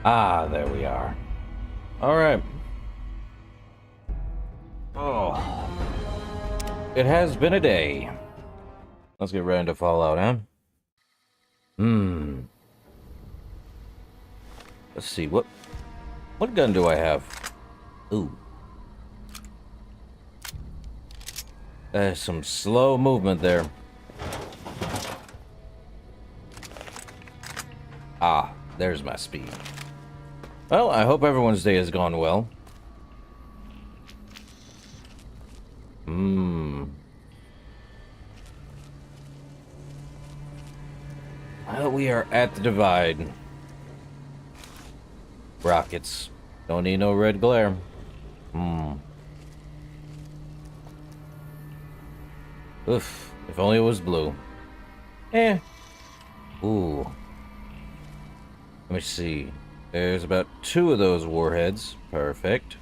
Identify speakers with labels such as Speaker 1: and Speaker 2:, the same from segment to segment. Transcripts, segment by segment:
Speaker 1: Ah, there we are. Alright. Oh. It has been a day. Let's get right into Fallout, huh? Let's see, what gun do I have? Ooh. There's some slow movement there. Ah, there's my speed. Well, I hope everyone's day has gone well. Well, we are at the divide. Rockets. Don't need no red glare. Oof. If only it was blue. Eh. Ooh. Let me see. There's about 2 of those warheads. Perfect.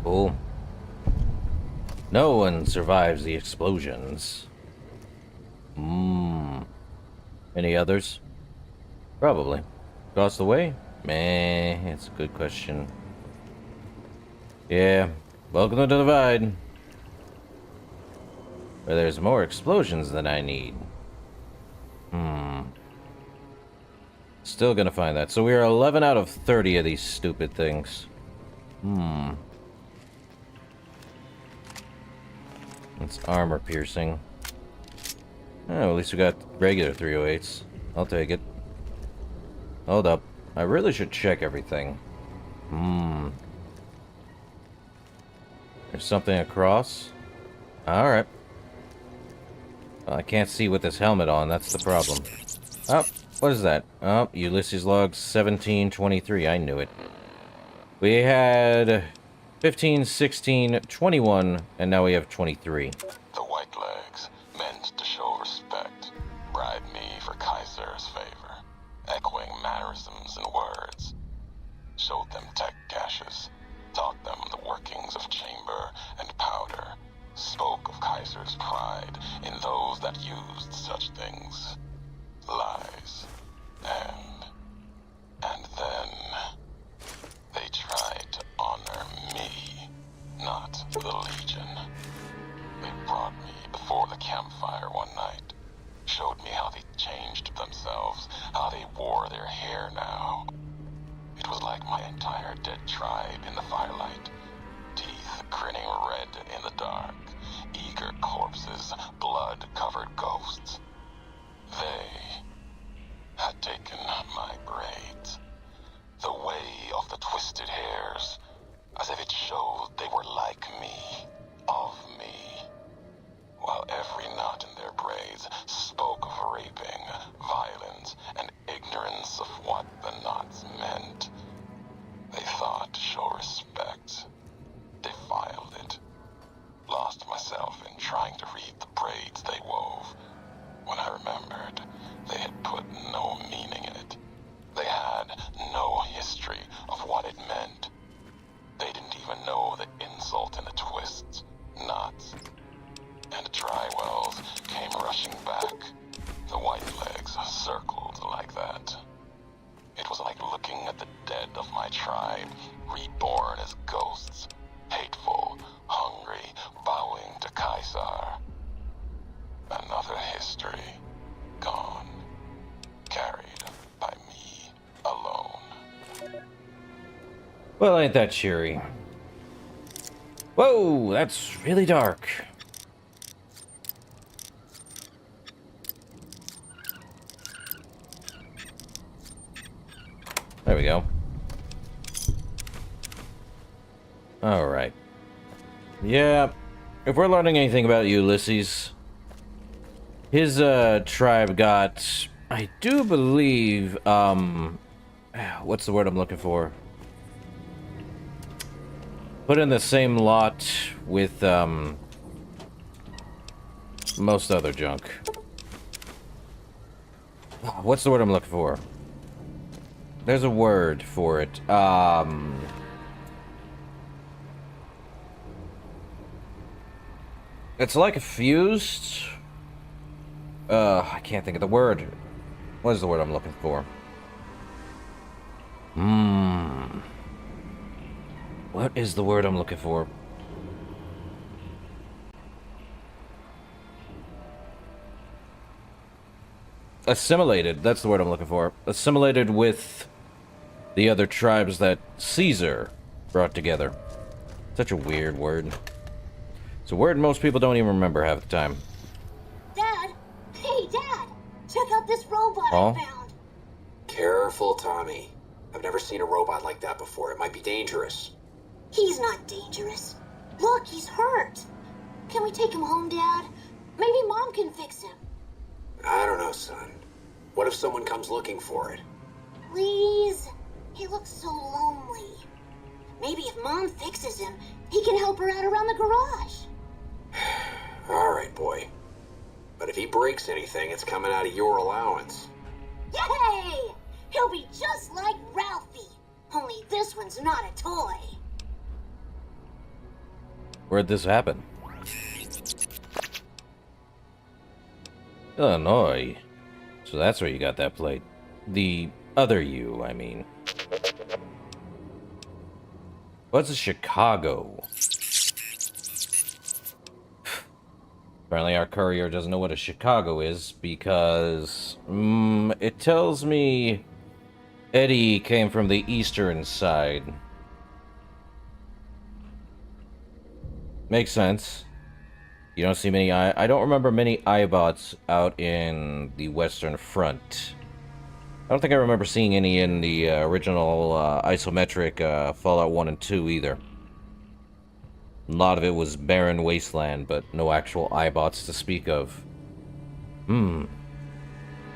Speaker 1: Cool. No one survives the explosions. Any others? Probably. Across the way? Meh, it's a good question. Yeah, welcome to the divide. Where there's more explosions than I need. Still gonna find that. So we are 11 out of 30 of these stupid things. It's armor piercing. Oh, at least we got regular 308s. I'll take it. Hold up. I really should check everything. There's something across. Alright. Well, I can't see with this helmet on, that's the problem. Oh, what is that? Oh, Ulysses log 1723. I knew it. We had 15, 16, 21, and now we have 23.
Speaker 2: The Whitelegs meant to show respect, bribe me for Kaiser's favor, echoing mannerisms and words. Showed them tech caches, taught them the workings of chamber and powder, spoke of Kaiser's pride in those that used such things. Lies. And then they tried to honor me, not the Legion. They brought me before the campfire one night, showed me how they changed themselves, how they wore their hair now. It was like my entire dead tribe in the firelight, teeth grinning red in the dark, eager corpses, blood-covered ghosts. They had taken my braids, the way of the twisted hairs, as if it showed they were like me, of me, while every knot in their braids spoke of raping, violence, and ignorance of what the knots meant. They thought to show respect, defiled it, lost myself in trying to read the braids they wove, when I remembered they had put no meaning in it. They had no history of what it meant. They didn't even know the insult in the twists, knots, and dry wells came rushing back. The Whitelegs circled like that. It was like looking at the dead of my tribe, reborn as ghosts, hateful, hungry, bowing to Kaiser. Another history, gone, carried by me alone.
Speaker 1: Well, ain't that cheery? Whoa, that's really dark. There we go. Alright. Yeah, if we're learning anything about Ulysses, his tribe got, I do believe, what's the word I'm looking for? Put in the same lot with most other junk. What's the word I'm looking for? There's a word for it. It's like a fused. I can't think of the word. What is the word I'm looking for? What is the word I'm looking for? assimilated. That's the word I'm looking for. Assimilated with the other tribes that Caesar brought together. Such a weird word. It's a word most people don't even remember half the time.
Speaker 3: Dad! Hey, Dad! Check out this robot I found!
Speaker 4: Careful, Tommy. I've never seen a robot like that before. It might be dangerous.
Speaker 3: He's not dangerous. Look, he's hurt. Can we take him home, Dad? Maybe Mom can fix him.
Speaker 4: I don't know, son. What if someone comes looking for it?
Speaker 3: Please? He looks so lonely. Maybe if Mom fixes him, he can help her out around the garage.
Speaker 4: All right, boy. But if he breaks anything, it's coming out of your allowance.
Speaker 3: Yay! He'll be just like Ralphie. Only this one's not a toy.
Speaker 1: Where'd this happen? Illinois. So that's where you got that plate. The other you, I mean. What's a Chicago? Apparently our courier doesn't know what a Chicago is because it tells me Eddie came from the eastern side. Makes sense. You don't see many I don't remember many iBots out in the Western Front. I don't think I remember seeing any in the original isometric Fallout 1 and 2 either. A lot of it was barren wasteland, but no actual iBots to speak of. In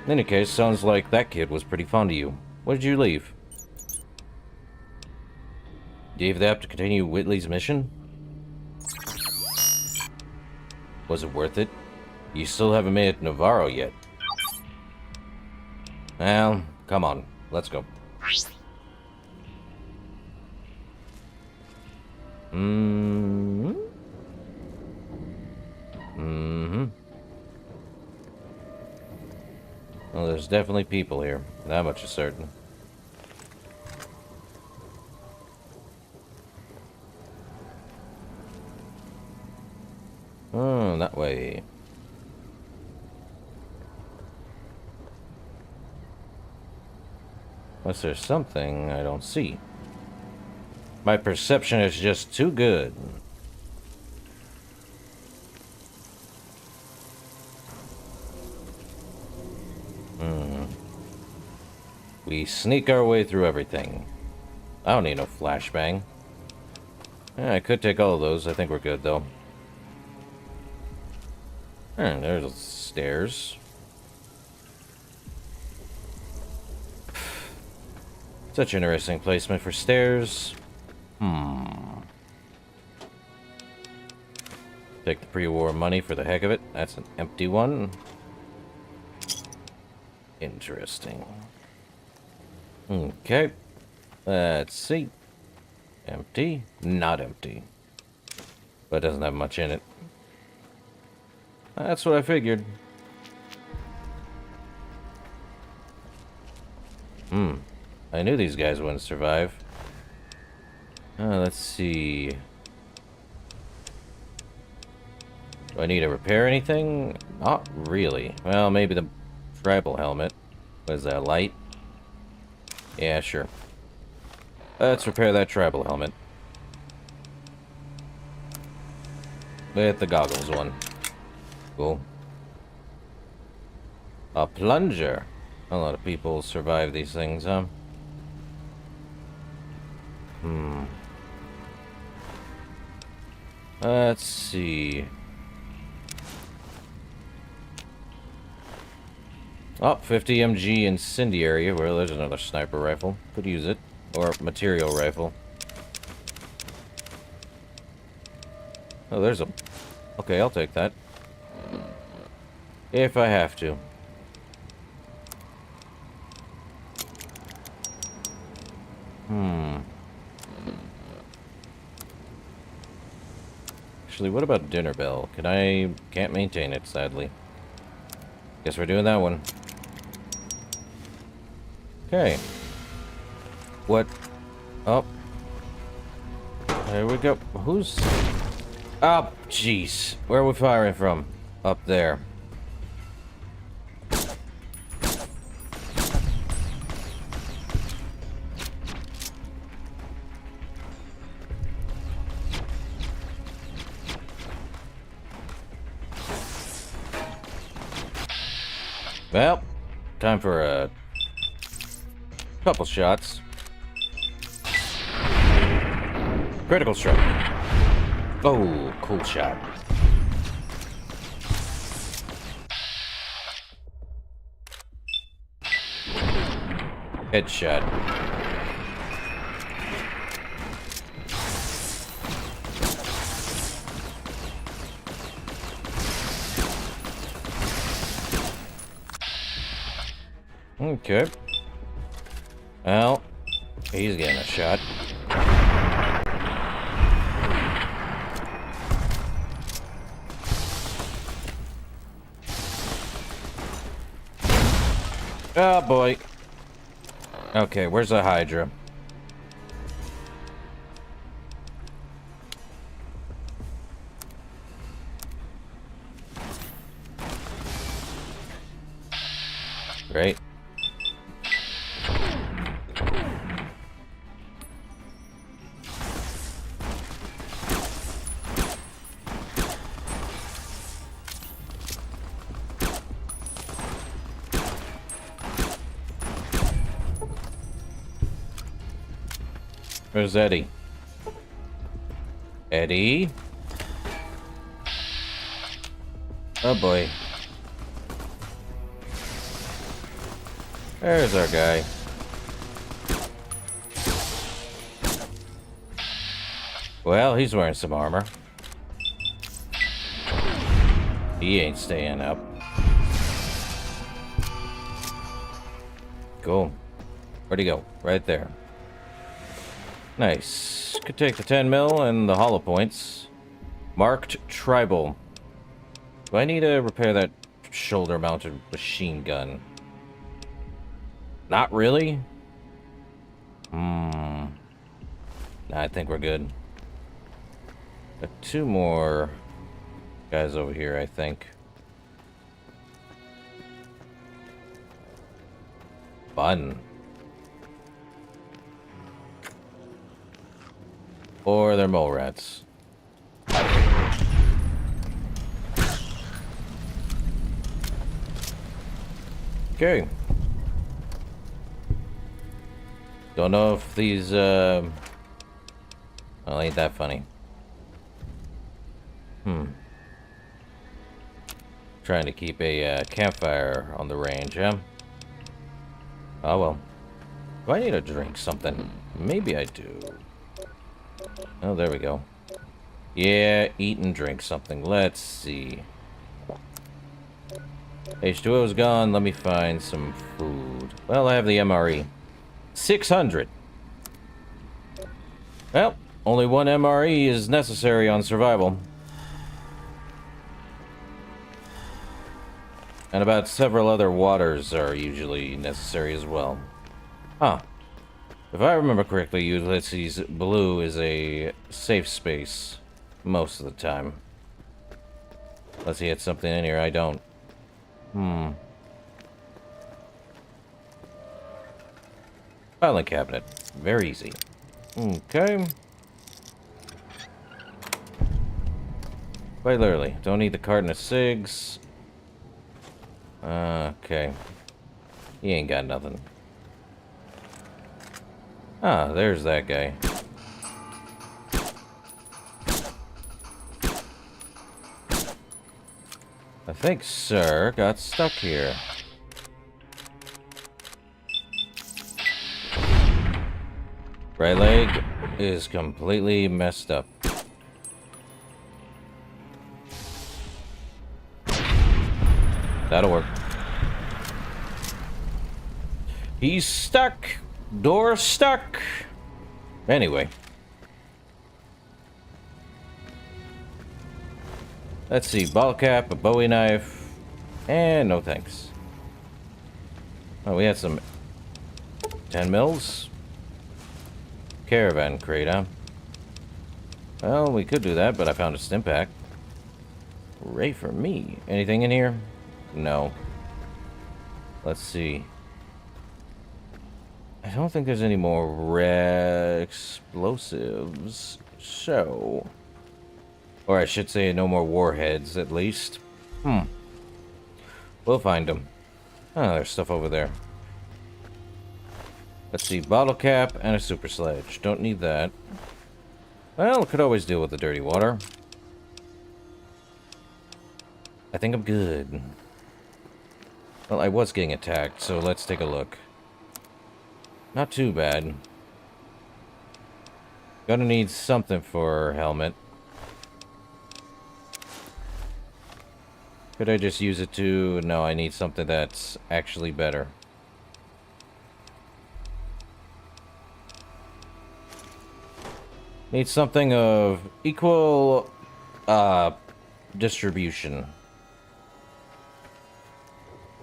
Speaker 1: any case, sounds like that kid was pretty fond of you. What did you leave? Gave that up to continue Whitley's mission? Was it worth it? You still haven't made it to Navarro yet. Well, come on. Let's go. Well, there's definitely people here. That much is certain. Oh, that way. Unless there's something I don't see. My perception is just too good. We sneak our way through everything. I don't need no flashbang. Yeah, I could take all of those. I think we're good, though. There's the stairs. Such interesting placement for stairs. Take the pre-war money for the heck of it. That's an empty one. Interesting. Okay. Let's see. Empty. Not empty. But it doesn't have much in it. That's what I figured. I knew these guys wouldn't survive. Let's see. Do I need to repair anything? Not really. Well, maybe the tribal helmet. What is that, light? Yeah, sure. Let's repair that tribal helmet. With the goggles one. Cool. A plunger. A lot of people survive these things, huh? Let's see. Oh, 50 MG incendiary. Well, there's another sniper rifle. Could use it. Or material rifle. Oh, there's a... Okay, I'll take that. If I have to. Actually, what about dinner bell? Can't maintain it, sadly. Guess we're doing that one. Okay. What? Oh. There we go. Who's... Oh, jeez. Where are we firing from? Up there. Well, time for a couple shots. Critical strike. Oh, cool shot. Headshot. Okay. Well, he's getting a shot. Oh boy. Okay, where's the Hydra? Great. Where's Eddie? Eddie? Oh boy. There's our guy. Well, he's wearing some armor. He ain't staying up. Cool. Where'd he go? Right there. Nice. Could take the 10 mil and the hollow points. Marked tribal. Do I need to repair that shoulder-mounted machine gun? Not really? Nah, I think we're good. Got two more guys over here, I think. Fun. Or they're mole rats. Okay. Don't know if these, well, ain't that funny. Trying to keep a, campfire on the range, huh? Oh, well. Do I need to drink something? Maybe I do. Oh, there we go. Yeah, eat and drink something. Let's see. H2O's gone. Let me find some food. Well, I have the MRE. 600. Well, only one MRE is necessary on survival. And about several other waters are usually necessary as well. Huh. If I remember correctly, Ulysses Blue is a safe space most of the time. Unless he had something in here I don't. Filing cabinet. Very easy. Okay. Quite literally. Don't need the carton of cigs. Okay. He ain't got nothing. Ah, there's that guy. I think Sir got stuck here. Right leg is completely messed up. That'll work. He's stuck. Door stuck. Anyway. Let's see. Ball cap, a Bowie knife, and no thanks. Oh, we had some 10 mils. Caravan crate, huh? Well, we could do that, but I found a stim pack. Hooray for me. Anything in here? No. Let's see. I don't think there's any more red explosives. So... or I should say no more warheads, at least. We'll find them. Oh, there's stuff over there. Let's see, bottle cap and a super sledge. Don't need that. Well, could always deal with the dirty water. I think I'm good. Well, I was getting attacked, so let's take a look. Not too bad. Gonna need something for helmet. Could I just use it to... No, I need something that's actually better. Need something of equal distribution.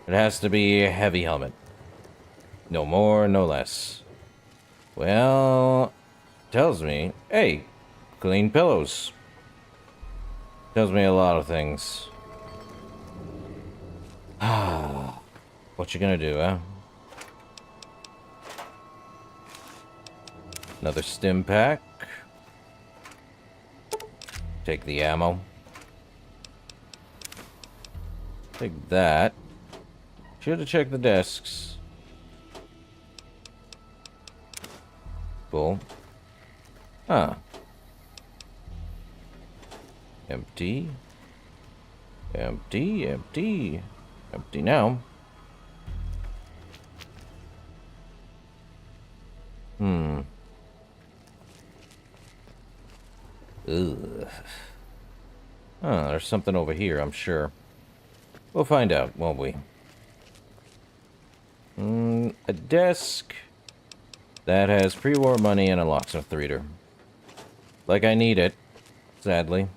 Speaker 1: It has to be a heavy helmet. No more, no less. Well, tells me, hey, clean pillows. Tells me a lot of things. What you gonna do, huh? Another stim pack. Take the ammo. Take that. Should have checked the desks. Cool. Huh. Empty. Empty, empty. Empty now. Ugh. Oh, there's something over here, I'm sure. We'll find out, won't we? A desk that has pre-war money and a locksmith reader. Like I need it, sadly.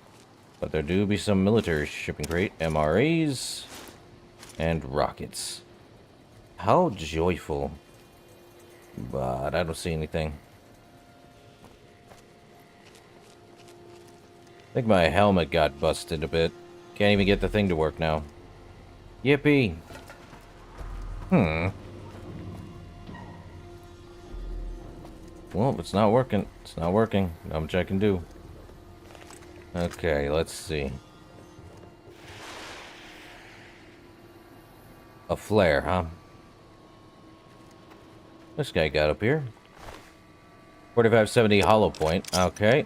Speaker 1: But there do be some military shipping crate, MRAs, and rockets. How joyful. But I don't see anything. I think my helmet got busted a bit. Can't even get the thing to work now. Yippee. Well, it's not working. It's not working. Not much I can do. Okay, let's see. A flare, huh? This guy got up here. 4570 hollow point. Okay.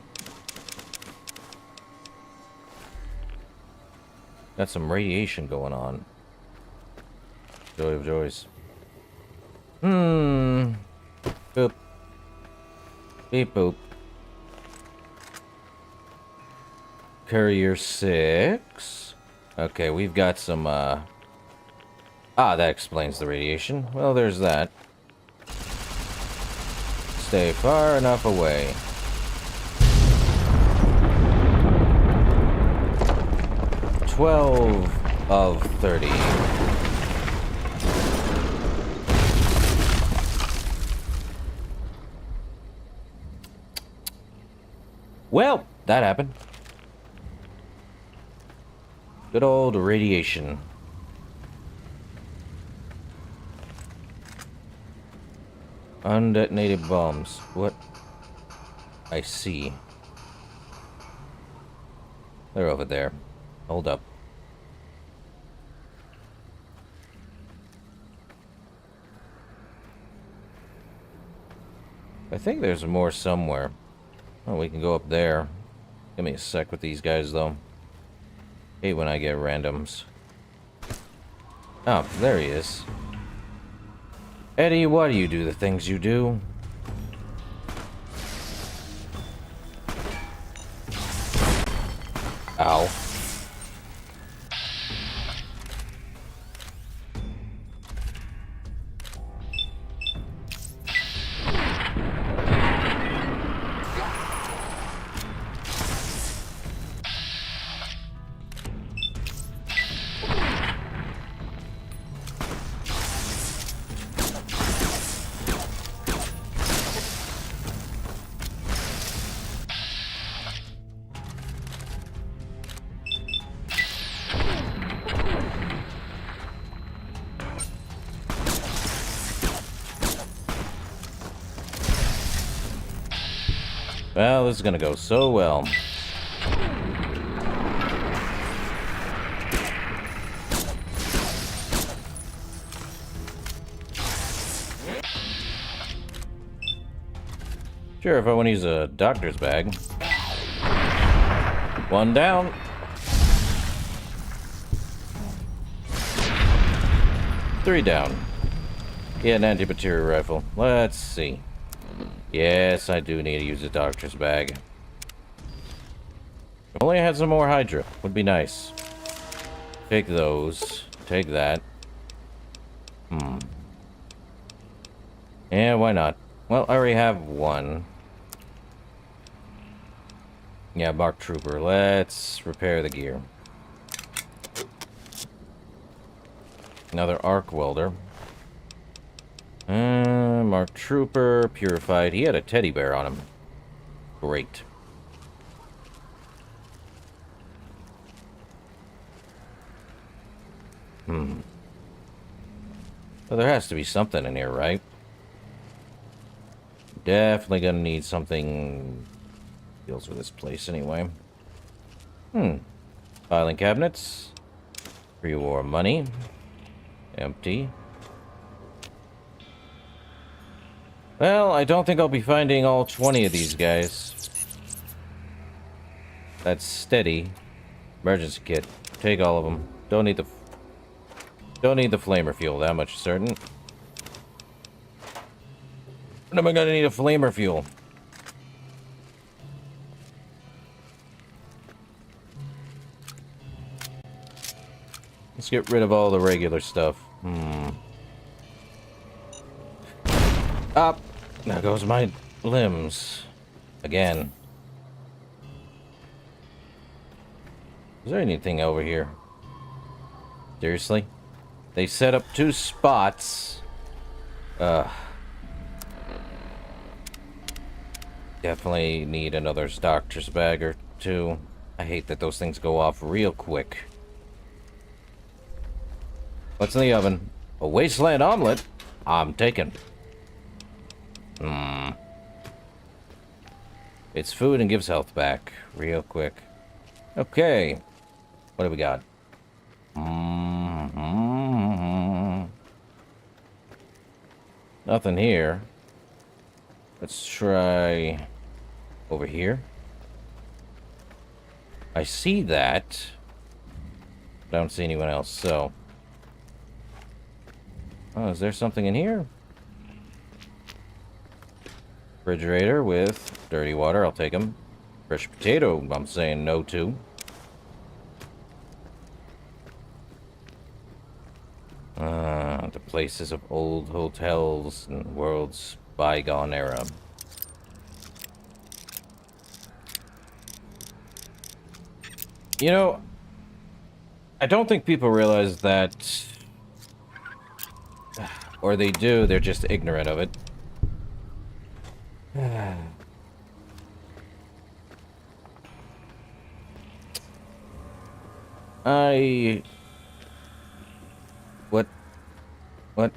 Speaker 1: Got some radiation going on. Joy of joys. Boop. Beep boop. Courier 6. Okay, we've got some, that explains the radiation. Well, there's that. Stay far enough away. $12 of 30. Well, that happened. Good old radiation. Undetonated bombs. What? I see. They're over there. Hold up. I think there's more somewhere. Oh, we can go up there. Give me a sec with these guys, though. Hate when I get randoms. Oh, there he is. Eddie, why do you do the things you do? Ow. Well, this is gonna go so well. Sure, if I want to use a doctor's bag. One down. Three down. Yeah, an anti-material rifle. Let's see. Yes, I do need to use a doctor's bag. If only I had some more Hydra. Would be nice. Take those. Take that. Yeah, why not? Well, I already have one. Yeah, Mark Trooper. Let's repair the gear. Another arc welder. Mark Trooper, purified. He had a teddy bear on him. Great. Well, there has to be something in here, right? Definitely gonna need something deals with this place anyway. Filing cabinets. Pre-war money. Empty. Well, I don't think I'll be finding all 20 of these guys. That's steady. Emergency kit. Take all of them. Don't need the flamer fuel, that much certain. When am I gonna need a flamer fuel? Let's get rid of all the regular stuff. Up! There goes my limbs. Again. Is there anything over here? Seriously? They set up 2 spots. Definitely need another doctor's bag or 2. I hate that those things go off real quick. What's in the oven? A wasteland omelet? I'm taking. It's food and gives health back. Real quick. Okay. What do we got? Nothing here. Let's try over here. I see that. I don't see anyone else, so... Oh, is there something in here? Refrigerator with dirty water, I'll take them. Fresh potato, I'm saying no to. The places of old hotels and world's bygone era. You know, I don't think people realize that, or they do, they're just ignorant of it. What?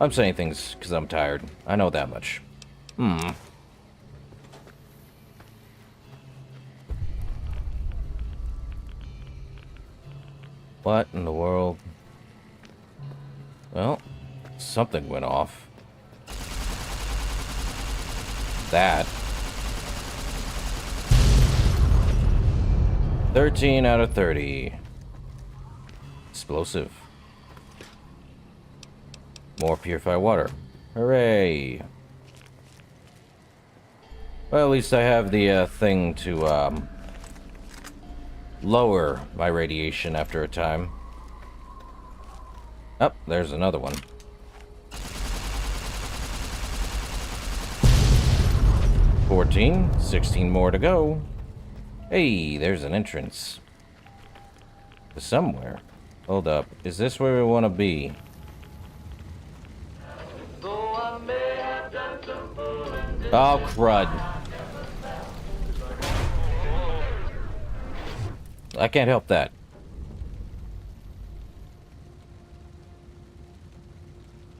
Speaker 1: I'm saying things because I'm tired. I know that much. What in the world? Well, something went off. That. 13 out of 30. Explosive. More purified water. Hooray. Well, at least I have the thing to lower my radiation after a time. Oh, there's another one. 14, 16 more to go. Hey, there's an entrance. To somewhere. Hold up. Is this where we want to be? Oh, crud. I can't help that.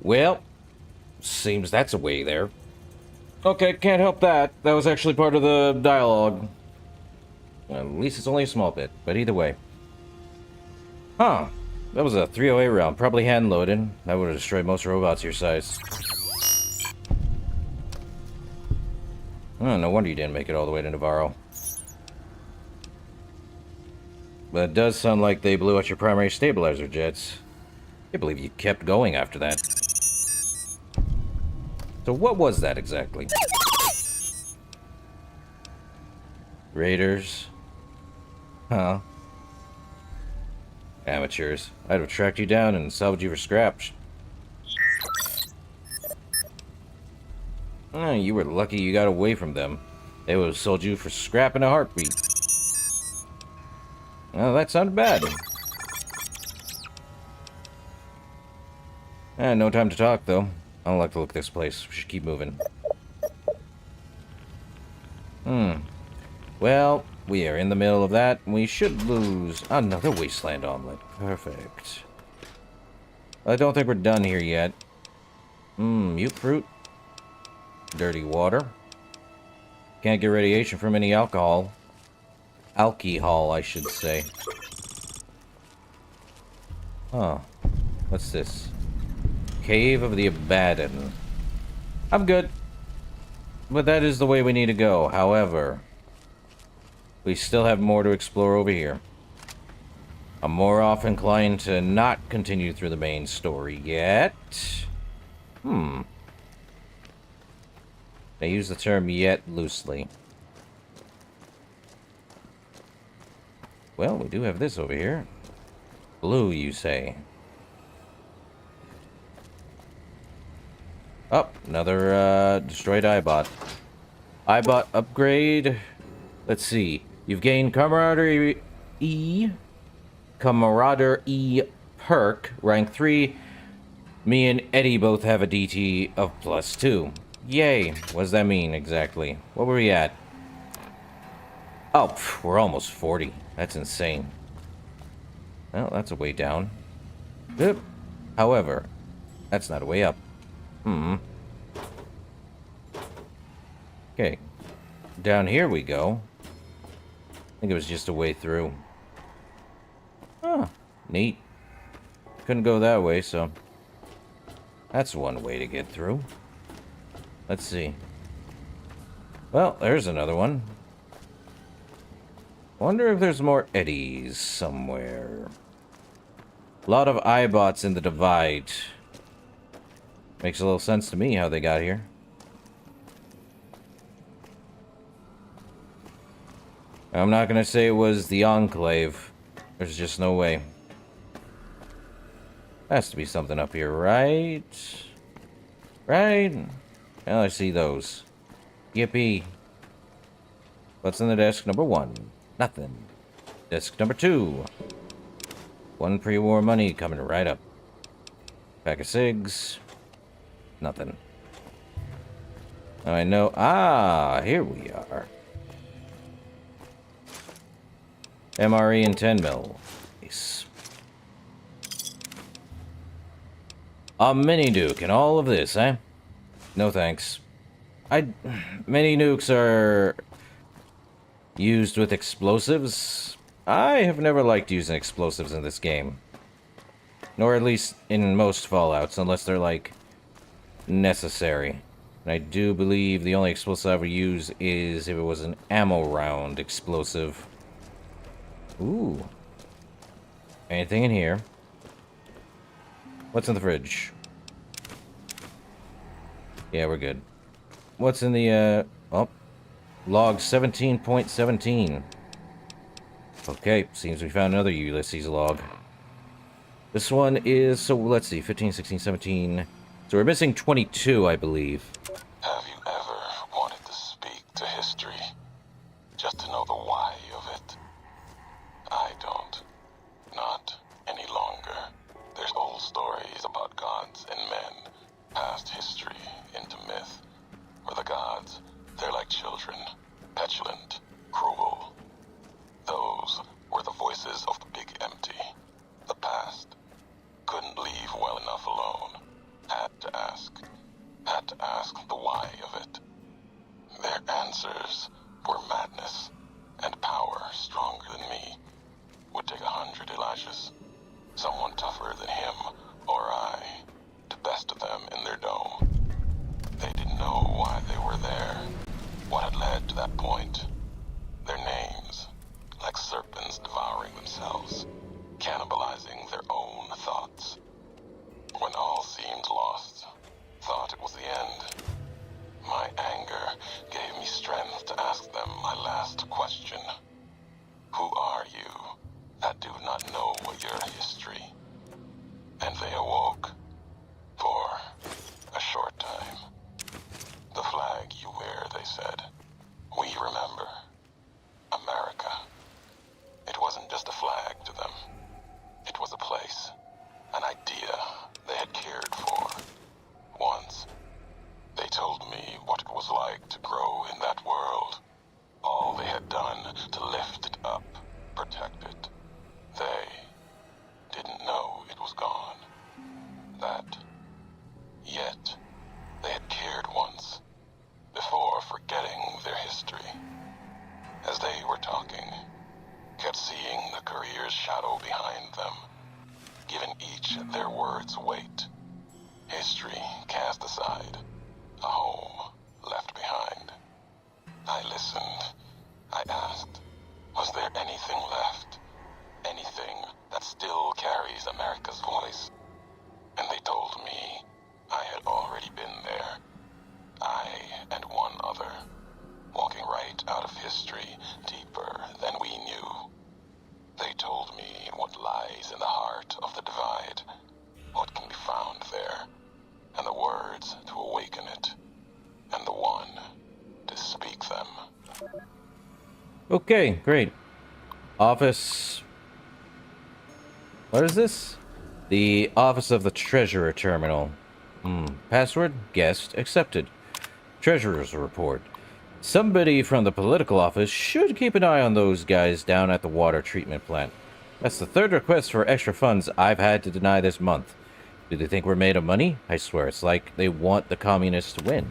Speaker 1: Well, seems that's a way there. Okay, can't help that. That was actually part of the dialogue. Well, at least it's only a small bit, but either way. Huh. That was a 308 round, probably hand-loaded. That would have destroyed most robots your size. Oh, no wonder you didn't make it all the way to Navarro. But it does sound like they blew out your primary stabilizer jets. I can't believe you kept going after that. So what was that exactly? Raiders? Huh? Amateurs. I'd have tracked you down and salvaged you for scrap. Oh, you were lucky you got away from them. They would have sold you for scrap in a heartbeat. Well, that sounded bad. No time to talk, though. I don't like the look of this place. We should keep moving. Well, we are in the middle of that. We should lose another wasteland omelet. Perfect. I don't think we're done here yet. Mute fruit. Dirty water. Can't get radiation from any alcohol. Alcohol, I should say. Huh. What's this? Cave of the Abaddon. I'm good. But that is the way we need to go. However, we still have more to explore over here. I'm more off inclined to not continue through the main story yet. I use the term yet loosely. Well, we do have this over here. Blue, you say? Oh, another destroyed iBot. iBot upgrade. Let's see. You've gained Camaraderie E. Camaraderie perk, rank 3. Me and Eddie both have a DT of +2. Yay. What does that mean exactly? What were we at? Oh, we're almost 40. That's insane. Well, that's a way down. Yep. However, that's not a way up. Okay. Down here we go. I think it was just a way through. Huh. Neat. Couldn't go that way, so... that's one way to get through. Let's see. Well, there's another one. Wonder if there's more eddies somewhere. A lot of iBots in the divide. Makes a little sense to me how they got here. I'm not gonna say it was the Enclave. There's just no way. Has to be something up here, right? Right? Well, I see those. Yippee. What's in the desk number 1? Nothing. Desk number 2. 1 pre-war money coming right up. Pack of cigs. Nothing. I know. Ah, here we are. MRE and 10 mil. Nice. A mini nuke and all of this, eh? No thanks. Mini nukes are used with explosives. I have never liked using explosives in this game. Nor at least in most Fallouts, unless they're, like, necessary. And I do believe the only explosive I would use is if it was an ammo round explosive. Ooh. Anything in here? What's in the fridge? Yeah, we're good. What's in the, oh. Log 17.17. Okay, seems we found another Ulysses log. This one is, so let's see, 15, 16, 17. So we're missing 22, I believe.
Speaker 2: Have you ever wanted to speak to history? Just to know the why of it? I don't. Not any longer. There's old stories about gods and men, past history into myth. Where the gods, they're like children, petulant, cruel. Those were the voices of the big empty. The past. Couldn't leave well enough alone. Had to ask the why of it. Their answers were madness, and power stronger than me. Would take 100 Elishas. Someone taught themselves, cannibalizing their own thoughts. When all seemed lost, thought it was the end, my anger gave me strength to ask them my last question. Who are you that do not know your history? And they awoke. For a short time. The flag you wear, they said. We remember. America. It wasn't just a flag to them. It was a place. An idea they had cared for. Once. They told me what it was like to grow in that world. All they had done to lift it up, protect it. They didn't know it was gone. That. Yet, they had cared once, before forgetting their history. As they were talking, kept seeing the career's shadow behind them, giving each their words weight. History cast aside, a home left behind. I listened. I asked, was there anything left? Anything that still carries America's voice? And they told me I had already been there. I and one other, walking right out of history deeper than we knew. They told me what lies in the heart of the divide, what can be found there, and the words to awaken it, and the one to speak them.
Speaker 1: Okay, great. Office. What is this? The Office of the Treasurer Terminal. Password? Guessed. Accepted. Treasurer's report. Somebody from the political office should keep an eye on those guys down at the water treatment plant. That's the third request for extra funds I've had to deny this month. Do they think we're made of money? I swear, it's like they want the communists to win.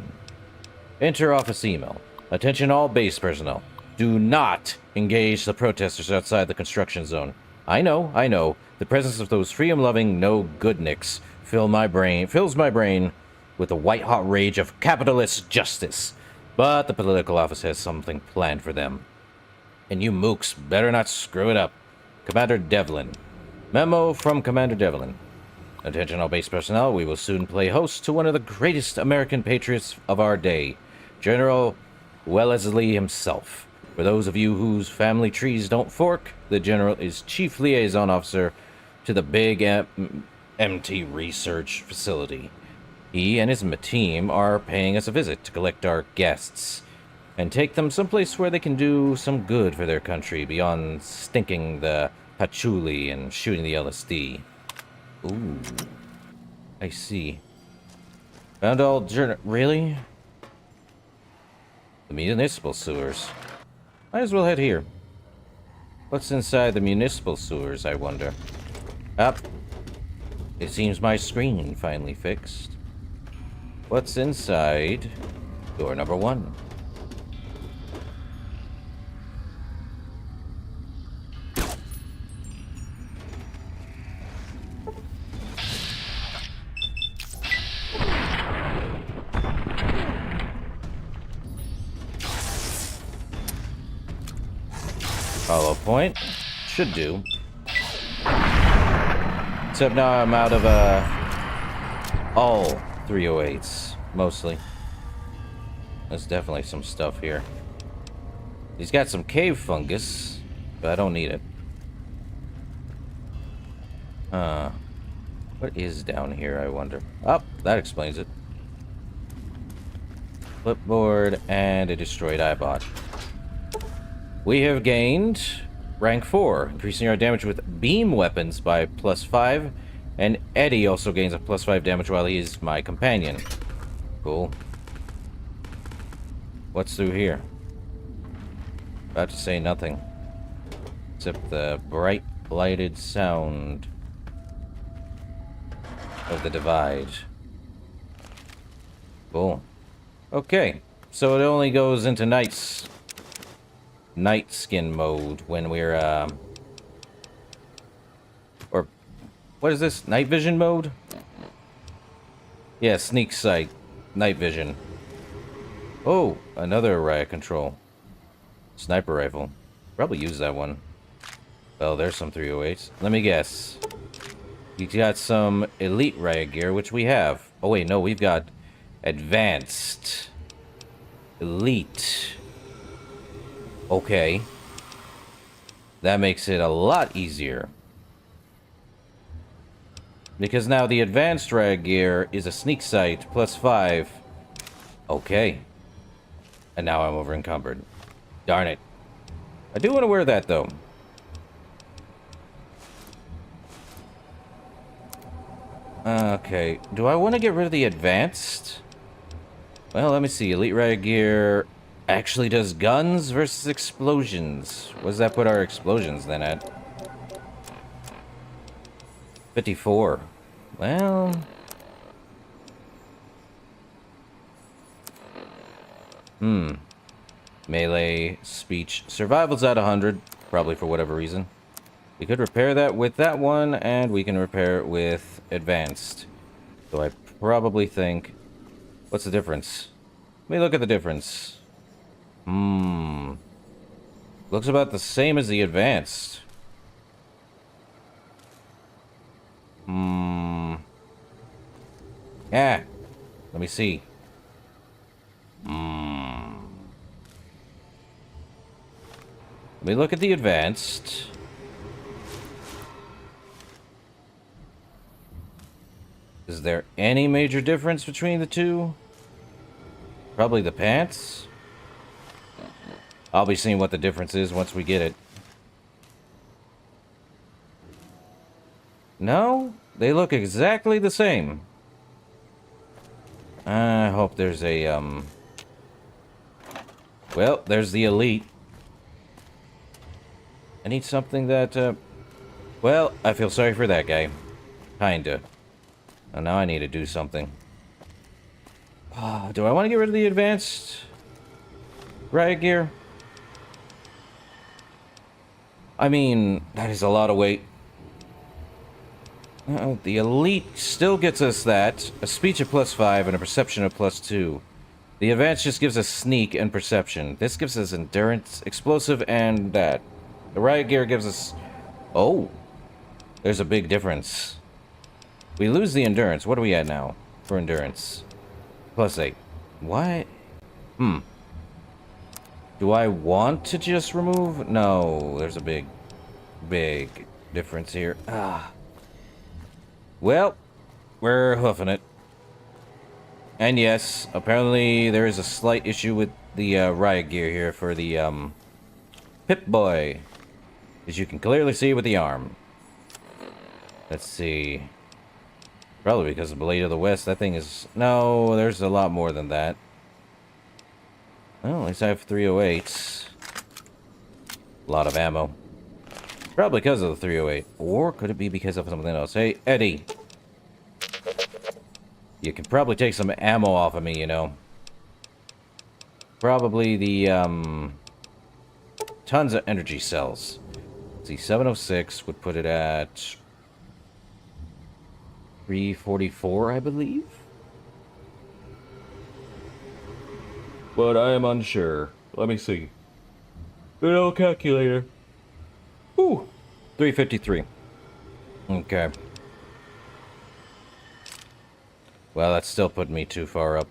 Speaker 1: Enter office email. Attention all base personnel. Do not engage the protesters outside the construction zone. I know. The presence of those freedom-loving no-goodniks fills my brain with the white-hot rage of capitalist justice. But the political office has something planned for them. And you mooks better not screw it up. Commander Devlin. Memo from Commander Devlin. Attention all base personnel, we will soon play host to one of the greatest American patriots of our day, General Wellesley himself. For those of you whose family trees don't fork, the General is Chief Liaison Officer to the Big MT Research Facility. He and his team are paying us a visit to collect our guests and take them someplace where they can do some good for their country beyond stinking the patchouli and shooting the LSD. Ooh. I see. Found all really? The municipal sewers. Might as well head here. What's inside the municipal sewers, I wonder? Up. It seems my screen finally fixed. What's inside door number 1? Hollow point. Should do. Except now I'm out of, all 308s. Mostly. There's definitely some stuff here. He's got some cave fungus, but I don't need it. What is down here, I wonder? Oh, that explains it. Clipboard and a destroyed eyebot. We have gained rank 4, increasing our damage with beam weapons by +5, and Eddie also gains a +5 damage while he is my companion. Cool. What's through here? About to say nothing. Except the bright lighted sound of the divide. Cool. Okay, so it only goes into night skin mode when we're, or, what is this? Night vision mode? Yeah, sneak sight. Night vision. Oh, another riot control. Sniper rifle. Probably use that one. Well, there's some 308s. Let me guess. You got some elite riot gear, which we have. Oh, wait, no, we've got advanced. Elite. Okay. That makes it a lot easier. Because now the advanced riot gear is a sneak sight +5. Okay. And now I'm over encumbered. Darn it. I do want to wear that, though. Okay. Do I want to get rid of the advanced? Well, let me see. Elite riot gear actually does guns versus explosions. What does that put our explosions then at? 54. Well... Melee, speech. Survival's at 100, probably for whatever reason. We could repair that with that one, and we can repair it with advanced. So I probably think... What's the difference? Let me look at the difference. Looks about the same as the advanced. Yeah. Let me see. Let me look at the advanced. Is there any major difference between the two? Probably the pants. I'll be seeing what the difference is once we get it. No, they look exactly the same. I hope there's a, well, there's the elite. I need something that, well, I feel sorry for that guy. Kinda. Oh, now I need to do something. Do I want to get rid of the advanced riot gear? I mean, that is a lot of weight. The elite still gets us that. A speech of +5 and a perception of +2. The advanced just gives us sneak and perception. This gives us endurance, explosive, and that. The riot gear gives us... Oh! There's a big difference. We lose the endurance. What are we at now for endurance? +8. What? Do I want to just remove? No, there's a big difference here. Well, we're hoofing it. And yes, apparently there is a slight issue with the riot gear here for the Pip-Boy. As you can clearly see with the arm. Let's see. Probably because of Blade of the West, that thing is... No, there's a lot more than that. Well, at least I have 308s. A lot of ammo. Probably because of the 308. Or could it be because of something else? Hey, Eddie. You can probably take some ammo off of me, you know. Probably the, tons of energy cells. Let's see, 706 would put it at... 344, I believe? But I am unsure. Let me see. Good old calculator. Ooh, 353. Okay. Well, that's still putting me too far up.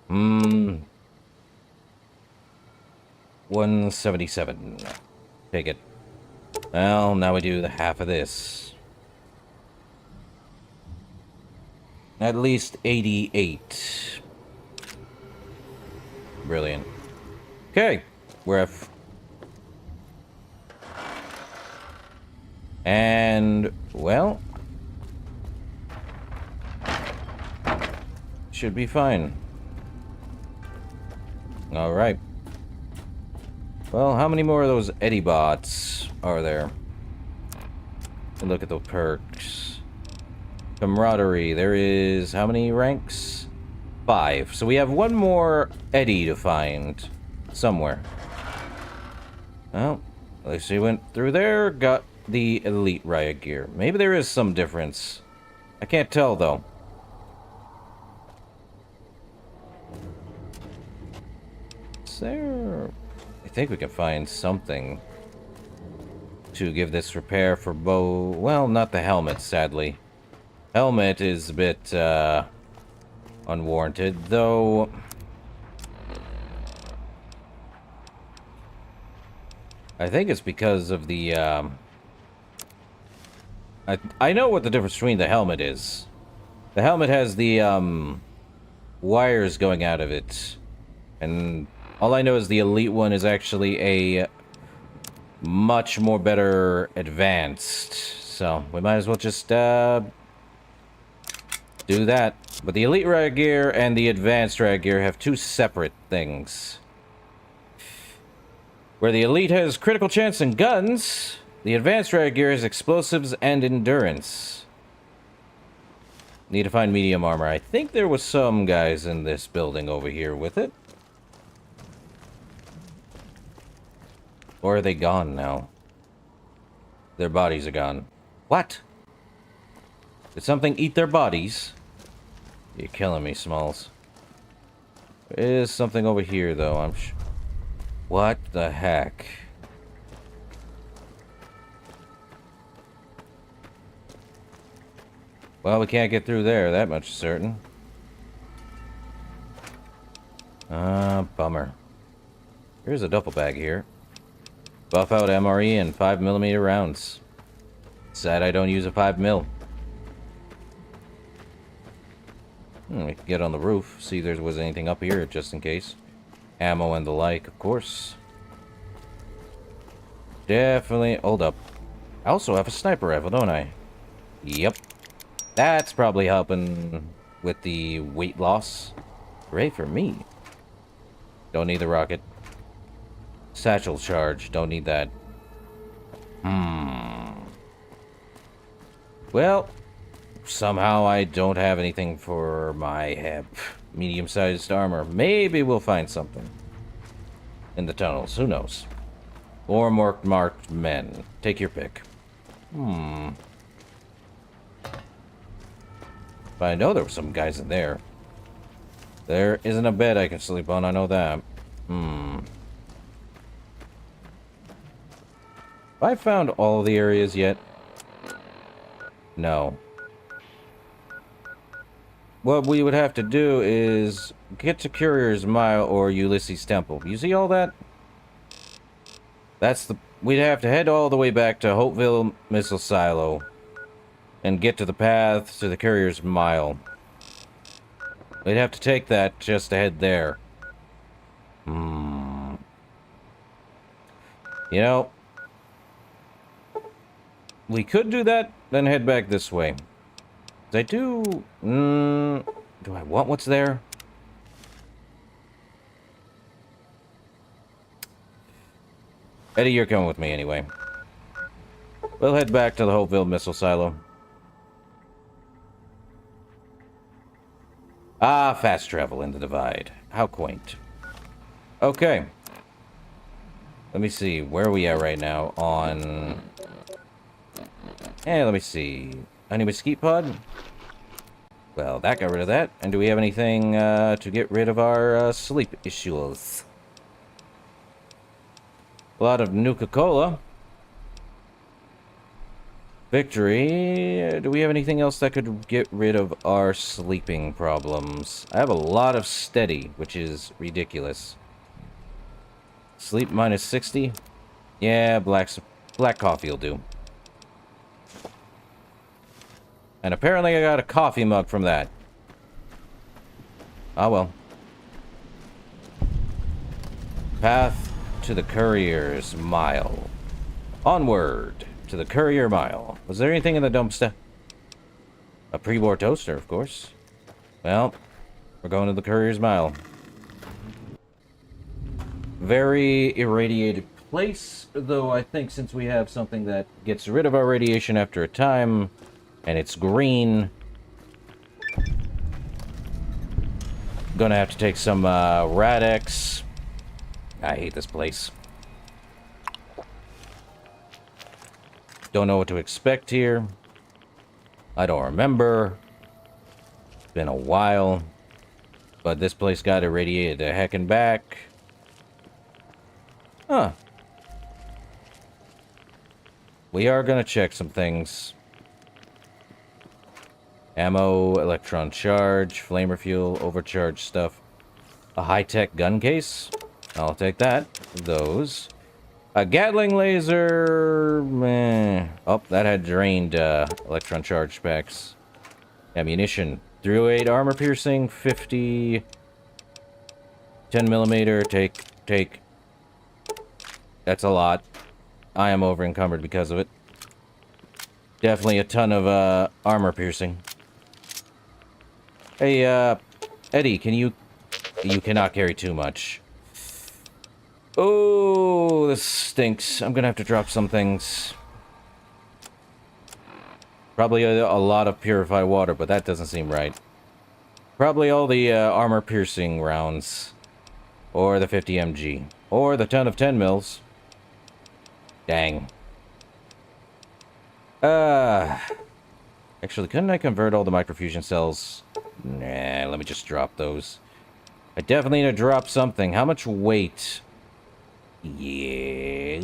Speaker 1: 177. Take it. Well, now we do the half of this. At least 88. Brilliant. Okay. We're at... And, well... Should be fine. Alright. Well, how many more of those Eddie bots are there? Look at the perks. Camaraderie. There is... How many ranks? 5. So we have one more Eddie to find. Somewhere. Well, at least we went through there, got the elite riot gear. Maybe there is some difference. I can't tell, though. Is there... I think we can find something. to give this repair for bow. Well, not the helmet, sadly. Helmet is a bit unwarranted, though. I think it's because of the I know what the difference between the helmet is. The helmet has the wires going out of it, and all I know is the elite one is actually a much more better advanced. So we might as well just do that. But the elite rad gear and the advanced rad gear have two separate things. Where the elite has critical chance and guns, the advanced rad gear has explosives and endurance. Need to find medium armor. I think there was some guys in this building over here with it. Or are they gone now? Their bodies are gone. What? Did something eat their bodies? You're killing me, Smalls. There is something over here, though, I'm sure. What the heck? Well, we can't get through there, that much is certain. Bummer. Here's a duffel bag here. Buff out MRE and 5mm rounds. Sad I don't use a 5mm. We can get on the roof, see if there was anything up here, just in case. Ammo and the like, of course. Definitely. Hold up. I also have a sniper rifle, don't I? Yep. That's probably helping with the weight loss. Great for me. Don't need the rocket. Satchel charge. Don't need that. Well, somehow I don't have anything for my medium-sized armor. Maybe we'll find something in the tunnels. Who knows? Or more marked men. Take your pick. But I know there were some guys in there. There isn't a bed I can sleep on. I know that. Have I found all the areas yet? No. What we would have to do is get to Courier's Mile or Ulysses Temple. You see all that? That's the... We'd have to head all the way back to Hopeville Missile Silo and get to the path to the Courier's Mile. We'd have to take that just to head there. You know, we could do that, then head back this way. I do... do I want what's there? Eddie, you're coming with me anyway. We'll head back to the Hopeville Missile Silo. Ah, fast travel in the Divide. How quaint. Okay. Let me see. Where are we at right now? On... let me see. Honey Mesquite Pod? Well, that got rid of that. And do we have anything to get rid of our sleep issues? A lot of Nuka-Cola. Victory. Do we have anything else that could get rid of our sleeping problems? I have a lot of steady, which is ridiculous. Sleep minus 60? Yeah, black coffee will do. And apparently I got a coffee mug from that. Ah, well. Path to the Courier's Mile. Onward to the Courier Mile. Was there anything in the dumpster? A pre-war toaster, of course. Well, we're going to the Courier's Mile. Very irradiated place, though I think since we have something that gets rid of our radiation after a time, and it's green, gonna have to take some Radex. I hate this place. Don't know what to expect here. I don't remember. It's been a while. But this place got irradiated a heckin' back. Huh. we are gonna check some things. Ammo, electron charge, flamer fuel, overcharged stuff. A high-tech gun case? I'll take that. Those. A Gatling laser... Meh. Oh, that had drained electron charge packs. Ammunition. 308 armor piercing, 50... 10 millimeter, take. That's a lot. I am over encumbered because of it. Definitely a ton of armor piercing. Hey, Eddie, can you... You cannot carry too much. Oh, this stinks. I'm gonna have to drop some things. Probably a lot of purified water, but that doesn't seem right. Probably all the armor-piercing rounds. Or the 50 mg. Or the ton of 10 mils. Dang. Actually, couldn't I convert all the microfusion cells? Nah, let me just drop those. I definitely need to drop something. How much weight? Yes.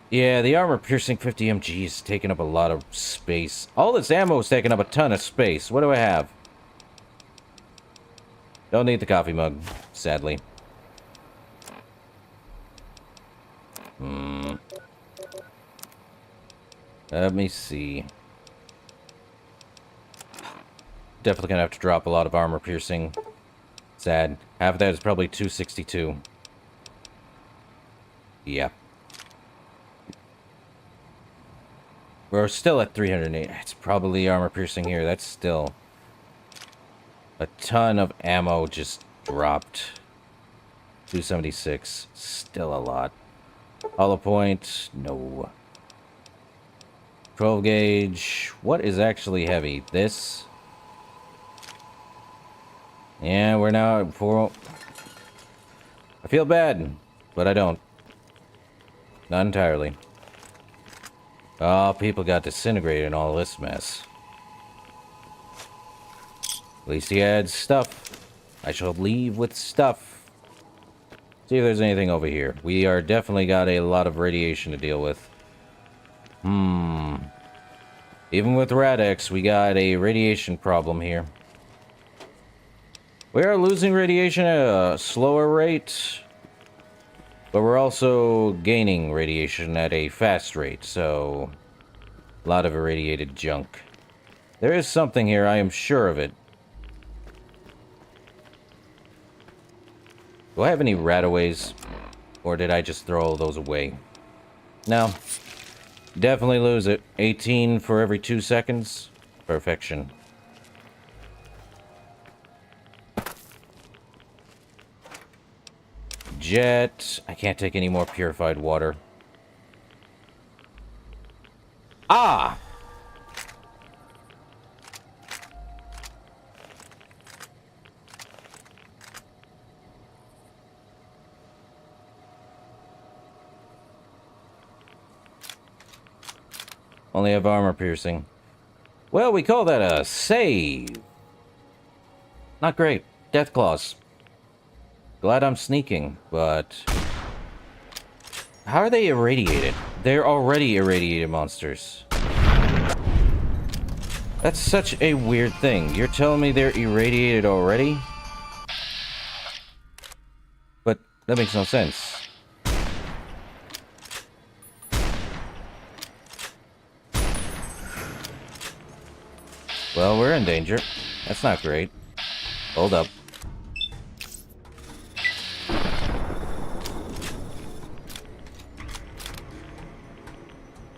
Speaker 1: Yeah, the armor-piercing 50 mg is taking up a lot of space. All this ammo is taking up a ton of space. What do I have? Don't need the coffee mug, sadly. Let me see. Definitely gonna have to drop a lot of armor piercing. Sad. Half of that is probably 262. Yeah. We're still at 308. It's probably armor piercing here. That's still... A ton of ammo just dropped. 276. Still a lot. Hollow point. No. 12 gauge. What is actually heavy? This? Yeah, we're now at 4... I feel bad, but I don't. Not entirely. Oh, people got disintegrated in all this mess. At least he had stuff. I shall leave with stuff. See if there's anything over here. We are definitely got a lot of radiation to deal with. Even with Rad-X, we got a radiation problem here. We are losing radiation at a slower rate, but we're also gaining radiation at a fast rate, so... A lot of irradiated junk. There is something here, I am sure of it. Do I have any rataways? Or did I just throw all those away? No. Definitely lose it. 18 for every 2 seconds. Perfection. Jet. I can't take any more purified water. Ah! Only have armor piercing. Well, we call that a save. Not great. Death claws. Glad I'm sneaking, but... How are they irradiated? They're already irradiated monsters. That's such a weird thing. You're telling me they're irradiated already? But that makes no sense. Well, we're in danger. That's not great. Hold up.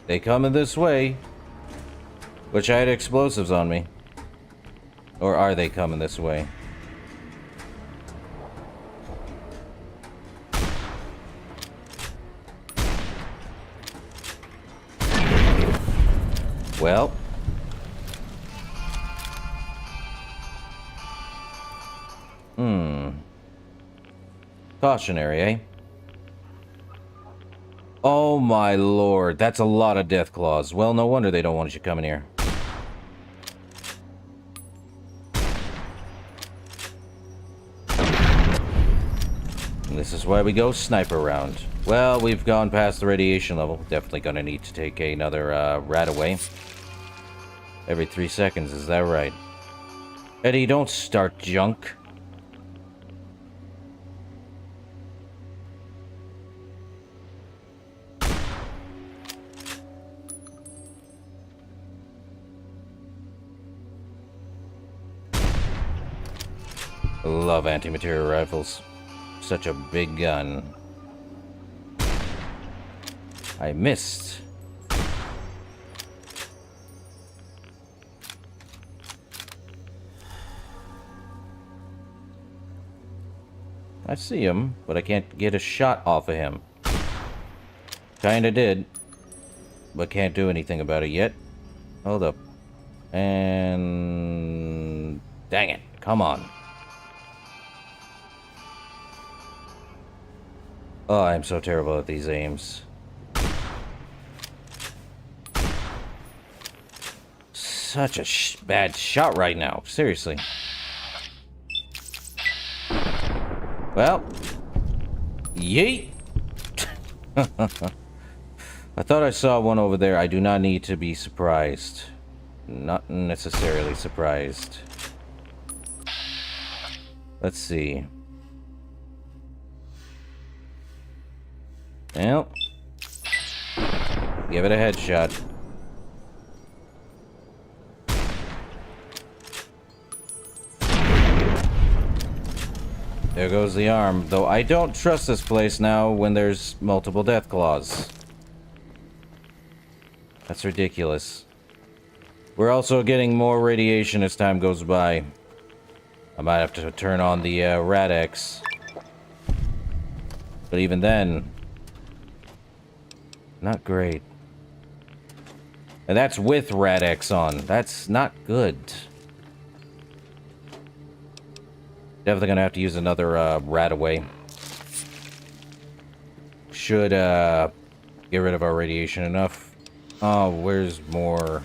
Speaker 1: They coming this way. Which I had explosives on me. Or are they coming this way? Well. Cautionary, eh? Oh my lord, that's a lot of death claws. Well, no wonder they don't want you coming here. And this This is why we go sniper round. Well, we've gone past the radiation level. Definitely gonna need to take another rat away. Every 3 seconds, is that right? Eddie, don't start junk. Love anti-material rifles. Such a big gun. I missed. I see him, but I can't get a shot off of him. Kinda did, but can't do anything about it yet. Hold up. And... dang it, come on. Oh, I'm so terrible at these aims. Such a bad shot right now, seriously. Well, yeet! I thought I saw one over there. I do not need to be surprised. Not necessarily surprised. Let's see. Well, give it a headshot. There goes the arm, though I don't trust this place now when there's multiple death claws. That's ridiculous. We're also getting more radiation as time goes by. I might have to turn on the Rad-X. But even then, not great. And that's with Rad-X on. That's not good. Definitely gonna have to use another Rat-Away. Should get rid of our radiation enough. Oh, where's more?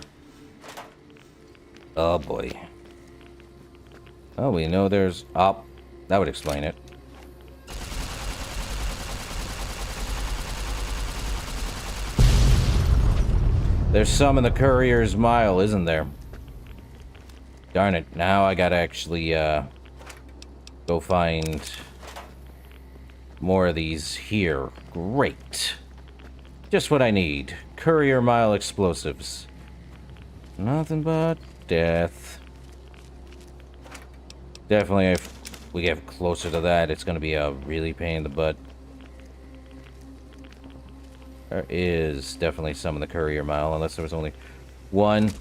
Speaker 1: Oh boy. Oh, we know there's... oh, that would explain it. There's some in the Courier's Mile, isn't there? Darn it, now I gotta actually go find more of these here. Great. Just what I need. Courier Mile explosives. Nothing but death. Definitely, if we get closer to that, it's going to be a really pain in the butt. There is definitely some in the Courier Mile, unless there was only one.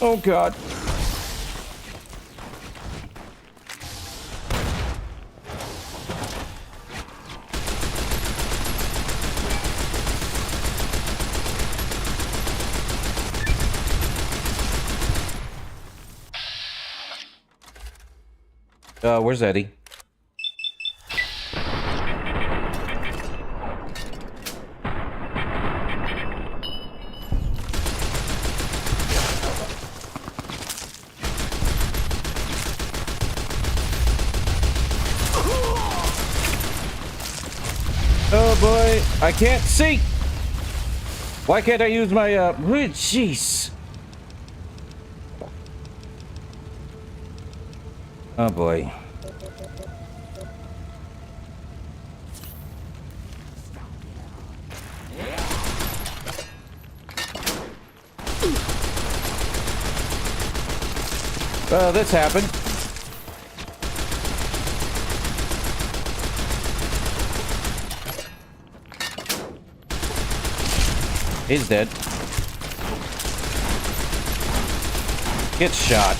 Speaker 1: Oh, God. Where's Eddie? Oh boy, I can't see! Why can't I use my, jeez! Oh boy. Well, this happened. He's dead. Get shot.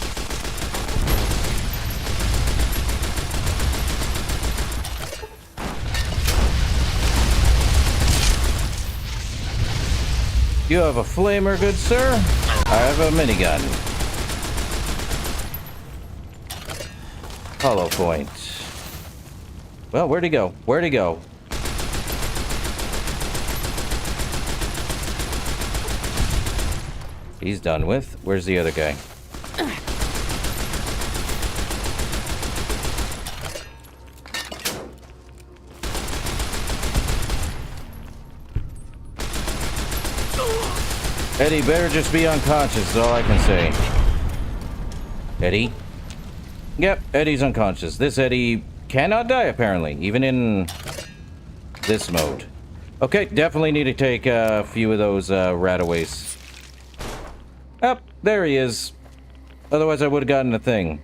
Speaker 1: You have a flamer, good sir? I have a minigun. Hollow point. Well, where'd he go? Where'd he go? He's done with. Where's the other guy? Eddie better just be unconscious, is all I can say. Eddie? Yep, Eddie's unconscious. This Eddie cannot die, apparently, even in this mode. Okay, definitely need to take a few of those rataways. Up, there he is. Otherwise, I would have gotten the thing.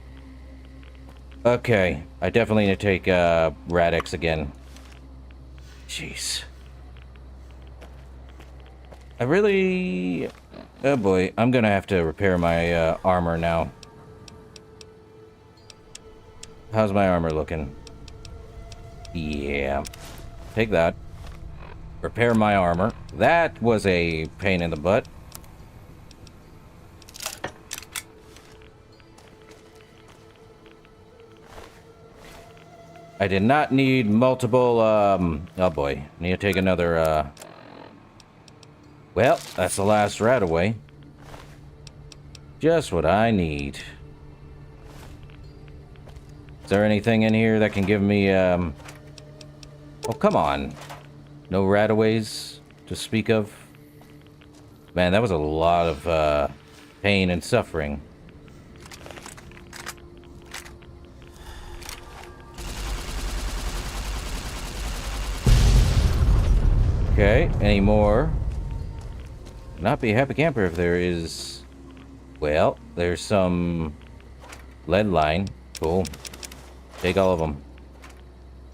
Speaker 1: Okay, I definitely need to take Radix again. Jeez. I really... Oh boy, I'm gonna have to repair my armor now. How's my armor looking? Yeah. Take that. Repair my armor. That was a pain in the butt. I did not need multiple, oh boy. Need to take another, well, that's the last Rataway. Just what I need. Is there anything in here that can give me, oh, come on. No Rataways to speak of? Man, that was a lot of, pain and suffering. Okay, any more? Not be a happy camper if there is... Well, there's some lead line. Cool. Take all of them.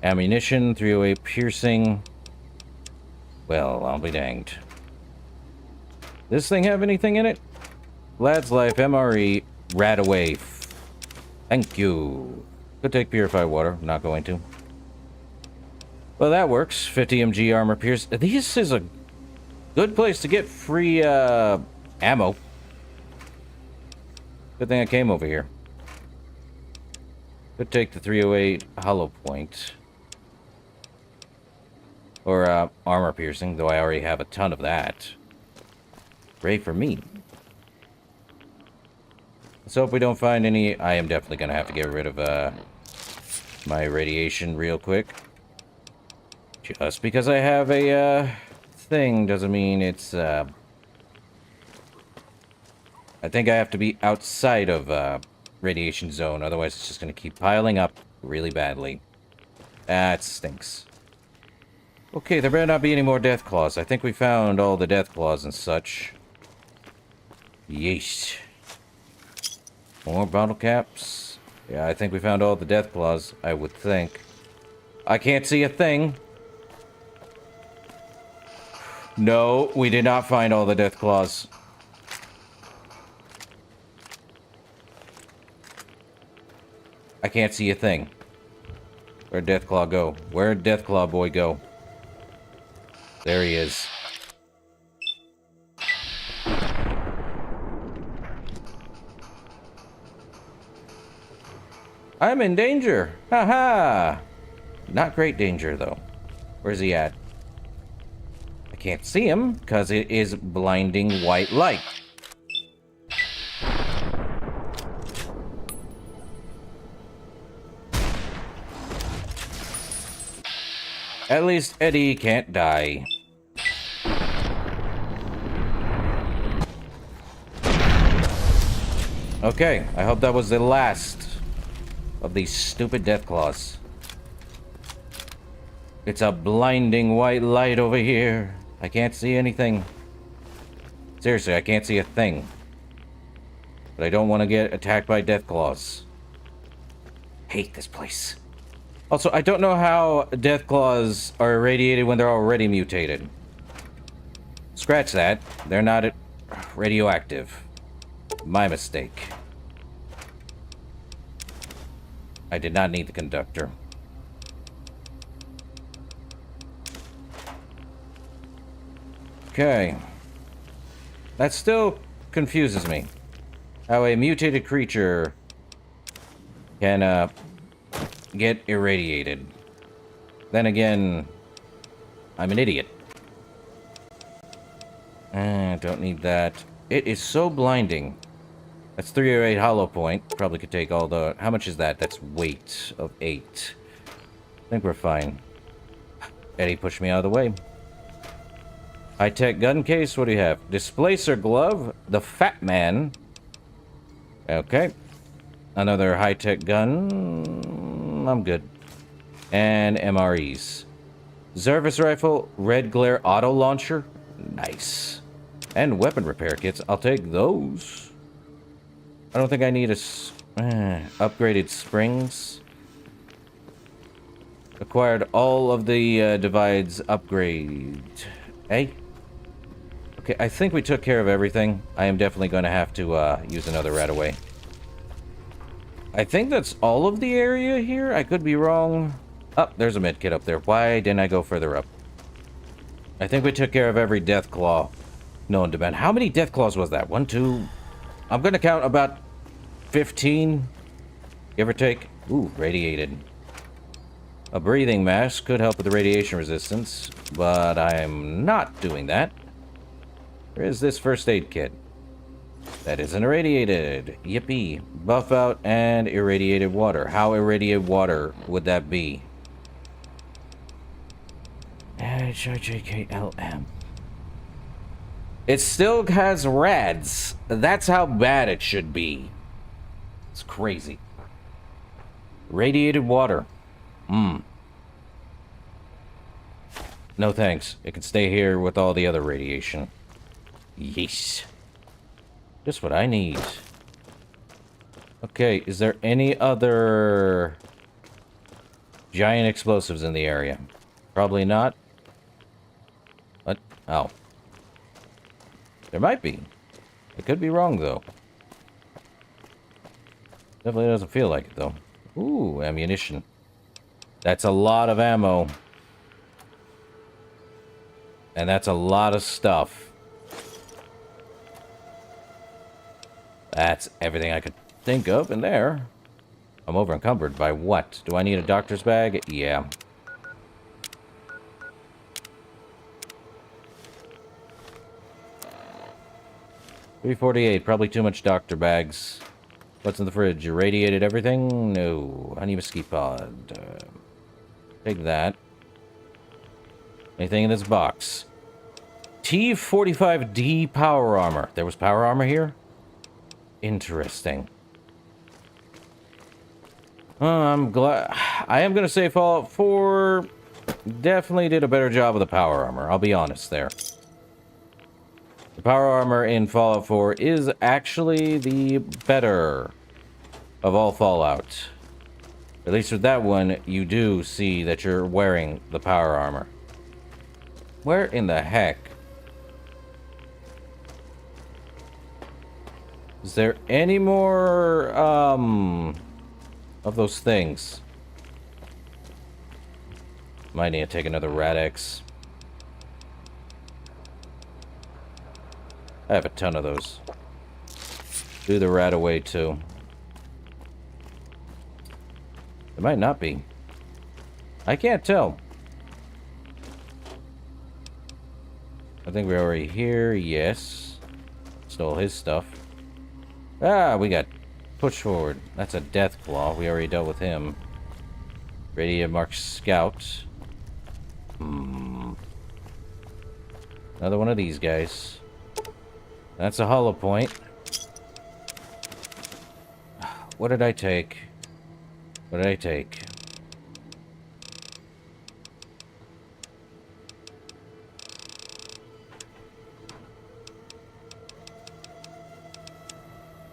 Speaker 1: Ammunition, 308 piercing. Well, I'll be danged. This thing have anything in it? Lad's Life, MRE, Rataway. Thank you. Could take purified water. Not going to. Well, that works. 50 mg armor pierce. This is a good place to get free ammo. Good thing I came over here. Could take the 308 hollow point. Or armor piercing, though I already have a ton of that. Great for me. Let's hope we don't find any... I am definitely going to have to get rid of my radiation real quick. Just because I have a thing doesn't mean it's... I think I have to be outside of radiation zone, otherwise it's just going to keep piling up really badly. That stinks. Okay, there better not be any more death claws. I think we found all the death claws and such. Yeesh. More bottle caps. Yeah, I think we found all the death claws, I would think. I can't see a thing. No, we did not find all the death claws. I can't see a thing. Where'd Deathclaw go? Where'd Deathclaw boy go? There he is. I'm in danger! Haha! Not great danger, though. Where's he at? I can't see him, because it is blinding white light. At least Eddie can't die. Okay, I hope that was the last of these stupid death claws. It's a blinding white light over here. I can't see anything. Seriously, I can't see a thing. But I don't want to get attacked by death claws. Hate this place. Also, I don't know how death claws are irradiated when they're already mutated. Scratch that. They're not radioactive. My mistake. I did not need the conductor. Okay. That still confuses me. How a mutated creature can, get irradiated. Then again, I'm an idiot. Don't need that. It is so blinding. That's 308 hollow point. Probably could take all the... How much is that? That's weight of 8. I think we're fine. Eddie pushed me out of the way. High-tech gun case, what do you have? Displacer glove, the Fat Man. Okay. Another high-tech gun. I'm good. And MREs. Zervis rifle, red glare auto launcher. Nice. And weapon repair kits. I'll take those. I don't think I need upgraded springs. Acquired all of the divides upgrade. Hey? Okay, I think we took care of everything. I am definitely going to have to use another Radaway. I think that's all of the area here. I could be wrong. Oh, there's a medkit up there. Why didn't I go further up? I think we took care of every death claw known to man. How many death claws was that? 1, 2... I'm going to count about 15, give or take. Ooh, radiated. A breathing mask could help with the radiation resistance, but I'm not doing that. Where is this first aid kit? That isn't irradiated. Yippee. Buff out and irradiated water. How irradiated water would that be? HIJKLM. It still has rads. That's how bad it should be. It's crazy. Radiated water. No thanks. It can stay here with all the other radiation. Yes. Just what I need. Okay, is there any other giant explosives in the area? Probably not. What? Oh. There might be. I could be wrong, though. Definitely doesn't feel like it, though. Ooh, ammunition. That's a lot of ammo. And that's a lot of stuff. That's everything I could think of in there. I'm over encumbered by what? Do I need a doctor's bag? Yeah. $348, probably too much doctor bags. What's in the fridge? Irradiated everything? No. Honey mesquite pod. Take that. Anything in this box? T-45D power armor. There was power armor here? Interesting. I'm glad. I am going to say Fallout 4 definitely did a better job of the power armor. I'll be honest there. The power armor in Fallout 4 is actually the better of all Fallout. At least with that one, you do see that you're wearing the power armor. Where in the heck? Is there any more, of those things? Might need to take another Rad-X. I have a ton of those. Do the Radaway, too. It might not be. I can't tell. I think we're already here. Yes. Stole his stuff. Ah, we got pushed forward. That's a death claw. We already dealt with him. Radiated marked scout. Another one of these guys. That's a hollow point. What did I take? What did I take?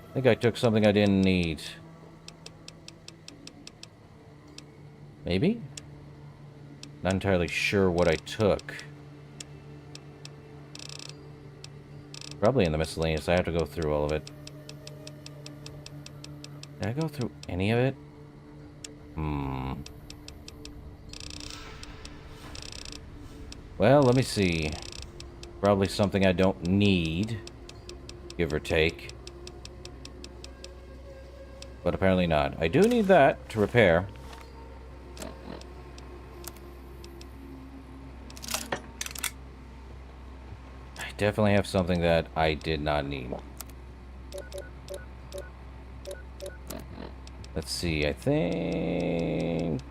Speaker 1: I think I took something I didn't need. Maybe? Not entirely sure what I took. Probably in the miscellaneous. I have to go through all of it. Did I go through any of it? Well, let me see. Probably something I don't need. Give or take. But apparently not. I do need that to repair. I definitely have something that I did not need. Let's see, I think...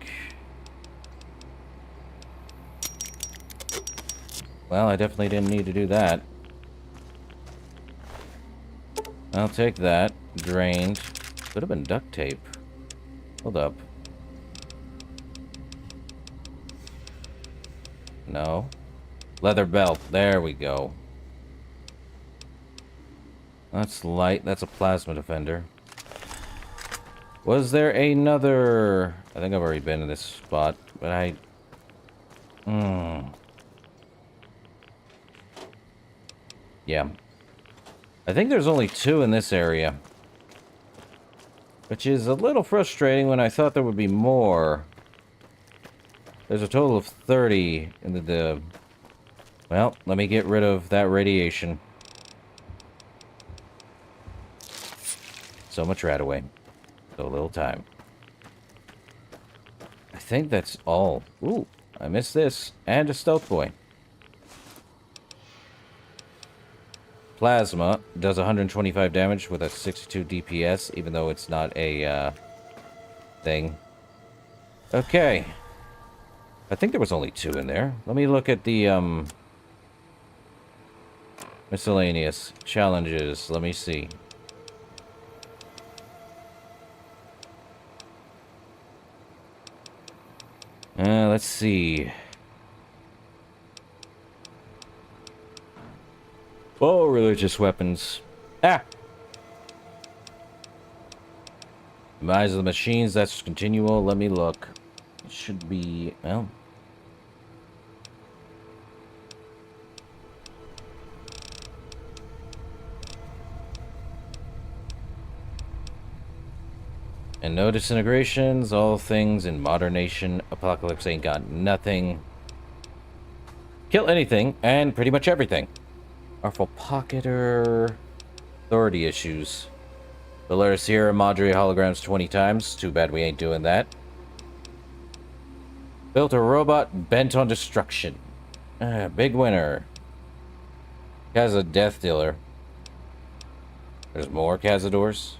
Speaker 1: Well, I definitely didn't need to do that. I'll take that. Drained. Could have been duct tape. Hold up. No. Leather belt. There we go. That's light. That's a plasma defender. Was there another... I think I've already been in this spot, but I... Yeah. I think there's only 2 in this area. Which is a little frustrating when I thought there would be more. There's a total of 30 in the... Well, let me get rid of that radiation. So much right away. So little time. I think that's all. Ooh, I missed this. And a stealth boy. Plasma does 125 damage with a 62 DPS, even though it's not a, thing. Okay. I think there was only 2 in there. Let me look at the, miscellaneous challenges. Let me see. Let's see. Oh, religious weapons. Ah! Demise of the machines, that's continual. Let me look. It should be... well... And no disintegrations, all things in modern nation. Apocalypse ain't got nothing. Kill anything, and pretty much everything. Powerful pocketer. Authority issues. Valera Sierra Madre holograms 20 times. Too bad we ain't doing that. Built a robot bent on destruction. Big winner. Kaza Death Dealer. There's more Cazadors.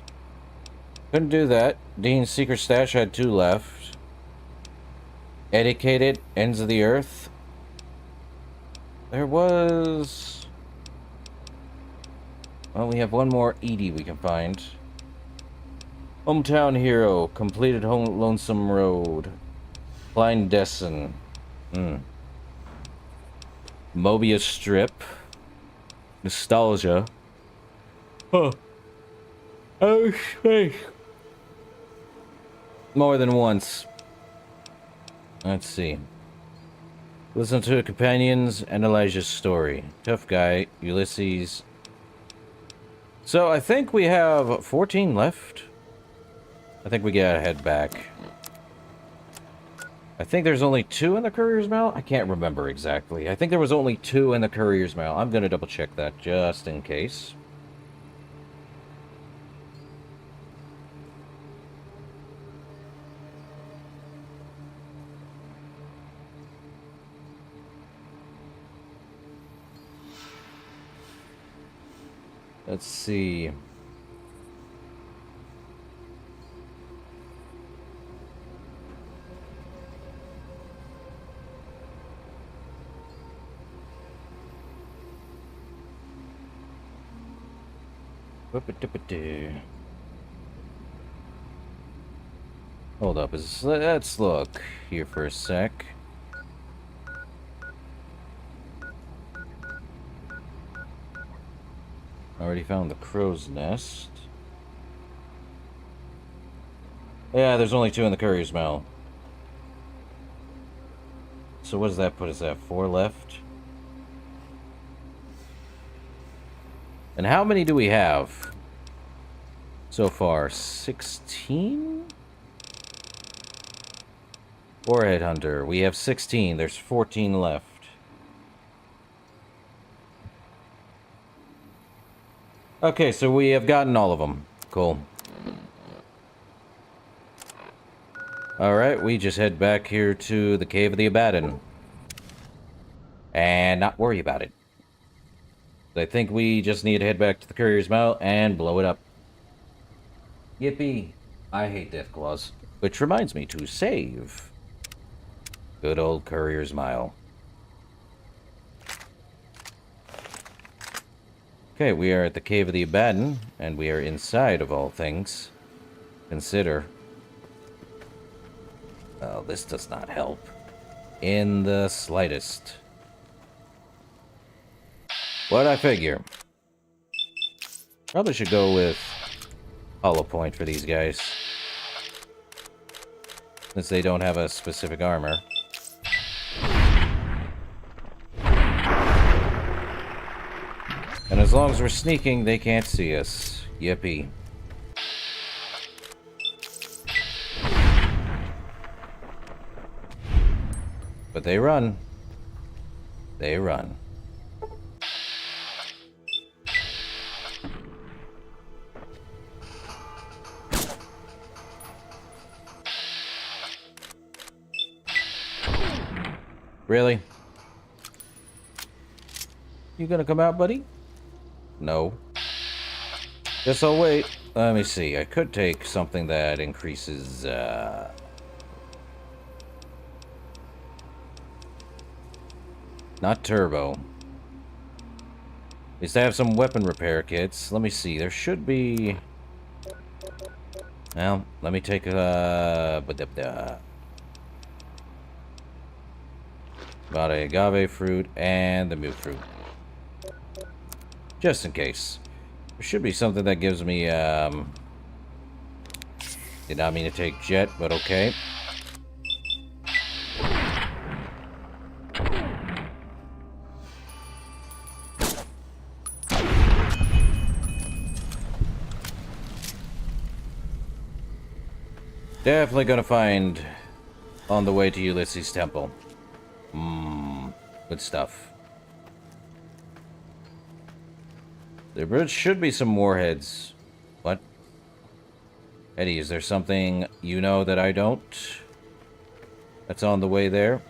Speaker 1: Couldn't do that. Dean's Secret Stash had 2 left. Educated. Ends of the Earth. There was... well, we have one more Edie we can find. Hometown Hero. Completed Lonesome Road. Blind Destin. Mobius Strip. Nostalgia. Huh. Oh, space. More than once. Let's see. Listen to a companion's and Elijah's story. Tough guy, Ulysses. So I think we have 14 left. I think we gotta head back. I think there's only 2 in the courier's mail. I can't remember exactly. I think there was only 2 in the courier's mail. I'm gonna double check that just in case. Let's see. Hold up, let's look here for a sec. Already found the crow's nest. Yeah, there's only 2 in the courier's mail. So what does that put us at? 4 left? And how many do we have so far? 16? Warhead Hunter. We have 16. There's 14 left. Okay, so we have gotten all of them. Cool. Alright, we just head back here to the Cave of the Abaddon. And not worry about it. I think we just need to head back to the Courier's Mail and blow it up. Yippee. I hate Deathclaws. Which reminds me to save. Good old Courier's Mile. Okay, we are at the Cave of the Abaddon, and we are inside of all things. Consider. Oh, this does not help. In the slightest. What'd I figure? Probably should go with Hollow Point for these guys. Since they don't have a specific armor. And as long as we're sneaking, they can't see us. Yippee. But they run. They run. Really? You gonna come out, buddy? No. Guess I'll wait. Let me see. I could take something that increases, not turbo. At least I have some weapon repair kits. Let me see. There should be... Well, let me take about a agave fruit and the milk fruit. Just in case. There should be something that gives me, did not mean to take jet, but okay. Definitely gonna find on the way to Ulysses' temple. Good stuff. There should be some warheads. What? Eddie, is there something you know that I don't? That's on the way there.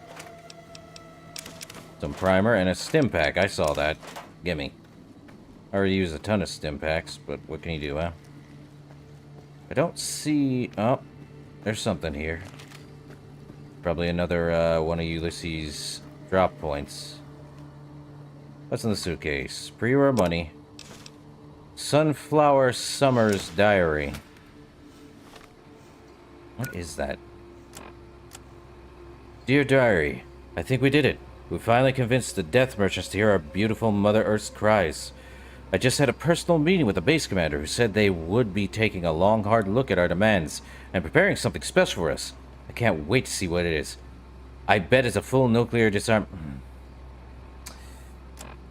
Speaker 1: Some primer and a stim pack. I saw that. Gimme. I already used a ton of stim packs, but what can you do, huh? I don't see... Oh, there's something here. Probably another one of Ulysses' drop points. What's in the suitcase? Pre-war money. Sunflower Summer's diary. What is that? Dear diary, I think we did it. We finally convinced the death merchants to hear our beautiful Mother Earth's cries. I just had a personal meeting with the base commander who said they would be taking a long, hard look at our demands and preparing something special for us. I can't wait to see what it is. I bet it's a full nuclear disarm...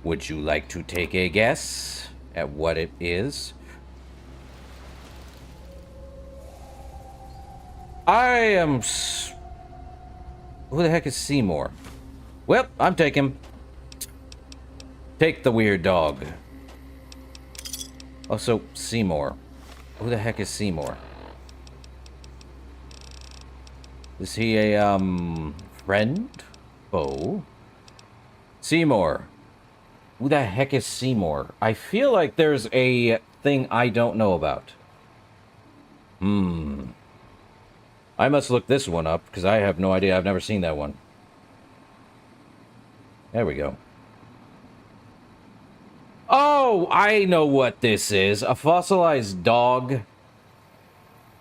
Speaker 1: Would you like to take a guess at what it is? I am... Who the heck is Seymour? Well, I'm taking... Take the weird dog. Also, Seymour. Who the heck is Seymour? Is he a, friend? Foe? Seymour. Who the heck is Seymour? I feel like there's a thing I don't know about. I must look this one up, because I have no idea. I've never seen that one. There we go. Oh, I know what this is. A fossilized dog.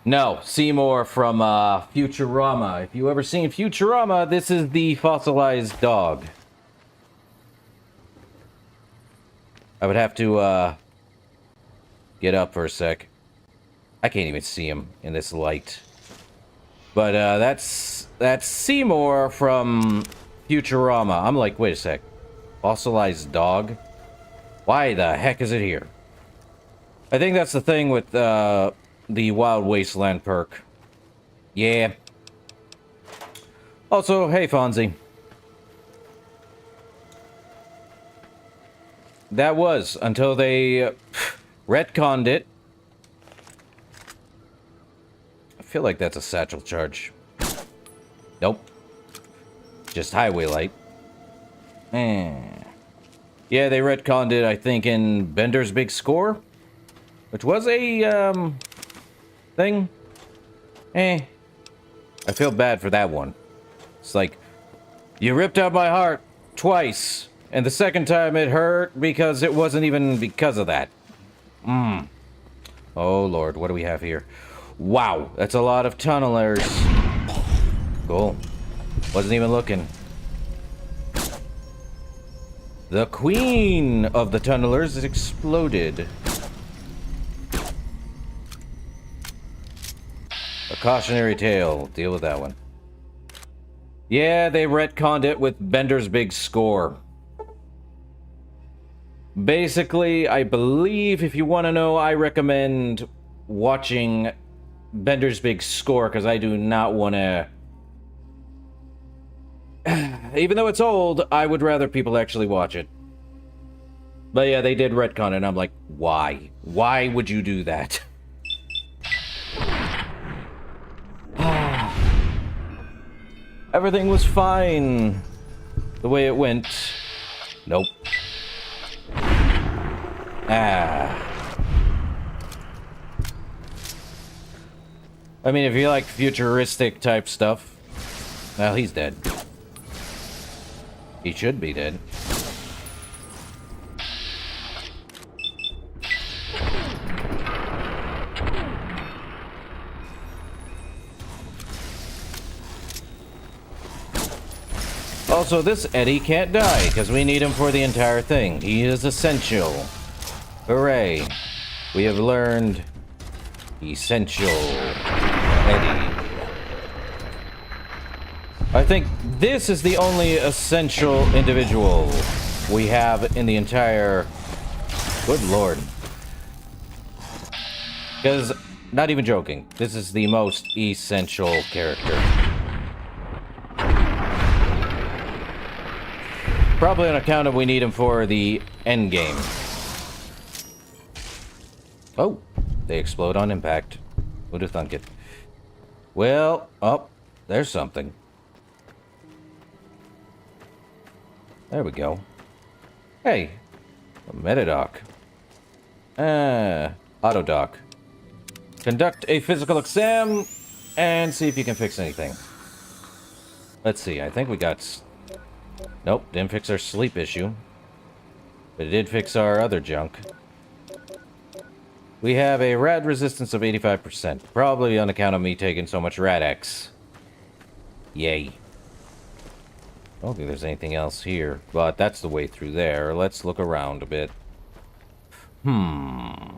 Speaker 1: No, Seymour from Futurama. If you ever seen Futurama, this is the fossilized dog. I would have to get up for a sec. I can't even see him in this light. But that's Seymour from Futurama. I'm like, wait a sec. Fossilized dog? Why the heck is it here? I think that's the thing with the Wild Wasteland perk. Yeah. Also, hey Fonzie. That was until they retconned it. I feel like that's a satchel charge. Nope. Just highway light. Yeah, they retconned it, I think, in Bender's Big Score, which was a, thing. I feel bad for that one. It's like, you ripped out my heart twice, And the second time it hurt because it wasn't even because of that. Oh, Lord, what do we have here? Wow, that's a lot of tunnelers. Cool. Wasn't even looking. The queen of the tunnelers is exploded. A cautionary tale. Deal with that one. Yeah, they retconned it with Bender's big score. Basically, I believe, if you want to know, I recommend watching Bender's big score, because I do not want to... Even though it's old, I would rather people actually watch it. But yeah, they did retcon it, and I'm like, why? Why would you do that? Everything was fine the way it went. Nope. I mean, if you like futuristic type stuff, well, he's dead. He should be dead. Also, this Eddie can't die, because we need him for the entire thing. He is essential. Hooray. We have learned essential Eddie. I think this is the only essential individual we have in the entire... Good lord. Because, not even joking, this is the most essential character. Probably on account of we need him for the end game. Oh, they explode on impact. Who'd have thunk it? Well, oh, there's something. There we go. Hey, a metadoc. Auto doc. Conduct a physical exam and see if you can fix anything. Let's see, I think we got... Nope, didn't fix our sleep issue. But it did fix our other junk. We have a rad resistance of 85%. Probably on account of me taking so much Rad-X. Yay. I don't think there's anything else here. But that's the way through there. Let's look around a bit. I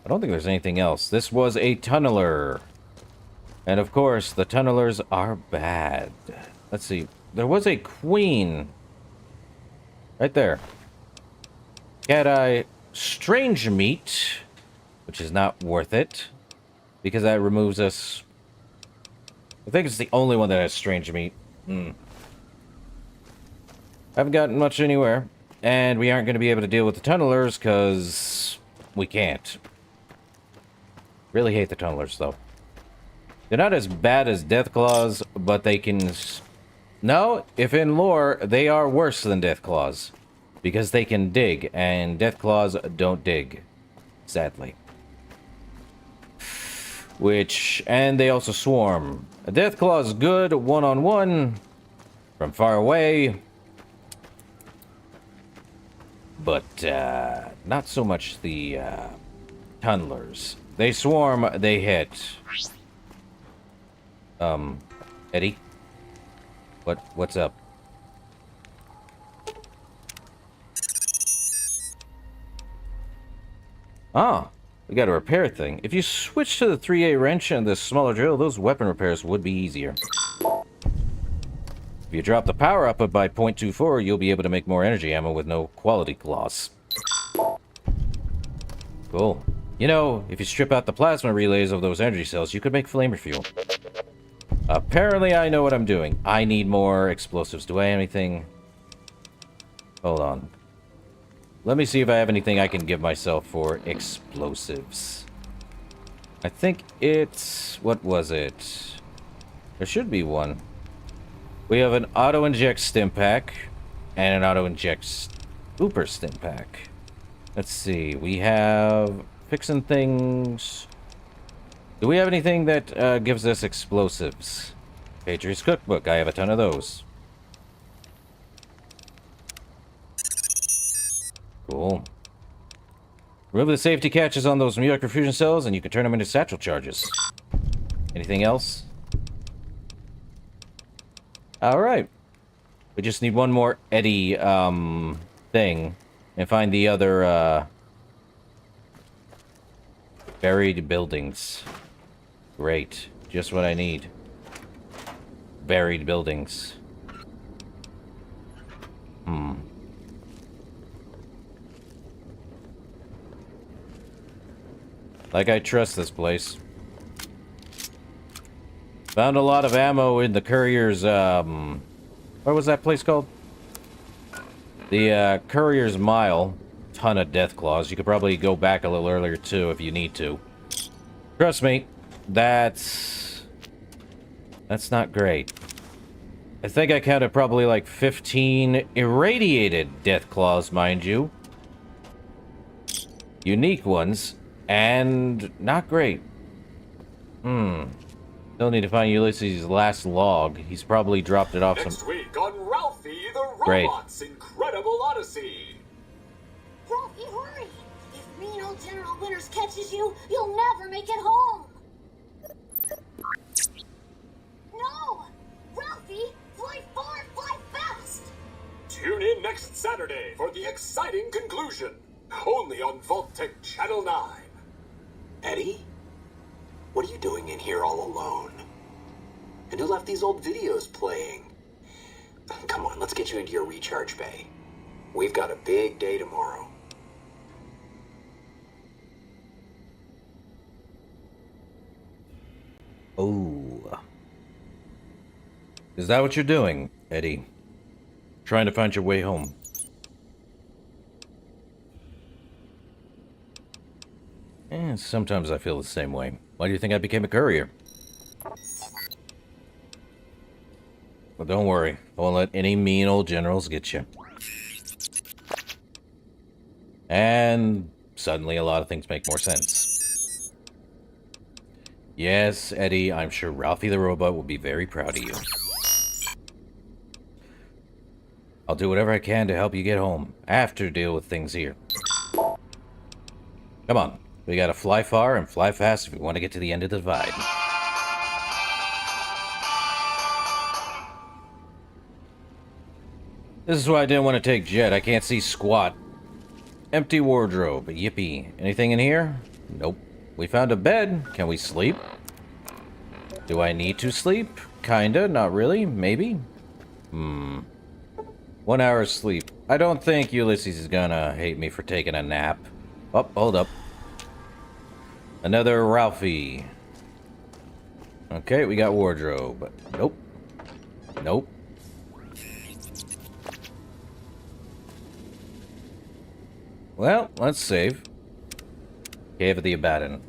Speaker 1: don't think there's anything else. This was a tunneler. And of course, the tunnelers are bad. Let's see. There was a queen. Right there. Cat-eye strange meat. Which is not worth it. Because that removes us... I think it's the only one that has strange meat. Haven't gotten much anywhere. And we aren't going to be able to deal with the tunnelers because we can't. Really hate the tunnelers, though. They're not as bad as Deathclaws, but they can... No, if in lore, they are worse than Deathclaws. Because they can dig, and Deathclaws don't dig. Sadly. And they also swarm. A Deathclaw is good one-on-one, from far away. But, not so much the, tunnelers. They swarm, they hit. Eddie? What's up? Ah, we got a repair thing. If you switch to the 3A wrench and the smaller drill, those weapon repairs would be easier. If you drop the power output by 0.24, you'll be able to make more energy ammo with no quality loss. Cool. You know, if you strip out the plasma relays of those energy cells, you could make flamer fuel. Apparently, I know what I'm doing. I need more explosives. Do I have anything? Hold on. Let me see if I have anything I can give myself for explosives. I think it's... What was it? There should be one. We have an auto-inject stim pack and an auto-inject Uber stim pack. Let's see. We have fixing things. Do we have anything that gives us explosives? Patriot's Cookbook. I have a ton of those. Cool. Remove the safety catches on those molecular fusion cells, and you can turn them into satchel charges. Anything else? Alright. We just need one more Eddie, thing. And find the other, buried buildings. Great. Just what I need. Buried buildings. Like I trust this place. Found a lot of ammo in the courier's, what was that place called? The, courier's mile. Ton of death claws. You could probably go back a little earlier, too, if you need to. Trust me, that's not great. I think I counted probably like 15 irradiated death claws, mind you. Unique ones. And not great. Still need to find Ulysses' last log. He's probably dropped it off
Speaker 5: Next week on Ralphie the
Speaker 1: Great.
Speaker 5: Robot's Incredible Odyssey.
Speaker 3: Ralphie, hurry! If mean old General Winters catches you, you'll never make it home! No! Ralphie, fly far, fly fast!
Speaker 5: Tune in next Saturday for the exciting conclusion. Only on Vault-Tec Channel 9.
Speaker 4: Eddie? What are you doing in here all alone? And who left these old videos playing? Come on, let's get you into your recharge bay. We've got a big day tomorrow.
Speaker 1: Oh. Is that what you're doing, Eddie? Trying to find your way home? Sometimes I feel the same way. Why do you think I became a courier? Well, don't worry. I won't let any mean old generals get you. And suddenly a lot of things make more sense. Yes, Eddie, I'm sure Ralphie the Robot will be very proud of you. I'll do whatever I can to help you get home. I have to deal with things here. Come on. We gotta fly far and fly fast if we want to get to the end of the divide. This is why I didn't want to take Jet. I can't see squat. Empty wardrobe. Yippee. Anything in here? Nope. We found a bed. Can we sleep? Do I need to sleep? Kinda. Not really. Maybe. 1 hour's sleep. I don't think Ulysses is gonna hate me for taking a nap. Oh, hold up. Another Ralphie. Okay, we got wardrobe. Nope. Nope. Well, let's save. Cave of the Abaddon.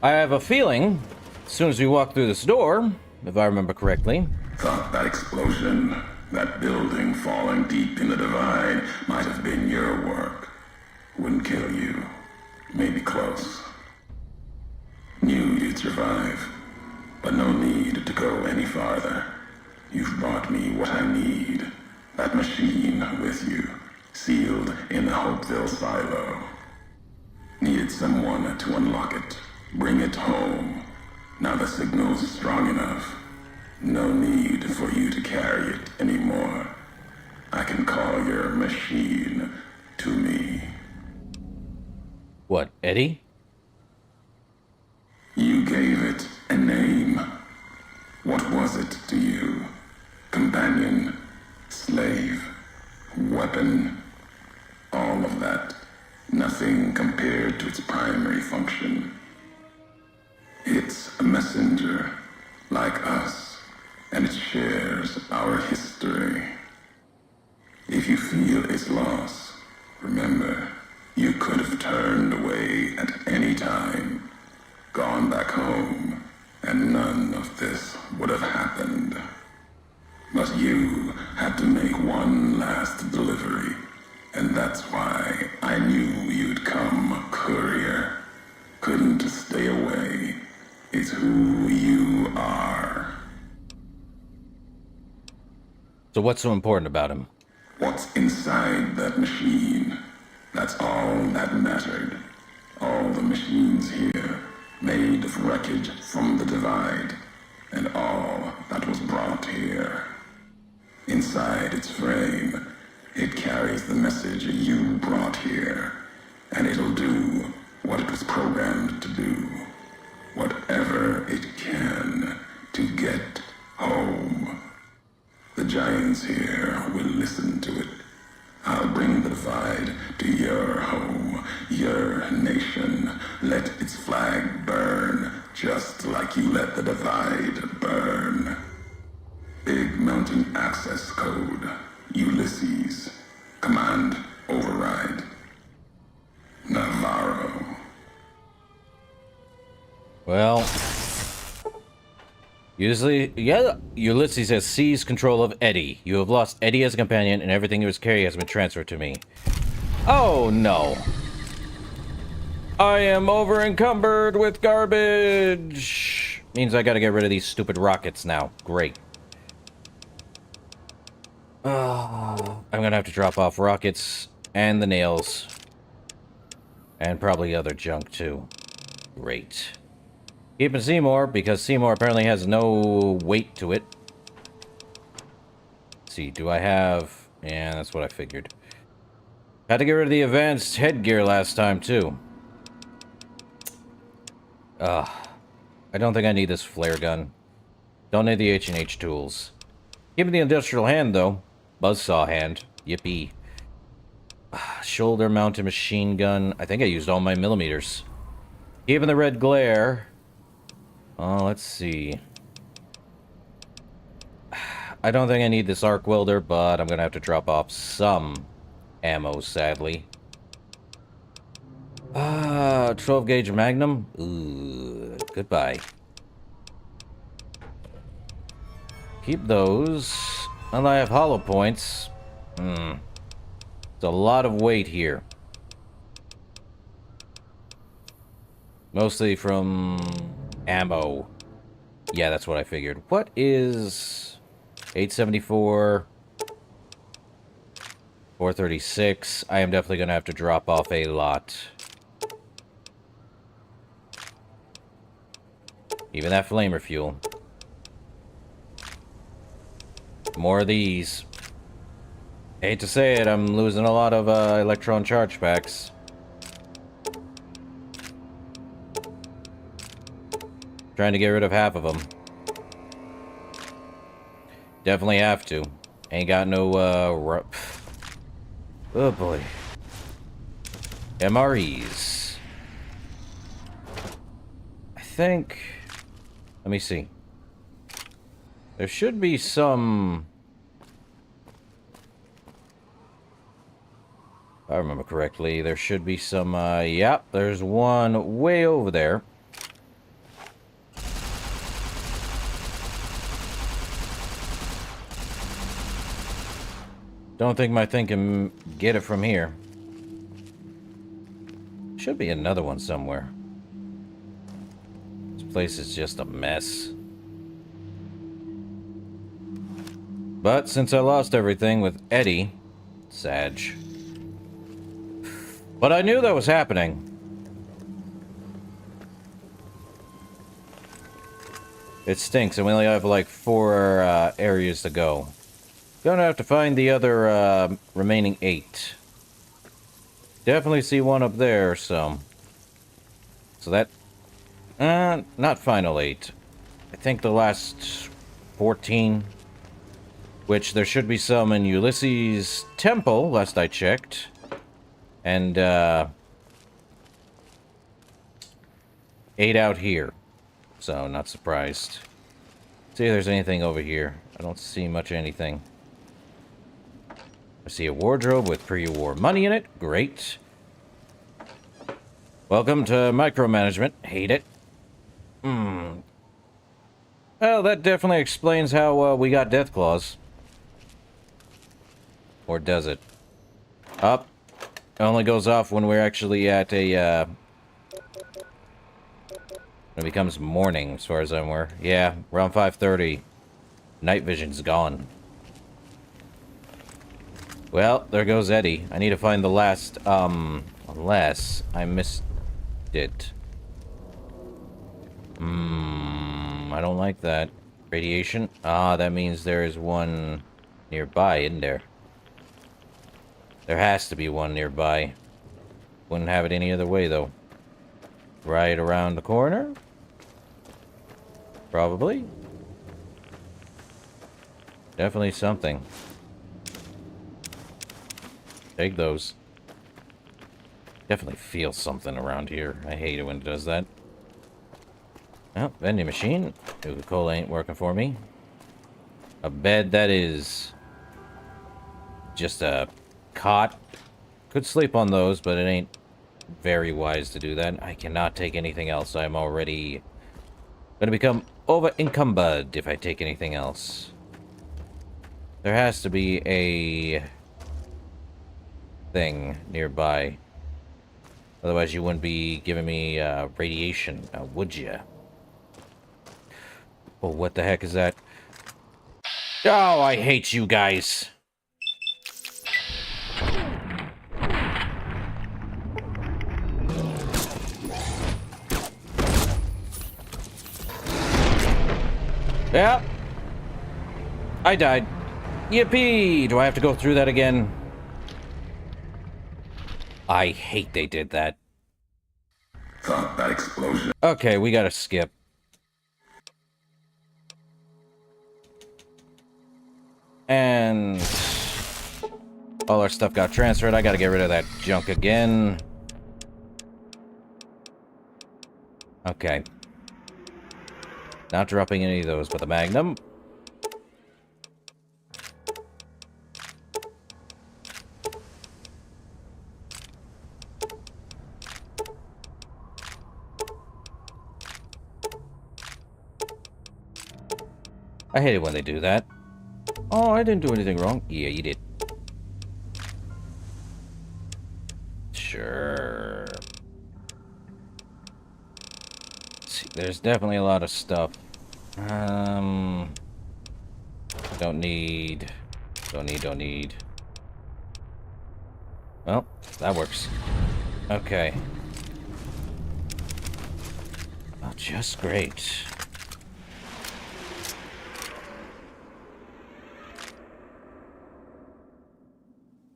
Speaker 1: I have a feeling, as soon as we walk through this door, if I remember correctly...
Speaker 6: Thought that explosion, that building falling deep in the divide, might have been your work. Wouldn't kill you. Maybe close. Knew you'd survive, but no need to go any farther. You've brought me what I need. That machine with you, sealed in the Hopeville silo. Needed someone to unlock it, bring it home. Now the signal's strong enough. No need for you to carry it anymore. I can call your machine to me.
Speaker 1: What, Eddie?
Speaker 6: You gave it a name. What was it to you? Companion, slave, weapon, all of that. Nothing compared to its primary function. It's a messenger, like us, and it shares our history. If you feel its loss, remember, you could have turned away at any time. Gone back home, and none of this would have happened. But you had to make one last delivery, and that's why I knew you'd come, courier. Couldn't stay away. It's who you are.
Speaker 1: So what's so important about him?
Speaker 6: What's inside that machine? That's all that mattered. All the machines here, made of wreckage from the Divide, and all that was brought here. Inside its frame, it carries the message you brought here, and it'll do what it was programmed to do. Whatever it can to get home. The giants here will listen to it. I'll bring the Divide to your home, your nation. Let its flag burn, just like you let the Divide burn. Big Mountain Access Code, Ulysses. Command override. Navarro.
Speaker 1: Well, Ulysses has seized control of Eddie. You have lost Eddie as a companion, and everything he was carrying has been transferred to me. Oh, no. I am over-encumbered with garbage. Means I gotta get rid of these stupid rockets now. Great. I'm gonna have to drop off rockets and the nails. And probably other junk, too. Great. Keeping Seymour, because Seymour apparently has no weight to it. Let's see, do I have... Yeah, that's what I figured. Had to get rid of the advanced headgear last time, too. I don't think I need this flare gun. Don't need the H&H tools. Give me the industrial hand, though. Buzzsaw hand. Yippee. Shoulder-mounted machine gun. I think I used all my millimeters. Keeping the red glare. Oh, let's see. I don't think I need this arc welder, but I'm gonna have to drop off some ammo, sadly. 12 gauge Magnum? Ooh, goodbye. Keep those. And I have hollow points. It's a lot of weight here. Mostly from ammo. Yeah, that's what I figured. What is 874? 436. I am definitely gonna have to drop off a lot. Even that flamer fuel. More of these. Hate to say it, I'm losing a lot of electron charge packs. Trying to get rid of half of them. Definitely have to. Ain't got no, oh boy. MREs. I think... Let me see. There should be some... If I remember correctly, there should be some, yep, there's one way over there. Don't think my thing can get it from here. Should be another one somewhere. This place is just a mess. But since I lost everything with Eddie, Sag. But I knew that was happening. It stinks, and we only have like 4 areas to go. Gonna have to find the other remaining 8. Definitely see one up there, so that not final 8. I think the last 14, which there should be some in Ulysses' temple, last I checked, and 8 out here. So not surprised. See if there's anything over here. I don't see much of anything. I see a wardrobe with pre-war money in it. Great. Welcome to micromanagement. Hate it. Well, that definitely explains how we got death claws. Or does it? Up. It only goes off when we're actually at a, it becomes morning, as far as I'm aware. Yeah, around 5:30. Night vision's gone. Well, there goes Eddie. I need to find the last, unless I missed it. I don't like that. Radiation? Ah, that means there is one nearby, isn't there? There has to be one nearby. Wouldn't have it any other way, though. Right around the corner? Probably. Definitely something. Take those. Definitely feel something around here. I hate it when it does that. Oh, vending machine. Coca-Cola ain't working for me. A bed that is. Just a cot. Could sleep on those, but it ain't very wise to do that. I cannot take anything else. I'm already gonna become over-encumbered if I take anything else. There has to be a thing nearby. Otherwise you wouldn't be giving me radiation, would you? Oh, what the heck is that? Oh, I hate you guys. Yeah. I died. Yippee! Do I have to go through that again? I hate they did that.
Speaker 6: Thought that explosion.
Speaker 1: Okay, we gotta skip. And all our stuff got transferred. I gotta get rid of that junk again. Okay. Not dropping any of those, but the Magnum. I hate it when they do that. Oh, I didn't do anything wrong. Yeah, you did. Sure. See, there's definitely a lot of stuff. Don't need. Well, that works. Okay. Oh, just great.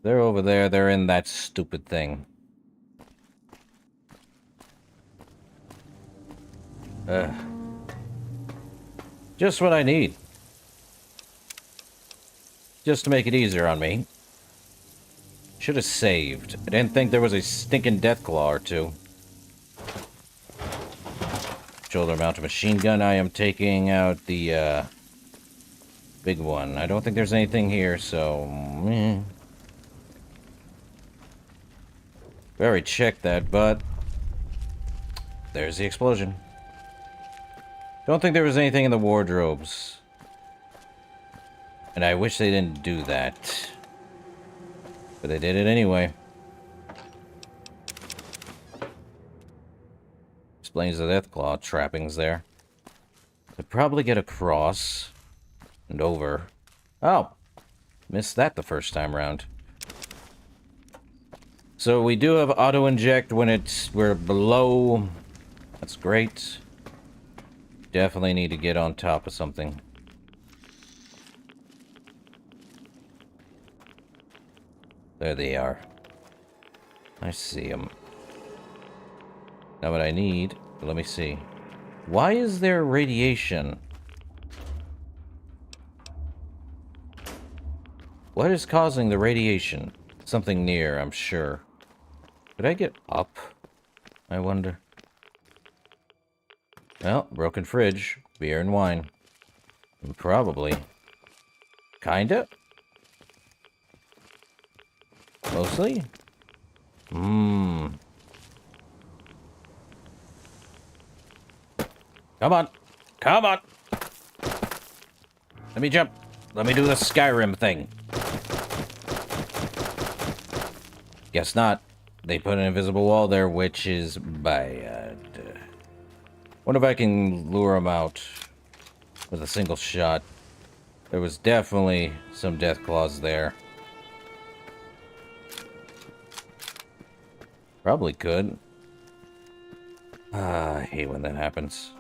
Speaker 1: They're over there. They're in that stupid thing. Just what I need. Just to make it easier on me. Should have saved. I didn't think there was a stinking death claw or two. Shoulder mounted machine gun. I am taking out the big one. I don't think there's anything here, so we already checked that, but there's the explosion. Don't think there was anything in the wardrobes. And I wish they didn't do that. But they did it anyway. Explains the Deathclaw trappings there. Could probably get across and over. Oh, missed that the first time around. So we do have auto-inject when we're below. That's great. Definitely need to get on top of something. There they are. I see them. Now what I need, let me see. Why is there radiation? What is causing the radiation? Something near, I'm sure. Could I get up? I wonder. Well, broken fridge, beer and wine. Probably. Kinda? Mostly? Come on! Come on! Let me jump! Let me do the Skyrim thing! Guess not. They put an invisible wall there, which is bad. Wonder if I can lure them out with a single shot. There was definitely some death claws there. Probably could. I hate when that happens.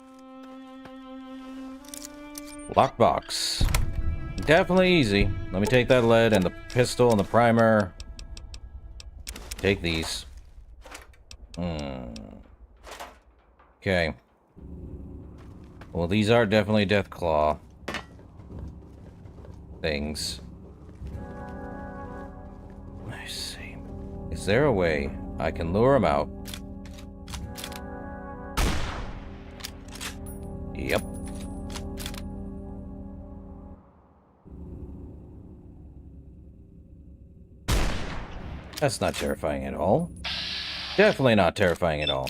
Speaker 1: Lockbox. Definitely easy. Let me take that lead and the pistol and the primer. Take these. Okay. Well, these are definitely Deathclaw things. I see. Is there a way I can lure them out? Yep. That's not terrifying at all. Definitely not terrifying at all.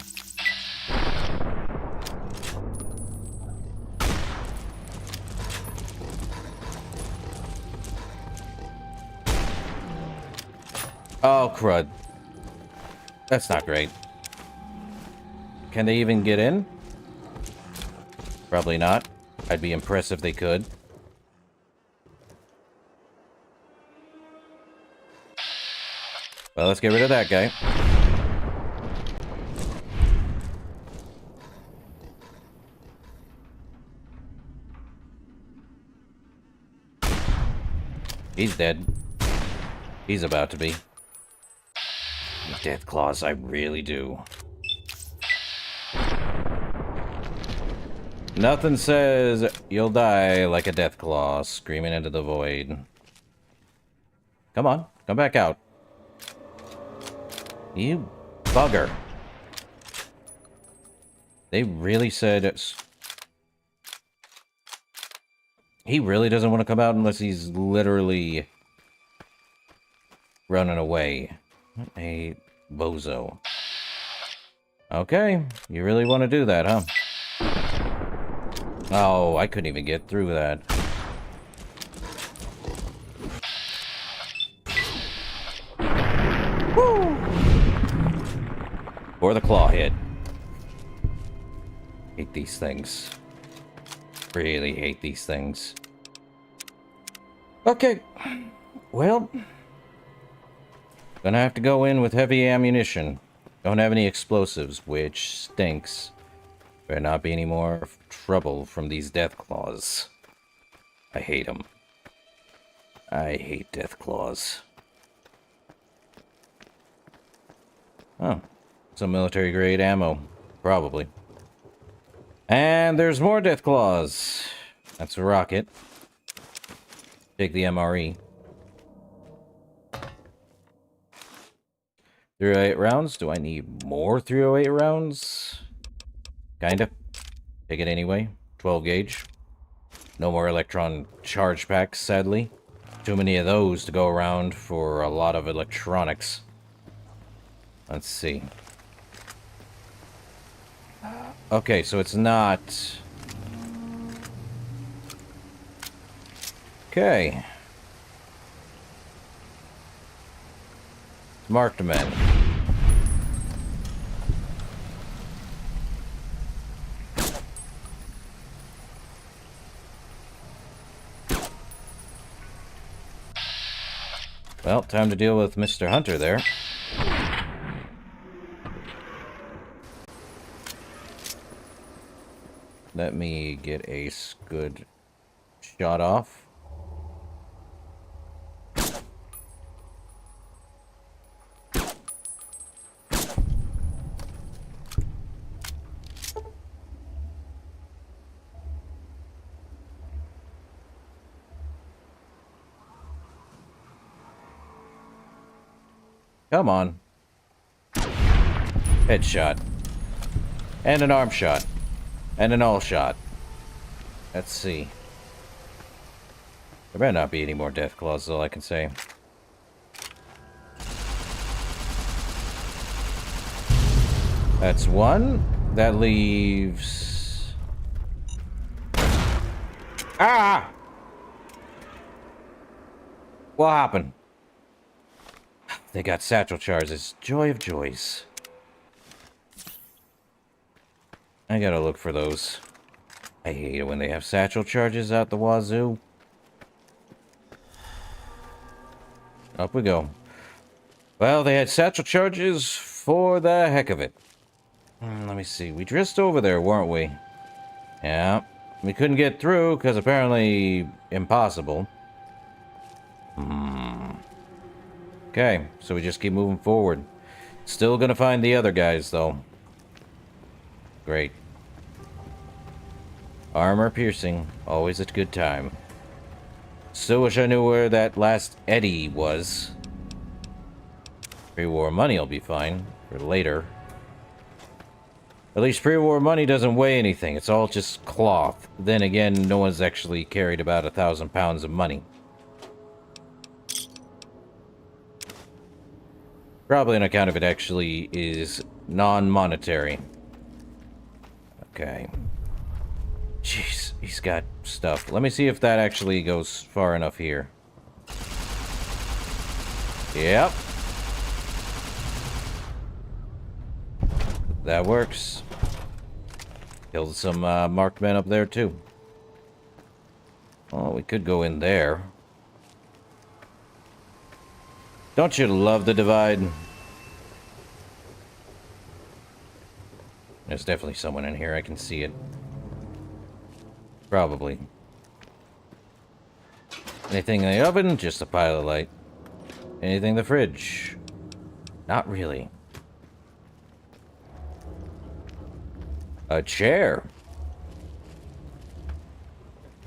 Speaker 1: Oh, crud. That's not great. Can they even get in? Probably not. I'd be impressed if they could. Well, let's get rid of that guy. He's dead. He's about to be. Death claws, I really do. Nothing says you'll die like a death claw screaming into the void. Come on, come back out. You bugger. They really said he really doesn't want to come out unless he's literally running away. What a bozo. Okay, you really want to do that, huh? Oh, I couldn't even get through that. Woo! For the claw hit. Hate these things. Really hate these things. Okay. Well, gonna have to go in with heavy ammunition. Don't have any explosives, which stinks. Better not be any more trouble from these death claws. I hate them. I hate death claws. Oh, some military grade ammo. Probably. And there's more death claws. That's a rocket. Take the MRE. 308 rounds? Do I need more 308 rounds? Kinda. Take it anyway. 12 gauge. No more electron charge packs, sadly. Too many of those to go around for a lot of electronics. Let's see. Okay, so it's not... Okay. Marked men. Well, time to deal with Mr. Hunter there. Let me get a good shot off. Come on. Headshot. And an arm shot. And an all shot. Let's see. There better not be any more death claws, is all I can say. That's one. That leaves... Ah! What happened? They got satchel charges. Joy of joys. I gotta look for those. I hate it when they have satchel charges out the wazoo. Up we go. Well, they had satchel charges for the heck of it. Let me see. We just over there, weren't we? Yeah. We couldn't get through because apparently impossible. Okay, so we just keep moving forward. Still gonna find the other guys, though. Great. Armor piercing. Always a good time. Still wish I knew where that last Eddie was. Pre-war money will be fine for later. At least pre-war money doesn't weigh anything. It's all just cloth. Then again, no one's actually carried about 1,000 pounds of money. Probably on account of it actually is non-monetary. Okay. Jeez, he's got stuff. Let me see if that actually goes far enough here. Yep. That works. Killed some marked men up there, too. Oh, we could go in there. Don't you love the divide? There's definitely someone in here. I can see it. Probably. Anything in the oven? Just a pile of light. Anything in the fridge? Not really. A chair.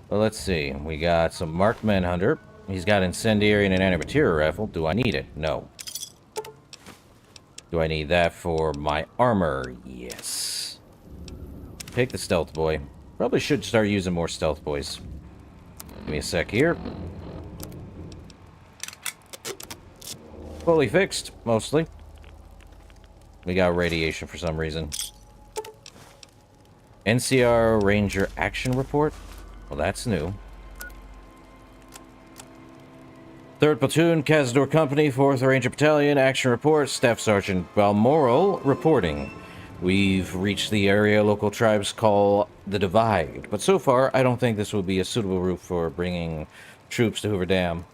Speaker 1: Well, let's see. We got some marked manhunter. He's got incendiary and an anti-material rifle. Do I need it? No. Do I need that for my armor? Yes. Take the stealth boy. Probably should start using more stealth boys. Give me a sec here. Fully fixed, mostly. We got radiation for some reason. NCR Ranger Action Report? Well, that's new. 3rd Platoon, Cazador Company, 4th Ranger Battalion, Action Report, Staff Sergeant Balmoral reporting. We've reached the area local tribes call the Divide, but so far I don't think this will be a suitable route for bringing troops to Hoover Dam.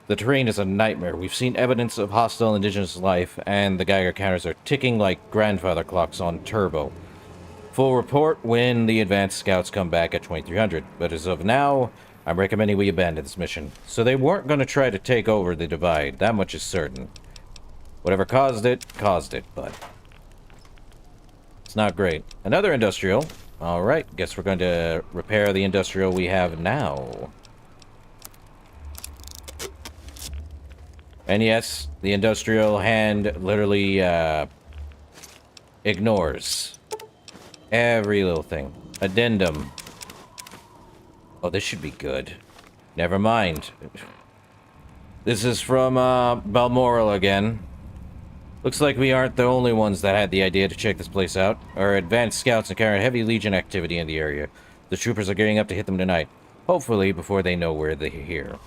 Speaker 1: The terrain is a nightmare. We've seen evidence of hostile indigenous life, and the Geiger counters are ticking like grandfather clocks on turbo. Full report when the advanced scouts come back at 2300, but as of now, I'm recommending we abandon this mission. So they weren't going to try to take over the Divide, that much is certain. Whatever caused it, but it's not great. Another industrial. Alright, guess we're going to repair the industrial we have now. And yes, the industrial hand literally ignores every little thing. Addendum. Oh, this should be good. Never mind. This is from Balmoral again. Looks like we aren't the only ones that had the idea to check this place out. Our advanced scouts encountered heavy Legion activity in the area. The troopers are gearing up to hit them tonight. Hopefully before they know where they're here.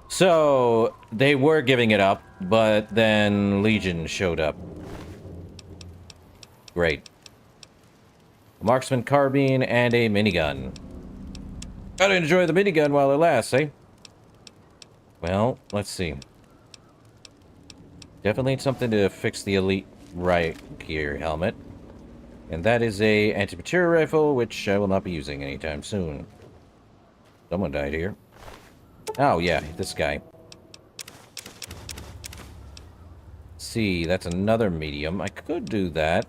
Speaker 1: So, they were giving it up, but then Legion showed up. Great. A marksman carbine and a minigun. Gotta enjoy the minigun while it lasts, eh? Well, let's see. Definitely something to fix the elite right gear helmet. And that is a anti-material rifle, which I will not be using anytime soon. Someone died here. Oh, yeah, this guy. See, that's another medium. I could do that.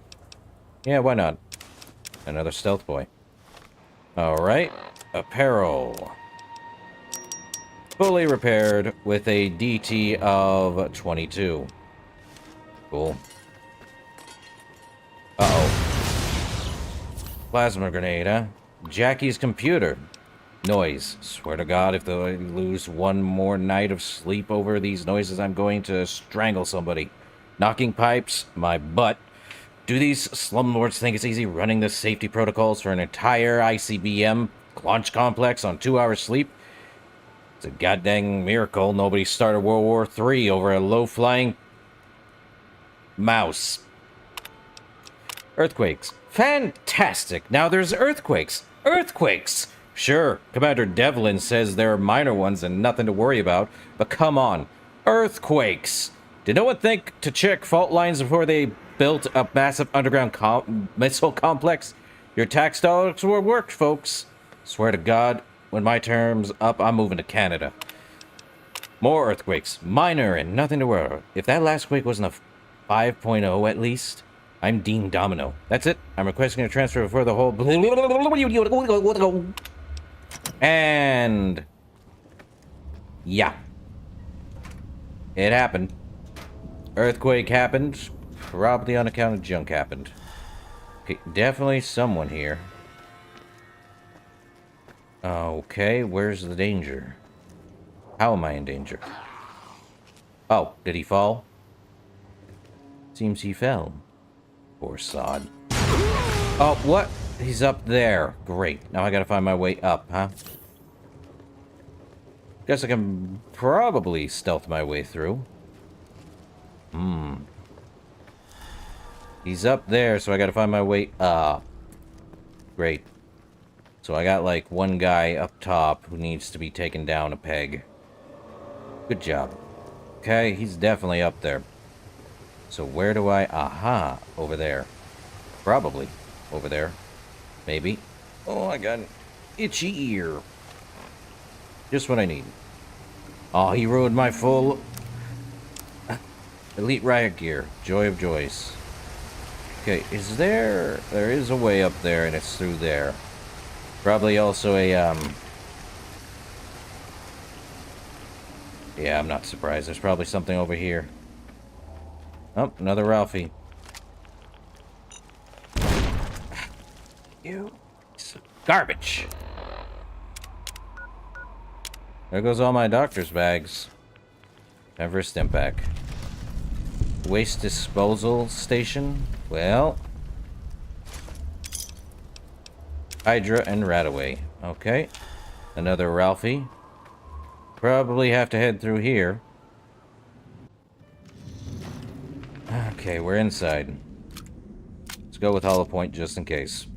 Speaker 1: Yeah, why not? Another stealth boy. Alright. Apparel. Fully repaired with a DT of 22. Cool. Uh-oh. Plasma grenade, huh? Jackie's computer. Noise. Swear to God, if I lose one more night of sleep over these noises, I'm going to strangle somebody. Knocking pipes, my butt. Do these slumlords think it's easy running the safety protocols for an entire ICBM launch complex on 2 hours sleep? It's a goddamn miracle nobody started World War III over a low-flying mouse. Earthquakes. Fantastic! Now there's earthquakes. Earthquakes! Sure, Commander Devlin says there are minor ones and nothing to worry about, but come on. Earthquakes! Did no one think to check fault lines before they built a massive underground missile complex? Your tax dollars were worked, folks. Swear to God, when my term's up, I'm moving to Canada. More earthquakes. Minor and nothing to worry. If that last quake wasn't a 5.0 at least, I'm Dean Domino. That's it. I'm requesting a transfer before the whole... And... yeah. It happened. Earthquake happened. Probably on account of junk happened. Okay, definitely someone here. Okay, where's the danger? How am I in danger? Oh, did he fall? Seems he fell. Poor sod. Oh, what? He's up there. Great. Now I gotta find my way up, huh? Guess I can probably stealth my way through. He's up there, so I gotta find my way up. Great. So I got, like, one guy up top who needs to be taken down a peg. Good job. Okay, he's definitely up there. So where do I... aha, over there. Probably over there. Maybe. Oh, I got an itchy ear. Just what I need. Oh, he ruined my full... elite riot gear. Joy of joys. Okay, is there... there is a way up there, and it's through there. Probably also a, yeah, I'm not surprised. There's probably something over here. Oh, another Ralphie. You... garbage! There goes all my doctor's bags. Time for a stim pack. Waste disposal station? Well... Hydra and Radaway. Okay. Another Ralphie. Probably have to head through here. Okay, we're inside. Let's go with Hollow Point just in case.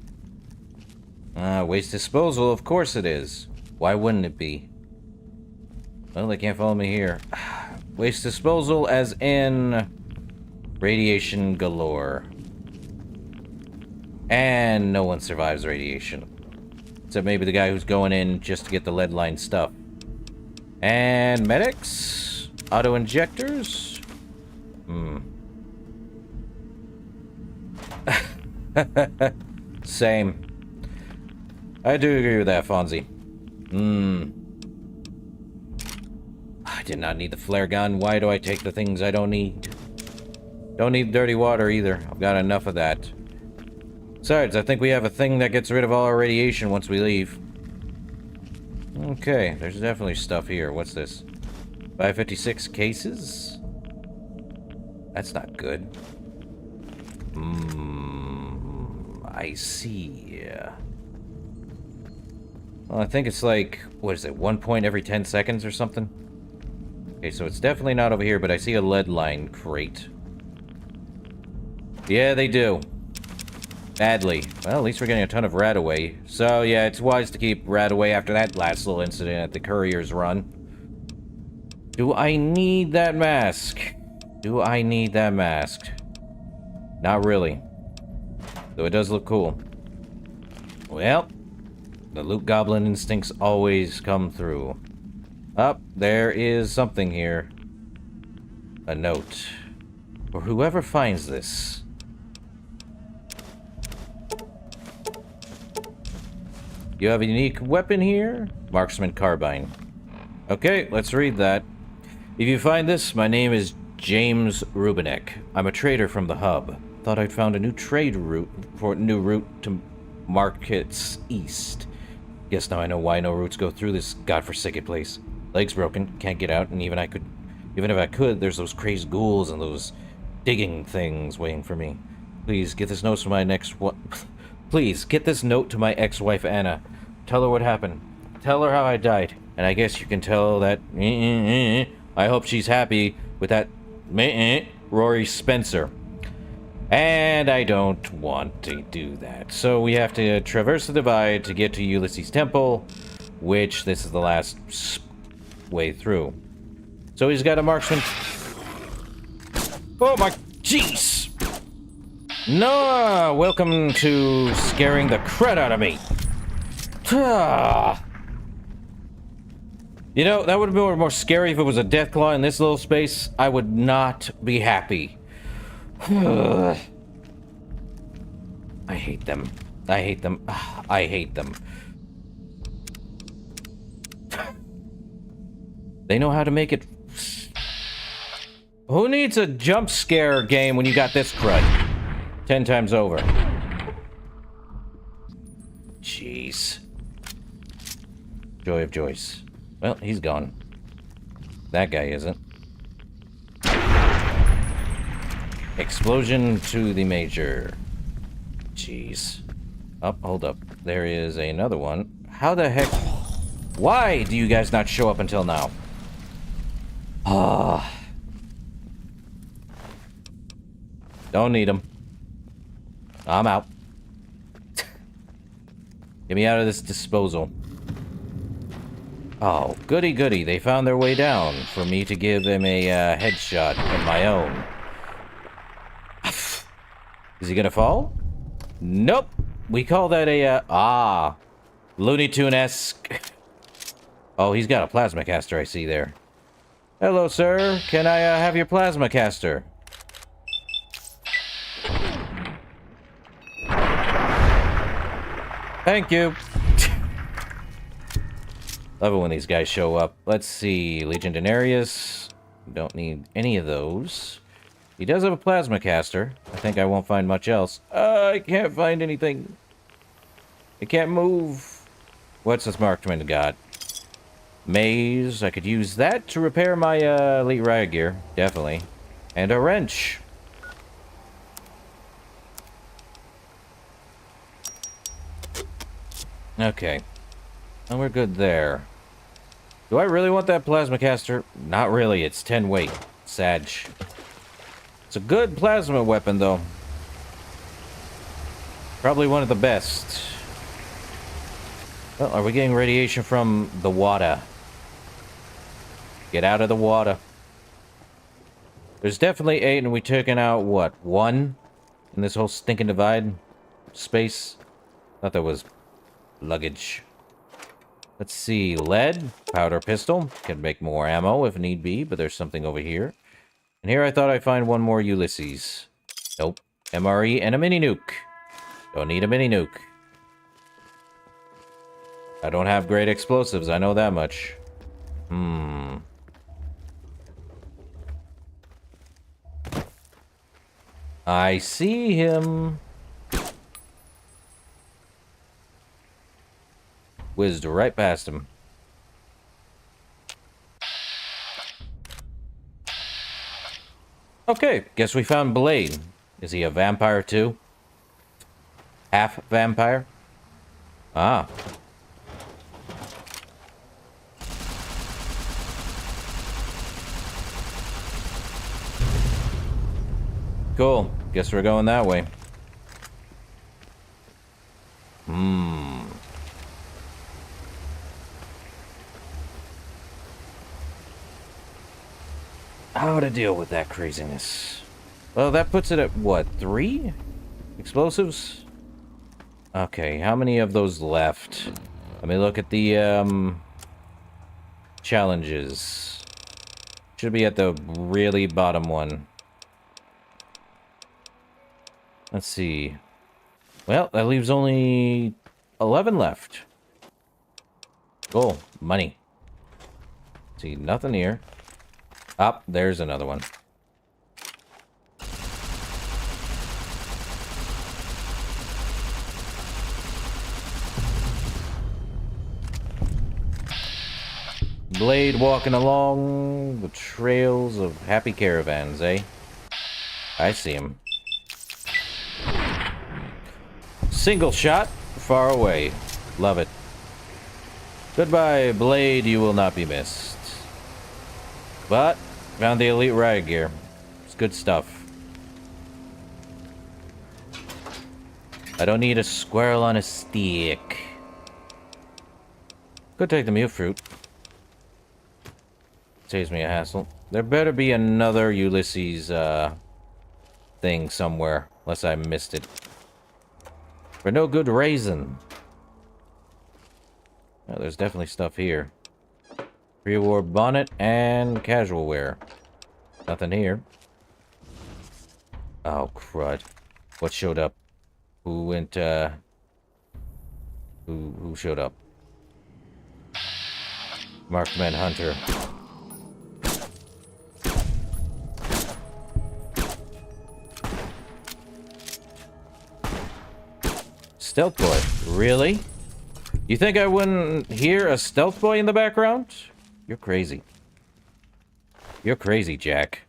Speaker 1: Waste disposal, of course it is. Why wouldn't it be? Well, they can't follow me here. Waste disposal as in... radiation galore. And no one survives radiation. Except maybe the guy who's going in just to get the lead line stuff. And medics? Auto-injectors? Same. I do agree with that, Fonzie. I did not need the flare gun. Why do I take the things I don't need? Don't need dirty water either. I've got enough of that. Besides, I think we have a thing that gets rid of all our radiation once we leave. Okay, there's definitely stuff here. What's this? 556 cases? That's not good. I see. Well, I think it's like, what is it, 1 point every 10 seconds or something? Okay, so it's definitely not over here, but I see a lead line crate. Yeah, they do. Badly. Well, at least we're getting a ton of Radaway. So, yeah, it's wise to keep Radaway after that last little incident at the courier's run. Do I need that mask? Do I need that mask? Not really. Though it does look cool. Well, the loot goblin instincts always come through. Up, there is something here. A note. For whoever finds this. You have a unique weapon here? Marksman carbine. Okay, let's read that. If you find this, my name is James Rubinek. I'm a trader from the hub. Thought I'd found a new trade route to Markets East. Guess now I know why no routes go through this godforsaken place. Leg's broken, can't get out, and even if I could, there's those crazed ghouls and those digging things waiting for me. Please get this note to my Please get this note to my ex-wife Anna. Tell her what happened. Tell her how I died. And I guess you can tell that I hope she's happy with that Rory Spencer. And I don't want to do that. So we have to traverse the divide to get to Ulysses' temple, which this is the last way through. So he's got a marksman. Oh my... Jeez! No! Welcome to scaring the crud out of me. You know, that would have been more scary if it was a Deathclaw in this little space. I would not be happy. I hate them. I hate them. I hate them. They know how to make it... Who needs a jump scare game when you got this crud? 10 times over. Jeez. Joy of joys. Well, he's gone. That guy isn't. Explosion to the major. Jeez. Oh, hold up. There is another one. How the heck... Why do you guys not show up until now? Ah. Don't need them. I'm out. Get me out of this disposal. Oh, goody goody. They found their way down for me to give them a headshot of my own. Is he gonna fall? Nope. We call that a, Looney Tune-esque. Oh, he's got a plasma caster I see there. Hello, sir. Can I have your plasma caster? Thank you. Love it when these guys show up. Let's see. Legion Denarius. Don't need any of those. He does have a plasma caster. I think I won't find much else. I can't find anything. I can't move. What's this marksman got? Maze. I could use that to repair my elite riot gear. Definitely. And a wrench. Okay. And we're good there. Do I really want that plasma caster? Not really. It's 10 weight. Sag. It's a good plasma weapon, though. Probably one of the best. Well, are we getting radiation from the water? Get out of the water. There's definitely 8, and we taken out, what, 1? In this whole stinking divide space? Thought that was luggage. Let's see. Lead. Powder pistol. Can make more ammo if need be, but there's something over here. And here I thought I'd find one more Ulysses. Nope. MRE and a mini nuke. Don't need a mini nuke. I don't have great explosives, I know that much. I see him. Whizzed right past him. Okay, guess we found Blade. Is he a vampire too? Half vampire? Ah. Cool. Guess we're going that way. How to deal with that craziness? Well, that puts it at, what, 3? Explosives? Okay, how many of those left? Let me look at the, challenges. Should be at the really bottom one. Let's see. Well, that leaves only 11 left. Cool. Money. See, nothing here. Ah, there's another one. Blade walking along the trails of happy caravans, eh? I see him. Single shot, far away. Love it. Goodbye, Blade, you will not be missed. But, found the elite riot gear. It's good stuff. I don't need a squirrel on a stick. Could take the mute fruit. Saves me a hassle. There better be another Ulysses, thing somewhere, unless I missed it. For no good reason. Oh, there's definitely stuff here. Pre-war bonnet and casual wear. Nothing here. Oh, crud. What showed up? Who went, Who showed up? Markman Hunter. Stealth boy. Really? You think I wouldn't hear a stealth boy in the background? You're crazy. You're crazy, Jack.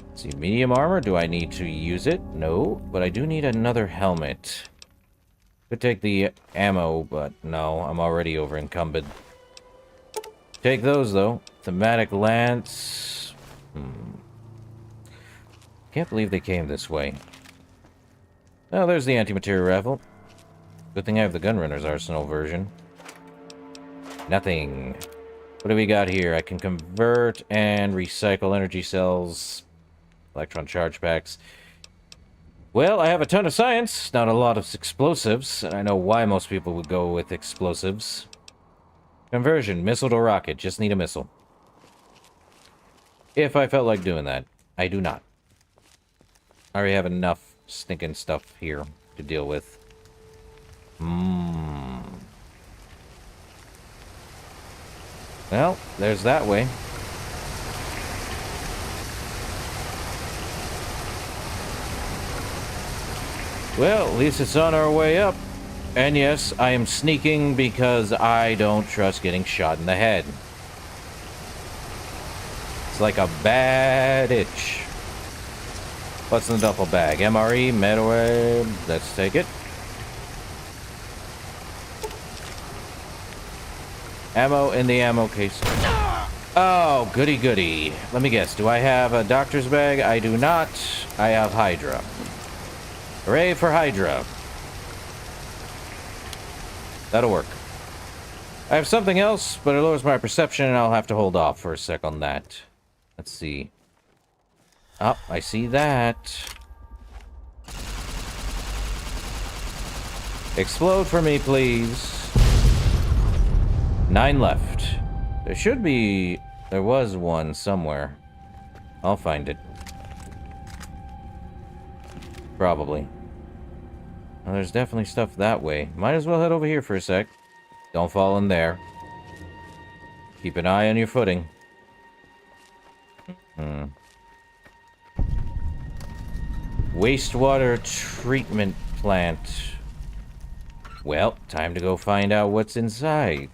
Speaker 1: Let's see, medium armor? Do I need to use it? No, but I do need another helmet. Could take the ammo, but no, I'm already over encumbered. Take those, though. Thematic lance. Can't believe they came this way. Oh, there's the anti-material rifle. Good thing I have the Gunrunner's Arsenal version. Nothing. What do we got here? I can convert and recycle energy cells. Electron charge packs. Well, I have a ton of science, not a lot of explosives, and I know why most people would go with explosives. Conversion, missile to rocket. Just need a missile. If I felt like doing that. I do not. I already have enough stinking stuff here to deal with. Well, there's that way. Well, at least it's on our way up. And yes, I am sneaking because I don't trust getting shot in the head. It's like a bad itch. What's in the duffel bag? MRE, Medaway. Let's take it. Ammo in the ammo case. Oh, goody goody. Let me guess. Do I have a doctor's bag? I do not. I have Hydra. Hooray for Hydra. That'll work. I have something else, but it lowers my perception, and I'll have to hold off for a sec on that. Let's see. Oh, I see that. Explode for me, please. 9 left. There should be... There was one somewhere. I'll find it. Probably. Well, there's definitely stuff that way. Might as well head over here for a sec. Don't fall in there. Keep an eye on your footing. Wastewater treatment plant. Well, time to go find out what's inside.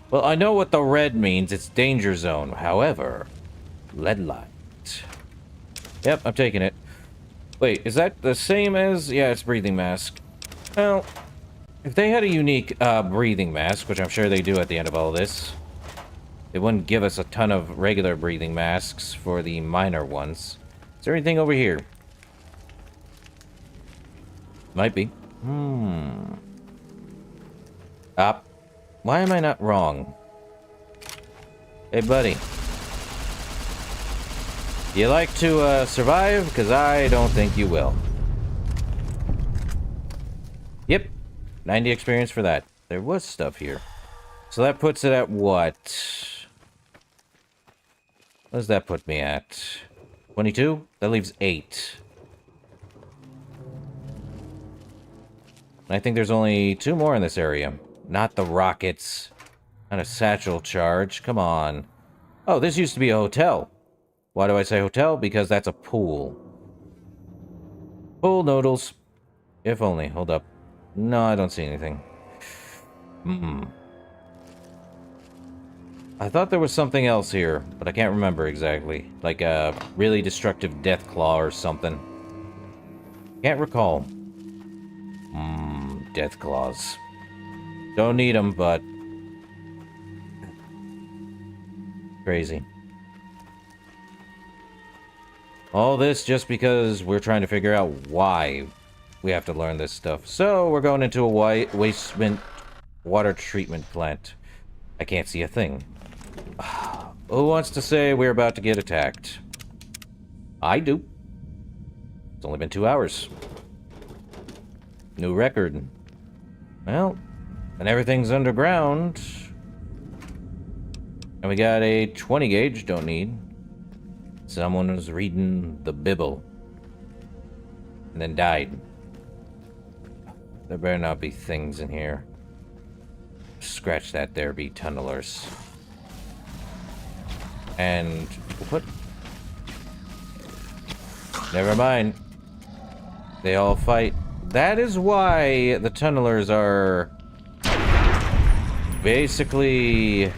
Speaker 1: Well, I know what the red means. It's danger zone. However, lead light. Yep, I'm taking it. Wait, is that the same as... Yeah, it's breathing mask. Well, if they had a unique breathing mask, which I'm sure they do at the end of all this, they wouldn't give us a ton of regular breathing masks for the minor ones. Is there anything over here? Might be. Why am I not wrong? Hey, buddy. You like to survive? Because I don't think you will. Yep. 90 experience for that. There was stuff here. So that puts it at what? What does that put me at? 22? That leaves 8. I think there's only 2 more in this area. Not the rockets. Not a satchel charge. Come on. Oh, this used to be a hotel. Why do I say hotel? Because that's a pool. Pool noodles. If only. Hold up. No, I don't see anything. I thought there was something else here, but I can't remember exactly. Like a really destructive death claw or something. Can't recall. Death claws. Don't need them, but... Crazy. All this just because we're trying to figure out why we have to learn this stuff. So, we're going into a water treatment plant. I can't see a thing. who wants to say we're about to get attacked? I do. It's only been 2 hours. New record. Well, and everything's underground. And we got a 20 gauge, don't need. Someone was reading the Bible. And then died. There better not be things in here. Scratch that, there be tunnelers. And what? Never mind. They all fight. That is why the tunnelers are basically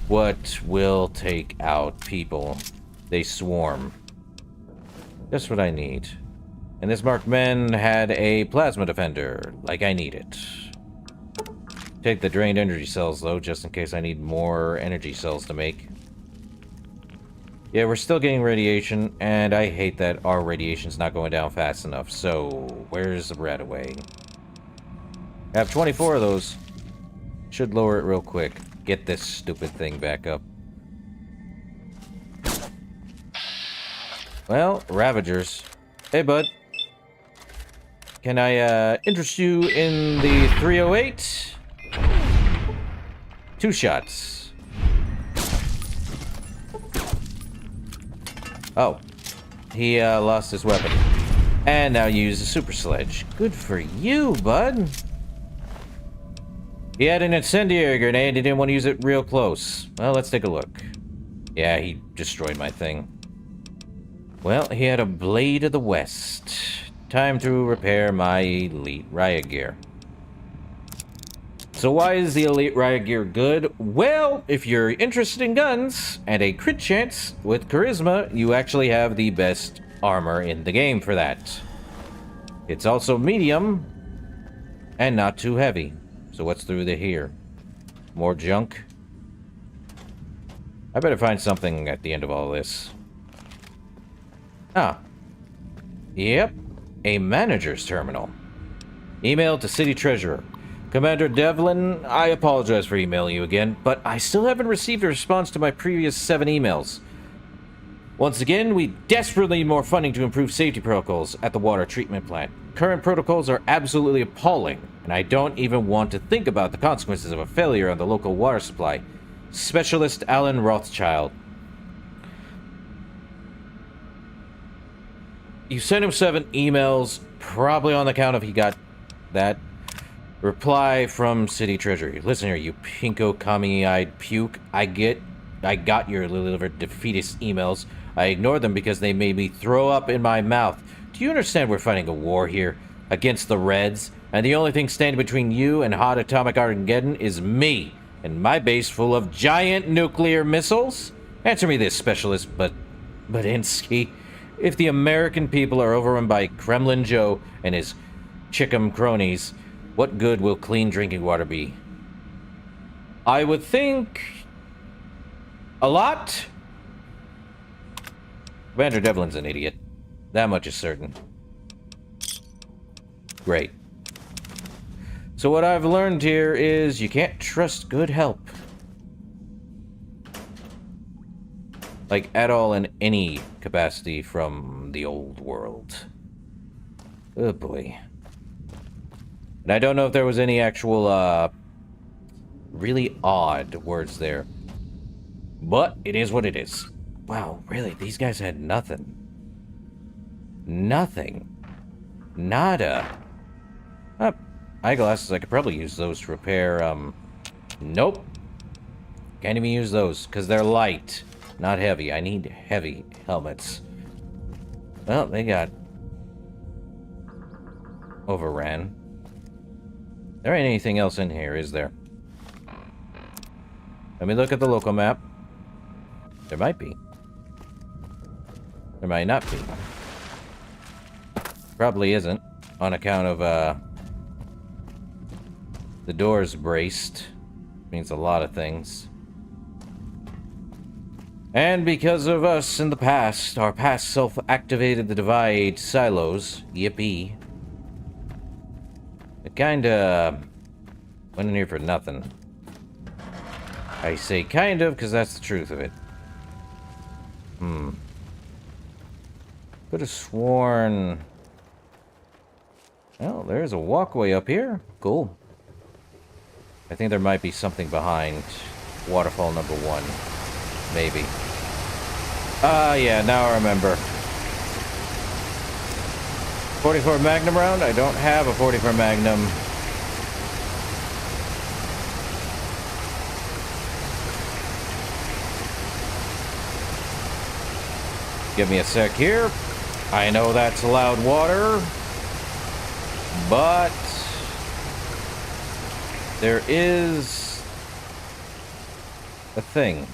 Speaker 1: what will take out people. They swarm. Just what I need. And this marked men had a plasma defender, like I need it. Take the drained energy cells, though, just in case I need more energy cells to make. Yeah, we're still getting radiation, and I hate that our radiation's not going down fast enough. So, where's the Radaway? I have 24 of those. Should lower it real quick. Get this stupid thing back up. Well, Ravagers. Hey, bud. Can I, interest you in the 308? 2 shots. Oh. He, lost his weapon. And now use a super sledge. Good for you, bud. He had an incendiary grenade. He didn't want to use it real close. Well, let's take a look. Yeah, he destroyed my thing. Well, he had a Blade of the West. Time to repair my elite riot gear. So why is the elite riot gear good? Well, if you're interested in guns and a crit chance with charisma, you actually have the best armor in the game for that. It's also medium and not too heavy. So what's through the here? More junk? I better find something at the end of all this. Ah. Yep. A manager's terminal. Email to City Treasurer. Commander Devlin, I apologize for emailing you again, but I still haven't received a response to my previous 7 emails. Once again, we desperately need more funding to improve safety protocols at the water treatment plant. Current protocols are absolutely appalling, and I don't even want to think about the consequences of a failure on the local water supply. Specialist Alan Rothschild. You sent him 7 emails, probably on the count of he got that. Reply from City Treasury. Listen here, you pinko commie-eyed puke. I got your little defeatist emails. I ignored them because they made me throw up in my mouth. Do you understand we're fighting a war here? Against the Reds? And the only thing standing between you and hot atomic Armageddon is me. And my base full of giant nuclear missiles? Answer me this, Specialist Badinsky. If the American people are overrun by Kremlin Joe and his chickum cronies, what good will clean drinking water be? I would think... a lot? Commander Devlin's an idiot. That much is certain. Great. So what I've learned here is you can't trust good help. Like, at all in any capacity from the old world. Oh boy. And I don't know if there was any actual, really odd words there. But it is what it is. Wow, really? These guys had nothing. Nothing. Nada. Eyeglasses, I could probably use those to repair, Nope. Can't even use those, because they're light. Not heavy. I need heavy helmets. Well, they got overran. There ain't anything else in here, is there? Let me look at the local map. There might be. There might not be. Probably isn't, on account of, the doors braced. Means a lot of things. And because of us in the past, our past self-activated the divide silos. Yippee. It kinda went in here for nothing. I say kind of, because that's the truth of it. Could have sworn... Oh, there's a walkway up here. Cool. I think there might be something behind waterfall number 1. Maybe. Yeah, now I remember. 44 Magnum round? I don't have a 44 Magnum. Give me a sec here. I know that's loud water, but there is a thing.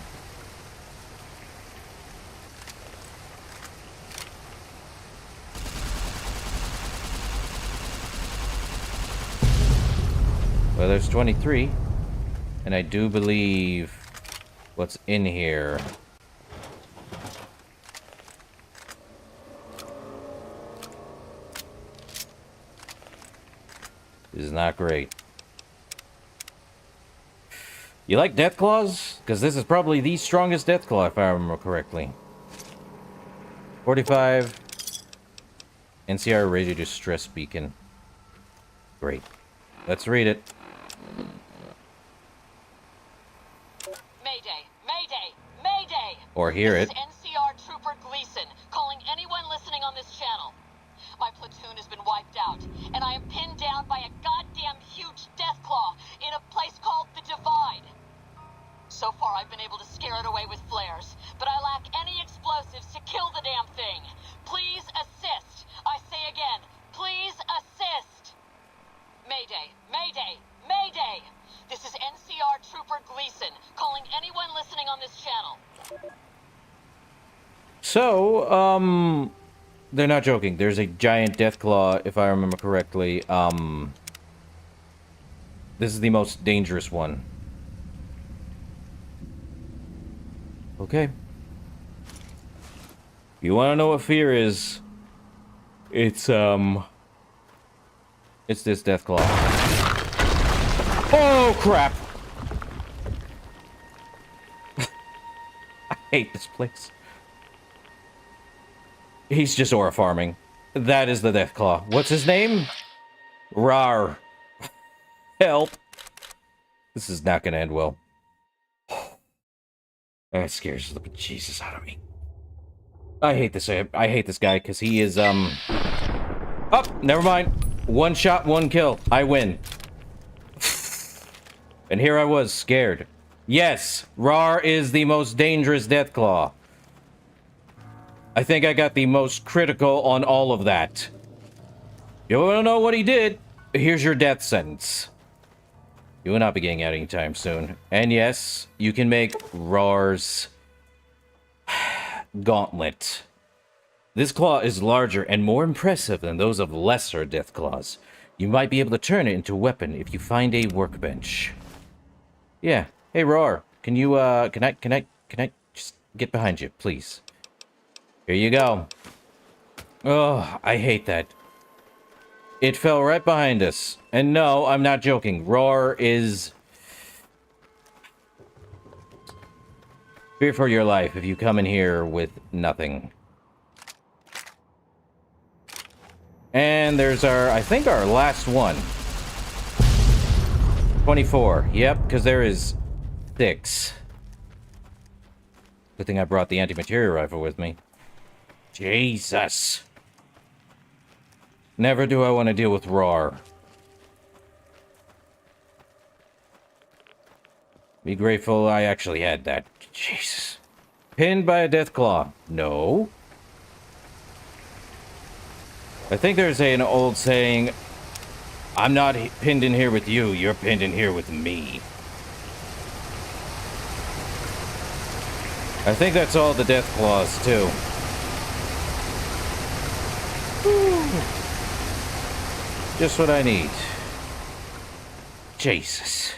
Speaker 1: Well, there's 23, and I do believe what's in here. Is not great. You like death claws? Because this is probably the strongest death claw, if I remember correctly. 45. NCR radio distress beacon. Great. Let's read it.
Speaker 7: Mayday! Mayday! Mayday!
Speaker 1: Or hear it.
Speaker 7: This is NCR Trooper Gleason, calling anyone listening on this channel. My platoon has been wiped out, and I am pinned down by a goddamn huge deathclaw in a place called the Divide. So far, I've been able to scare it away with flares, but I lack any explosives to kill the damn thing. Please assist. I say again, please assist. Mayday, Mayday, Mayday! This is NCR Trooper Gleason, calling anyone listening on this channel.
Speaker 1: So, they're not joking. There's a giant deathclaw, if I remember correctly. This is the most dangerous one. Okay. You want to know what fear is? It's this deathclaw. Oh, crap! I hate this place. He's just aura farming. That is the Deathclaw. What's his name? Rar. Help. This is not gonna end well. That scares the bejesus out of me. I hate this guy, because he is, Oh, never mind. One shot, one kill. I win. And here I was, scared. Yes, Rar is the most dangerous Deathclaw. I think I got the most critical on all of that. You want to know what he did? Here's your death sentence. You will not be getting out anytime soon. And yes, you can make Rar's gauntlet. This claw is larger and more impressive than those of lesser death claws. You might be able to turn it into a weapon if you find a workbench. Yeah. Hey, Rar. Can you, can I just get behind you, please? Here you go. Oh, I hate that. It fell right behind us. And no, I'm not joking. Roar is... fear for your life if you come in here with nothing. And there's our, I think our last one. 24. Yep, because there is 6. Good thing I brought the anti-materia rifle with me. Jesus. Never do I want to deal with Roar. Be grateful I actually had that. Jesus. Pinned by a Deathclaw. No. I think there's an old saying, I'm not pinned in here with you, you're pinned in here with me. I think that's all the Deathclaws, too. Just what I need. Jesus.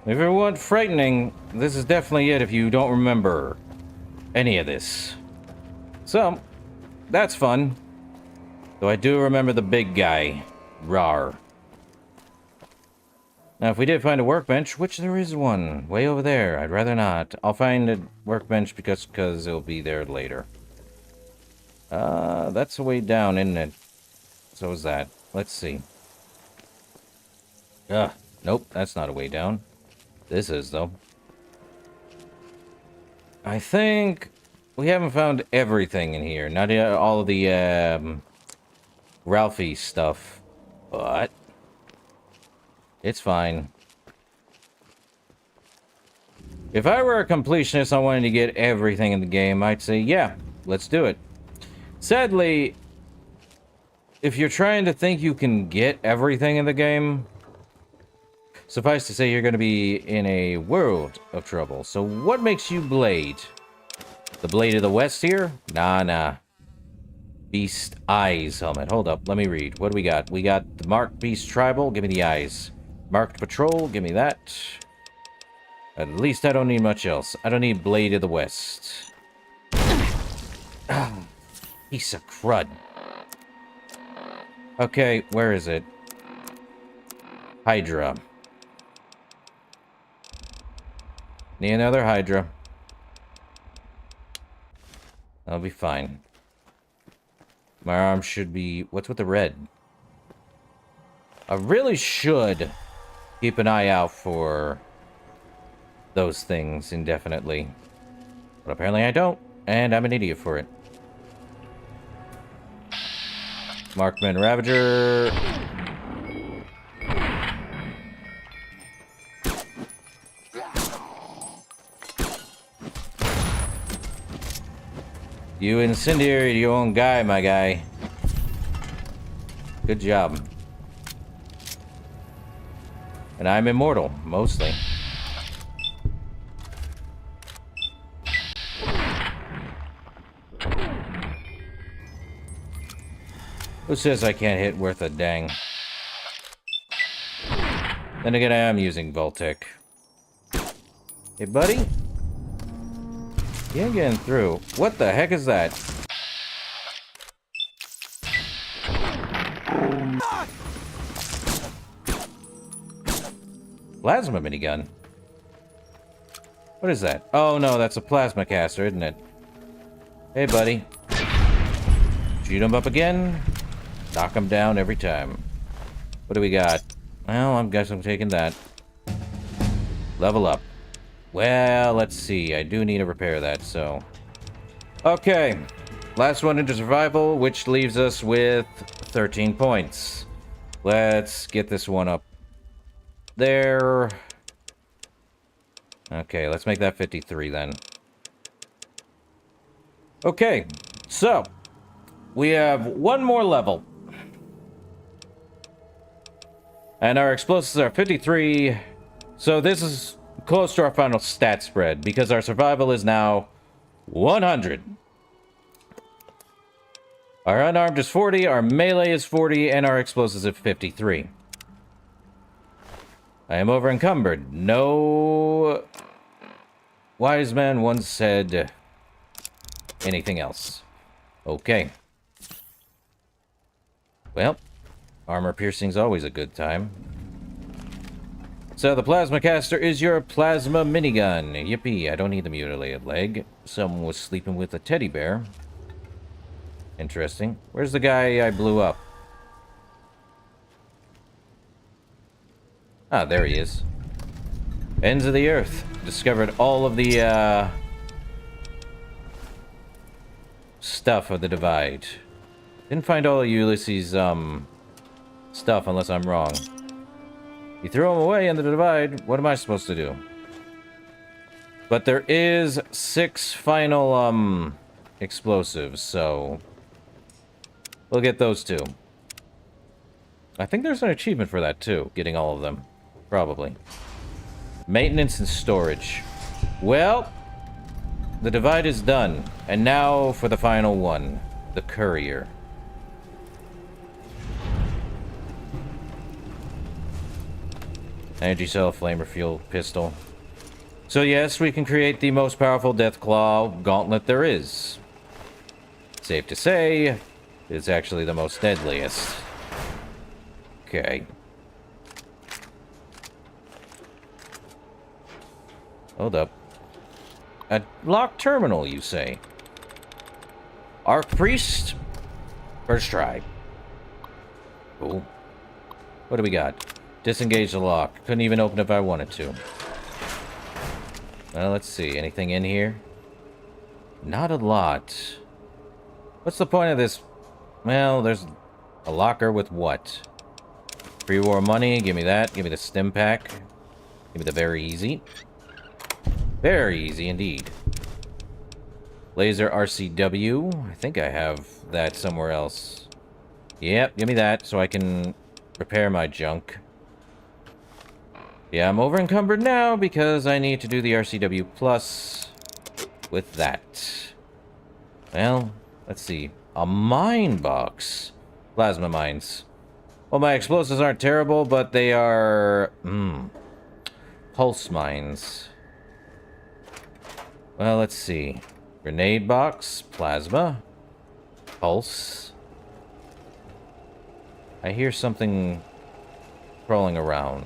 Speaker 1: If it weren't frightening, this is definitely it if you don't remember any of this. So, that's fun. Though I do remember the big guy, Rar. Now, if we did find a workbench, which there is one, way over there, I'd rather not. I'll find a workbench because it'll be there later. That's a way down, isn't it? So is that. Let's see. Nope, that's not a way down. This is, though. I think we haven't found everything in here. Not all of the, Ralphie stuff. But it's fine. If I were a completionist, I wanted to get everything in the game, I'd say, yeah, let's do it. Sadly, if you're trying to think you can get everything in the game, suffice to say you're going to be in a world of trouble. So what makes you Blade? The Blade of the West here? Nah. Beast Eyes helmet. Hold up, let me read. What do we got? We got the Marked Beast Tribal. Give me the eyes. Marked Patrol. Give me that. At least I don't need much else. I don't need Blade of the West. Piece of crud. Okay, where is it? Hydra. Need another Hydra. That'll be fine. My arm should be... What's with the red? I really should keep an eye out for those things indefinitely. But apparently I don't, and I'm an idiot for it. Markman Ravager. You incendiaried your own guy, my guy. Good job. And I'm immortal, mostly. Who says I can't hit worth a dang? Then again, I am using Voltec. Hey, buddy? You ain't getting through. What the heck is that? Plasma minigun? What is that? Oh no, that's a plasma caster, isn't it? Hey, buddy. Shoot him up again. Knock him down every time. What do we got? Well, I guess I'm taking that. Level up. Well, let's see. I do need to repair that, so... Okay. Last one into survival, which leaves us with 13 points. Let's get this one up there. Okay, let's make that 53 then. Okay, so... we have one more level. And our explosives are 53. So this is close to our final stat spread, because our survival is now 100. Our unarmed is 40, our melee is 40, and our explosives is 53. I am over encumbered. No wise man once said anything else. Okay. Well, armor piercing's always a good time. So the plasma caster is your plasma minigun. Yippee, I don't need the mutilated leg. Someone was sleeping with a teddy bear. Interesting. Where's the guy I blew up? Ah, there he is. Ends of the Earth. Discovered all of the, stuff of the Divide. Didn't find all of Ulysses' stuff, unless I'm wrong. You threw him away in the Divide. What am I supposed to do? But there is 6 final, explosives, so... we'll get those too. I think there's an achievement for that too, getting all of them. Probably. Maintenance and storage. Well, the Divide is done. And now for the final one. The Courier. Energy cell, flamer, fuel, pistol. So yes, we can create the most powerful Deathclaw gauntlet there is. Safe to say, it's actually the most deadliest. Okay. Hold up. A locked terminal, you say? Archpriest? First try. Cool. What do we got? Disengage the lock. Couldn't even open it if I wanted to. Well, let's see. Anything in here? Not a lot. What's the point of this? Well, there's a locker with what? Pre-war money. Give me that. Give me the stim pack. Give me the very easy. Very easy indeed. Laser RCW. I think I have that somewhere else. Yep, give me that so I can repair my junk. Yeah, I'm over encumbered now because I need to do the RCW plus with that. Well, let's see. A mine box. Plasma mines. Well, my explosives aren't terrible, but they are... pulse mines. Well, let's see. Grenade box. Plasma. Pulse. I hear something crawling around.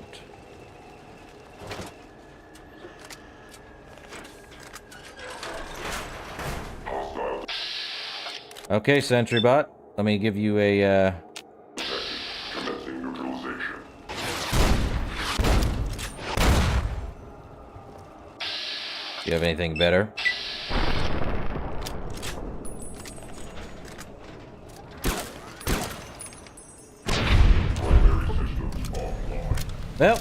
Speaker 1: Okay, SentryBot. Let me give you a,
Speaker 6: Commencing neutralization.
Speaker 1: Do you have anything better? Well,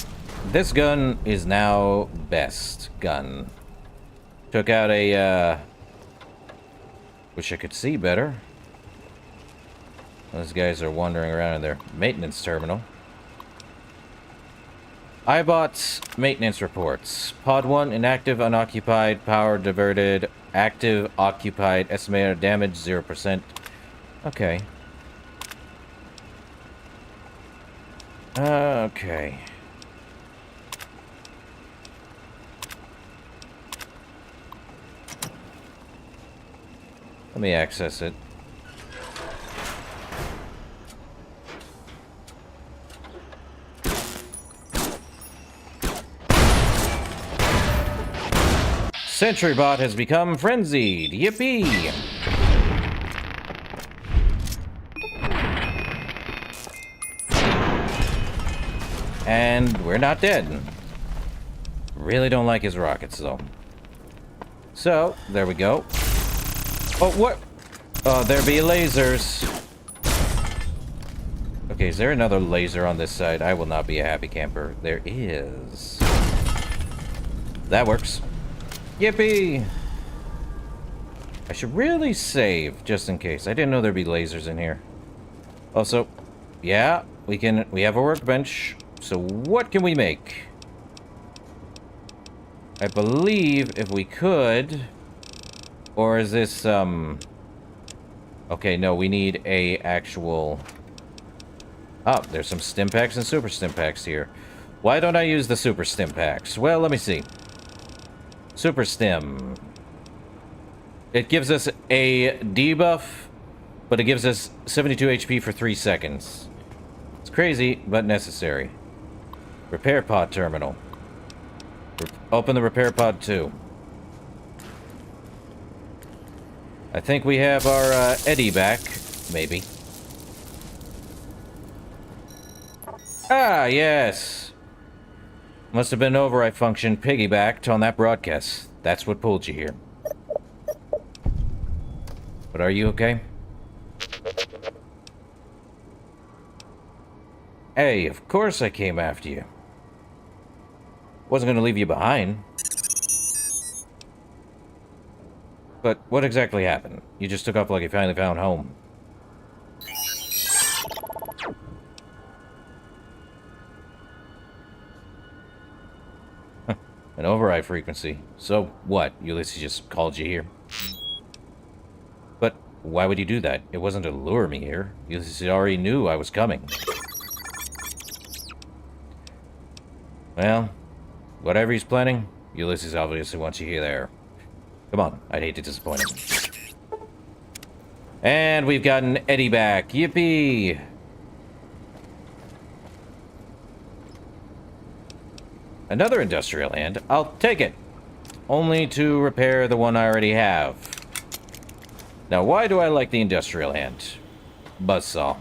Speaker 1: this gun is now best gun. Took out a, wish I could see better. Those guys are wandering around in their maintenance terminal. iBot's maintenance reports. Pod 1, inactive, unoccupied, power diverted, active, occupied, estimated damage 0%. Okay. Okay. Let me access it. SentryBot has become frenzied. Yippee! And we're not dead. Really don't like his rockets, though. So, there we go. Oh, what? Oh, there be lasers. Okay, is there another laser on this side? I will not be a happy camper. There is. That works. Yippee! I should really save, just in case. I didn't know there'd be lasers in here. Also, yeah, we have a workbench. So what can we make? I believe if we could... Or is this, Okay, no, we need a actual... Oh, there's some stim packs and super stim packs here. Why don't I use the super stim packs? Well, let me see. Super stim. It gives us a debuff, but it gives us 72 HP for 3 seconds. It's crazy, but necessary. Repair pod terminal. Open the repair pod 2. I think we have our Eddie back, maybe. Ah, yes. Must have been override function piggybacked on that broadcast. That's what pulled you here. But are you okay? Hey, of course I came after you. Wasn't gonna leave you behind. But what exactly happened? You just took off like you finally found home. An override frequency. So what? Ulysses just called you here. But why would you do that? It wasn't to lure me here. Ulysses already knew I was coming. Well, whatever he's planning, Ulysses obviously wants you here there. Come on, I'd hate to disappoint him. And we've gotten Eddie back. Yippee! Another industrial hand. I'll take it. only to repair the one I already have. Now, why do I like the industrial hand? Buzzsaw.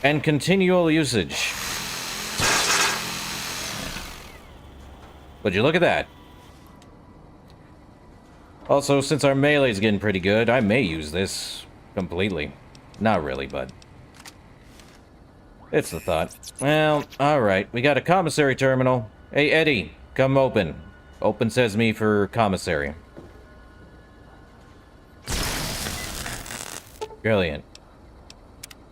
Speaker 1: And continual usage. Would you look at that? Also, since our melee's getting pretty good, I may use this completely. Not really, but it's the thought. Well, alright. We got a commissary terminal. Hey, Eddie, come open. Open sesame for commissary. Brilliant.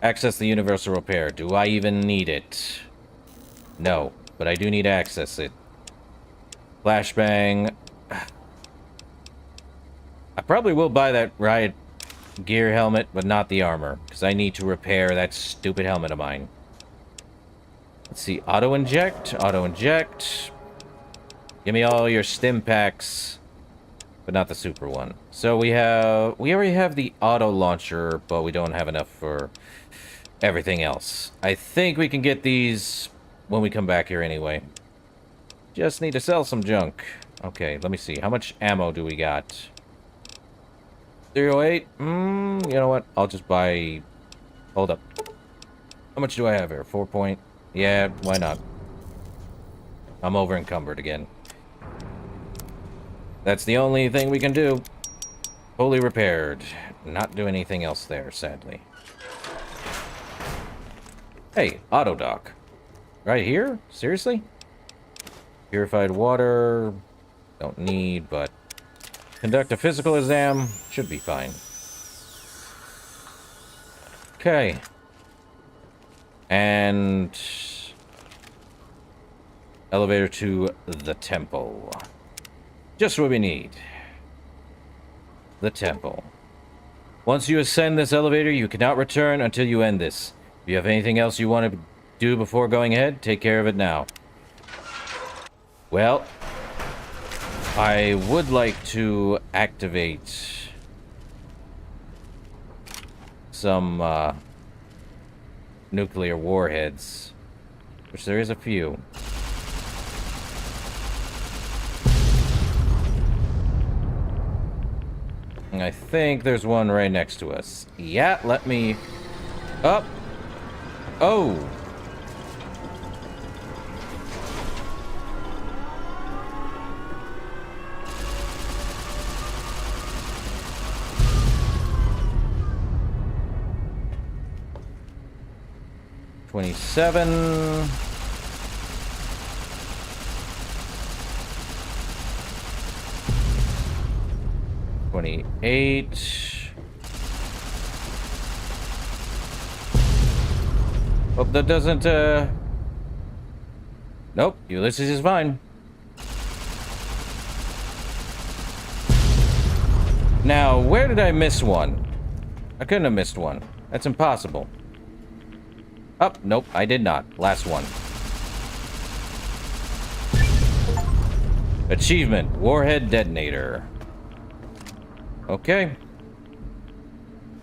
Speaker 1: Access the universal repair. Do I even need it? No, but I do need to access it. Flashbang. I probably will buy that riot gear helmet, but not the armor, because I need to repair that stupid helmet of mine. Let's see. Auto-inject. Auto-inject. Give me all your stim packs, but not the super one. So we already have the auto launcher, but we don't have enough for everything else. I think we can get these when we come back here anyway. Just need to sell some junk. Okay, let me see. How much ammo do we got? 08? You know what? I'll just buy... Hold up. How much do I have here? 4 point... Yeah, why not? I'm over encumbered again. That's the only thing we can do. Fully repaired. Not do anything else there, sadly. Hey, auto dock. Right here? Seriously? Purified water. Don't need, but... Conduct a physical exam. Should be fine. Okay. And... Elevator to the temple. Just what we need. The temple. Once you ascend this elevator, you cannot return until you end this. If you have anything else you want to do before going ahead, take care of it now. Well, I would like to activate some nuclear warheads, which there is a few. And I think there's one right next to us. Yeah, let me... Up! Oh! $27. $28. Hope that doesn't, Nope, Ulysses is fine. Now, where did I miss one? I couldn't have missed one. That's impossible. Oh, nope, I did not. Last one. Achievement, Warhead Detonator. Okay.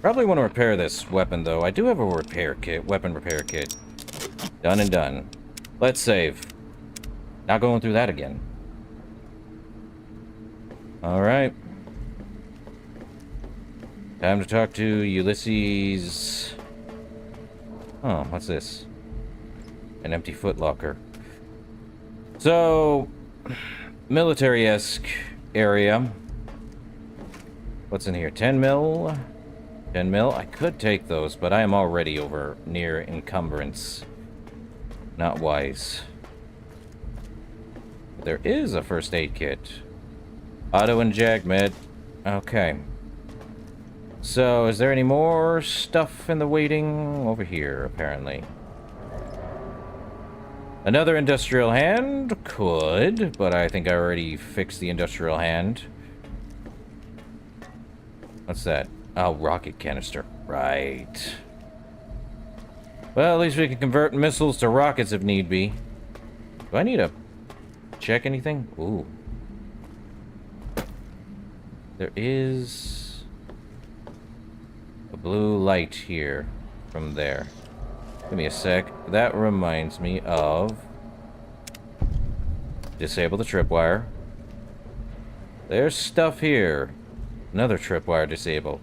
Speaker 1: Probably want to repair this weapon, though. I do have a repair kit, weapon repair kit. Done and done. Let's save. Not going through that again. Alright. Time to talk to Ulysses. Oh, what's this? An empty footlocker. So, military-esque area. What's in here? 10 mil? 10 mil? I could take those, but I am already over near encumbrance. Not wise. There is a first aid kit. Auto-inject med. Okay. So, is there any more stuff in the waiting? Over here, apparently. Another industrial hand? Could, but I think I already fixed the industrial hand. What's that? Oh, rocket canister. Right. Well, at least we can convert missiles to rockets if need be. Do I need to check anything? Ooh. There is a blue light here from there. Give me a sec. That reminds me of Disable the tripwire. There's stuff here. Another tripwire disable.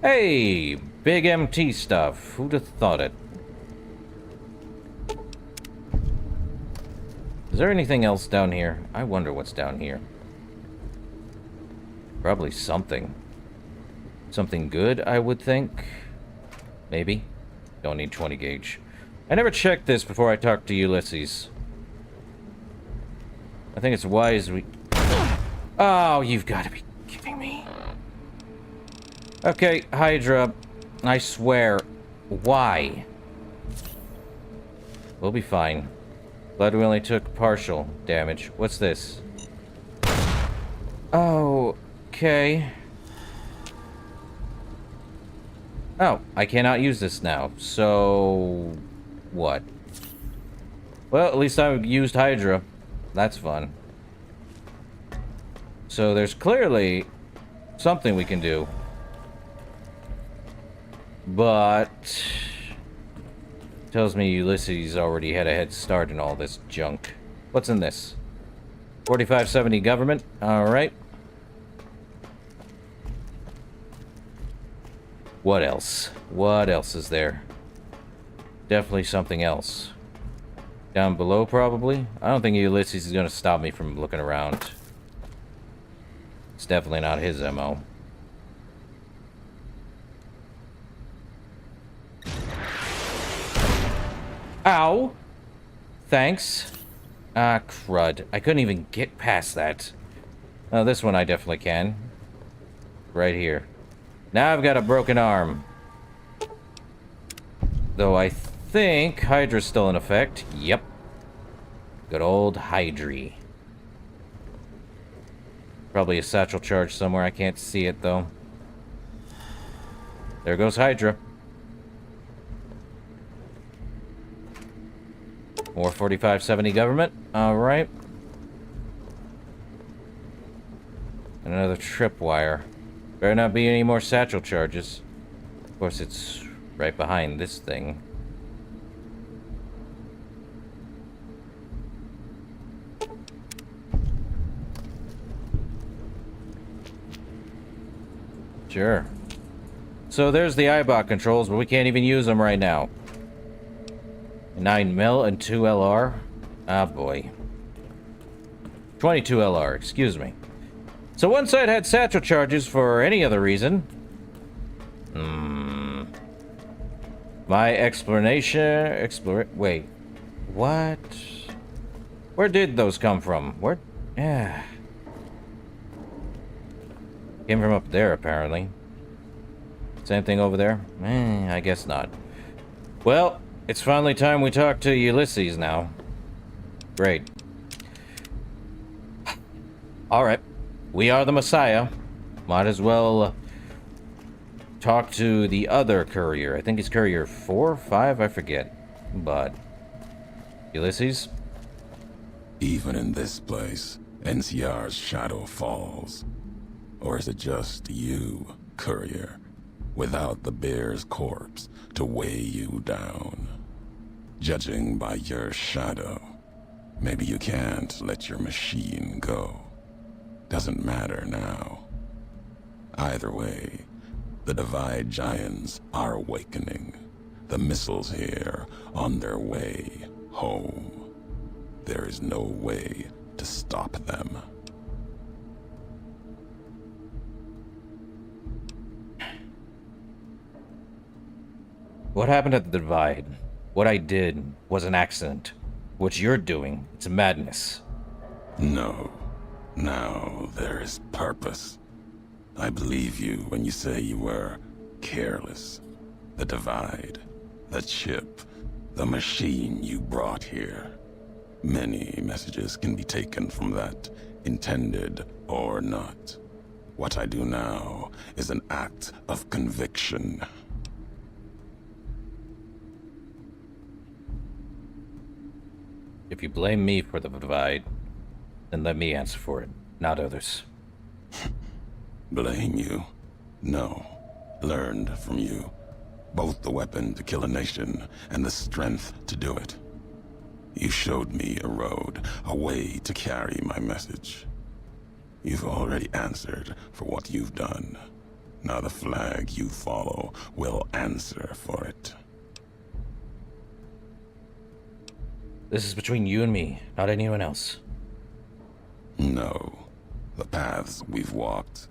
Speaker 1: Hey! Big MT stuff. Who'd have thought it? Is there anything else down here? I wonder what's down here. Probably something. Something good, I would think. Maybe. Don't need 20 gauge. I never checked this before I talked to Ulysses. I think it's wise we... Oh, you've got to be kidding me. Okay, Hydra. I swear. Why? We'll be fine. Glad we only took partial damage. What's this? Oh, okay. Oh, I cannot use this now. So... what? Well, at least I used Hydra. That's fun. So there's clearly something we can do. But... tells me Ulysses already had a head start in all this junk. What's in this? 4570 government. Alright. What else? What else is there? Definitely something else. Down below, probably? I don't think Ulysses is going to stop me from looking around. It's definitely not his MO. Ow! Thanks. Ah, crud. I couldn't even get past that. Oh, this one I definitely can. Right here. Now I've got a broken arm. Though I think Hydra's still in effect. Yep. Good old Hydry. Probably a satchel charge somewhere. I can't see it, though. There goes Hydra. More 4570 government. Alright. And another tripwire. Better not be any more satchel charges. Of course, it's right behind this thing. Sure. So there's the eyebot controls, but we can't even use them right now. 9 mil and 2 LR. Ah, boy. 22 LR, excuse me. So one side had satchel charges for any other reason. My explanation... Wait. What? Where did those come from? Where... yeah. Came from up there, apparently. Same thing over there? I guess not. Well, it's finally time we talk to Ulysses now. Great. Alright. We are the Messiah. Might as well talk to the other courier. I think it's courier 4 or 5, I forget. But... Ulysses?
Speaker 6: Even in this place, NCR's shadow falls. Or is it just you, courier, without the bear's corpse to weigh you down? Judging by your shadow, maybe you can't let your machine go. Doesn't matter now. Either way, the Divide Giants are awakening. The missiles here on their way home. There is no way to stop them.
Speaker 1: What happened at the Divide? What I did was an accident. What you're doing, it's madness.
Speaker 6: No. Now there is purpose. I believe you when you say you were careless. The Divide, the chip, the machine you brought here. Many messages can be taken from that, intended or not. What I do now is an act of conviction.
Speaker 1: If you blame me for the Divide, then let me answer for it, not others.
Speaker 6: Blame you? No. Learned from you. Both the weapon to kill a nation and the strength to do it. You showed me a road, a way to carry my message. You've already answered for what you've done. Now the flag you follow will answer for it.
Speaker 1: This is between you and me, not anyone else.
Speaker 6: No. The paths we've walked,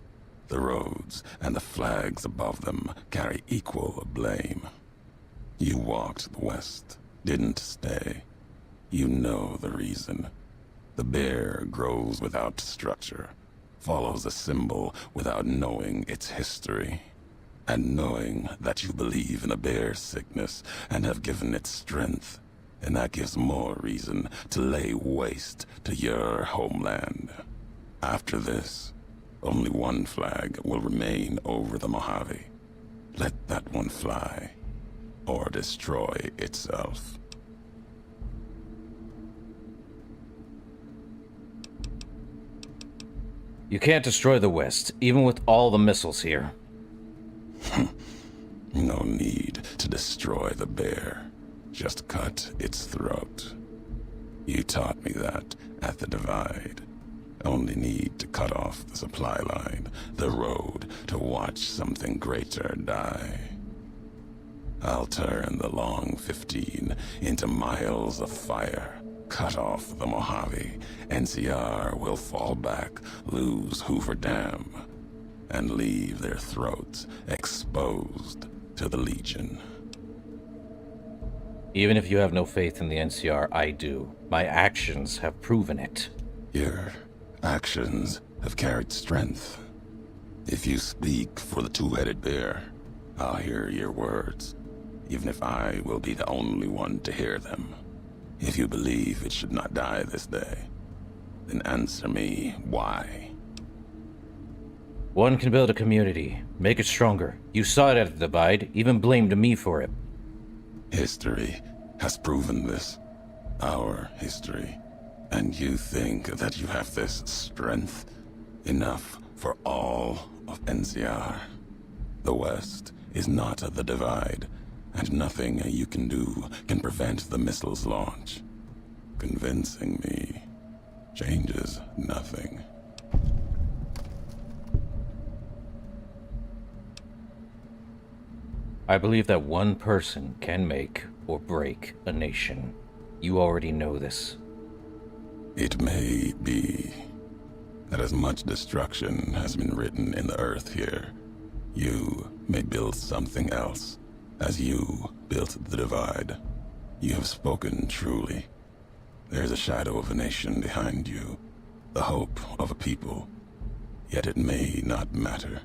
Speaker 6: the roads, and the flags above them carry equal blame. You walked the West, didn't stay. You know the reason. The bear grows without structure, follows a symbol without knowing its history. And knowing that you believe in a bear's sickness and have given it strength, and that gives more reason to lay waste to your homeland. After this, only one flag will remain over the Mojave. Let that one fly, or destroy itself.
Speaker 1: You can't destroy the West, even with all the missiles here.
Speaker 6: No need to destroy the bear. Just cut its throat. You taught me that at the Divide. Only need to cut off the supply line, the road, to watch something greater die. I'll turn the long 15 into miles of fire. Cut off the Mojave. NCR will fall back, lose Hoover Dam, and leave their throats exposed to the Legion.
Speaker 1: Even if you have no faith in the NCR, I do. My actions have proven it.
Speaker 6: Your actions have carried strength. If you speak for the two-headed bear, I'll hear your words, even if I will be the only one to hear them. If you believe it should not die this day, then answer me why.
Speaker 1: One can build a community, make it stronger. You saw it at the Divide, even blamed me for it.
Speaker 6: History has proven this. Our history. And you think that you have this strength? Enough for all of NCR. The West is not the Divide, and nothing you can do can prevent the missile's launch. Convincing me changes nothing.
Speaker 1: I believe that one person can make or break a nation. You already know this.
Speaker 6: It may be that as much destruction has been written in the earth here, you may build something else, as you built the Divide. You have spoken truly. There's a shadow of a nation behind you, the hope of a people. Yet it may not matter.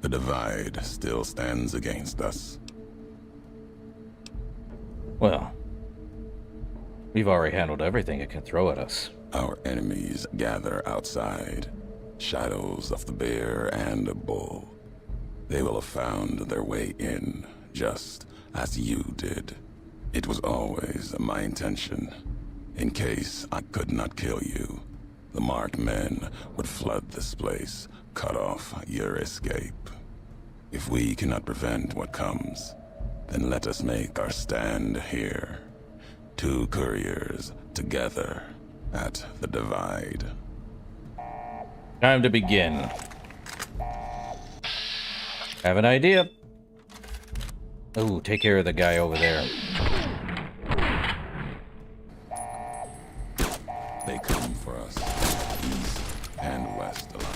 Speaker 6: The Divide still stands against us.
Speaker 1: Well, we've already handled everything it can throw at us.
Speaker 6: Our enemies gather outside, shadows of the bear and a bull. They will have found their way in, just as you did. It was always my intention. In case I could not kill you, the marked men would flood this place, cut off your escape. If we cannot prevent what comes, then let us make our stand here. Two couriers together at the Divide.
Speaker 1: Time to begin. Have an idea. Oh, take care of the guy over there.
Speaker 6: They come for us, east and west alike.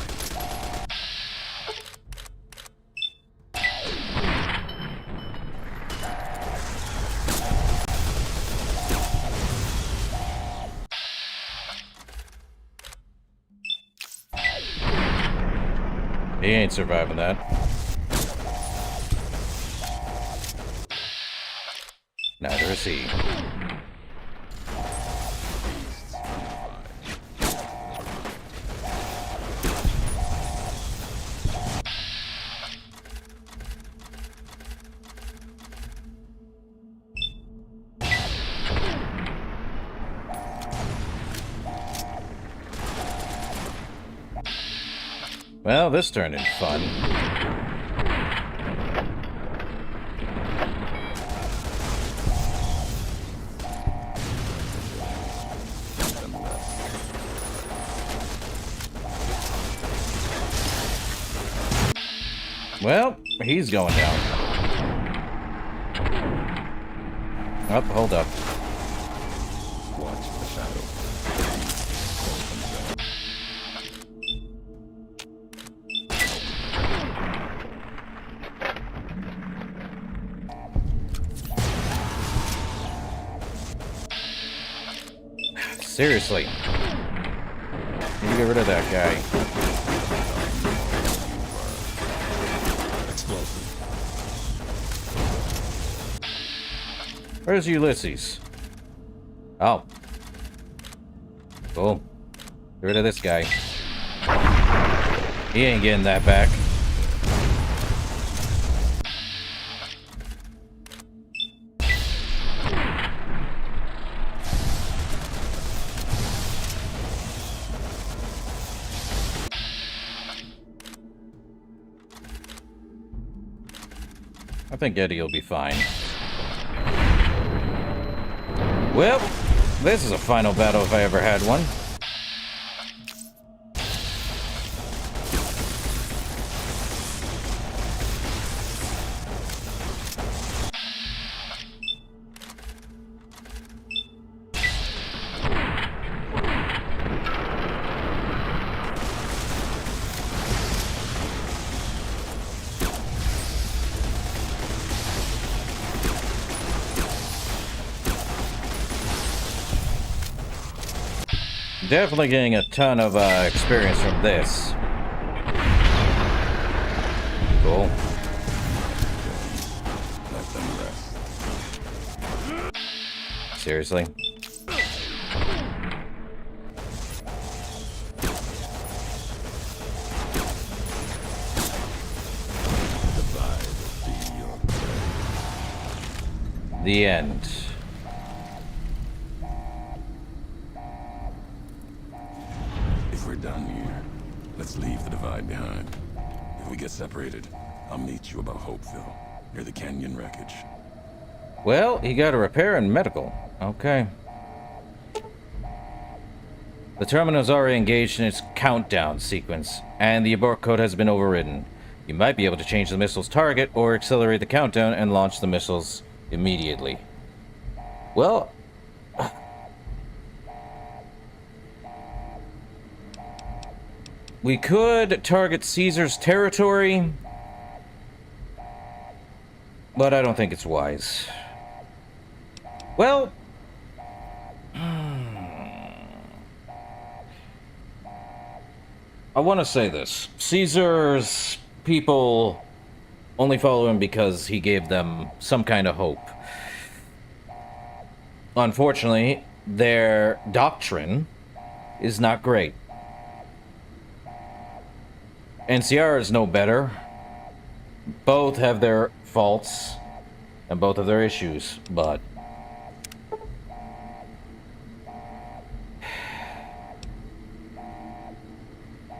Speaker 1: He ain't surviving that. Neither is he. Well, this turned into fun. Well, he's going down. Oh, hold up.
Speaker 6: Watch the shadow.
Speaker 1: Seriously. Need to get rid of that guy.
Speaker 6: Explosive.
Speaker 1: Where's Ulysses? Oh. Cool. Get rid of this guy. He ain't getting that back. I think Eddie will be fine. Well, this is a final battle if I ever had one. Definitely getting a ton of experience from this. Cool.
Speaker 6: Let them rest.
Speaker 1: Seriously?
Speaker 6: Divide be your prey.
Speaker 1: The end.
Speaker 6: If we're done here, let's leave the divide behind. If we get separated, I'll meet you above Hopeville, near the canyon wreckage.
Speaker 1: Well, he got a repair and medical. Okay. The terminal's already engaged in its countdown sequence, and the abort code has been overridden. You might be able to change the missile's target or accelerate the countdown and launch the missiles immediately. Well, we could target Caesar's territory, but I don't think it's wise. Well, I want to say this. Caesar's people only follow him because he gave them some kind of hope. Unfortunately, their doctrine is not great. NCR is no better. Both have their faults and both have their issues, but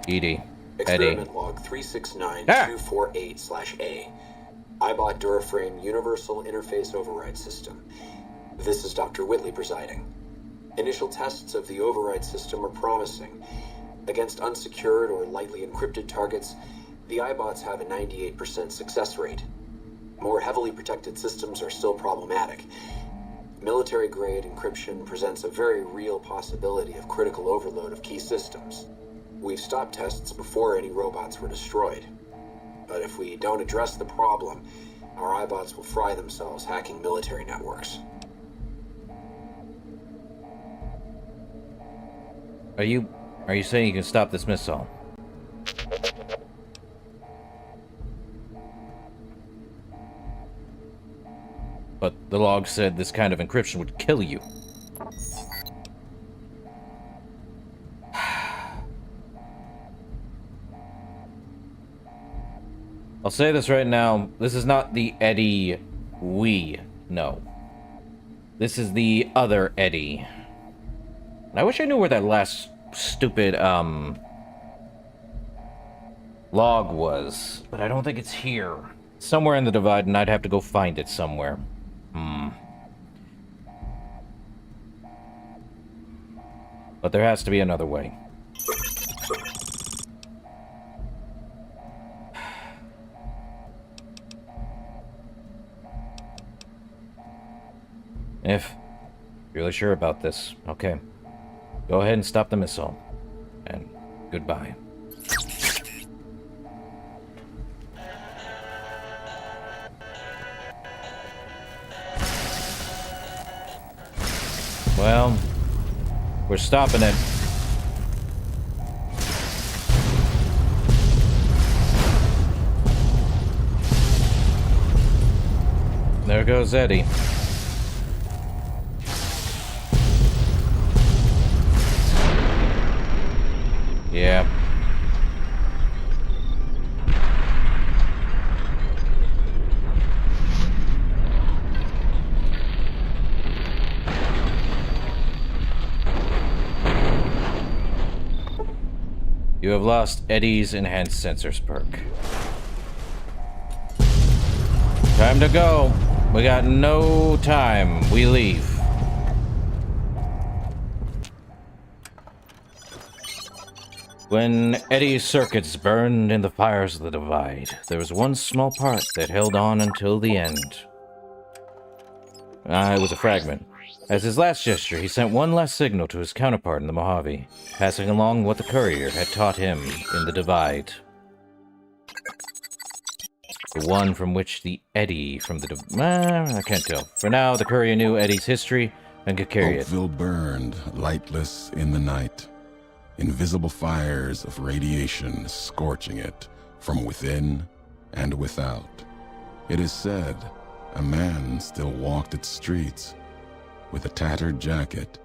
Speaker 1: Edie. Eddie.
Speaker 4: Experiment log 369248/A. iBot Duraframe Universal Interface Override System. This is Dr. Whitley presiding. Initial tests of the override system are promising. Against unsecured or lightly encrypted targets, the iBots have a 98% success rate. More heavily protected systems are still problematic. Military-grade encryption presents a very real possibility of critical overload of key systems. We've stopped tests before any robots were destroyed. But if we don't address the problem, our iBots will fry themselves hacking military networks.
Speaker 1: Are you saying you can stop this missile? But the log said this kind of encryption would kill you. I'll say this right now, this is not the Eddie we know. This is the other Eddie. And I wish I knew where that last stupid, log was. But I don't think it's here. Somewhere in the divide, and I'd have to go find it somewhere. But there has to be another way. If you're really sure about this, okay. Go ahead and stop the missile. And goodbye. Well, we're stopping it. There goes Eddie. Yeah. You have lost Eddie's enhanced sensors perk. Time to go. We got no time. We leave. When Eddie's circuits burned in the fires of the Divide, there was one small part that held on until the end. It was a fragment. As his last gesture, he sent one last signal to his counterpart in the Mojave, passing along what the courier had taught him in the Divide. The one from which the Eddie from the I can't tell. For now, the courier knew Eddie's history and could carry it.
Speaker 6: Oakville burned, lightless in the night. Invisible fires of radiation scorching it from within and without. It is said a man still walked its streets with a tattered jacket,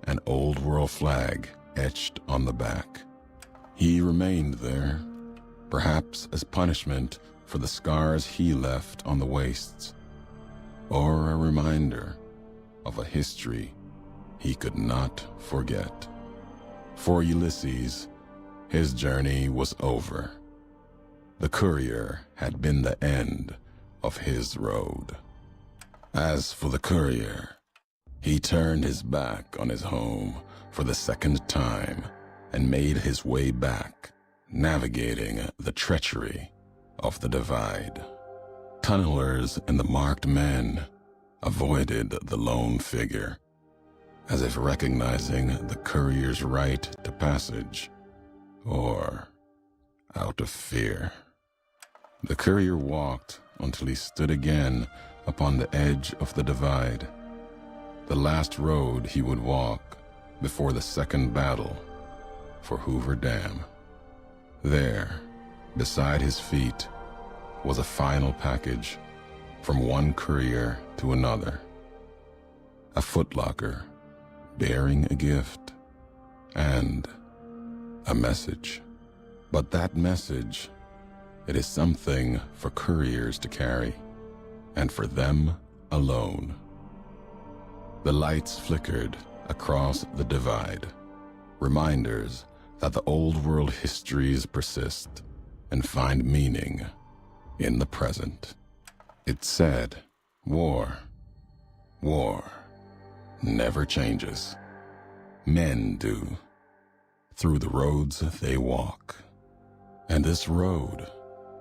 Speaker 6: an old world flag etched on the back. He remained there, perhaps as punishment for the scars he left on the wastes, or a reminder of a history he could not forget. For Ulysses, his journey was over. The courier had been the end of his road. As for the courier, he turned his back on his home for the second time and made his way back, navigating the treachery of the Divide. Tunnelers and the marked men avoided the lone figure, as if recognizing the courier's right to passage, or out of fear. The courier walked until he stood again upon the edge of the Divide, the last road he would walk before the second battle for Hoover Dam. There, beside his feet, was a final package from one courier to another. A footlocker bearing a gift and a message. But that message, it is something for couriers to carry, and for them alone. The lights flickered across the Divide, reminders that the old world histories persist and find meaning in the present. It said, war never changes. Men do, through the roads they walk. And this road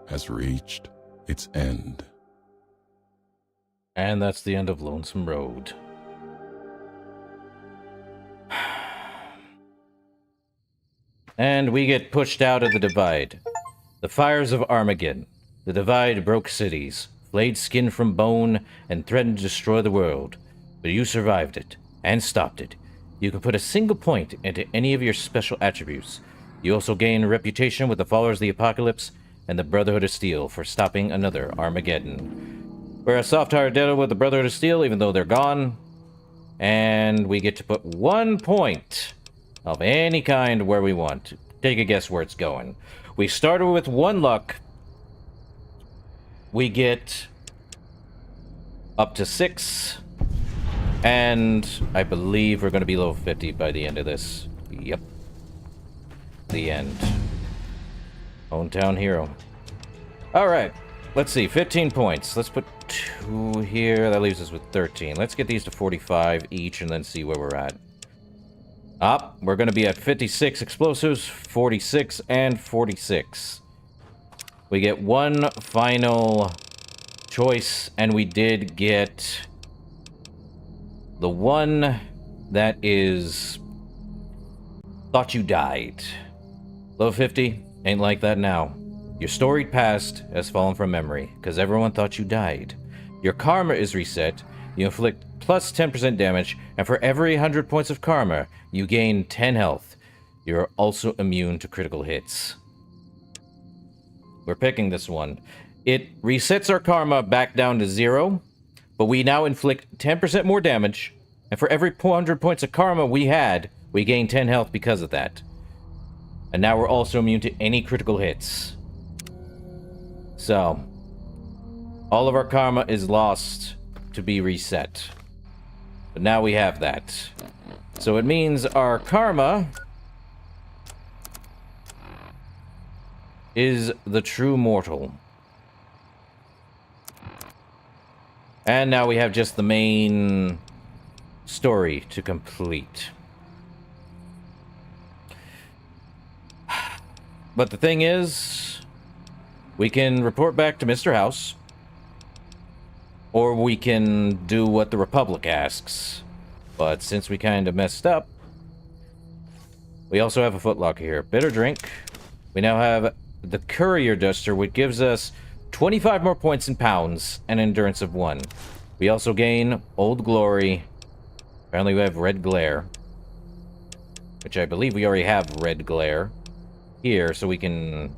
Speaker 6: has reached its end.
Speaker 1: And that's the end of Lonesome Road. And we get pushed out of the Divide. The fires of Armageddon. The Divide broke cities, flayed skin from bone, and threatened to destroy the world. But you survived it, and stopped it. You can put a single point into any of your special attributes. You also gain a reputation with the Followers of the Apocalypse and the Brotherhood of Steel for stopping another Armageddon. We're a soft-hearted deal with the Brotherhood of Steel, even though they're gone. And we get to put 1 point of any kind where we want. Take a guess where it's going. We started with 1 luck. We get up to 6. And I believe we're going to be level 50 by the end of this. Yep. The end. Hometown hero. Alright. Let's see. 15 points. Let's put 2 here. That leaves us with 13. Let's get these to 45 each and then see where we're at. We're going to be at 56 explosives, 46, and 46. We get 1 final choice, and we did get The one that is... thought you died. Low 50, ain't like that now. Your storied past has fallen from memory, because everyone thought you died. Your karma is reset, you inflict plus 10% damage, and for every 100 points of karma, you gain 10 health. You're also immune to critical hits. We're picking this one. It resets our karma back down to 0, but we now inflict 10% more damage, and for every 100 points of karma we had, we gain 10 health because of that. And now we're also immune to any critical hits. So, all of our karma is lost to be reset. But now we have that. So it means our karma is the true mortal. And now we have just the main story to complete. But the thing is, we can report back to Mr. House, or we can do what the Republic asks. But since we kind of messed up, we also have a footlocker here. Bitter drink. We now have the Courier Duster, which gives us 25 more points in pounds and endurance of 1. We also gain Old Glory. Apparently we have Red Glare, which I believe we already have Red Glare here, so we can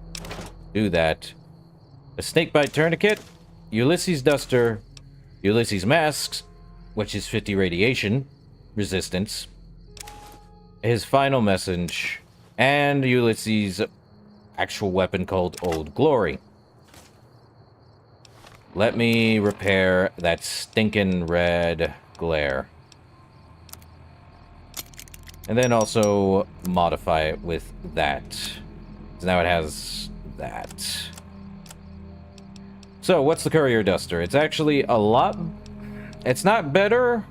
Speaker 1: do that. A Snakebite Tourniquet, Ulysses Duster, Ulysses Masks, which is 50 radiation resistance, his final message, and Ulysses' actual weapon called Old Glory. Let me repair that stinking red glare. And then also modify it with that. So now it has that. So, what's the Courier Duster? It's actually a lot... It's not better,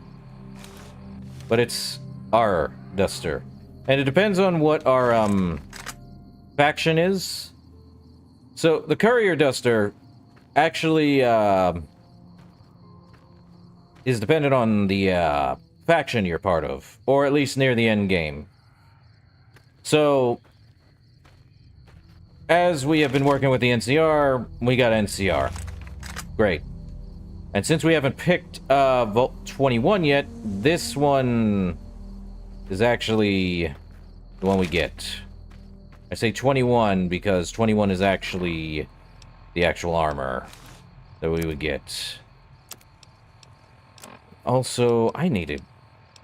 Speaker 1: but it's our Duster. And it depends on what our, faction is. So, the Courier Duster actually, is dependent on the, faction you're part of. Or at least near the end game. So, as we have been working with the NCR, we got NCR. Great. And since we haven't picked Vault 21 yet, this one is actually the one we get. I say 21 because 21 is actually the actual armor that we would get. Also, I need to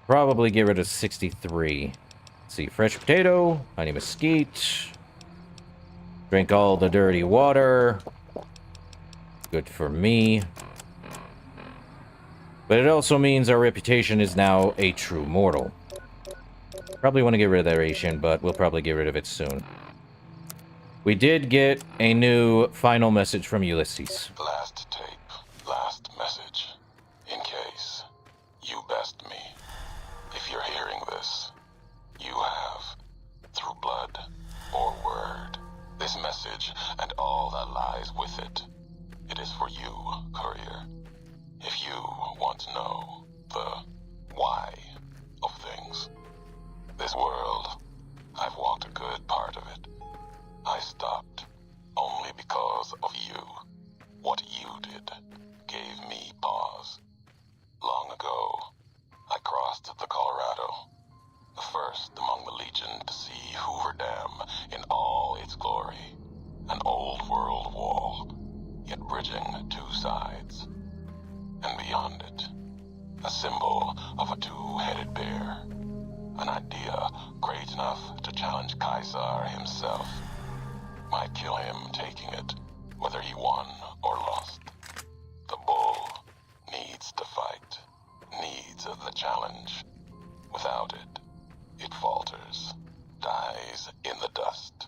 Speaker 1: probably get rid of 63. Let's see, fresh potato, honey mesquite. Drink all the dirty water. Good for me. But it also means our reputation is now a true mortal. Probably want to get rid of that ration, but we'll probably get rid of it soon. We did get a new final message from Ulysses.
Speaker 2: Last tape, last message. In case you best me. If you're hearing this, you have, through blood or word, this message and all that lies with it. It is for you, Courier. If you want to know the why of things. This world, I've walked a good part of it. I stopped only because of you. What you did gave me pause. Long ago, I crossed the Colorado, the first among the Legion to see Hoover Dam in all its glory. An old world wall, yet bridging two sides. And beyond it, a symbol of a two-headed bear. An idea great enough to challenge Caesar himself. Might kill him taking it, whether he won or lost. The bull needs to fight, needs the challenge. Without it, it falters, dies in the dust.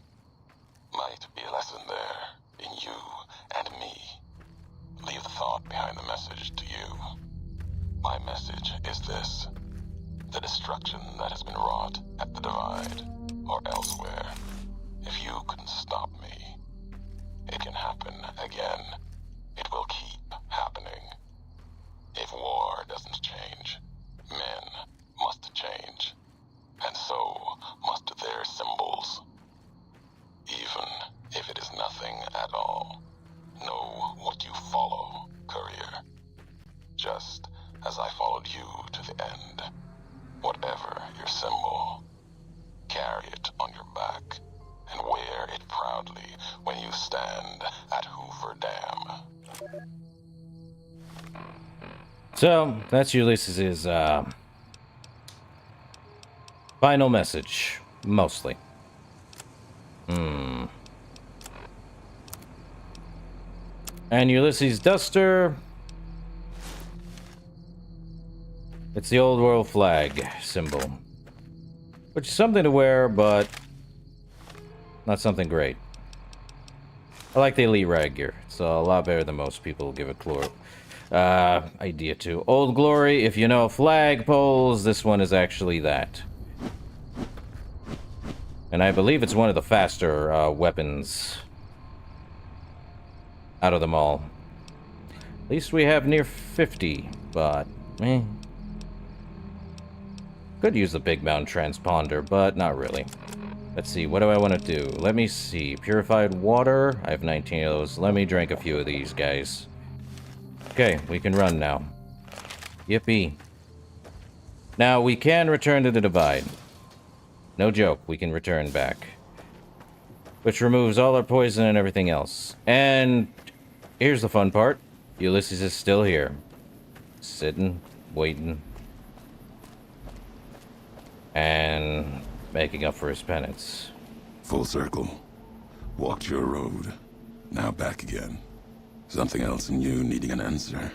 Speaker 2: Might be a lesson there, in you and me. Leave the thought behind the message to you. My message is this. The destruction that has been wrought at the Divide, or elsewhere, if you couldn't stop me, it can happen again. It will keep happening. If war doesn't change, men proudly when you stand at Hoover Dam.
Speaker 1: So, that's Ulysses' final message. Mostly. And Ulysses' duster. It's the old world flag symbol. Which is something to wear, but not something great. I like the elite rag gear. It's a lot better than most people give it idea to. Old Glory, if you know flag poles, this one is actually that. And I believe it's one of the faster weapons out of them all. At least we have near 50, but could use the big mountain transponder, but not really. Let's see, what do I want to do? Let me see. Purified water. I have 19 of those. Let me drink a few of these guys. Okay, we can run now. Yippee. Now, we can return to the Divide. No joke, we can return back. Which removes all our poison and everything else. And here's the fun part. Ulysses is still here. Sitting, waiting. And making up for his penance.
Speaker 6: Full circle. Walked your road. Now back again. Something else in you needing an answer.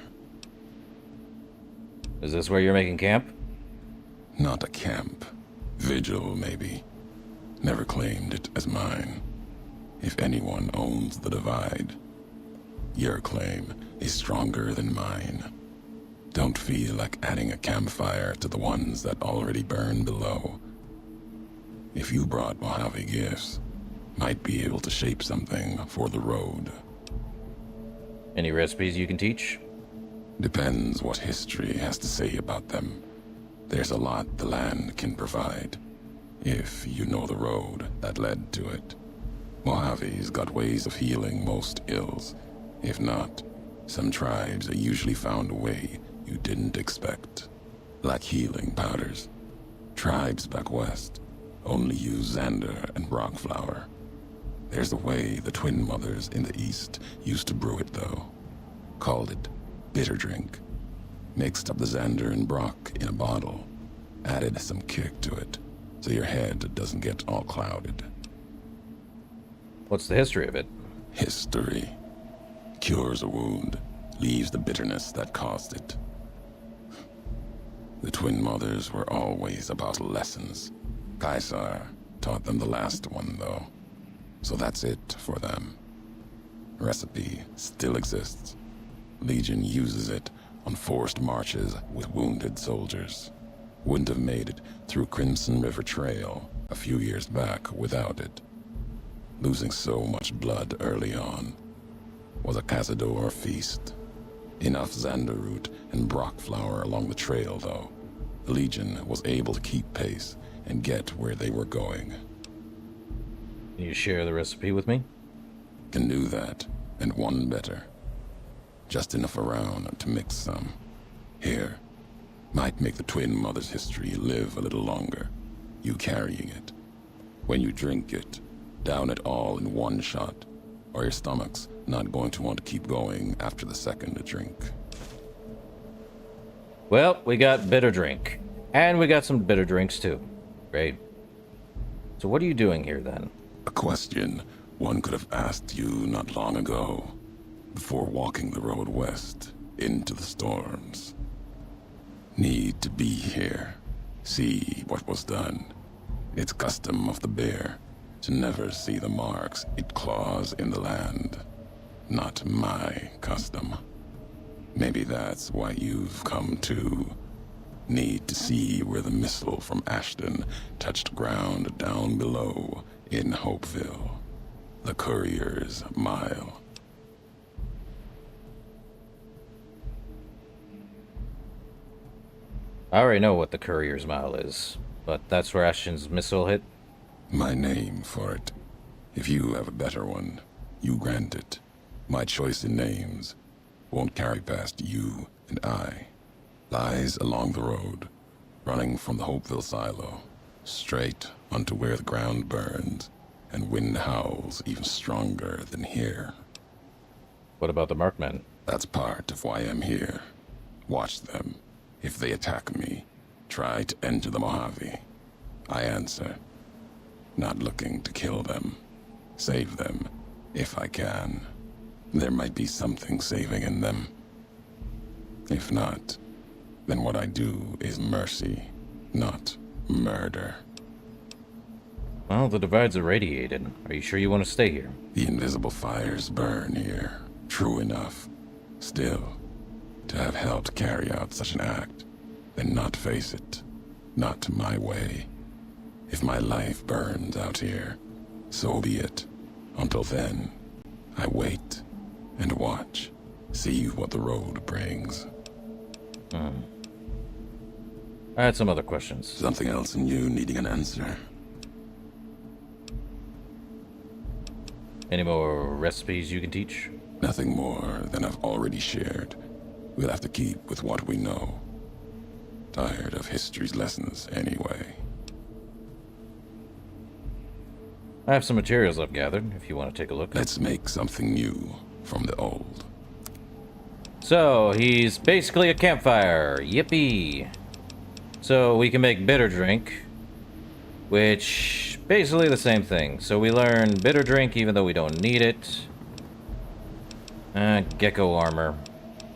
Speaker 1: Is this where you're making camp?
Speaker 6: Not a camp. Vigil, maybe. Never claimed it as mine. If anyone owns the Divide, your claim is stronger than mine. Don't feel like adding a campfire to the ones that already burn below. If you brought Mojave gifts, might be able to shape something for the road.
Speaker 1: Any recipes you can teach?
Speaker 6: Depends what history has to say about them. There's a lot the land can provide, if you know the road that led to it. Mojave's got ways of healing most ills. If not, some tribes have usually found a way you didn't expect. Like healing powders. Tribes back west only use Xander and rock flour. There's a way the twin mothers in the east used to brew it though. Called it bitter drink. Mixed up the Xander and Brock in a bottle. Added some kick to it, so your head doesn't get all clouded.
Speaker 1: What's the history of it?
Speaker 6: History. Cures a wound, leaves the bitterness that caused it. The twin mothers were always about lessons. Caesar taught them the last one, though. So that's it for them. Recipe still exists. Legion uses it on forced marches with wounded soldiers. Wouldn't have made it through Crimson River Trail a few years back without it. Losing so much blood early on was a Cazador feast. Enough Xander root and Brock flour along the trail, though. The Legion was able to keep pace and get where they were going.
Speaker 1: Can you share the recipe with me?
Speaker 6: Can do that, and one better. Just enough around to mix some. Here. Might make the twin mother's history live a little longer. You carrying it. When you drink it, down it all in one shot, or your stomach's not going to want to keep going after the second drink.
Speaker 1: Well, we got bitter drink. And we got some bitter drinks, too. Great. So what are you doing here, then?
Speaker 6: A question one could have asked you not long ago, before walking the road west into the storms. Need to be here, see what was done. It's custom of the bear to never see the marks it claws in the land. Not my custom. Maybe that's why you've come too. Need to see where the missile from Ashton touched ground down below in Hopeville. The Courier's Mile.
Speaker 1: I already know what the Courier's Mile is, but that's where Ashton's missile hit?
Speaker 6: My name for it. If you have a better one, you grant it. My choice in names won't carry past you and I. Lies along the road, running from the Hopeville silo, straight onto where the ground burns, and wind howls even stronger than here.
Speaker 1: What about the Markmen?
Speaker 6: That's part of why I'm here. Watch them. If they attack me, try to enter the Mojave. I answer. Not looking to kill them. Save them, if I can. There might be something saving in them. If not, then what I do is mercy, not murder.
Speaker 1: Well, the divide's irradiated. Are you sure you want to stay here?
Speaker 6: The invisible fires burn here. True enough. Still, to have helped carry out such an act, then not face it. Not my way. If my life burns out here, so be it. Until then, I wait and watch. See what the road brings.
Speaker 1: I had some other questions.
Speaker 6: Something else in you needing an answer?
Speaker 1: Any more recipes you can teach?
Speaker 6: Nothing more than I've already shared. We'll have to keep with what we know. Tired of history's lessons anyway.
Speaker 1: I have some materials I've gathered, if you want to take a look.
Speaker 6: Let's make something new from the old.
Speaker 1: So, he's basically a campfire. Yippee! So, we can make bitter drink, which, basically the same thing. So we learn bitter drink even though we don't need it. Gecko armor.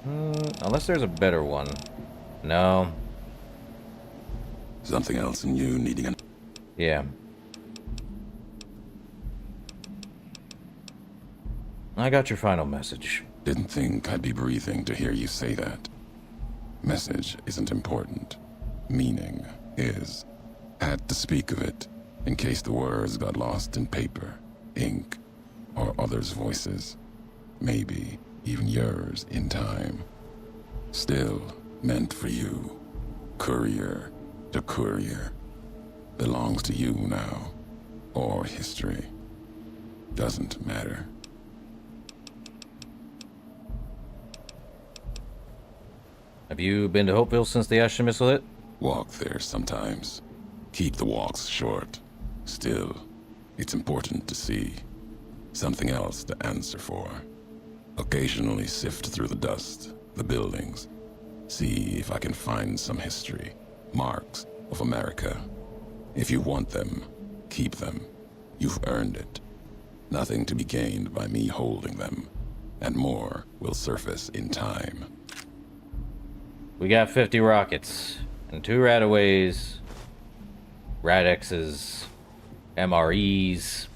Speaker 1: Unless there's a better one. No.
Speaker 6: Something else in you needing an...
Speaker 1: Yeah. I got your final message.
Speaker 6: Didn't think I'd be breathing to hear you say that. Message isn't important. Meaning is. Had to speak of it, in case the words got lost in paper, ink, or others' voices. Maybe even yours in time. Still meant for you. Courier to courier. Belongs to you now. Or history. Doesn't matter.
Speaker 1: Have you been to Hopeville since the Ashton missile hit?
Speaker 6: Walk there sometimes. Keep the walks short. Still, it's important to see. Something else to answer for. Occasionally sift through the dust, the buildings. See if I can find some history, marks of America. If you want them, keep them. You've earned it. Nothing to be gained by me holding them. And more will surface in time.
Speaker 1: We got 50 rockets, and 2 Radaways, Radexes, MREs,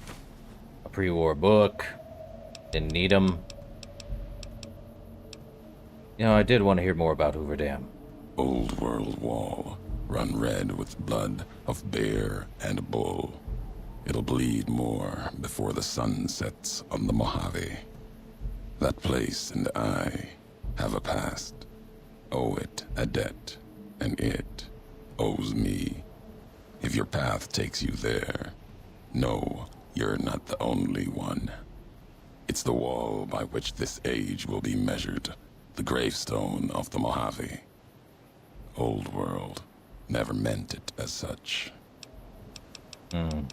Speaker 1: a pre-war book. Didn't need them. You know, I did want to hear more about Hoover Dam.
Speaker 6: Old world wall, run red with blood of bear and bull. It'll bleed more before the sun sets on the Mojave. That place and I have a past. Owe it a debt, and it owes me. If your path takes you there, know you're not the only one. It's the wall by which this age will be measured, the gravestone of the Mojave. Old world never meant it as such.
Speaker 1: I'm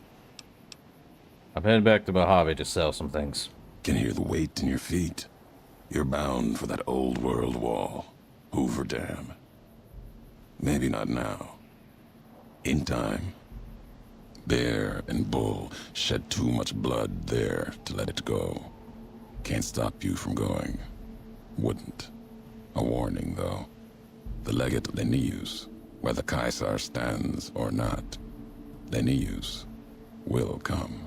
Speaker 1: heading back to Mojave to sell some things.
Speaker 6: Can hear the weight in your feet. You're bound for that old world wall. Hoover Dam. Maybe not now. In time. Bear and bull shed too much blood there to let it go. Can't stop you from going. Wouldn't. A warning, though. The legate Linnaeus, whether Caesar stands or not, Linnaeus will come.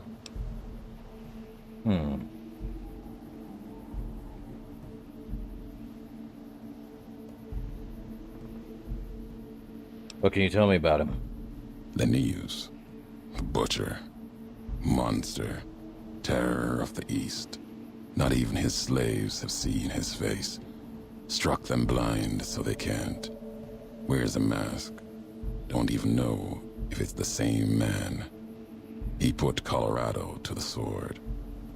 Speaker 1: What can you tell me about him?
Speaker 6: Linnaeus, butcher, monster, terror of the East. Not even his slaves have seen his face. Struck them blind so they can't. Wears a mask. Don't even know if it's the same man. He put Colorado to the sword.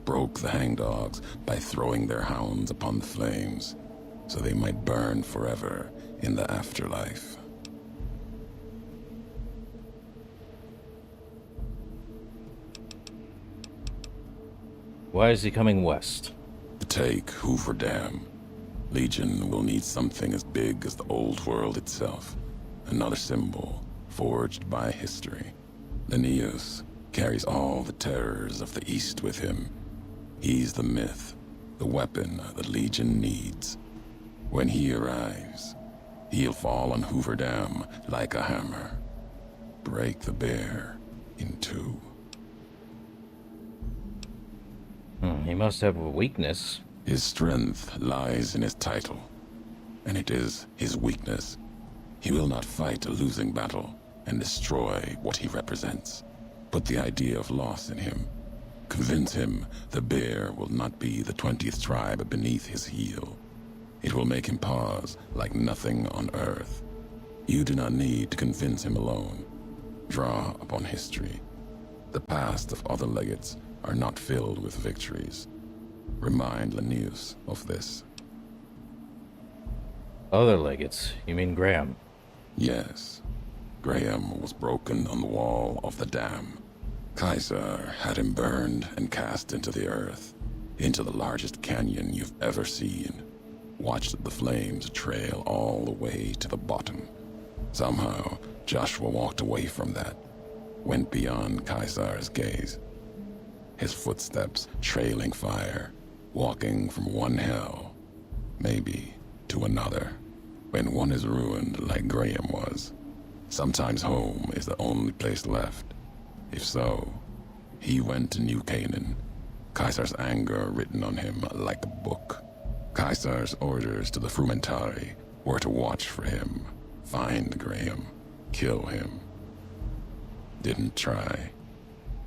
Speaker 6: Broke the hangdogs by throwing their hounds upon the flames, so they might burn forever in the afterlife.
Speaker 1: Why is he coming west?
Speaker 6: To take Hoover Dam, Legion will need something as big as the old world itself. Another symbol forged by history. Linnaeus carries all the terrors of the East with him. He's the myth, the weapon the Legion needs. When he arrives, he'll fall on Hoover Dam like a hammer. Break the bear in two.
Speaker 1: He must have a weakness.
Speaker 6: His strength lies in his title, and it is his weakness. He will not fight a losing battle and destroy what he represents. Put the idea of loss in him. Convince him the bear will not be the 20th tribe beneath his heel. It will make him pause like nothing on earth. You do not need to convince him alone. Draw upon history. The past of other legates are not filled with victories. Remind Linnaeus of this.
Speaker 1: Other legates? You mean Graham?
Speaker 6: Yes. Graham was broken on the wall of the dam. Kaiser had him burned and cast into the earth, into the largest canyon you've ever seen. Watched the flames trail all the way to the bottom. Somehow, Joshua walked away from that, went beyond Kaiser's gaze. His footsteps trailing fire, walking from one hell, maybe to another. When one is ruined like Graham was, sometimes home is the only place left. If so, he went to New Canaan, Kaiser's anger written on him like a book. Kaiser's orders to the Frumentari were to watch for him, find Graham, kill him. Didn't try.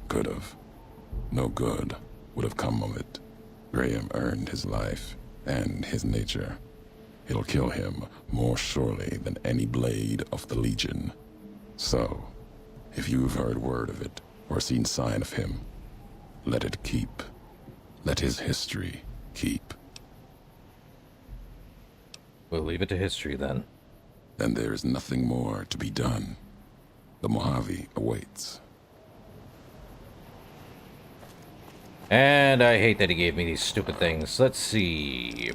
Speaker 6: Could've. No good would have come of it. Graham earned his life and his nature. It'll kill him more surely than any blade of the Legion. So, if you've heard word of it or seen sign of him, let it keep. Let his history keep.
Speaker 1: We'll leave it to history then.
Speaker 6: Then there is nothing more to be done. The Mojave awaits.
Speaker 1: And I hate that he gave me these stupid things. Let's see.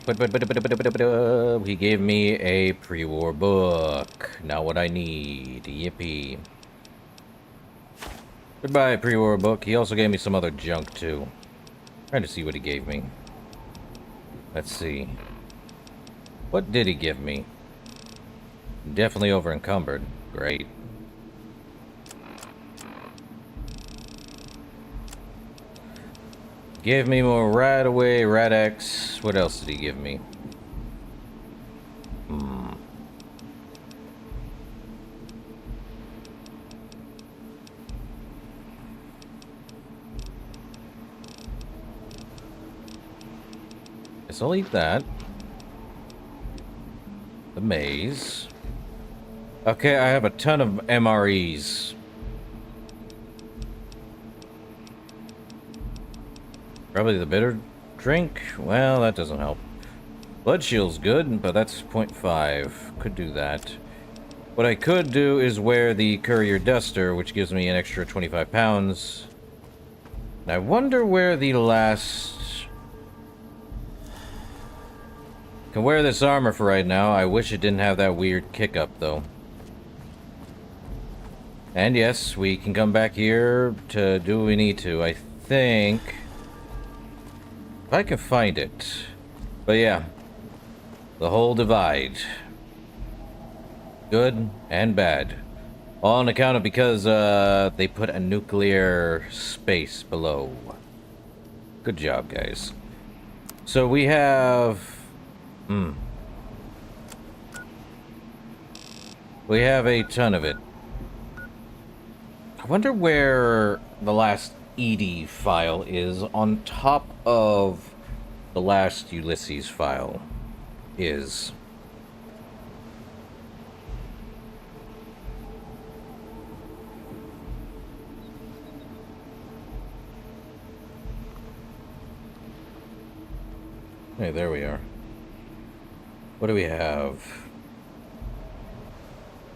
Speaker 1: He gave me a pre-war book. Not what I need. Yippee. Goodbye, pre-war book. He also gave me some other junk, too. Trying to see what he gave me. Let's see. What did he give me? Definitely over-encumbered. Great. Give me more Radaway, Rad-X. What else did he give me? Guess I'll eat that. The maze. Okay, I have a ton of MREs. Probably the bitter drink? Well, that doesn't help. Blood shield's good, but that's 0.5. Could do that. What I could do is wear the Courier Duster, which gives me an extra 25 pounds. I wonder where the last... Can wear this armor for right now. I wish it didn't have that weird kick up, though. And yes, we can come back here to do what we need to. I think... if I can find it. But yeah. The whole divide. Good and bad. All on account of because they put a nuclear space below. Good job, guys. So we have... we have a ton of it. I wonder where the last ED file is on top of the last Ulysses file is. Hey, there we are. What do we have?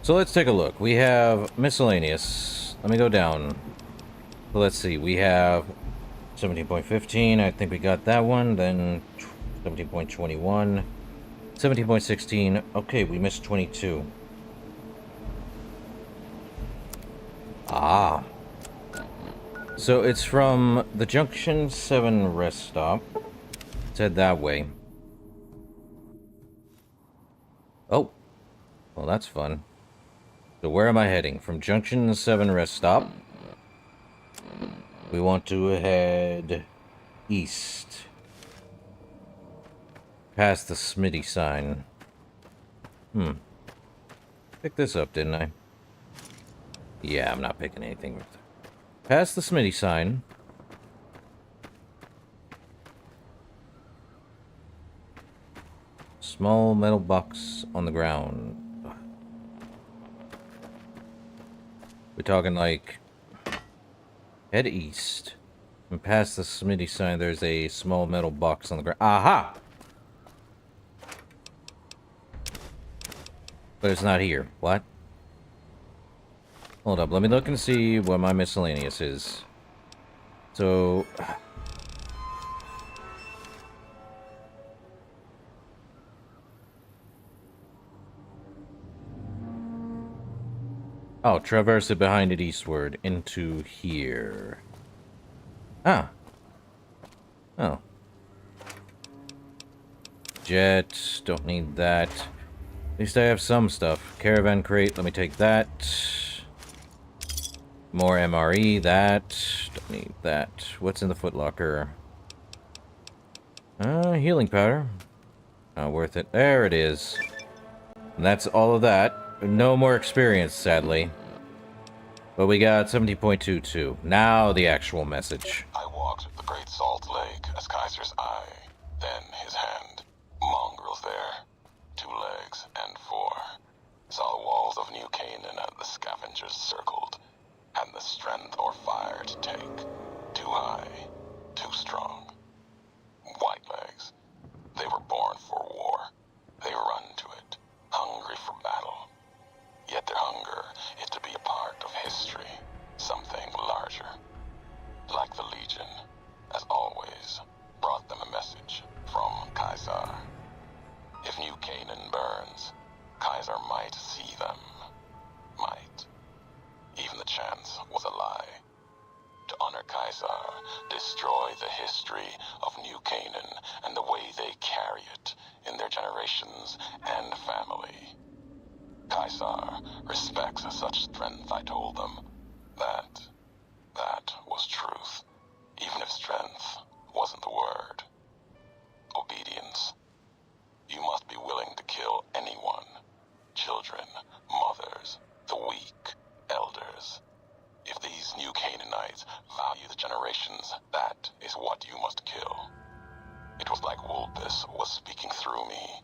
Speaker 1: So let's take a look. We have miscellaneous. Let me go down. So let's see. We have 17.15, I think we got that one. Then 17.21. 17.16. Okay, we missed 22. Ah. So it's from the Junction 7 rest stop. Let's head that way. Oh. Well, that's fun. So where am I heading? From Junction 7 rest stop. We want to head east. Past the Smitty sign. Picked this up, didn't I? Yeah, I'm not picking anything. Past the Smitty sign. Small metal box on the ground. We're talking like... Head east. And past the Smitty sign, there's a small metal box on the ground. Aha! But it's not here. What? Hold up, let me look and see what my miscellaneous is. So... Oh, traverse it behind it eastward into here. Ah. Oh. Jet, don't need that. At least I have some stuff. Caravan crate, let me take that. More MRE, that. Don't need that. What's in the footlocker? Healing powder. Not worth it. There it is. And that's all of that. No more experience, sadly. But we got 70.22. Now the actual message.
Speaker 2: I walked the Great Salt Lake as Kaiser's eye, then his hand. Mongrels there. 2 legs and 4. Saw the walls of New Canaan and the scavengers circled. And the strength or fire to take. Too high. Too strong. White legs. They were born for war. They run to it. Hungry for battle. Yet their hunger is to be a part of history, something larger. Like the Legion, as always, brought them a message from Kaiser. If New Canaan burns, Kaiser might see them. Might. Even the chance was a lie. To honor Kaiser, destroy the history of New Canaan and the way they carry it in their generations and family. Kaiser respects such strength, I told them. That was truth. Even if strength wasn't the word. Obedience. You must be willing to kill anyone. Children, mothers, the weak, elders. If these New Canaanites value the generations, that is what you must kill. It was like Wolpus was speaking through me.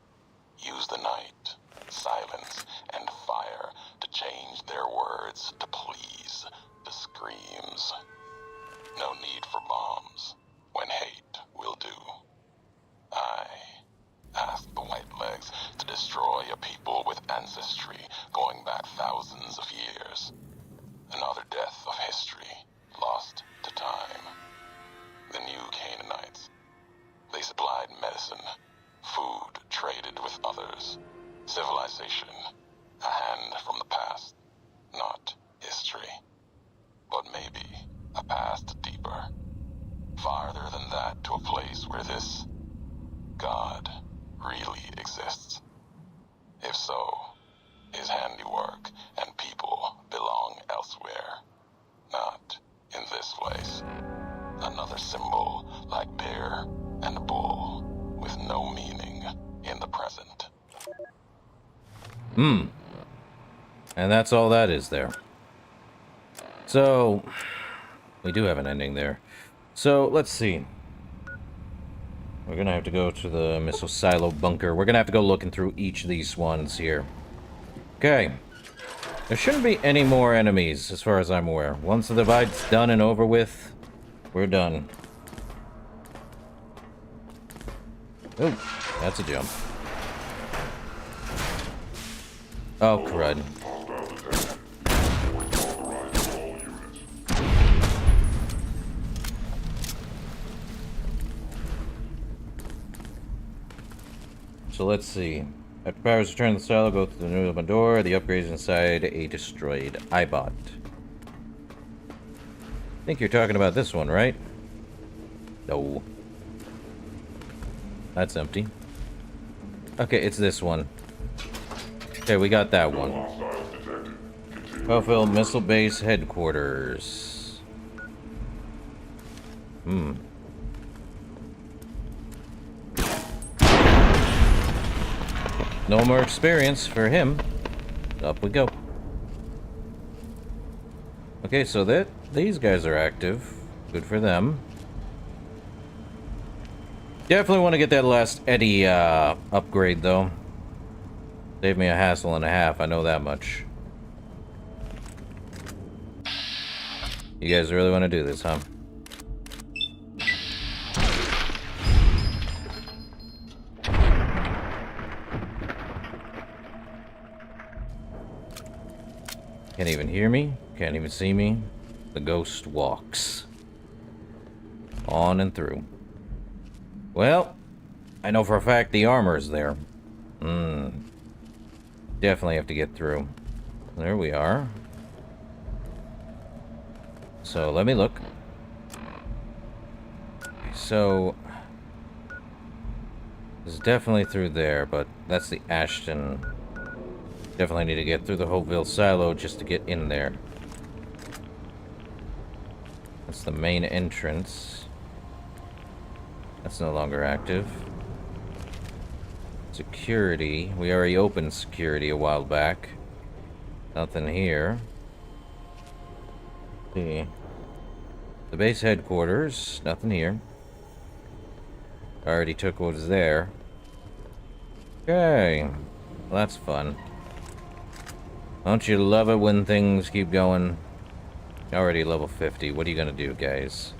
Speaker 2: Use the night, silence, and fire to change their words to please, to screams. No need for bombs, when hate will do. I asked the White Legs to destroy a people with ancestry going back thousands of years. Another death of history, lost to time. The New Canaanites. They supplied medicine, food traded with others. Civilization, a hand from the past, not history. But maybe a past deeper. Farther than that to a place where this God really exists. If so, his handiwork and people belong elsewhere. Not in this place. Another symbol like bear and bull with no meaning in the present.
Speaker 1: And that's all that is there. So, we do have an ending there. So, let's see. We're gonna have to go to the missile silo bunker. We're gonna have to go looking through each of these ones here. Okay. There shouldn't be any more enemies, as far as I'm aware. Once the divide's done and over with, we're done. Oh, that's a jump. Oh, crud. so let's see. After powers return to the silo, go through the new open door. The upgrade is inside a destroyed iBot. I think you're talking about this one, right? No. That's empty. Okay, it's this one. Okay, we got that one. Mojave Missile Base Headquarters. Hmm. No more experience for him. Up we go. Okay, so these guys are active. Good for them. Definitely want to get that last Eddie upgrade, though. Saved me a hassle and a half, I know that much. You guys really want to do this, huh? Can't even hear me. Can't even see me. The ghost walks. On and through. Well, I know for a fact the armor's there. Definitely have to get through. There we are. So, let me look. So, it's definitely through there, but that's the Ashton. Definitely need to get through the Hopeville silo just to get in there. That's the main entrance. That's no longer active. Security. We already opened security a while back. Nothing here. See. The base headquarters. Nothing here. Already took what was there. Okay. Well, that's fun. Don't you love it when things keep going? Already level 50. What are you gonna do, guys?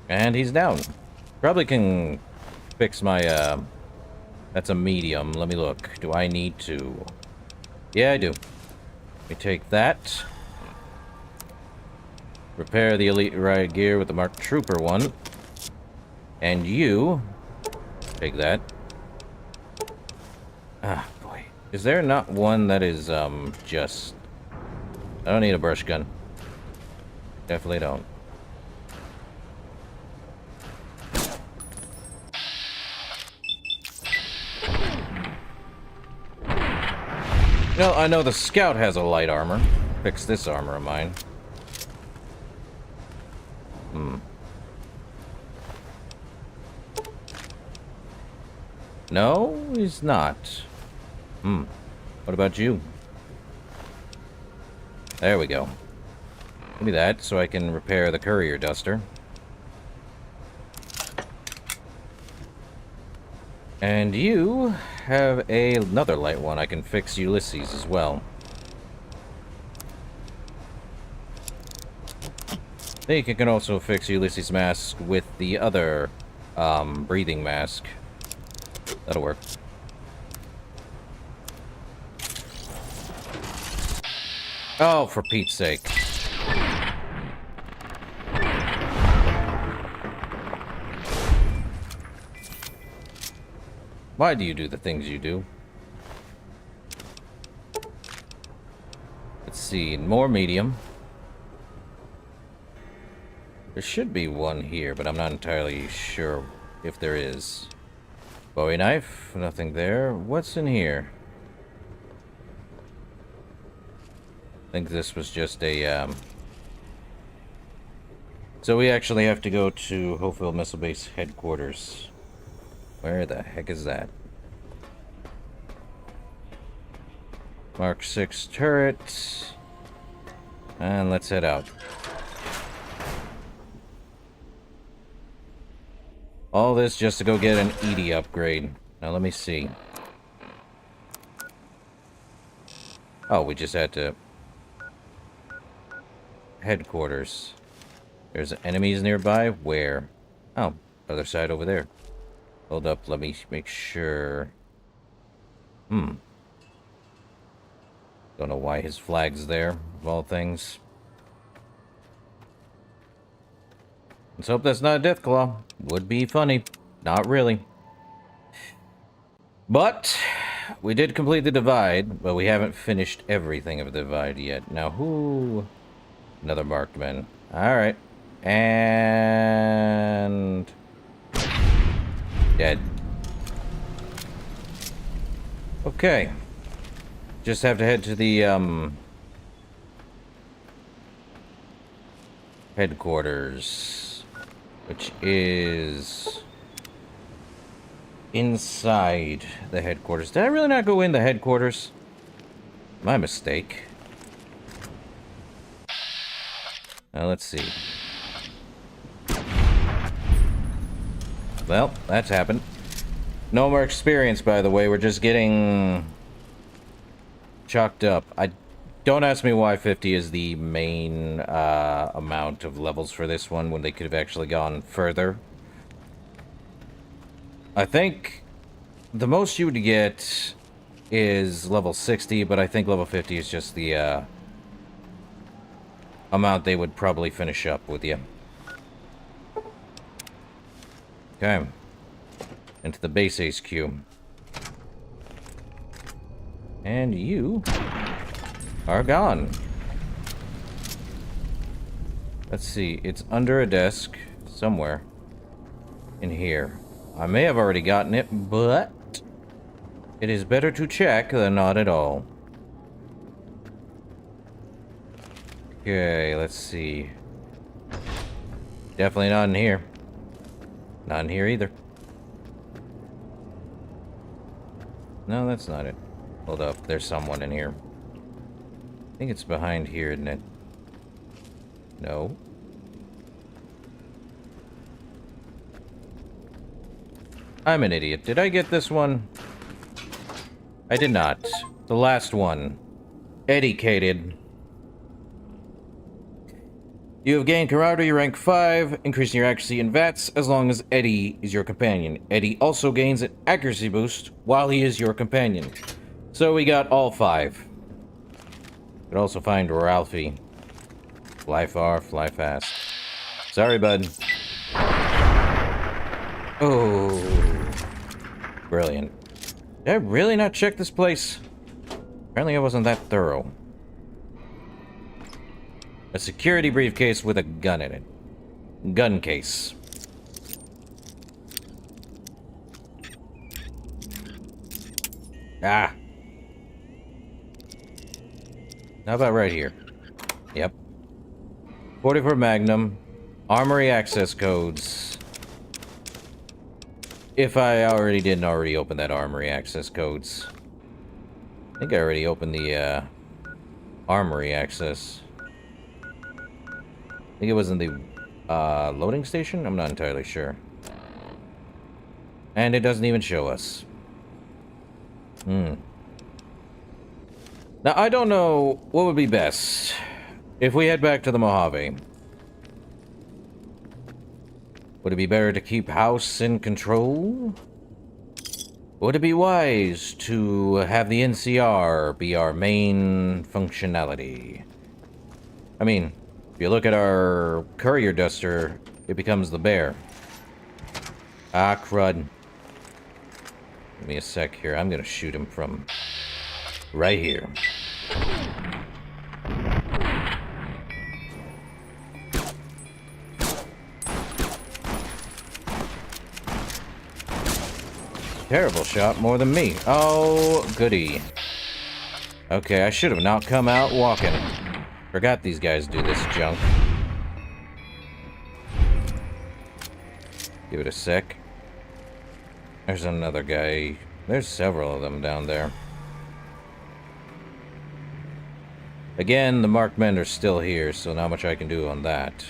Speaker 1: And he's down. Probably can fix my, that's a medium. Let me look. Do I need to? Yeah, I do. Let me take that. Repair the elite riot gear with the Mark Trooper one. And you... take that. Ah, boy. Is there not one that is, just... I don't need a brush gun. Definitely don't. No, I know the scout has a light armor. Fix this armor of mine. No, he's not. What about you? There we go. Give me that so I can repair the courier duster. And you have another light one. I can fix Ulysses as well. I think I can also fix Ulysses' mask with the other breathing mask. That'll work. Oh, for Pete's sake. Why do you do the things you do? Let's see, more medium. There should be one here, but I'm not entirely sure if there is. Bowie knife, nothing there. What's in here? I think this was just a, So we actually have to go to Hopeville Missile Base headquarters. Where the heck is that? Mark 6 turret. And let's head out. All this just to go get an ED upgrade. Now let me see. Oh, we just had to... Headquarters. There's enemies nearby? Where? Oh, other side over there. Hold up, let me make sure. Don't know why his flag's there, of all things. Let's hope that's not a Deathclaw. Would be funny. Not really. But we did complete the divide, but we haven't finished everything of the divide yet. Now who? Another marked man. Alright. And... dead. Okay. Just have to head to the, headquarters, which is inside the headquarters. Did I really not go in the headquarters? My mistake. Now, let's see. Well, that's happened. No more experience, by the way. We're just getting chalked up. Don't ask me why 50 is the main amount of levels for this one when they could have actually gone further. I think the most you would get is level 60, but I think level 50 is just the amount they would probably finish up with you. Okay. Into the base HQ. And you are gone. Let's see, it's under a desk somewhere in here. I may have already gotten it, but it is better to check than not at all. Okay, let's see. Definitely not in here. Not in here either. No, that's not it. Hold up, there's someone in here. I think it's behind here, isn't it? No. I'm an idiot. Did I get this one? I did not. The last one. Educated. You have gained camaraderie rank 5, increasing your accuracy in VATS as long as Eddie is your companion. Eddie also gains an accuracy boost while he is your companion. So we got all 5. You could also find Ralphie. Fly far, fly fast. Sorry, bud. Oh. Brilliant. Did I really not check this place? Apparently I wasn't that thorough. A security briefcase with a gun in it. Gun case. Ah. How about right here? Yep. 44 Magnum. Armory access codes. If I didn't already open that armory access codes. I think I already opened the, armory access. I think it was in the, loading station? I'm not entirely sure. And it doesn't even show us. Now, I don't know what would be best if we head back to the Mojave. Would it be better to keep House in control? Would it be wise to have the NCR be our main functionality? I mean, if you look at our courier duster, it becomes the bear. Ah, crud. Give me a sec here. I'm gonna shoot him from right here. Terrible shot, more than me. Oh, goody. Okay, I should have not come out walking. Forgot these guys do this junk. Give it a sec. There's another guy. There's several of them down there. Again, the marked men are still here, so not much I can do on that.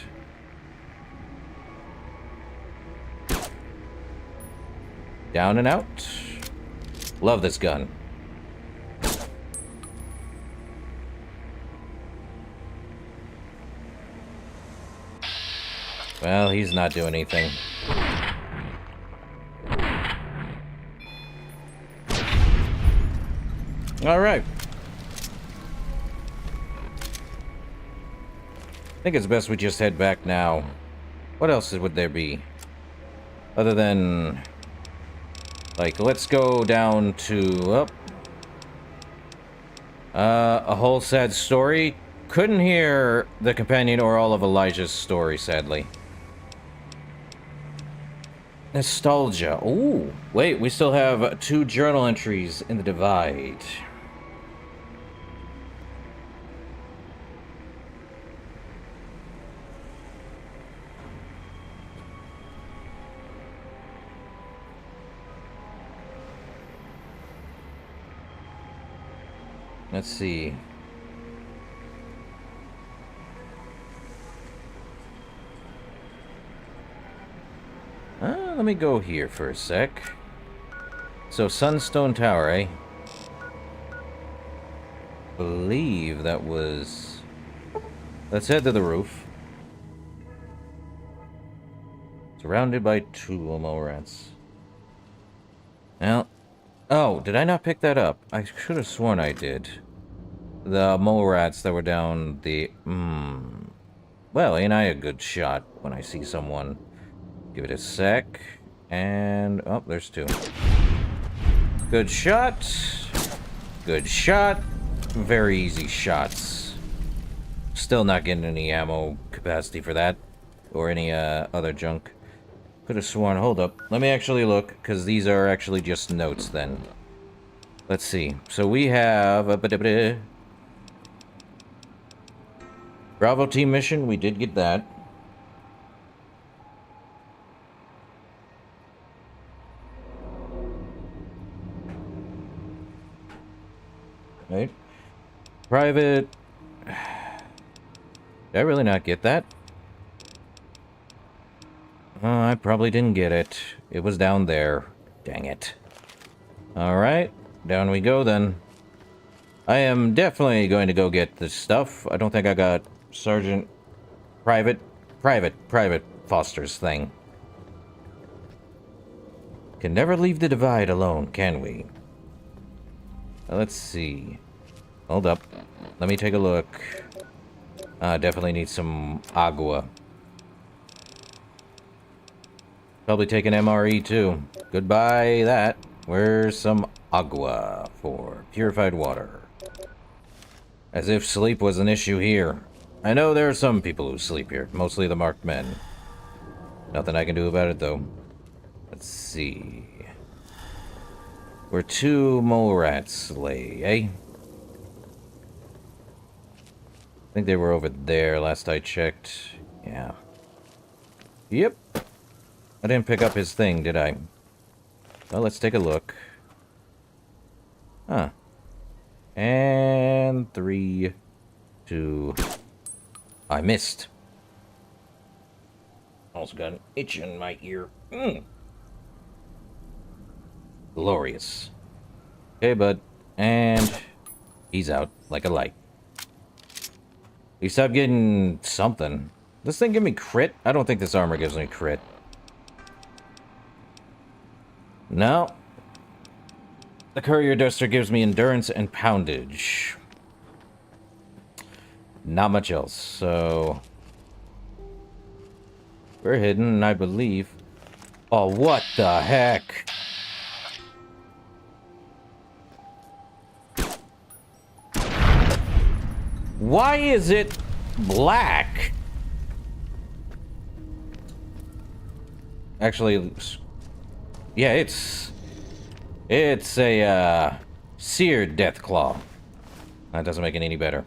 Speaker 1: Down and out. Love this gun. Well, he's not doing anything. Alright. I think it's best we just head back now. What else would there be? Other than... like, let's go down to... a whole sad story. Couldn't hear the companion or all of Elijah's story, sadly. Nostalgia. Ooh. Wait, we still have 2 journal entries in the Divide. Let's see. Let me go here for a sec. So, Sunstone Tower, eh? Believe that was... Let's head to the roof. Surrounded by 2 mole rats. Well... Oh, did I not pick that up? I should have sworn I did. The mole rats that were down the... Well, ain't I a good shot when I see someone? Give it a sec. And... oh, there's 2. Good shot. Good shot. Very easy shots. Still not getting any ammo capacity for that. Or any other junk. Could have sworn... hold up. Let me actually look, because these are actually just notes then. Let's see. So we have... Bravo team mission. We did get that. Right. Private... Did I really not get that? I probably didn't get it. It was down there. Dang it. Alright. Down we go then. I am definitely going to go get this stuff. I don't think I got Sergeant... Private Foster's thing. Can never leave the Divide alone, can we? Let's see. Hold up. Let me take a look. Definitely need some agua. Probably take an MRE too. Goodbye that. Where's some agua for purified water? As if sleep was an issue here. I know there are some people who sleep here. Mostly the marked men. Nothing I can do about it though. Let's see. Where 2 mole rats lay, eh? I think they were over there last I checked. Yeah. Yep. I didn't pick up his thing, did I? Well, let's take a look. Huh. And 3, 2... I missed. Also got an itch in my ear. Glorious. Okay, bud. And he's out like a light. At least I'm getting something. This thing give me crit? I don't think this armor gives me crit. No. The Courier Duster gives me endurance and poundage. Not much else, so... we're hidden, I believe. Oh, what the heck? Why is it black? Actually, yeah, it's a seared death claw. That doesn't make it any better.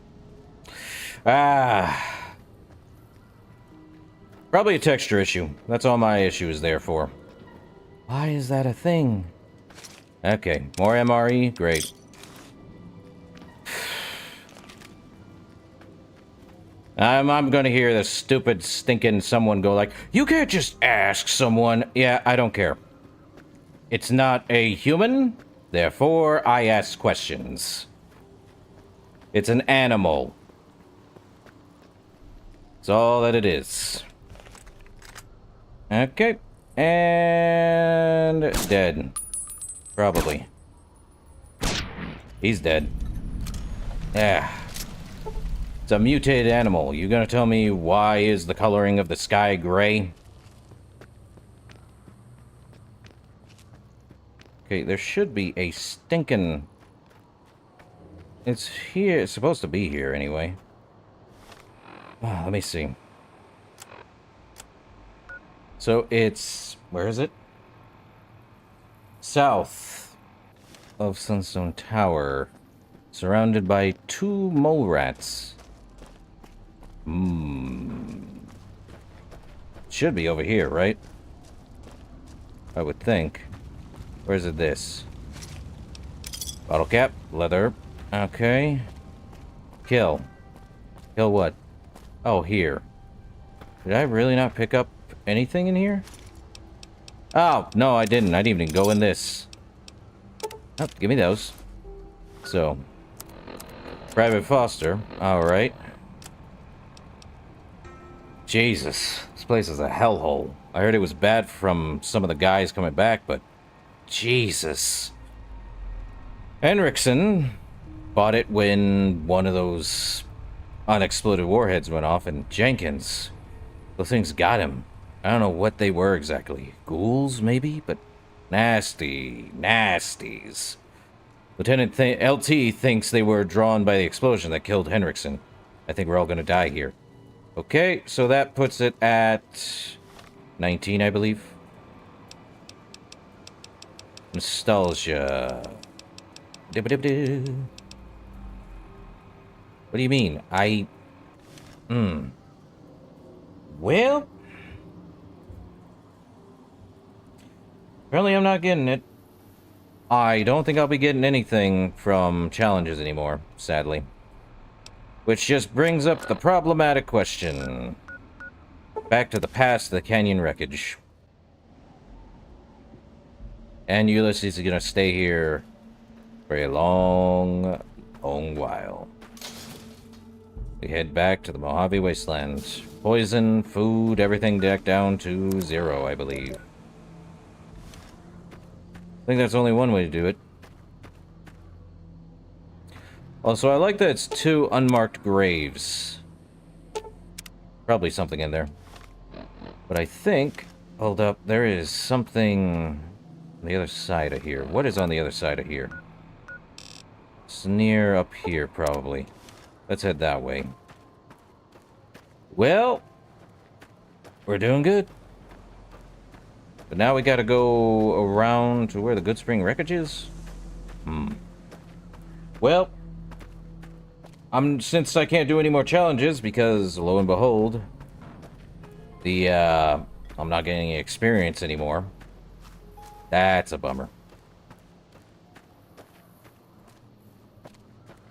Speaker 1: Probably a texture issue. That's all my issue is there for. Why is that a thing? Okay, more MRE, great. I'm gonna hear the stupid stinking someone go like, you can't just ask someone. Yeah, I don't care. It's not a human, therefore I ask questions. It's an animal. That's all that it is. Okay. And dead. Probably. He's dead. Yeah. It's a mutated animal. You gonna tell me why is the coloring of the sky gray? Okay, there should be a stinking... It's here. It's supposed to be here anyway. Let me see. So it's... Where is it? South of Sunstone Tower. Surrounded by 2 mole rats. Should be over here, right? I would think. Where's it this? Bottle cap. Leather. Okay. Kill. Kill what? Oh, here. Did I really not pick up anything in here? Oh, no, I didn't. I didn't even go in this. Oh, give me those. So. Private Foster. Alright. Jesus. This place is a hellhole. I heard it was bad from some of the guys coming back, but... Jesus. Henriksen bought it when one of those unexploded warheads went off, and Jenkins, those things got him. I don't know what they were exactly. Ghouls, maybe? But nasty. Nasties. Lieutenant LT thinks they were drawn by the explosion that killed Henriksen. I think we're all gonna die here. Okay, so that puts it at 19, I believe. Nostalgia. What do you mean? Well... Apparently I'm not getting it. I don't think I'll be getting anything from challenges anymore, sadly. Which just brings up the problematic question. Back to the past, the canyon wreckage. And Ulysses is gonna stay here for a long, long while. We head back to the Mojave Wasteland. Poison, food, everything decked down to 0, I believe. I think that's only one way to do it. Also, I like that it's 2 unmarked graves. Probably something in there. But I think... Hold up, there is something on the other side of here. What is on the other side of here? It's near up here, probably. Let's head that way. Well, we're doing good. But now we gotta go around to where the Good Spring wreckage is? Well, since I can't do any more challenges, because, lo and behold, I'm not getting any experience anymore. That's a bummer.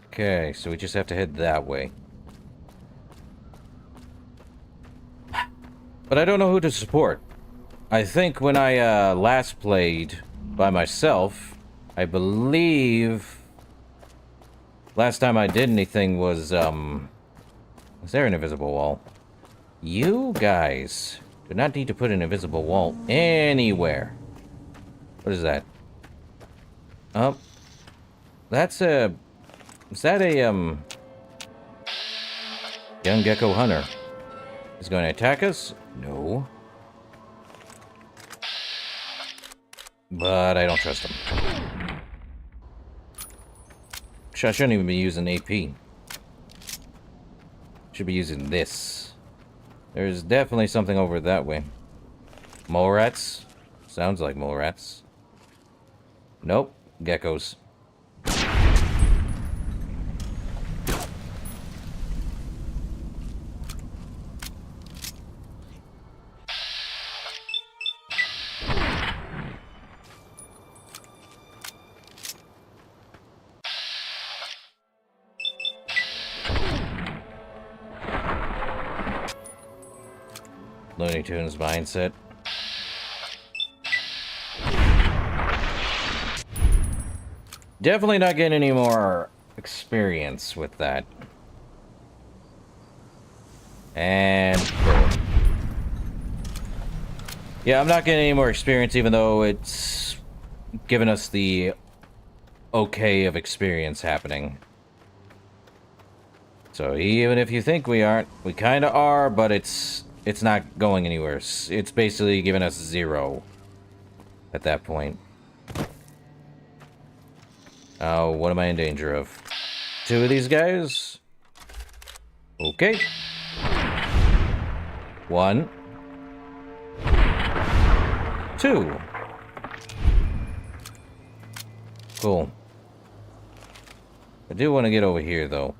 Speaker 1: Okay, so we just have to head that way. But I don't know who to support. I think when I last played by myself, I believe last time I did anything was there an invisible wall? You guys do not need to put an invisible wall anywhere. What is that? Oh, that's a... Is that a young gecko hunter? Is going to attack us? No. But I don't trust him. I shouldn't even be using AP. Should be using this. There's definitely something over that way. Mole rats? Sounds like mole rats. Nope. Geckos. Looney Tunes mindset. Definitely not getting any more experience with that. And boom. Yeah, I'm not getting any more experience, even though it's given us the okay of experience happening. So even if you think we aren't, we kind of are, but it's not going anywhere. It's basically giving us 0 at that point. Oh, what am I in danger of? 2 of these guys? Okay. 1. 2. Cool. I do want to get over here, though.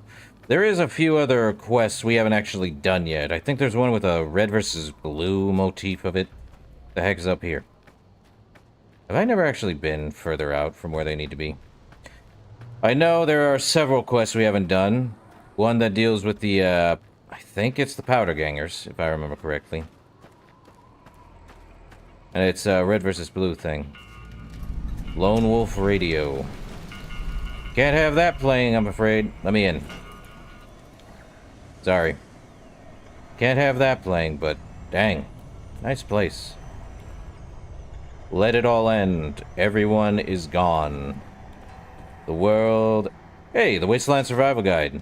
Speaker 1: There is a few other quests we haven't actually done yet. I think there's one with a red versus blue motif of it. The heck is up here? Have I never actually been further out from where they need to be? I know there are several quests we haven't done. One that deals with the, I think it's the powder gangers, if I remember correctly. And it's a red versus blue thing. Lone Wolf Radio. Can't have that playing, I'm afraid. Let me in. Sorry. Can't have that playing, but dang. Nice place. Let it all end. Everyone is gone. The world... Hey, the Wasteland Survival Guide.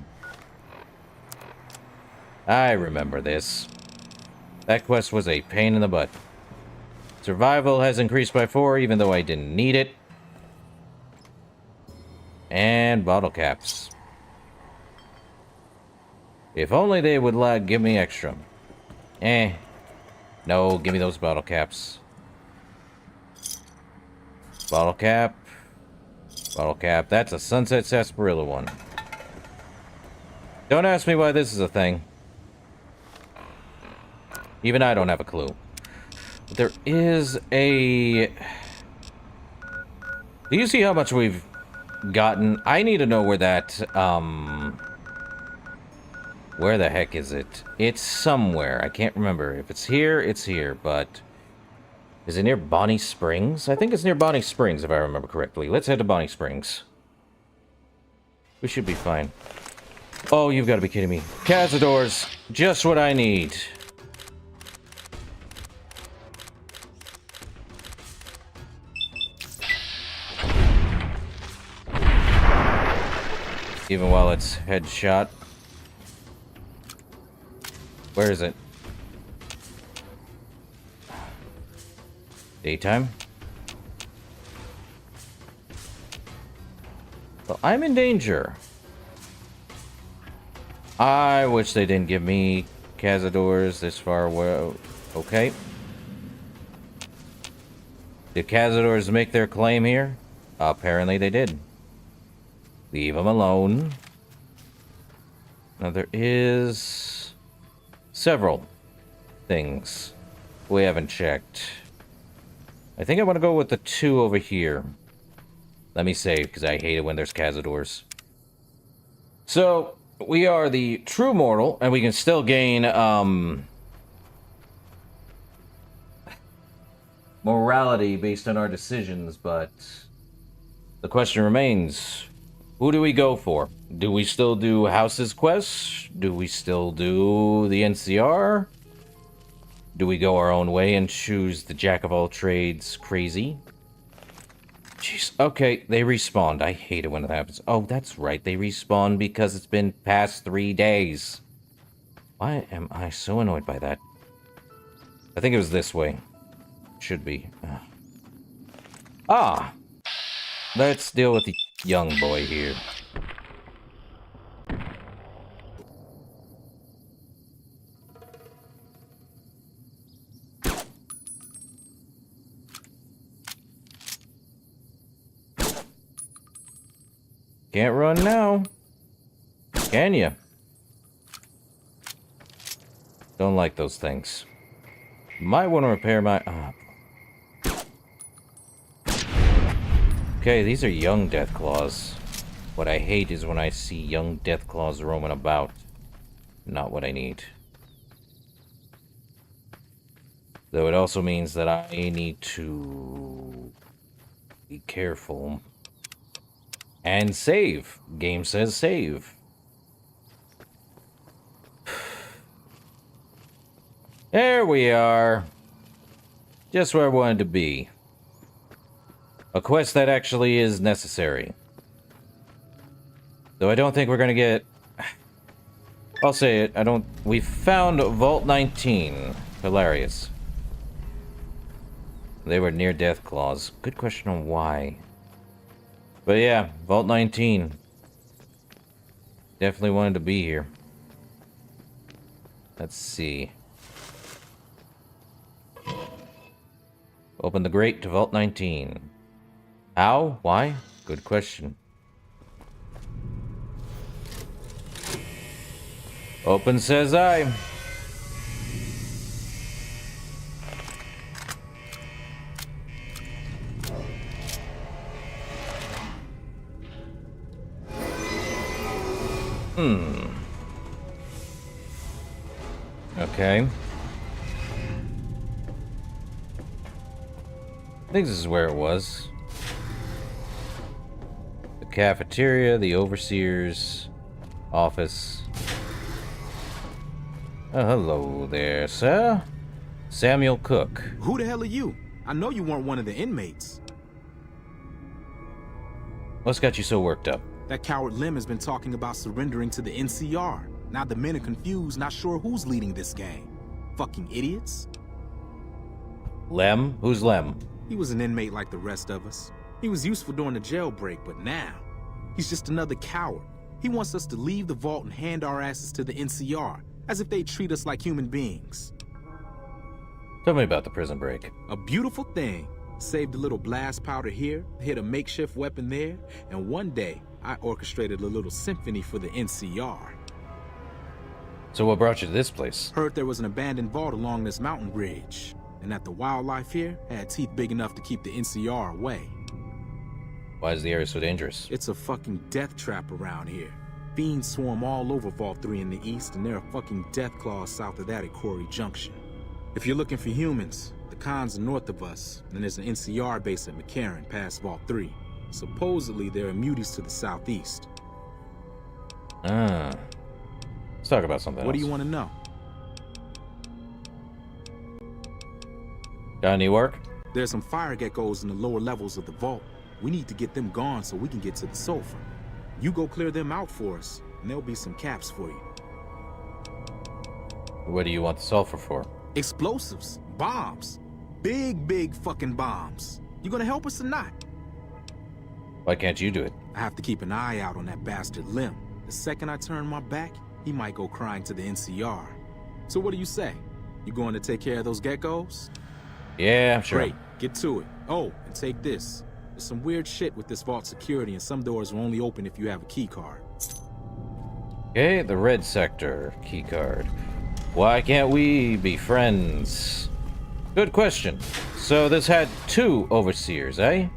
Speaker 1: I remember this. That quest was a pain in the butt. Survival has increased by 4, even though I didn't need it. And bottle caps. If only they would give me extra. No, give me those bottle caps. Bottle cap. Bottle cap. That's a Sunset Sarsaparilla one. Don't ask me why this is a thing. Even I don't have a clue. But there is a... Do you see how much we've gotten? I need to know where that, where the heck is it? It's somewhere. I can't remember. If it's here, it's here, but... Is it near Bonnie Springs? I think it's near Bonnie Springs, if I remember correctly. Let's head to Bonnie Springs. We should be fine. Oh, you've got to be kidding me. Cazadors! Just what I need. Even while it's headshot. Where is it? Daytime? Well, I'm in danger. I wish they didn't give me Cazadors this far away. Okay. Did Cazadors make their claim here? Apparently they did. Leave them alone. Now there is several things we haven't checked. I think I want to go with the 2 over here. Let me save, because I hate it when there's Cazadors. So, we are the true mortal, and we can still gain, morality based on our decisions, but the question remains, who do we go for? Do we still do House's quests? Do we still do the NCR? Do we go our own way and choose the jack-of-all-trades crazy? Jeez, okay, they respawned. I hate it when it happens. Oh, that's right, they respawn because it's been past 3 days. Why am I so annoyed by that? I think it was this way. Should be. Ah! Let's deal with the young boy here. Can't run now. Can ya? Don't like those things. Might want to repair my... Okay, these are young Deathclaws. What I hate is when I see young Deathclaws roaming about. Not what I need. Though it also means that I need to... be careful. And save. Game says save. There we are. Just where I wanted to be. A quest that actually is necessary. Though I don't think we're gonna get... I'll say it, we found Vault 19. Hilarious. They were near death claws. Good question on why. But yeah, Vault 19. Definitely wanted to be here. Let's see. Open the grate to Vault 19. How? Why? Good question. Open, says I. Okay. I think this is where it was. The cafeteria, the overseer's office. Oh, hello there, sir. Samuel Cook.
Speaker 8: Who the hell are you? I know you weren't one of the inmates.
Speaker 1: What's got you so worked up?
Speaker 8: That coward Lem has been talking about surrendering to the NCR. Now the men are confused, not sure who's leading this gang. Fucking idiots.
Speaker 1: Lem? Who's Lem?
Speaker 8: He was an inmate like the rest of us. He was useful during the jailbreak, but now, he's just another coward. He wants us to leave the vault and hand our asses to the NCR, as if they treat us like human beings.
Speaker 1: Tell me about the prison break.
Speaker 8: A beautiful thing. Saved a little blast powder here, hit a makeshift weapon there, and one day, I orchestrated a little symphony for the NCR.
Speaker 1: So what brought you to this place?
Speaker 8: Heard there was an abandoned vault along this mountain ridge, and that the wildlife here had teeth big enough to keep the NCR away.
Speaker 1: Why is the area so dangerous?
Speaker 8: It's a fucking death trap around here. Fiends swarm all over Vault 3 in the east, and there are fucking death claws south of that at Quarry Junction. If you're looking for humans, the cons are north of us, and there's an NCR base at McCarran past Vault 3. Supposedly, there are muties to the southeast.
Speaker 1: Ah. Let's talk about something else.
Speaker 8: What do you want to know?
Speaker 1: Got any work?
Speaker 8: There's some fire geckos in the lower levels of the vault. We need to get them gone so we can get to the sulfur. You go clear them out for us, and there'll be some caps for you.
Speaker 1: What do you want the sulfur for?
Speaker 8: Explosives. Bombs. Big fucking bombs. You gonna help us or not?
Speaker 1: Why can't you do it?
Speaker 8: I have to keep an eye out on that bastard Lim. The second I turn my back, he might go crying to the NCR. So what do you say? You going to take care of those geckos?
Speaker 1: Yeah, sure.
Speaker 8: Great, get to it. Oh, and take this. There's some weird shit with this vault security, and some doors will only open if you have a key card.
Speaker 1: Okay, the red sector key card. Why can't we be friends? Good question. So this had two overseers, eh?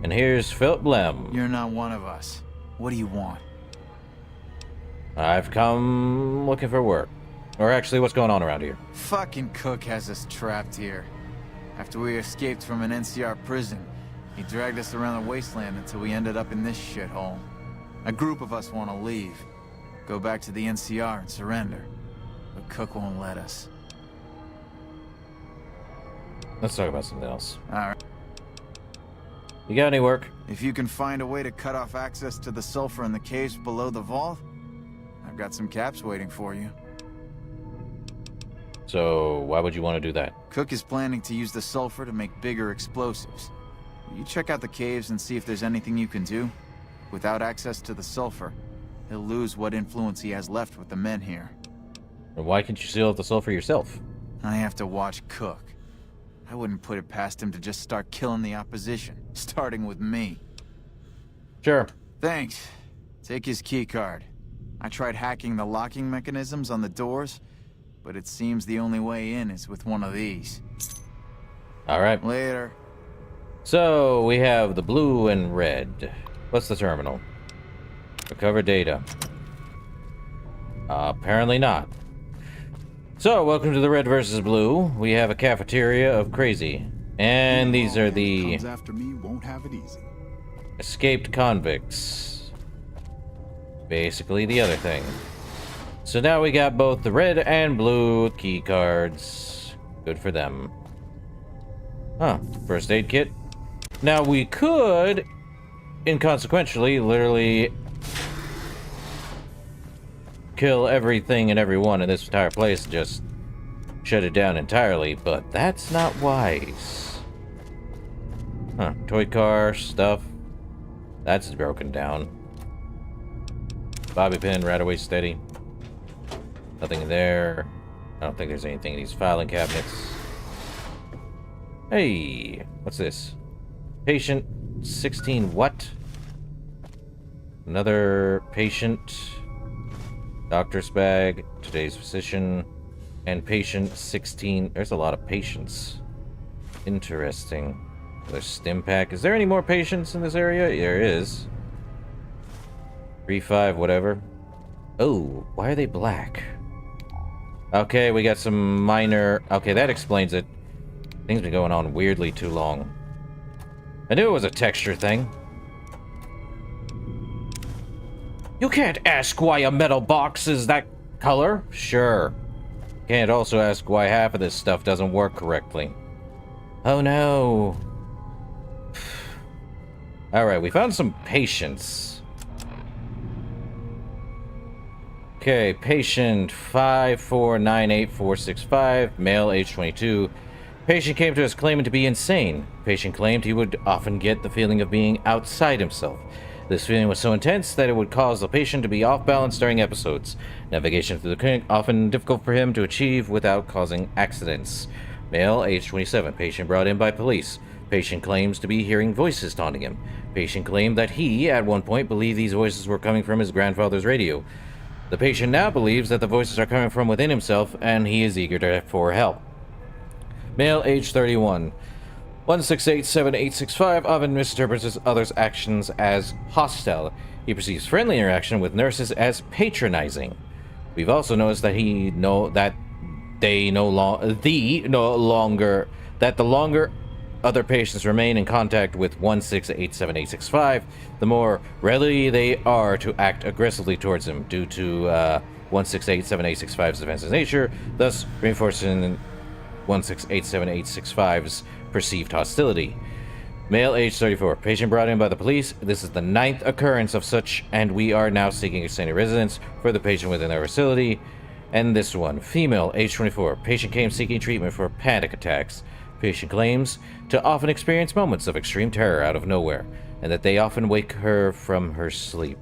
Speaker 1: And here's Philip Lem.
Speaker 9: You're not one of us. What do you want?
Speaker 1: I've come looking for work. Or actually, what's going on around here?
Speaker 9: Fucking Cook has us trapped here. After we escaped from an NCR prison, he dragged us around the wasteland until we ended up in this shithole. A group of us want to leave. Go back to the NCR and surrender. But Cook won't let us.
Speaker 1: Let's talk about something else.
Speaker 9: Alright.
Speaker 1: You got any work?
Speaker 9: If you can find a way to cut off access to the sulfur in the caves below the vault, I've got some caps waiting for you.
Speaker 1: So, why would you want to do that?
Speaker 9: Cook is planning to use the sulfur to make bigger explosives. You check out the caves and see if there's anything you can do. Without access to the sulfur, he'll lose what influence he has left with the men here.
Speaker 1: Or why can't you seal up the sulfur yourself?
Speaker 9: I have to watch Cook. I wouldn't put it past him to just start killing the opposition, starting with me.
Speaker 1: Sure.
Speaker 9: Thanks. Take his keycard. I tried hacking the locking mechanisms on the doors, but it seems the only way in is with one of these.
Speaker 1: Alright.
Speaker 9: Later.
Speaker 1: So, we have the blue and red. What's the terminal? Recover data. Apparently not. So, welcome to the red versus blue. We have a cafeteria of crazy. And these are the
Speaker 10: comes after me won't have it easy.
Speaker 1: escaped convicts. Basically the other thing. So now we got both the red and blue key cards. Good for them. Huh. First aid kit. Now we could, inconsequentially, literally kill everything and everyone in this entire place and just shut it down entirely, but that's not wise. Huh, toy car stuff. That's broken down. Bobby pin, right away steady. Nothing there. I don't think there's anything in these filing cabinets. Hey, what's this? Patient 16 what? Another patient. Doctor's bag. Today's physician. And patient 16. There's a lot of patients. Interesting. There's stim pack. Is there any more patients in this area? There is. 3-5, whatever. Oh, why are they black? Okay, we got some minor... Okay, that explains it. Things been going on weirdly too long. I knew it was a texture thing. You can't ask why a metal box is that color. Sure. Can't also ask why half of this stuff doesn't work correctly. Oh no. Alright, we found some patients. Okay, patient 5498465, male, age 22. Patient came to us claiming to be insane. Patient claimed he would often get the feeling of being outside himself. This feeling was so intense that it would cause the patient to be off balance during episodes. Navigation through the clinic often difficult for him to achieve without causing accidents. Male, age 27. Patient brought in by police. Patient claims to be hearing voices taunting him. Patient claimed that he, at one point, believed these voices were coming from his grandfather's radio. The patient now believes that the voices are coming from within himself, and he is eager for help. Male, age 31. 1687865 often misinterprets others' actions as hostile. He perceives friendly interaction with nurses as patronizing. We've also noticed that the longer other patients remain in contact with 1687865, the more ready they are to act aggressively towards him due to 1687865's defensive nature, thus reinforcing 1687865's perceived hostility. Male, age 34. Patient brought in by the police. This is the 9th occurrence of such, and we are now seeking extended residence for the patient within our facility. And this one, female, age 24. Patient came seeking treatment for panic attacks. Patient claims to often experience moments of extreme terror out of nowhere, and that they often wake her from her sleep.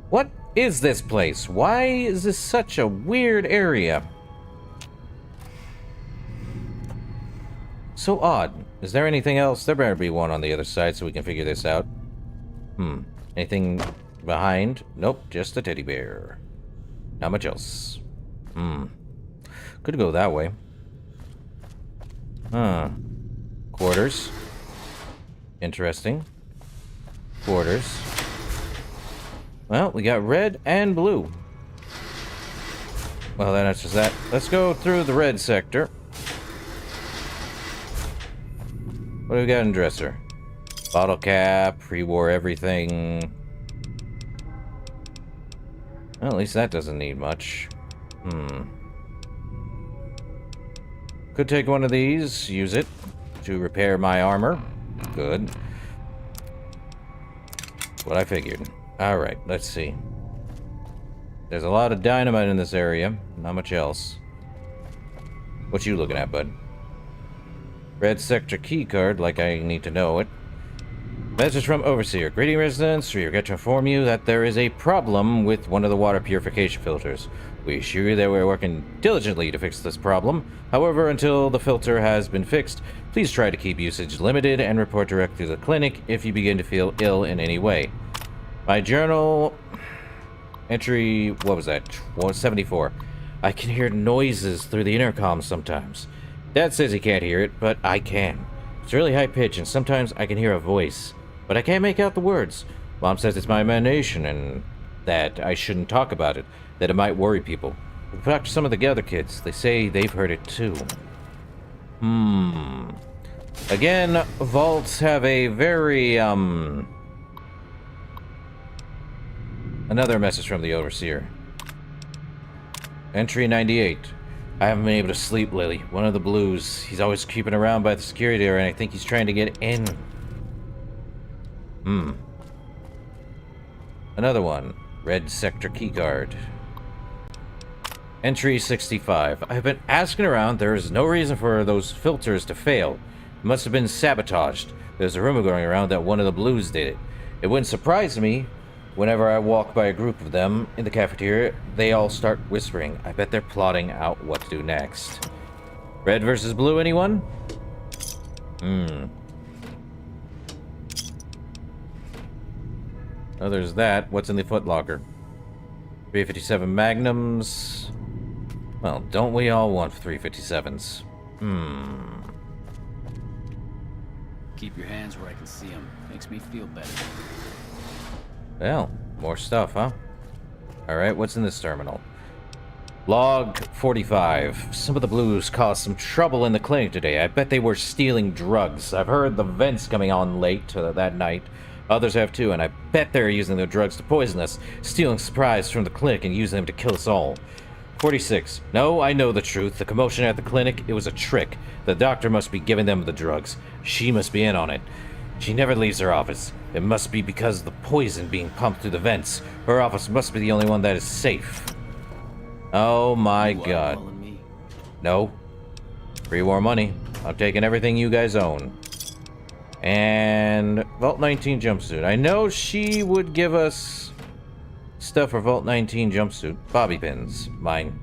Speaker 1: What is this place? Why is this such a weird area? So odd. Is there anything else? There better be one on the other side so we can figure this out. Anything behind? Nope, just a teddy bear. Not much else. Could go that way. Quarters. Interesting. Quarters. Well, we got red and blue. Well, that answers that. Let's go through the red sector. What do we got in dresser? Bottle cap, pre-war everything. Well, at least that doesn't need much. Could take one of these, use it to repair my armor. Good. That's what I figured. Alright, let's see. There's a lot of dynamite in this area. Not much else. What you looking at, bud? Red sector keycard, like I need to know it. Message from Overseer. Greeting residents, we regret to inform you that there is a problem with one of the water purification filters. We assure you that we are working diligently to fix this problem. However, until the filter has been fixed, please try to keep usage limited and report directly to the clinic if you begin to feel ill in any way. My journal entry, what was that? 74. I can hear noises through the intercom sometimes. Dad says he can't hear it, but I can. It's really high pitch, and sometimes I can hear a voice, but I can't make out the words. Mom says it's my imagination, and that I shouldn't talk about it, that it might worry people. We've talked to some of the other kids. They say they've heard it too. Again, vaults have a very, Another message from the Overseer. Entry 98. I haven't been able to sleep lately. One of the blues. He's always creeping around by the security area, and I think he's trying to get in. Another one. Red sector keycard. Entry 65. I've been asking around. There is no reason for those filters to fail. It must have been sabotaged. There's a rumor going around that one of the Blues did it. It wouldn't surprise me. Whenever I walk by a group of them in the cafeteria, they all start whispering. I bet they're plotting out what to do next. Red versus blue, anyone? Oh, there's that. What's in the footlocker? 357 Magnums. Well, don't we all want 357s?
Speaker 11: Keep your hands where I can see them. Makes me feel better.
Speaker 1: Well, more stuff, huh? Alright, what's in this terminal? Log 45. Some of the Blues caused some trouble in the clinic today. I bet they were stealing drugs. I've heard the vents coming on late that night. Others have too, and I bet they're using their drugs to poison us, stealing supplies from the clinic and using them to kill us all. 46. No, I know the truth. The commotion at the clinic, it was a trick. The doctor must be giving them the drugs. She must be in on it. She never leaves her office. It must be because of the poison being pumped through the vents. Her office must be the only one that is safe. Oh my god. No. Pre-war money. I'm taking everything you guys own. And Vault 19 jumpsuit. I know she would give us stuff for Vault 19 jumpsuit. Bobby pins. Mine.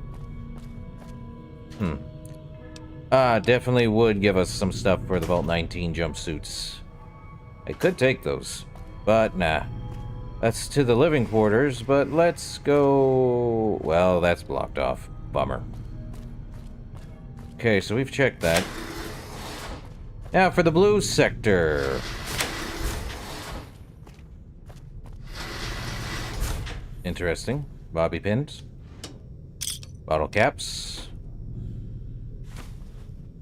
Speaker 1: Definitely would give us some stuff for the Vault 19 jumpsuits. I could take those, but nah. That's to the living quarters, but let's go... Well, that's blocked off. Bummer. Okay, so we've checked that. Now for the blue sector. Interesting. Bobby pins. Bottle caps.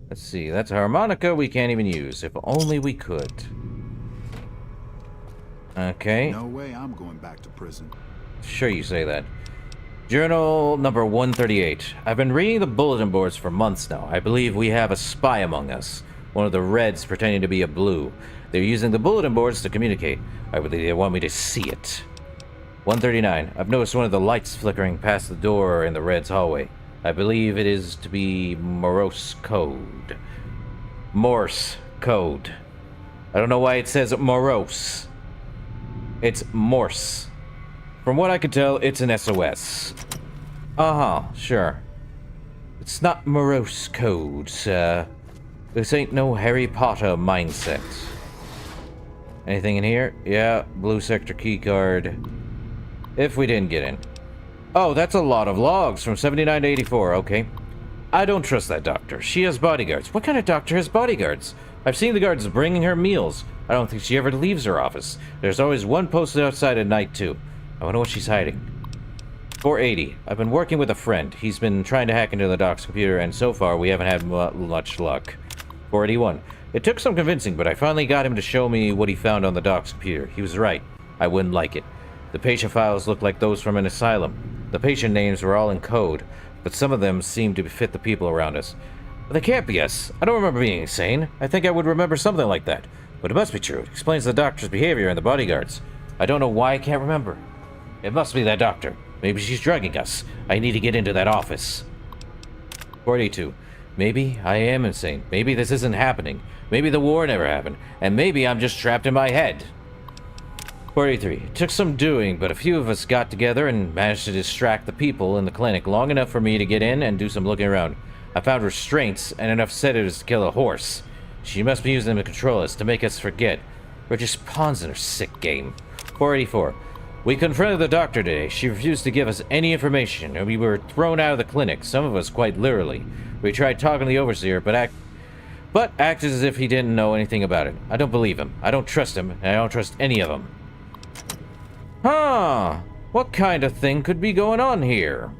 Speaker 1: Let's see, that's a harmonica we can't even use. If only we could. Okay.
Speaker 10: No way I'm going back to prison.
Speaker 1: Sure you say that. Journal number 138. I've been reading the bulletin boards for months now. I believe we have a spy among us. One of the Reds pretending to be a Blue. They're using the bulletin boards to communicate. I believe they want me to see it. 139. I've noticed one of the lights flickering past the door in the Reds' hallway. I believe it is to be Morse code. Morse code. I don't know why it says Morose. It's Morse. From what I can tell, it's an SOS. Sure. It's not Morse code, sir. This ain't no Harry Potter mindset. Anything in here? Yeah, blue sector keycard. If we didn't get in. Oh, that's a lot of logs from 79 to 84, okay. I don't trust that doctor. She has bodyguards. What kind of doctor has bodyguards? I've seen the guards bringing her meals. I don't think she ever leaves her office. There's always one posted outside at night, too. I wonder what she's hiding. 480. I've been working with a friend. He's been trying to hack into the doc's computer, and so far we haven't had much luck. 481. It took some convincing, but I finally got him to show me what he found on the doc's computer. He was right. I wouldn't like it. The patient files looked like those from an asylum. The patient names were all in code, but some of them seemed to fit the people around us. But they can't be us. I don't remember being insane. I think I would remember something like that. But it must be true. It explains the doctor's behavior and the bodyguards. I don't know why I can't remember. It must be that doctor. Maybe she's drugging us. I need to get into that office. 42. Maybe I am insane. Maybe this isn't happening. Maybe the war never happened. And maybe I'm just trapped in my head. 43. It took some doing, but a few of us got together and managed to distract the people in the clinic long enough for me to get in and do some looking around. I found restraints and enough sedatives to kill a horse. She must be using them to control us, to make us forget. We're just pawns in her sick game. 484. We confronted the doctor today. She refused to give us any information, and we were thrown out of the clinic, some of us quite literally. We tried talking to the overseer, but acted as if he didn't know anything about it. I don't believe him. I don't trust him, and I don't trust any of them. Huh. What kind of thing could be going on here?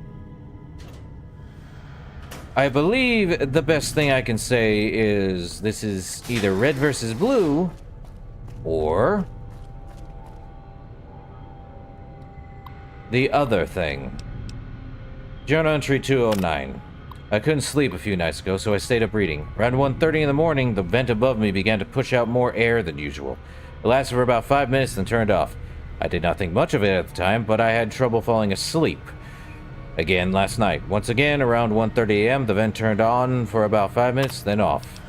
Speaker 1: I believe the best thing I can say is this is either red versus blue, or the other thing. Journal entry 209. I couldn't sleep a few nights ago, so I stayed up reading. Around 1:30 in the morning, the vent above me began to push out more air than usual. It lasted for about 5 minutes, then turned off. I did not think much of it at the time, but I had trouble falling asleep. Again last night. Once again, around 1:30 a.m., the vent turned on for about 5 minutes, then off.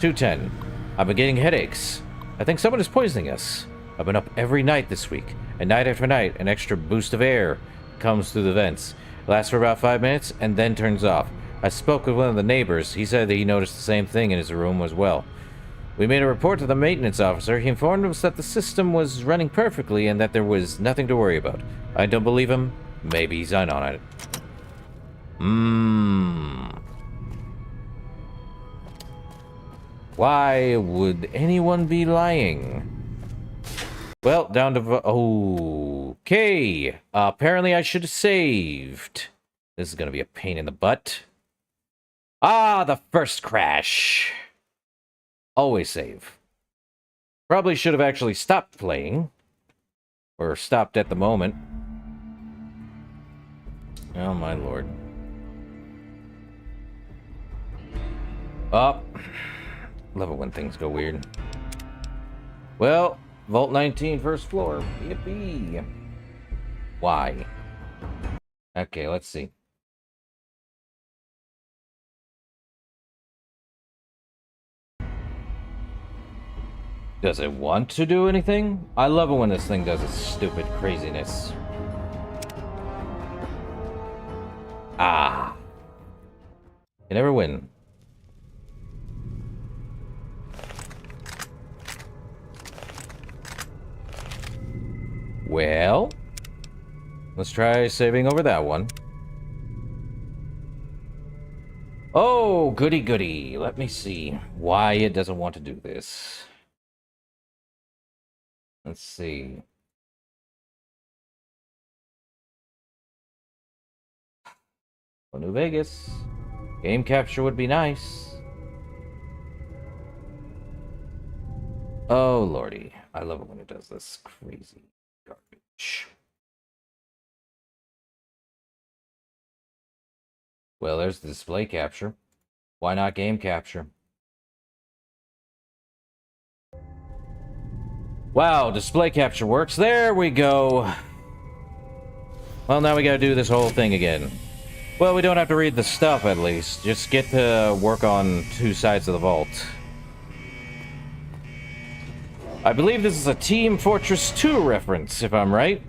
Speaker 1: 2:10. I've been getting headaches. I think someone is poisoning us. I've been up every night this week, and night after night, an extra boost of air comes through the vents. It lasts for about 5 minutes, and then turns off. I spoke with one of the neighbors. He said that he noticed the same thing in his room as well. We made a report to the maintenance officer. He informed us that the system was running perfectly and that there was nothing to worry about. I don't believe him. Maybe he's in on it. Why would anyone be lying? Well, down to... Okay. Apparently I should have saved. This is going to be a pain in the butt. Ah, the first crash. Always save. Probably should have actually stopped playing. Or stopped at the moment. Oh, my lord. Up. Love it when things go weird. Well, Vault 19, first floor. Yippee. Why? Okay, let's see. Does it want to do anything? I love it when this thing does its stupid craziness. Ah. You never win. Well, let's try saving over that one. Oh, goody goody. Let me see why it doesn't want to do this. Let's see. Well, New Vegas. Game capture would be nice. Oh, lordy. I love it when it does this crazy garbage. Well, there's the display capture. Why not game capture? Wow, display capture works. There we go. Well, now we gotta do this whole thing again. Well, we don't have to read the stuff, at least. Just get to work on two sides of the vault. I believe this is a Team Fortress 2 reference, if I'm right.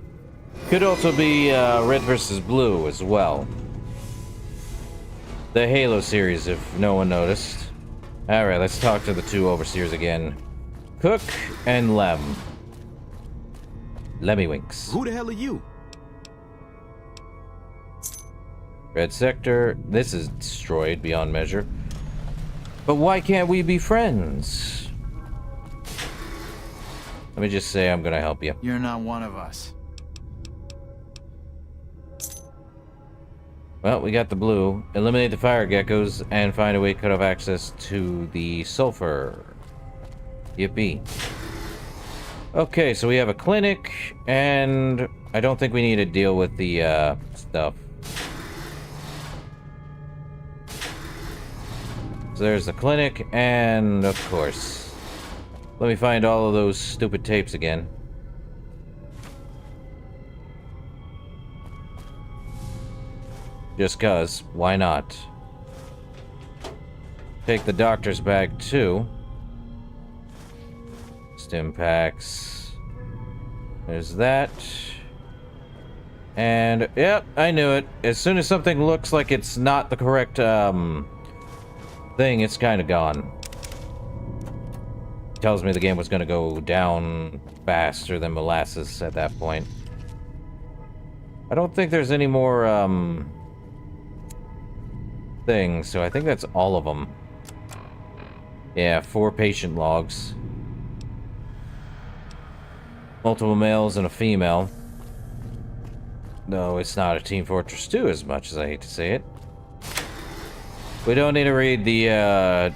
Speaker 1: Could also be Red vs. Blue as well. The Halo series, if no one noticed. Alright, let's talk to the two overseers again. Cook and Lem. Lemmy Winks.
Speaker 8: Who the hell are you?
Speaker 1: Red sector. This is destroyed beyond measure. But why can't we be friends? Let me just say I'm gonna help you.
Speaker 9: You're not one of us.
Speaker 1: Well, we got the blue. Eliminate the fire geckos and find a way to cut off access to the sulfur. Yippee. Okay, so we have a clinic, and I don't think we need to deal with the stuff. So there's the clinic, and of course, let me find all of those stupid tapes again. Just cause, why not? Take the doctor's bag too. Stim packs. There's that. And, yep, I knew it. As soon as something looks like it's not the correct, thing, it's kind of gone. Tells me the game was going to go down faster than molasses at that point. I don't think there's any more, things, so I think that's all of them. Yeah, 4 patient logs. Multiple males and a female. No, it's not a Team Fortress 2 as much as I hate to say it. We don't need to read the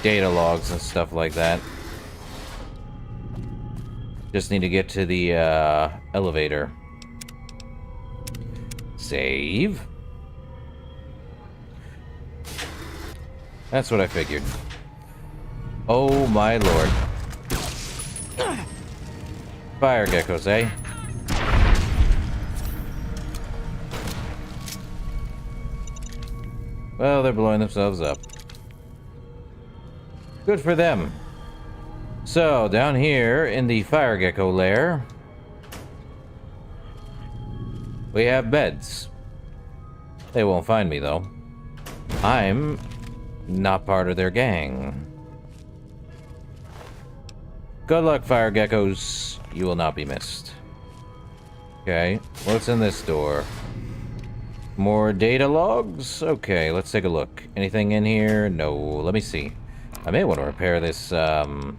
Speaker 1: data logs and stuff like that. Just need to get to the elevator. Save. That's what I figured. Oh my lord. Fire geckos, eh? Well, they're blowing themselves up. Good for them. So, down here in the fire gecko lair, we have beds. They won't find me, though. I'm not part of their gang. Good luck, fire geckos. You will not be missed. Okay, what's in this door? More data logs? Okay, let's take a look. Anything in here? No. Let me see. I may want to repair this, the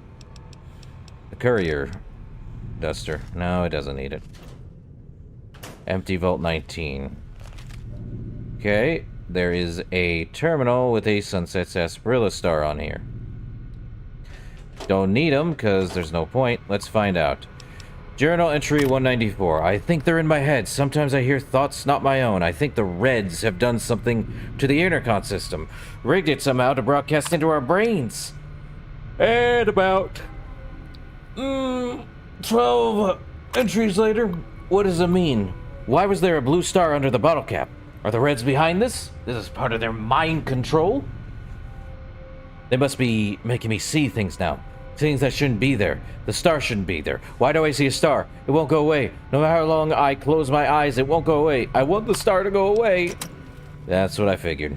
Speaker 1: courier duster. No, it doesn't need it. Empty Vault 19. Okay, there is a terminal with a Sunset Sarsaparilla star on here. Don't need them, because there's no point. Let's find out. Journal entry 194. I think they're in my head. Sometimes I hear thoughts not my own. I think the Reds have done something to the intercom system. Rigged it somehow to broadcast into our brains. And about 12 entries later, what does it mean? Why was there a blue star under the bottle cap? Are the Reds behind this? This is part of their mind control? They must be making me see things now. Things that shouldn't be there. The star shouldn't be there. Why do I see a star? It won't go away. No matter how long I close my eyes, it won't go away. I want the star to go away. That's what I figured.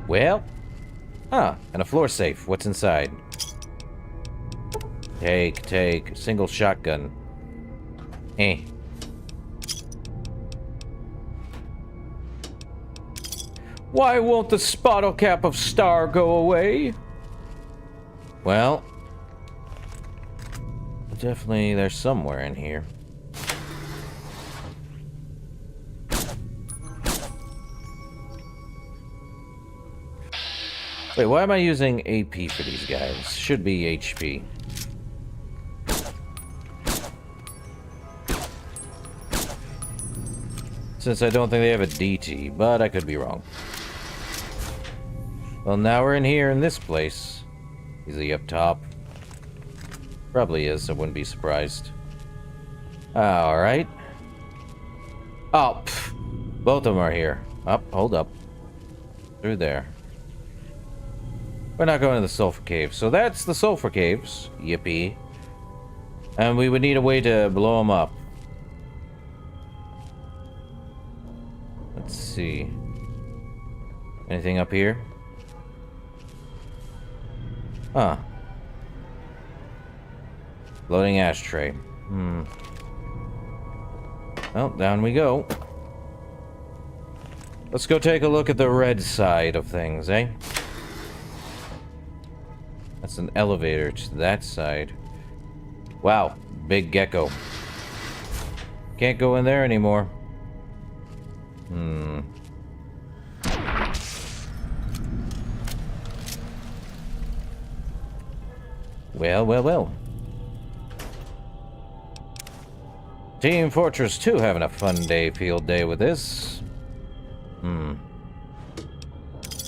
Speaker 1: Well. And a floor safe. What's inside? Take. Single shotgun. Why won't the bottle cap of star go away? Well, definitely there's somewhere in here. Wait, why am I using AP for these guys? Should be HP. Since I don't think they have a DT, but I could be wrong. Well, now we're in here in this place. Is he up top? Probably is, I wouldn't be surprised. Alright. Oh, both of them are here. Hold up. Through there. We're not going to the sulfur caves. So that's the sulfur caves. Yippee. And we would need a way to blow them up. Let's see. Anything up here? Loading ashtray. Well, down we go. Let's go take a look at the red side of things, eh? That's an elevator to that side. Wow, big gecko. Can't go in there anymore. Well. Team Fortress 2 having a fun field day with this.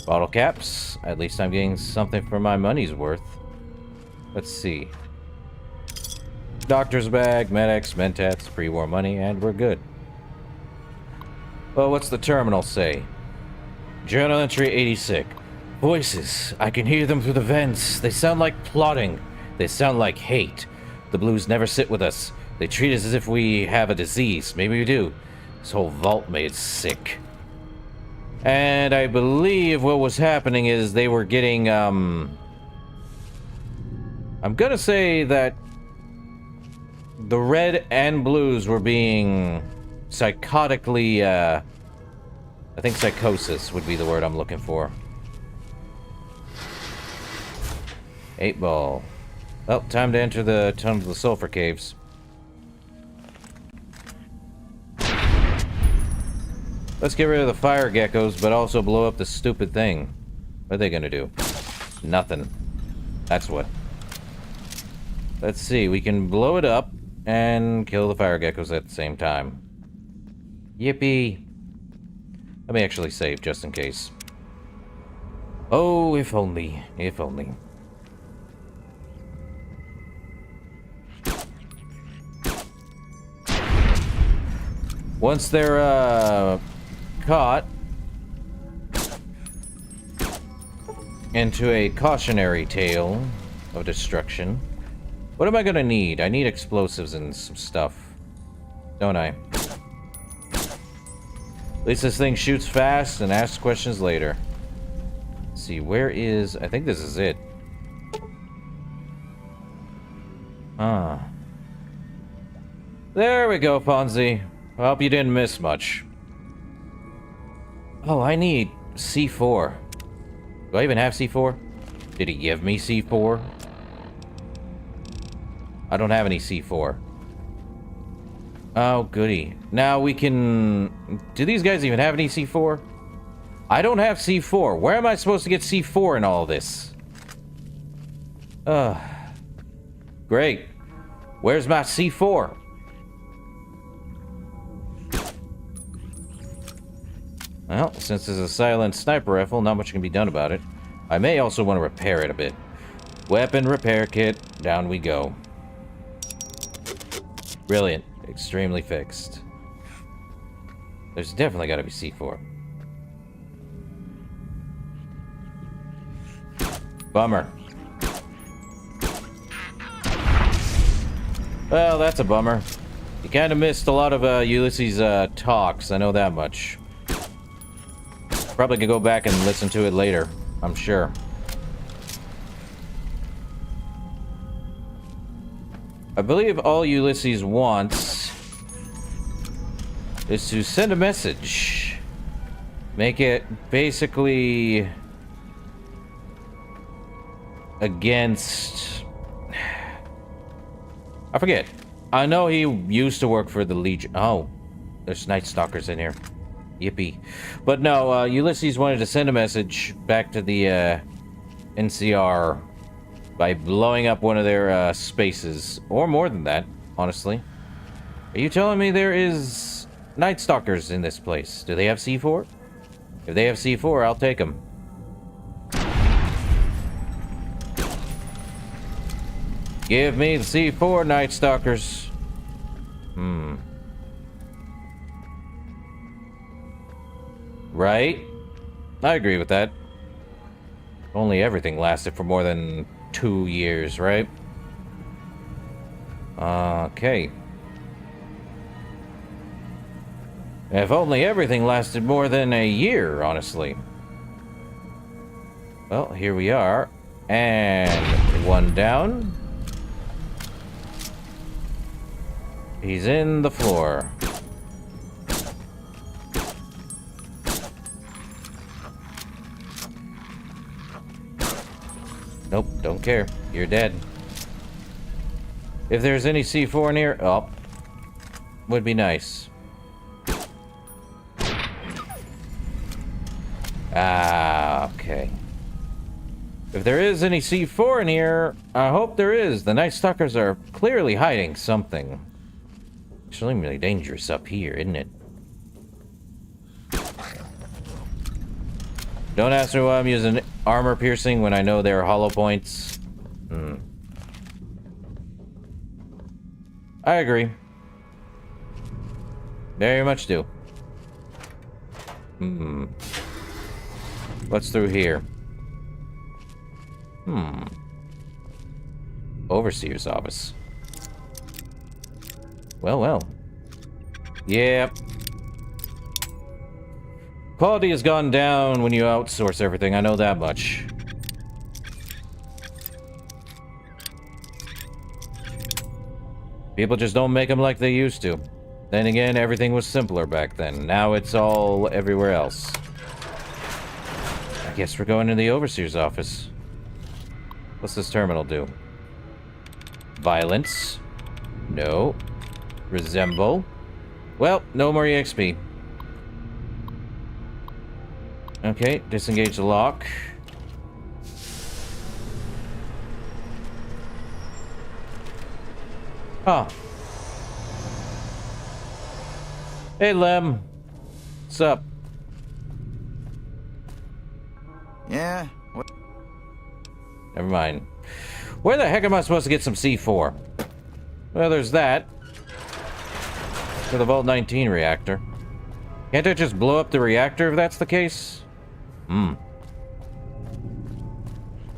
Speaker 1: Bottle caps. At least I'm getting something for my money's worth. Let's see. Doctor's bag, Med-X, Mentats, pre-war money, and we're good. Well, what's the terminal say? Journal entry 86. Voices. I can hear them through the vents. They sound like plotting. They sound like hate. The Blues never sit with us. They treat us as if we have a disease. Maybe we do. This whole vault made sick. And I believe what was happening is they were getting, I'm gonna say that the Red and Blues were being psychotically, I think psychosis would be the word I'm looking for. 8 ball. Oh, time to enter the tunnel of the sulfur caves. Let's get rid of the fire geckos, but also blow up the stupid thing. What are they gonna do? Nothing. That's what. Let's see, we can blow it up and kill the fire geckos at the same time. Yippee! Let me actually save, just in case. Oh, if only. If only. Once they're, caught, into a cautionary tale of destruction. What am I gonna need? I need explosives and some stuff, don't I? At least this thing shoots fast and asks questions later. Let's see, where is... I think this is it. Ah. There we go, Ponzi. I hope you didn't miss much. Oh, I need C4. Do I even have C4? Did he give me C4? I don't have any C4. Oh, goody. Now we can... Do these guys even have any C4? I don't have C4. Where am I supposed to get C4 in all this? Great. Where's my C4? Well, since it's a silent sniper rifle, not much can be done about it. I may also want to repair it a bit. Weapon repair kit. Down we go. Brilliant. Extremely fixed. There's definitely got to be C4. Bummer. Well, that's a bummer. You kind of missed a lot of Ulysses' talks, I know that much. Probably could go back and listen to it later, I'm sure. I believe all Ulysses wants is to send a message. Make it basically against... I forget. I know he used to work for the Legion. Oh, there's Night Stalkers in here. Yippee. But no, Ulysses wanted to send a message back to the NCR by blowing up one of their spaces. Or more than that, honestly. Are you telling me there is Night Stalkers in this place? Do they have C4? If they have C4, I'll take them. Give me the C4, Night Stalkers. Right? I agree with that. Only everything lasted for more than 2 years, right? Okay. If only everything lasted more than a year, honestly. Well, here we are. And one down. He's in the floor. Nope, don't care. You're dead. If there's any C4 in here, oh, would be nice. Ah, okay. If there is any C4 in here, I hope there is. The Night Stalkers are clearly hiding something. Extremely dangerous up here, isn't it? Don't ask me why I'm using armor piercing when I know they're hollow points. I agree. Very much do. What's through here? Overseer's office. Well, well. Yep. Quality has gone down when you outsource everything, I know that much. People just don't make them like they used to. Then again, everything was simpler back then. Now it's all everywhere else. I guess we're going to the Overseer's office. What's this terminal do? Violence. No. Resemble. Well, no more EXP. Okay, disengage the lock. Oh. Hey, Lem. What's up?
Speaker 9: Yeah? What?
Speaker 1: Never mind. Where the heck am I supposed to get some C4? Well, there's that. For the Vault 19 reactor. Can't I just blow up the reactor if that's the case?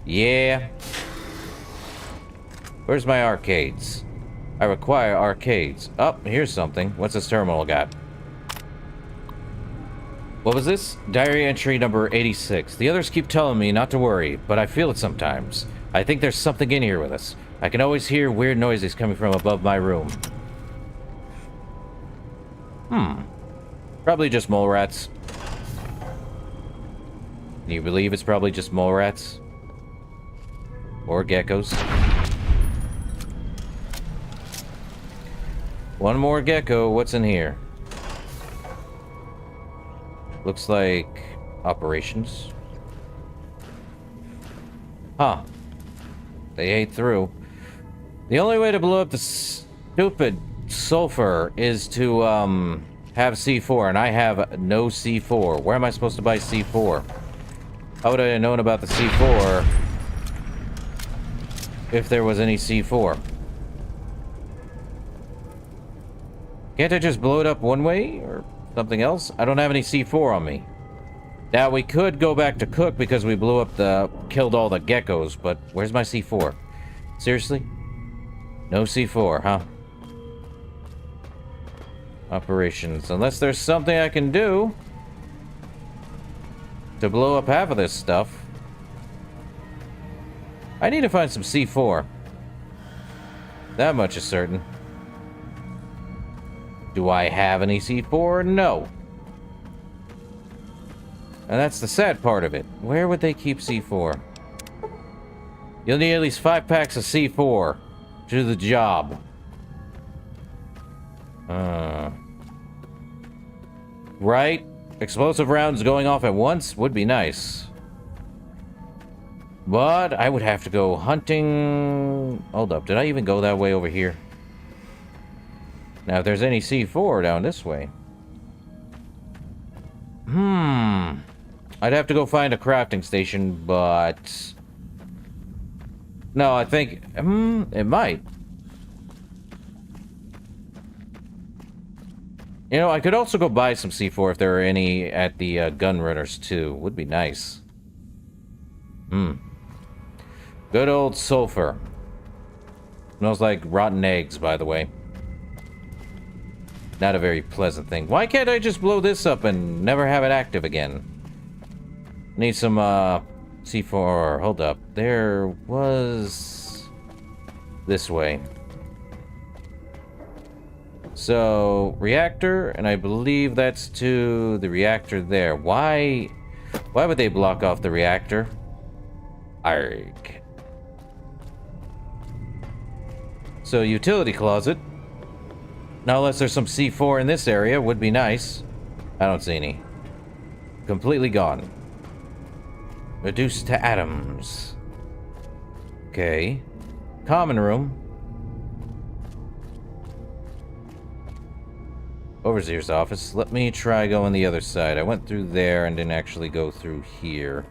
Speaker 1: Yeah. Where's my arcades? I require arcades. Oh, here's something. What's this terminal got? What was this? Diary entry number 86. The others keep telling me not to worry, but I feel it sometimes. I think there's something in here with us. I can always hear weird noises coming from above my room. Probably just mole rats. Can you believe it's probably just mole rats? Or geckos? One more gecko. What's in here? Looks like operations. Huh. They ate through. The only way to blow up the stupid sulfur is to, have C4, and I have no C4. Where am I supposed to buy C4? How would I have known about the C4 if there was any C4? Can't I just blow it up one way, or something else? I don't have any C4 on me. Now, we could go back to cook because we blew up killed all the geckos, but where's my C4? Seriously? No C4, huh? Operations. Unless there's something I can do to blow up half of this stuff. I need to find some C4. That much is certain. Do I have any C4? No. And that's the sad part of it. Where would they keep C4? You'll need at least 5 packs of C4 to do the job. Right? Explosive rounds going off at once would be nice. But I would have to go hunting... Hold up, did I even go that way over here? Now, if there's any C4 down this way... I'd have to go find a crafting station, but... No, I think... it might. You know, I could also go buy some C4 if there are any at the gun runners, too. Would be nice. Good old sulfur. Smells like rotten eggs, by the way. Not a very pleasant thing. Why can't I just blow this up and never have it active again? Need some, C4. Hold up. There was... This way. So, reactor, and I believe that's to the reactor there. Why would they block off the reactor? Arg. So, utility closet. Now, unless there's some C4 in this area, would be nice. I don't see any. Completely gone. Reduced to atoms. Okay. Common room. Overseer's office. Let me try going the other side. I went through there and didn't actually go through here.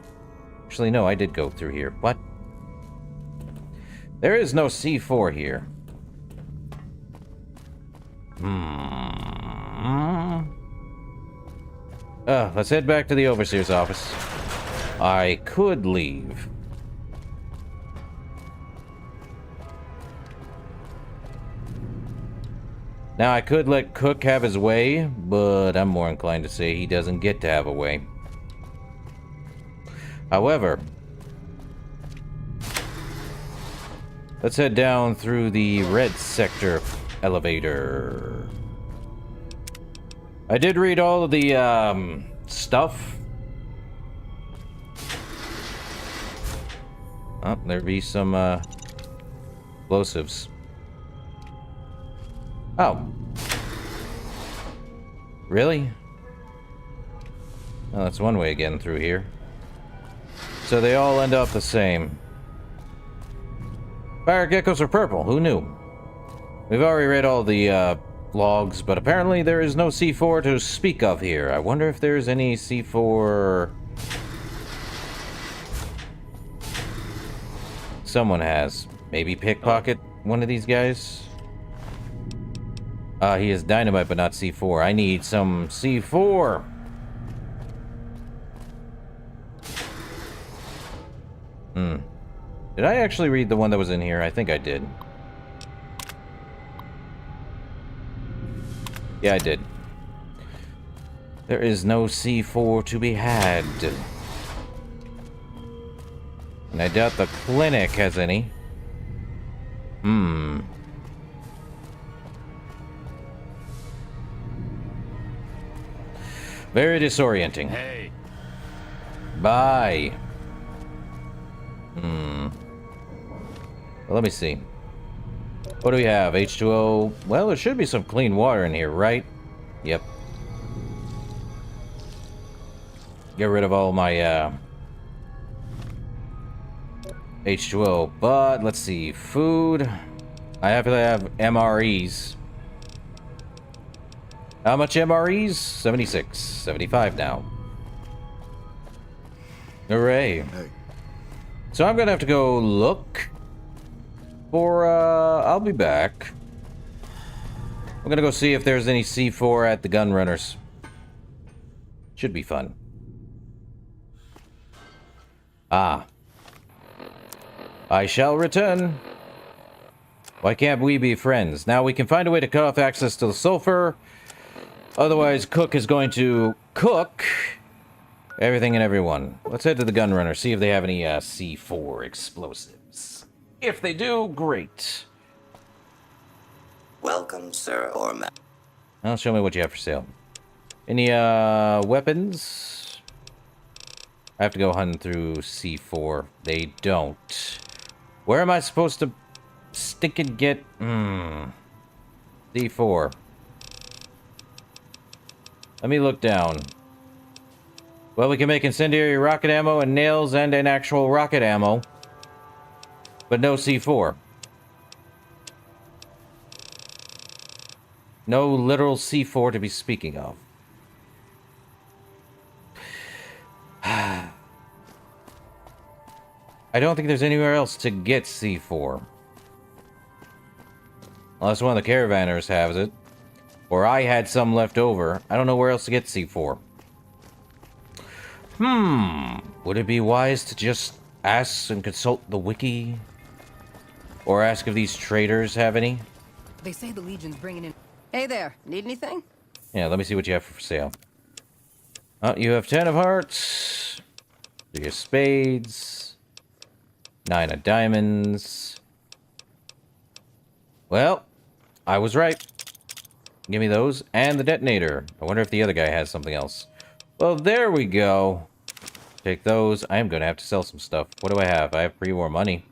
Speaker 1: Actually, no, I did go through here. What? There is no C4 here. Let's head back to the Overseer's office. I could leave. Now, I could let Cook have his way, but I'm more inclined to say he doesn't get to have a way. However, let's head down through the red sector elevator. I did read all of the, stuff. Oh, there'd be some, explosives. Oh. Really? Oh, that's one way of getting through here. So they all end up the same. Fire geckos are purple. Who knew? We've already read all the, logs, but apparently there is no C4 to speak of here. I wonder if there's any C4... Someone has. Maybe pickpocket one of these guys? He is dynamite, but not C4. I need some C4! Did I actually read the one that was in here? I think I did. Yeah, I did. There is no C4 to be had. And I doubt the clinic has any. Very disorienting.
Speaker 11: Hey.
Speaker 1: Bye. Well, let me see. What do we have? H2O. Well, there should be some clean water in here, right? Yep. Get rid of all my, H2O. But, let's see. Food. I have to have MREs. How much MREs? 76. 75 now. Hooray.
Speaker 10: Hey.
Speaker 1: So I'm gonna have to go look for, I'll be back. I'm gonna go see if there's any C4 at the gun runners. Should be fun. Ah. I shall return. Why can't we be friends? Now we can find a way to cut off access to the sulfur. Otherwise, Cook is going to cook everything and everyone. Let's head to the gun runner, see if they have any C4 explosives. If they do, great.
Speaker 12: Welcome, sir or ma'am.
Speaker 1: Well, show me what you have for sale. Any weapons? I have to go hunting through C4. They don't. Where am I supposed to stinking get C4? Let me look down. Well, we can make incendiary rocket ammo and nails and an actual rocket ammo. But no C4. No literal C4 to be speaking of. I don't think there's anywhere else to get C4. Unless one of the caravanners has it. Or I had some left over. I don't know where else to get C4. Would it be wise to just ask and consult the wiki? Or ask if these traders have any?
Speaker 13: They say the Legion's bringing in... Hey there, need anything?
Speaker 1: Yeah, let me see what you have for sale. You have 10 of hearts. 3 of spades. 9 of diamonds. Well, I was right. Give me those and the detonator. I wonder if the other guy has something else. Well, there we go. Take those. I am going to have to sell some stuff. What do I have? I have pre-war money.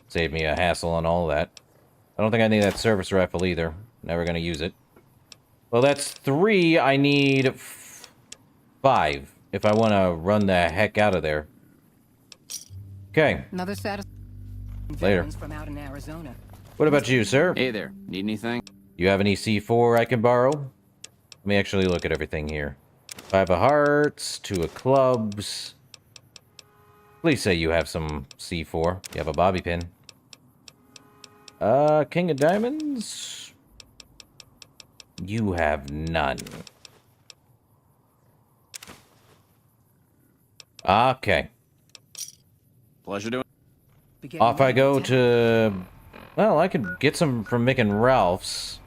Speaker 1: Save me a hassle on all that. I don't think I need that service rifle either. Never going to use it. Well, that's 3. I need 5 if I want to run the heck out of there. Okay.
Speaker 13: Another status.
Speaker 1: Later.
Speaker 13: From out in Arizona.
Speaker 1: What about you, sir?
Speaker 11: Hey there. Need anything?
Speaker 1: You have any C4 I can borrow? Let me actually look at everything here. 5 of hearts, 2 of clubs. Please say you have some C4. You have a bobby pin. King of diamonds? You have none. Okay.
Speaker 11: Pleasure doing.
Speaker 1: Off I go to... Well, I could get some from Mick and Ralph's.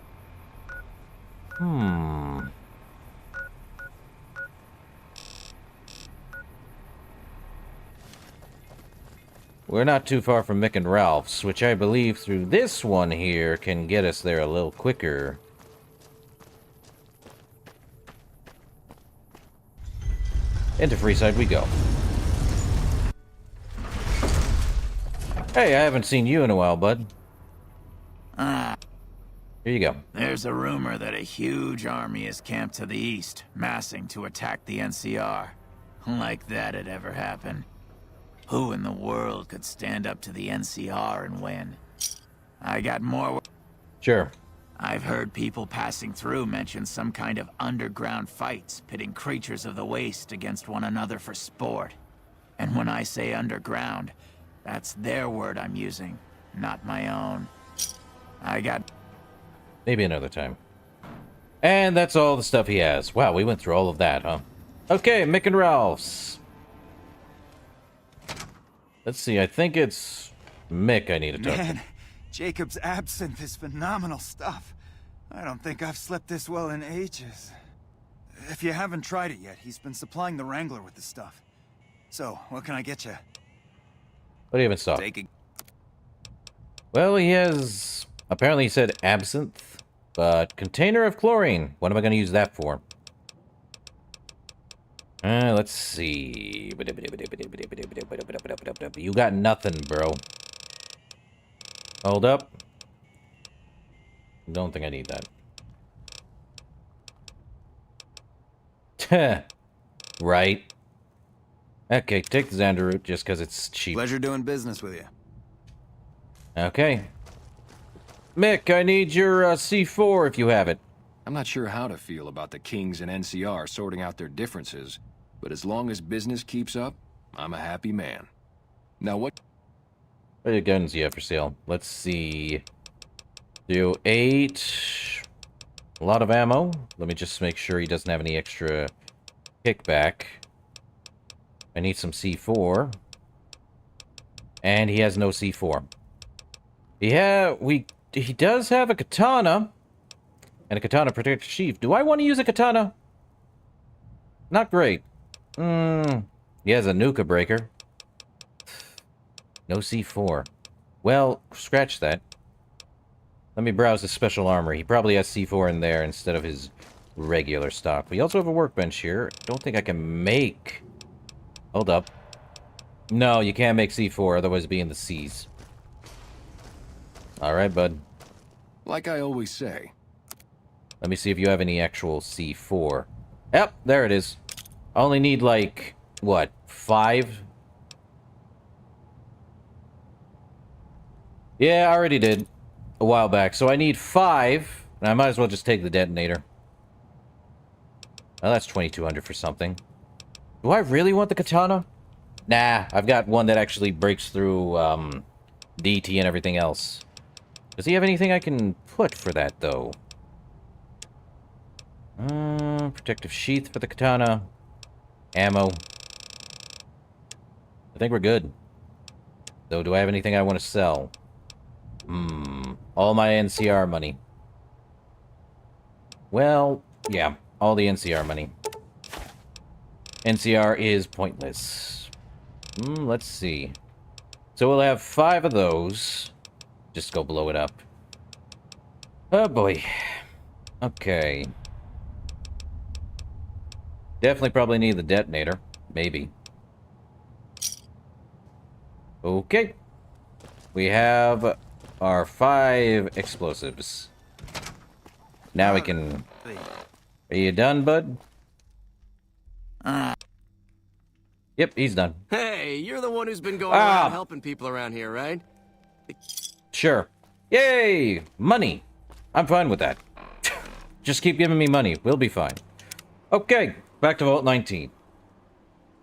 Speaker 1: We're not too far from Mick and Ralph's, which I believe through this one here can get us there a little quicker. Into Freeside we go. Hey, I haven't seen you in a while, bud. Here you go.
Speaker 9: There's a rumor that a huge army is camped to the east, massing to attack the NCR. Like that'd ever happen. Who in the world could stand up to the NCR and win? I got more...
Speaker 1: Sure.
Speaker 9: I've heard people passing through mention some kind of underground fights, pitting creatures of the waste against one another for sport. And when I say underground, that's their word I'm using, not my own. I got...
Speaker 1: Maybe another time. And that's all the stuff he has. Wow, we went through all of that, huh? Okay, Mick and Ralph's. Let's see, I think it's Mick I need to talk to.
Speaker 9: Man, Jacob's absinthe is phenomenal stuff. I don't think I've slept this well in ages. If you haven't tried it yet, he's been supplying the Wrangler with the stuff. So, what can I get you?
Speaker 1: What do you even saw? Well, he has... Apparently he said absinthe, but container of chlorine. What am I going to use that for? Let's see. You got nothing, bro. Hold up. Don't think I need that. Right. Okay, take the Xander route just because it's cheap.
Speaker 9: Pleasure doing business with you.
Speaker 1: Okay. Mick, I need your C4 if you have it.
Speaker 12: I'm not sure how to feel about the Kings and NCR sorting out their differences, but as long as business keeps up, I'm a happy man. Now what
Speaker 1: guns do you have for sale? Let's see. Do 8. A lot of ammo. Let me just make sure he doesn't have any extra kickback. I need some C4. And he has no C4. He does have a katana. And a katana protected sheath. Do I want to use a katana? Not great. He has a nuka breaker. No C4. Well, scratch that. Let me browse his special armor. He probably has C4 in there instead of his regular stock. We also have a workbench here. Don't think I can make... Hold up. No, you can't make C4, otherwise it'd be in the C's. Alright, bud.
Speaker 12: Like I always say.
Speaker 1: Let me see if you have any actual C4. Yep, there it is. I only need, like, what, 5? Yeah, I already did. A while back. So I need 5. And I might as well just take the detonator. Oh, that's 2200 for something. Do I really want the katana? Nah, I've got one that actually breaks through, DT and everything else. Does he have anything I can put for that, though? Protective sheath for the katana. Ammo. I think we're good. Though, do I have anything I want to sell? All my NCR money. Well, yeah, all the NCR money. NCR is pointless. Let's see. So we'll have 5 of those. Just go blow it up. Oh boy. Okay. Definitely probably need the detonator. Maybe. Okay. We have our 5 explosives. Now we can... Are you done, bud? Yep, he's done.
Speaker 14: Hey, you're the one who's been going around helping people around here, right?
Speaker 1: Sure. Yay! Money! I'm fine with that. Just keep giving me money. We'll be fine. Okay, back to Vault 19.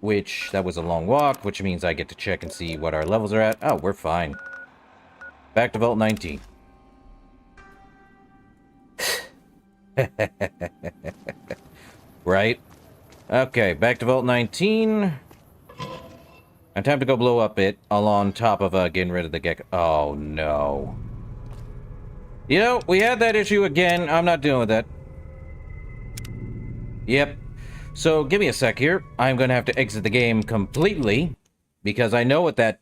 Speaker 1: Which, that was a long walk, which means I get to check and see what our levels are at. Oh, we're fine. Back to Vault 19. Right? Okay, back to Vault 19. And time to go blow up it, all on top of getting rid of the gecko. Oh, no. You know, we had that issue again. I'm not dealing with that. Yep. So, give me a sec here. I'm going to have to exit the game completely, because I know what that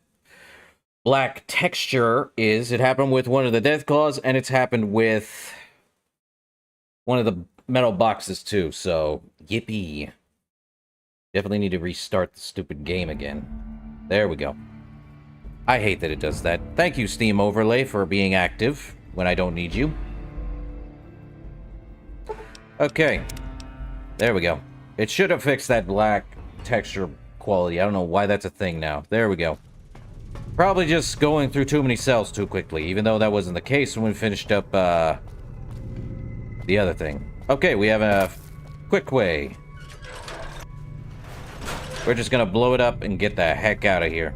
Speaker 1: black texture is. It happened with one of the death claws, and it's happened with one of the metal boxes, too. So, yippee. Definitely need to restart the stupid game again. There we go. I hate that it does that. Thank you, Steam Overlay, for being active when I don't need you. Okay. There we go. It should have fixed that black texture quality. I don't know why that's a thing now. There we go. Probably just going through too many cells too quickly, even though that wasn't the case when we finished up, the other thing. Okay, we have a quick way. We're just gonna blow it up and get the heck out of here.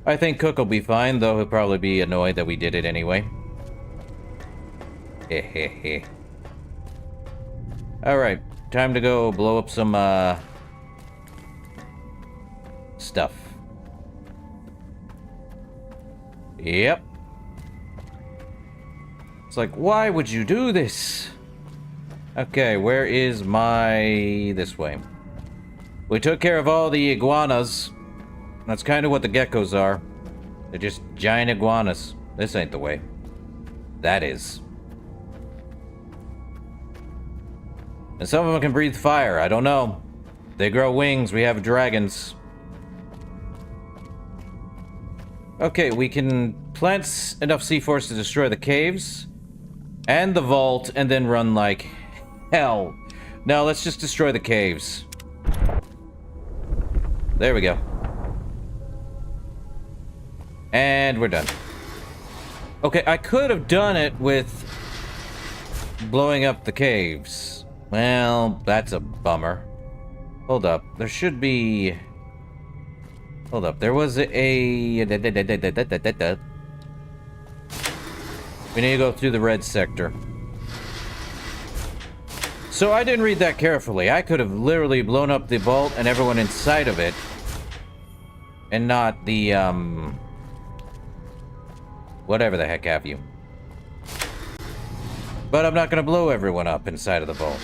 Speaker 1: I think Cook will be fine, though he'll probably be annoyed that we did it anyway. Hehehe. Alright, time to go blow up some, stuff. Yep. It's like, why would you do this? Okay, where is my... this way. We took care of all the iguanas. That's kind of what the geckos are. They're just giant iguanas. This ain't the way. That is. And some of them can breathe fire. I don't know. They grow wings. We have dragons. Okay, we can plant enough C-Force to destroy the caves and the vault and then run like hell. Now let's just destroy the caves. There we go. And we're done. Okay, I could have done it with blowing up the caves. Well, that's a bummer. Hold up. There should be... Hold up. There was a... We need to go through the red sector. So I didn't read that carefully. I could have literally blown up the vault and everyone inside of it. And not the, whatever the heck have you. But I'm not gonna blow everyone up inside of the vault.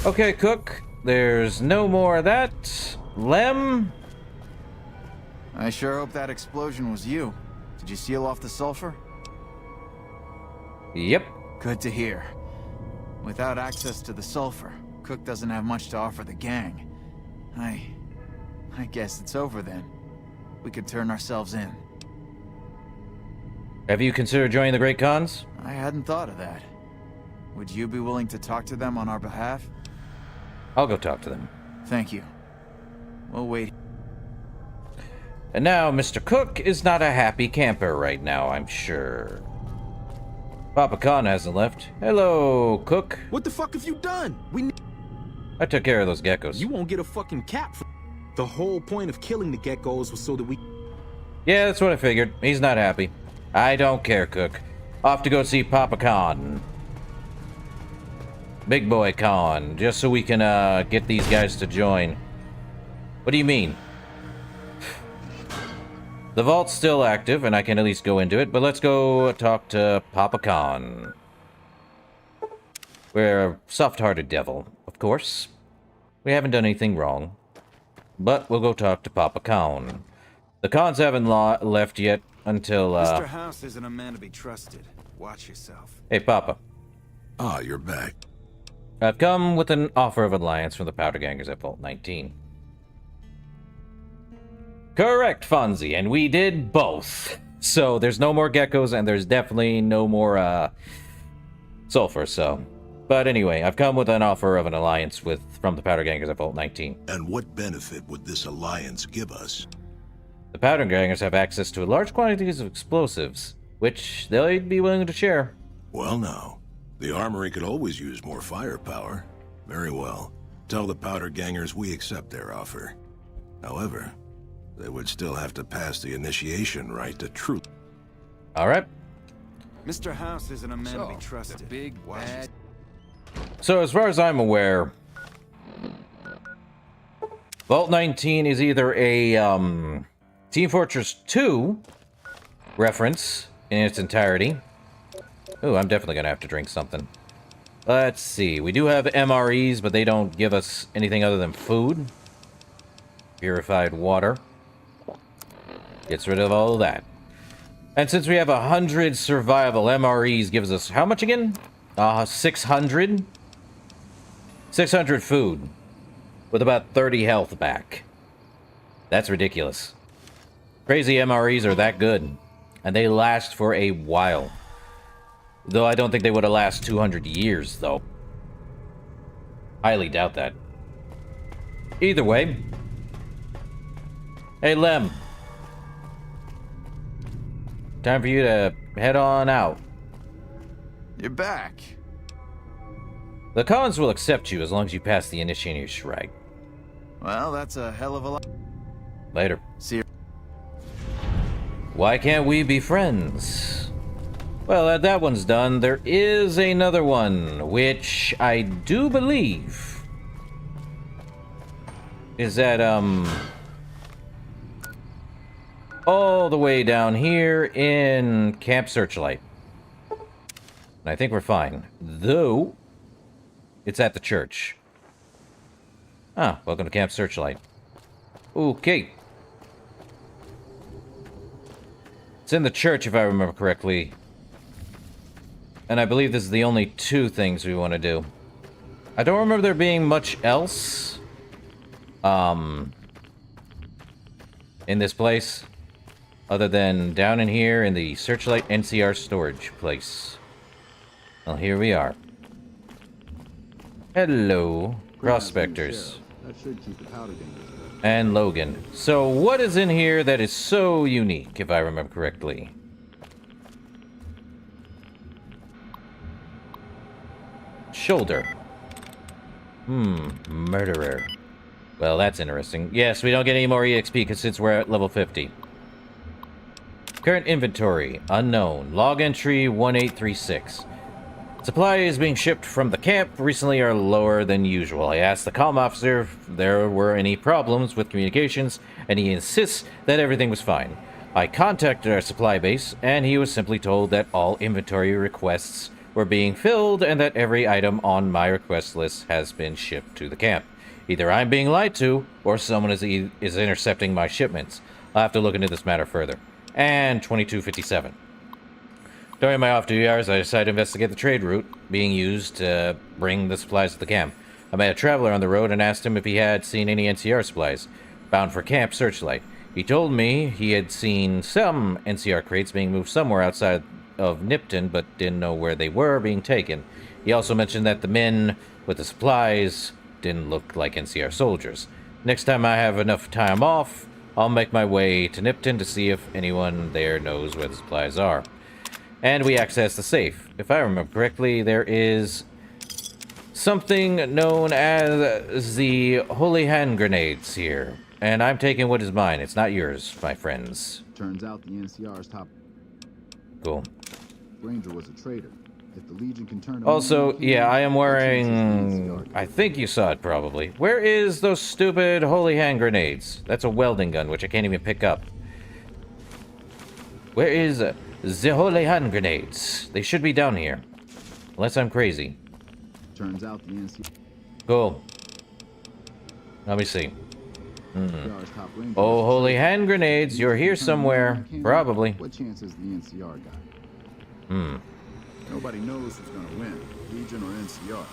Speaker 1: Okay, Cook. There's no more of that. Lem?
Speaker 9: I sure hope that explosion was you. Did you seal off the sulfur?
Speaker 1: Yep.
Speaker 9: Good to hear. Without access to the sulfur, Cook doesn't have much to offer the gang. I guess it's over then. We could turn ourselves in.
Speaker 1: Have you considered joining the Great Khans?
Speaker 9: I hadn't thought of that. Would you be willing to talk to them on our behalf?
Speaker 1: I'll go talk to them.
Speaker 9: Thank you. We'll wait.
Speaker 1: And now, Mr. Cook is not a happy camper right now, I'm sure. Papa Khan hasn't left. Hello, Cook.
Speaker 8: What the fuck have you done?
Speaker 1: I took care of those geckos.
Speaker 8: You won't get a fucking cap for... The whole point of killing the geckos was so that we...
Speaker 1: Yeah, that's what I figured. He's not happy. I don't care, Cook. Off to go see Papa Khan. Big Boy Khan, just so we can, get these guys to join. What do you mean? The vault's still active, and I can at least go into it, but let's go talk to Papa Khan. We're a soft-hearted devil, of course. We haven't done anything wrong. But we'll go talk to Papa Khan. The Khans haven't left yet until,
Speaker 10: Mr. House isn't a man to be trusted. Watch yourself.
Speaker 1: Hey, Papa.
Speaker 6: Ah, you're back.
Speaker 1: I've come with an offer of alliance from the Powder Gangers at Vault 19. Correct, Fonzie, and we did both. So there's no more geckos, and there's definitely no more, sulfur, so... But anyway, I've come with an offer of an alliance from the Powder Gangers at Vault 19.
Speaker 6: And what benefit would this alliance give us?
Speaker 1: The Powder Gangers have access to large quantities of explosives, which they'd be willing to share.
Speaker 6: Well now, the armory could always use more firepower. Very well. Tell the Powder Gangers we accept their offer. However, they would still have to pass the initiation rite to truth.
Speaker 1: Alright.
Speaker 10: Mr. House isn't a man to be trusted.
Speaker 9: Big bad...
Speaker 1: So as far as I'm aware, Vault 19 is either a Team Fortress 2 reference in its entirety. Ooh, I'm definitely gonna have to drink something. Let's see. We do have MREs, but they don't give us anything other than food. Purified water. Gets rid of all of that. And since we have 100 survival, MREs gives us how much again? 600? 600 food. With about 30 health back. That's ridiculous. Crazy MREs are that good. And they last for a while. Though I don't think they would have lasted 200 years, though. Highly doubt that. Either way. Hey, Lem. Time for you to head on out.
Speaker 9: You're back.
Speaker 1: The Khans will accept you as long as you pass the initiation rite.
Speaker 9: Well, that's a hell of a lot.
Speaker 1: Later.
Speaker 9: See you.
Speaker 1: Why can't we be friends? Well, that one's done. There is another one, which I do believe is that, all the way down here in Camp Searchlight. And I think we're fine. Though, it's at the church. Ah, welcome to Camp Searchlight. Okay. It's in the church, if I remember correctly. And I believe this is the only two things we want to do. I don't remember there being much else. In this place. Other than down in here in the Searchlight NCR storage place. Well, here we are. Hello, prospectors.
Speaker 15: That should keep the powder dangerous.
Speaker 1: And Logan. So what is in here that is so unique, if I remember correctly? Shoulder. Murderer. Well, that's interesting. Yes, we don't get any more EXP because since we're at level 50. Current inventory. Unknown. Log entry 1836. Supplies being shipped from the camp recently are lower than usual. I asked the comm officer if there were any problems with communications, and he insists that everything was fine. I contacted our supply base, and he was simply told that all inventory requests were being filled and that every item on my request list has been shipped to the camp. Either I'm being lied to, or someone is intercepting my shipments. I'll have to look into this matter further. And 2257. During my off-duty hours, I decided to investigate the trade route being used to bring the supplies to the camp. I met a traveler on the road and asked him if he had seen any NCR supplies bound for Camp Searchlight. He told me he had seen some NCR crates being moved somewhere outside of Nipton, but didn't know where they were being taken. He also mentioned that the men with the supplies didn't look like NCR soldiers. Next time I have enough time off, I'll make my way to Nipton to see if anyone there knows where the supplies are. And we access the safe. If I remember correctly, there is something known as the holy hand grenades here. And I'm taking what is mine. It's not yours, my friends.
Speaker 15: Turns out the NCR's top
Speaker 1: Cool.
Speaker 15: ranger was a traitor. If the Legion can turn him
Speaker 1: Also,
Speaker 15: in,
Speaker 1: yeah, I am wearing... I think you saw it probably. Where is those stupid holy hand grenades? That's a welding gun, which I can't even pick up. Where is... the holy hand grenades. They should be down here. Unless I'm crazy.
Speaker 15: Turns out the NCR.
Speaker 1: Cool. Let me see. Oh, holy hand grenades. You're here somewhere. Probably.
Speaker 15: What chance has the NCR got? Nobody knows who's gonna win, Legion or NCR.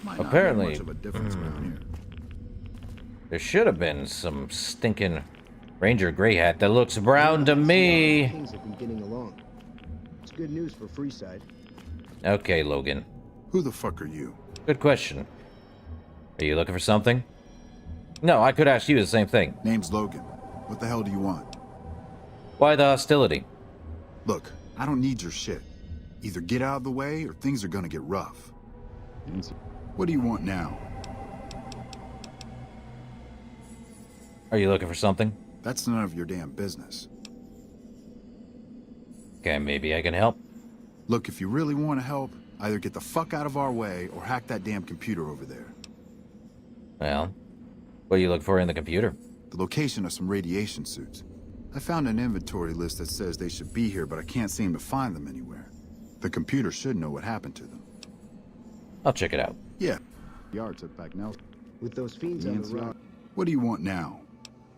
Speaker 15: Might
Speaker 1: Apparently.
Speaker 15: not make much of a difference around here.
Speaker 1: There should have been some stinking Ranger Grey Hat that looks brown to me.
Speaker 16: Things have been getting along. It's good news for Freeside.
Speaker 1: Okay, Logan.
Speaker 15: Who the fuck are you?
Speaker 1: Good question. Are you looking for something? No, I could ask you the same thing.
Speaker 15: Name's Logan. What the hell do you want?
Speaker 1: Why the hostility?
Speaker 15: Look, I don't need your shit. Either get out of the way or things are gonna get rough. What do you want now?
Speaker 1: Are you looking for something?
Speaker 15: That's none of your damn business.
Speaker 1: Okay, maybe I can help.
Speaker 15: Look, if you really want to help, either get the fuck out of our way or hack that damn computer over there.
Speaker 1: Well, what are you looking for in the computer?
Speaker 15: The location of some radiation suits. I found an inventory list that says they should be here, but I can't seem to find them anywhere. The computer should know what happened to them.
Speaker 1: I'll check it out.
Speaker 15: Yeah. Yard took back Nelson.
Speaker 16: With those fiends on the run.
Speaker 15: What do you want now?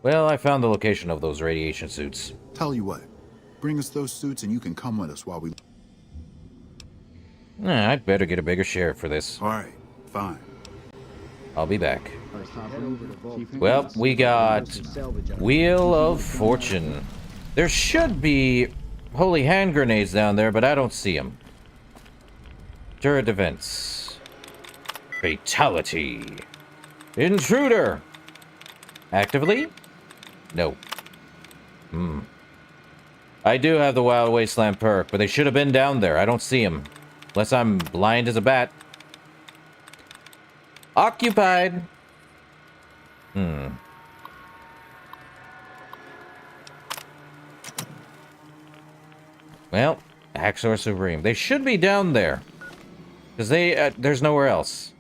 Speaker 1: Well, I found the location of those radiation suits.
Speaker 15: Tell you what. Bring us those suits and you can come with us while we...
Speaker 1: I'd better get a bigger share for this.
Speaker 15: Alright, fine.
Speaker 1: I'll be back. Well, we got Wheel of Fortune. There should be holy hand grenades down there, but I don't see them. Turret defense. Fatality. Intruder. Actively? No. I do have the Wild Wasteland perk, but they should have been down there. I don't see them. Unless I'm blind as a bat. Occupied. Well, Haxor Supreme. They should be down there. Because there's nowhere else.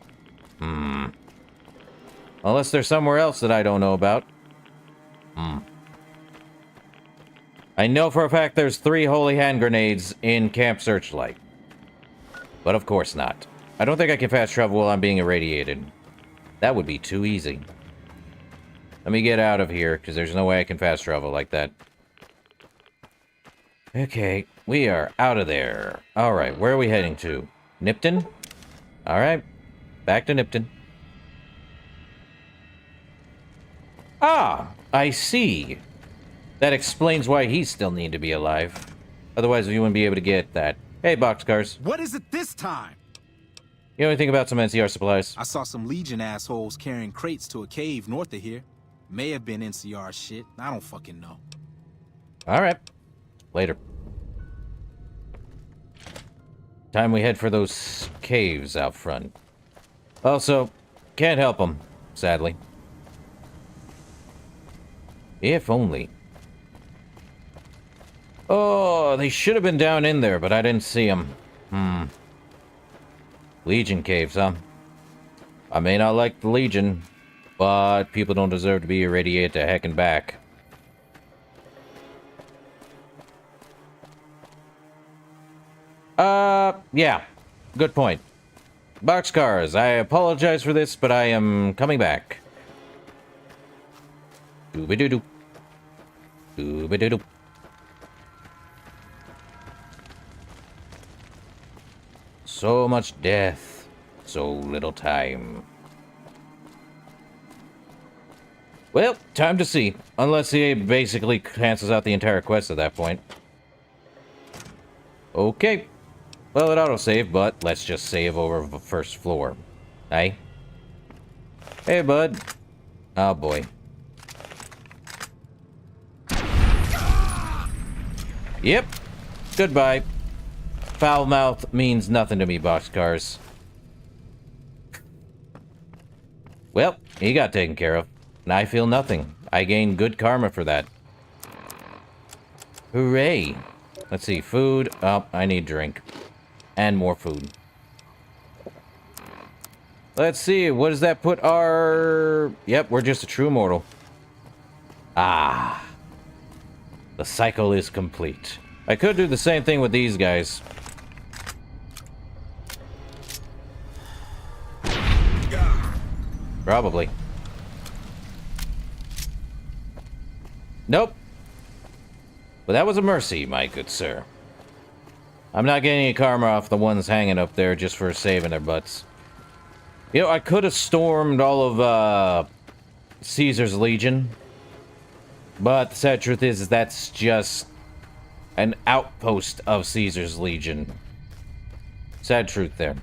Speaker 1: Unless there's somewhere else that I don't know about. I know for a fact there's 3 holy hand grenades in Camp Searchlight. But of course not. I don't think I can fast travel while I'm being irradiated. That would be too easy. Let me get out of here, because there's no way I can fast travel like that. Okay, we are out of there. Alright, where are we heading to? Nipton? Alright, back to Nipton. Ah, I see. That explains why he still need to be alive. Otherwise, you wouldn't be able to get that. Hey, boxcars.
Speaker 8: What is it this time?
Speaker 1: You know anything about some NCR supplies?
Speaker 8: I saw some Legion assholes carrying crates to a cave north of here. May have been NCR shit. I don't fucking know.
Speaker 1: Alright. Later. Time we head for those caves out front. Also, can't help them, sadly. If only. Oh, they should have been down in there, but I didn't see them. Legion caves, huh? I may not like the Legion, but people don't deserve to be irradiated to heck and back. Yeah. Good point. Boxcars, I apologize for this, but I am coming back. Dooby-doo-doo. Dooby-doo-doo. So much death, so little time. Well, time to see. Unless he basically cancels out the entire quest at that point. Okay. Well, it autosave, but let's just save over the first floor. Hey? Hey, bud. Oh, boy. Yep. Goodbye. Foul mouth means nothing to me, boxcars. Well, he got taken care of. And I feel nothing. I gain good karma for that. Hooray. Let's see. Food. Oh, I need drink. And more food. Let's see. What does that put our... Yep, we're just a true mortal. Ah. The cycle is complete. I could do the same thing with these guys. Probably. Nope. But that was a mercy, my good sir. I'm not getting any karma off the ones hanging up there just for saving their butts. You know, I could have stormed all of Caesar's Legion. But the sad truth is that's just an outpost of Caesar's Legion. Sad truth there.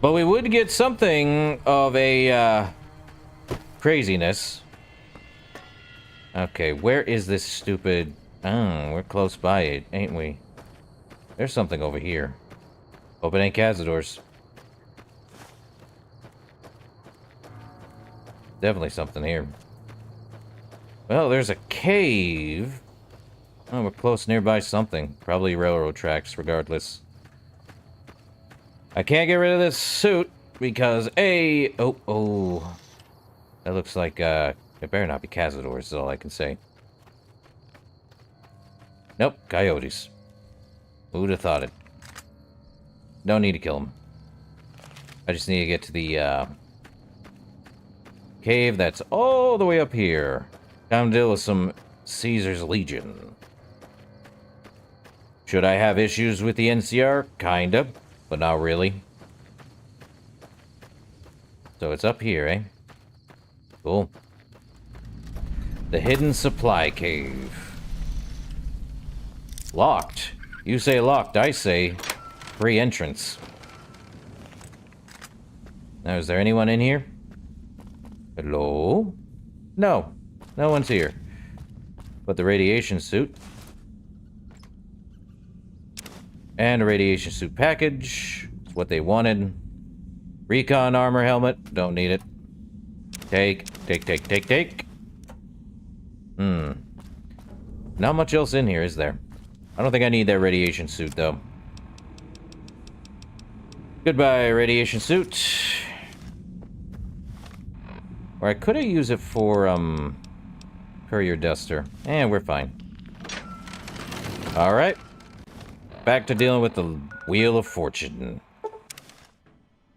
Speaker 1: But we would get something of a craziness. Okay, where is this stupid... Oh, we're close by it, ain't we? There's something over here. Hope it ain't Cazadors. Definitely something here. Well, there's a cave. Oh, we're close nearby something. Probably railroad tracks, regardless. I can't get rid of this suit because A... Oh. That looks like, it better not be Cazadors, is all I can say. Nope, coyotes. Who'd have thought it? No need to kill them. I just need to get to the, cave that's all the way up here. Time to deal with some Caesar's Legion. Should I have issues with the NCR? Kinda, but not really. So it's up here, eh? Cool. The Hidden Supply Cave. Locked. You say locked, I say free entrance. Now, is there anyone in here? Hello? No. No one's here. But the radiation suit. And a radiation suit package. It's what they wanted. Recon armor helmet. Don't need it. Take. Not much else in here, is there? I don't think I need that radiation suit, though. Goodbye, radiation suit. Or I could have used it for, Courier duster. And we're fine. Alright. Back to dealing with the Wheel of Fortune.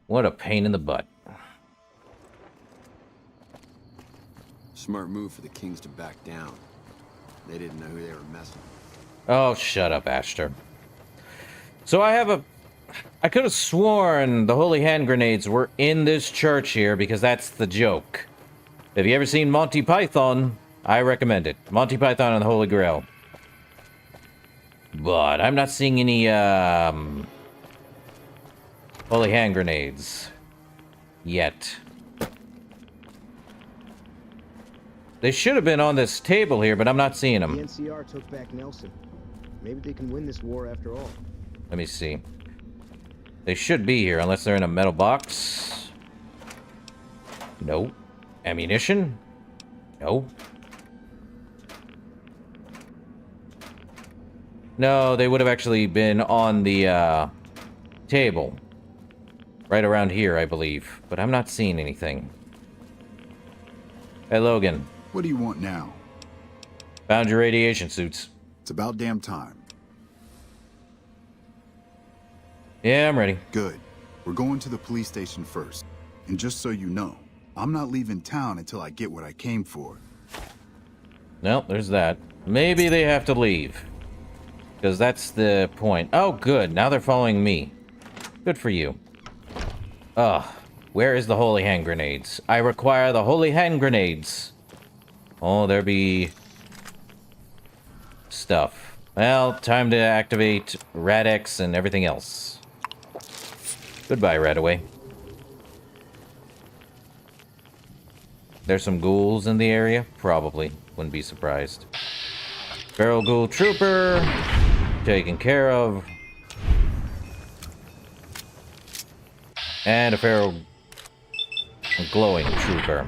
Speaker 1: What a pain in the butt.
Speaker 10: Smart move for the Kings to back down. They didn't know who they were messing with.
Speaker 1: Oh, shut up, Ashter. So I could have sworn the holy hand grenades were in this church here because that's the joke. Have you ever seen Monty Python? I recommend it. Monty Python and the Holy Grail. But I'm not seeing any, holy hand grenades. Yet. They should have been on this table here, but I'm not seeing them.
Speaker 16: The NCR took back Nelson. Maybe they can win this war after all.
Speaker 1: Let me see. They should be here, unless they're in a metal box. No. Ammunition? No. No, they would have actually been on the, table. Right around here, I believe. But I'm not seeing anything. Hey, Logan.
Speaker 15: What do you want now?
Speaker 1: Found your radiation suits.
Speaker 15: It's about damn time.
Speaker 1: Yeah, I'm ready.
Speaker 15: Good. We're going to the police station first. And just so you know, I'm not leaving town until I get what I came for.
Speaker 1: Well, there's that. Maybe they have to leave. Because that's the point. Oh, good. Now they're following me. Good for you. Ugh. Where is the holy hand grenades? I require the holy hand grenades. Oh, there be stuff. Well, time to activate Rad-X and everything else. Goodbye, Radaway. There's some ghouls in the area? Probably. Wouldn't be surprised. Feral Ghoul Trooper. Taken care of. And a Feral Glowing Trooper.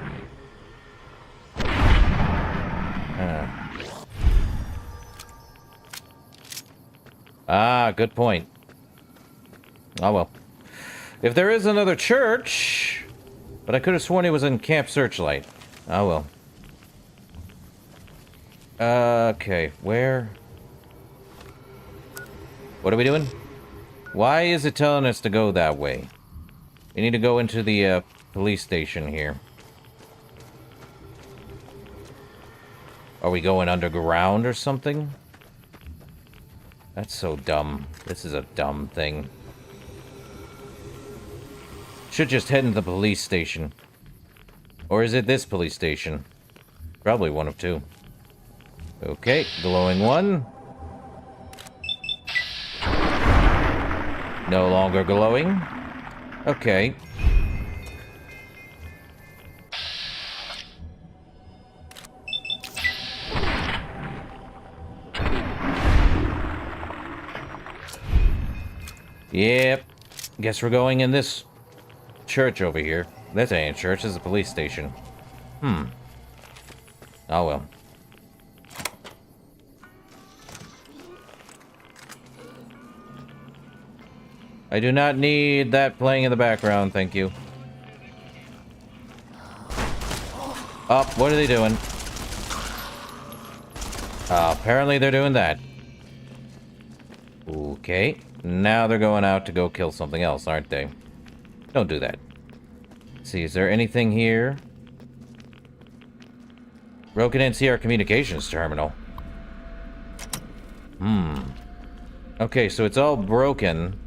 Speaker 1: Ah, good point. Oh well. If there is another church... But I could have sworn he was in Camp Searchlight. Oh well. Okay, where... What are we doing? Why is it telling us to go that way? We need to go into the, police station here. Are we going underground or something? That's so dumb. This is a dumb thing. Should just head into the police station. Or is it this police station? Probably one of two. Okay, glowing one. No longer glowing. Okay. Yep. Guess we're going in this church over here. This ain't a church, this is a police station. Oh well. I do not need that playing in the background, thank you. Oh, what are they doing? Apparently they're doing that. Okay. Now they're going out to go kill something else, aren't they? Don't do that. Let's see, is there anything here? Broken NCR communications terminal. Okay, so it's all broken.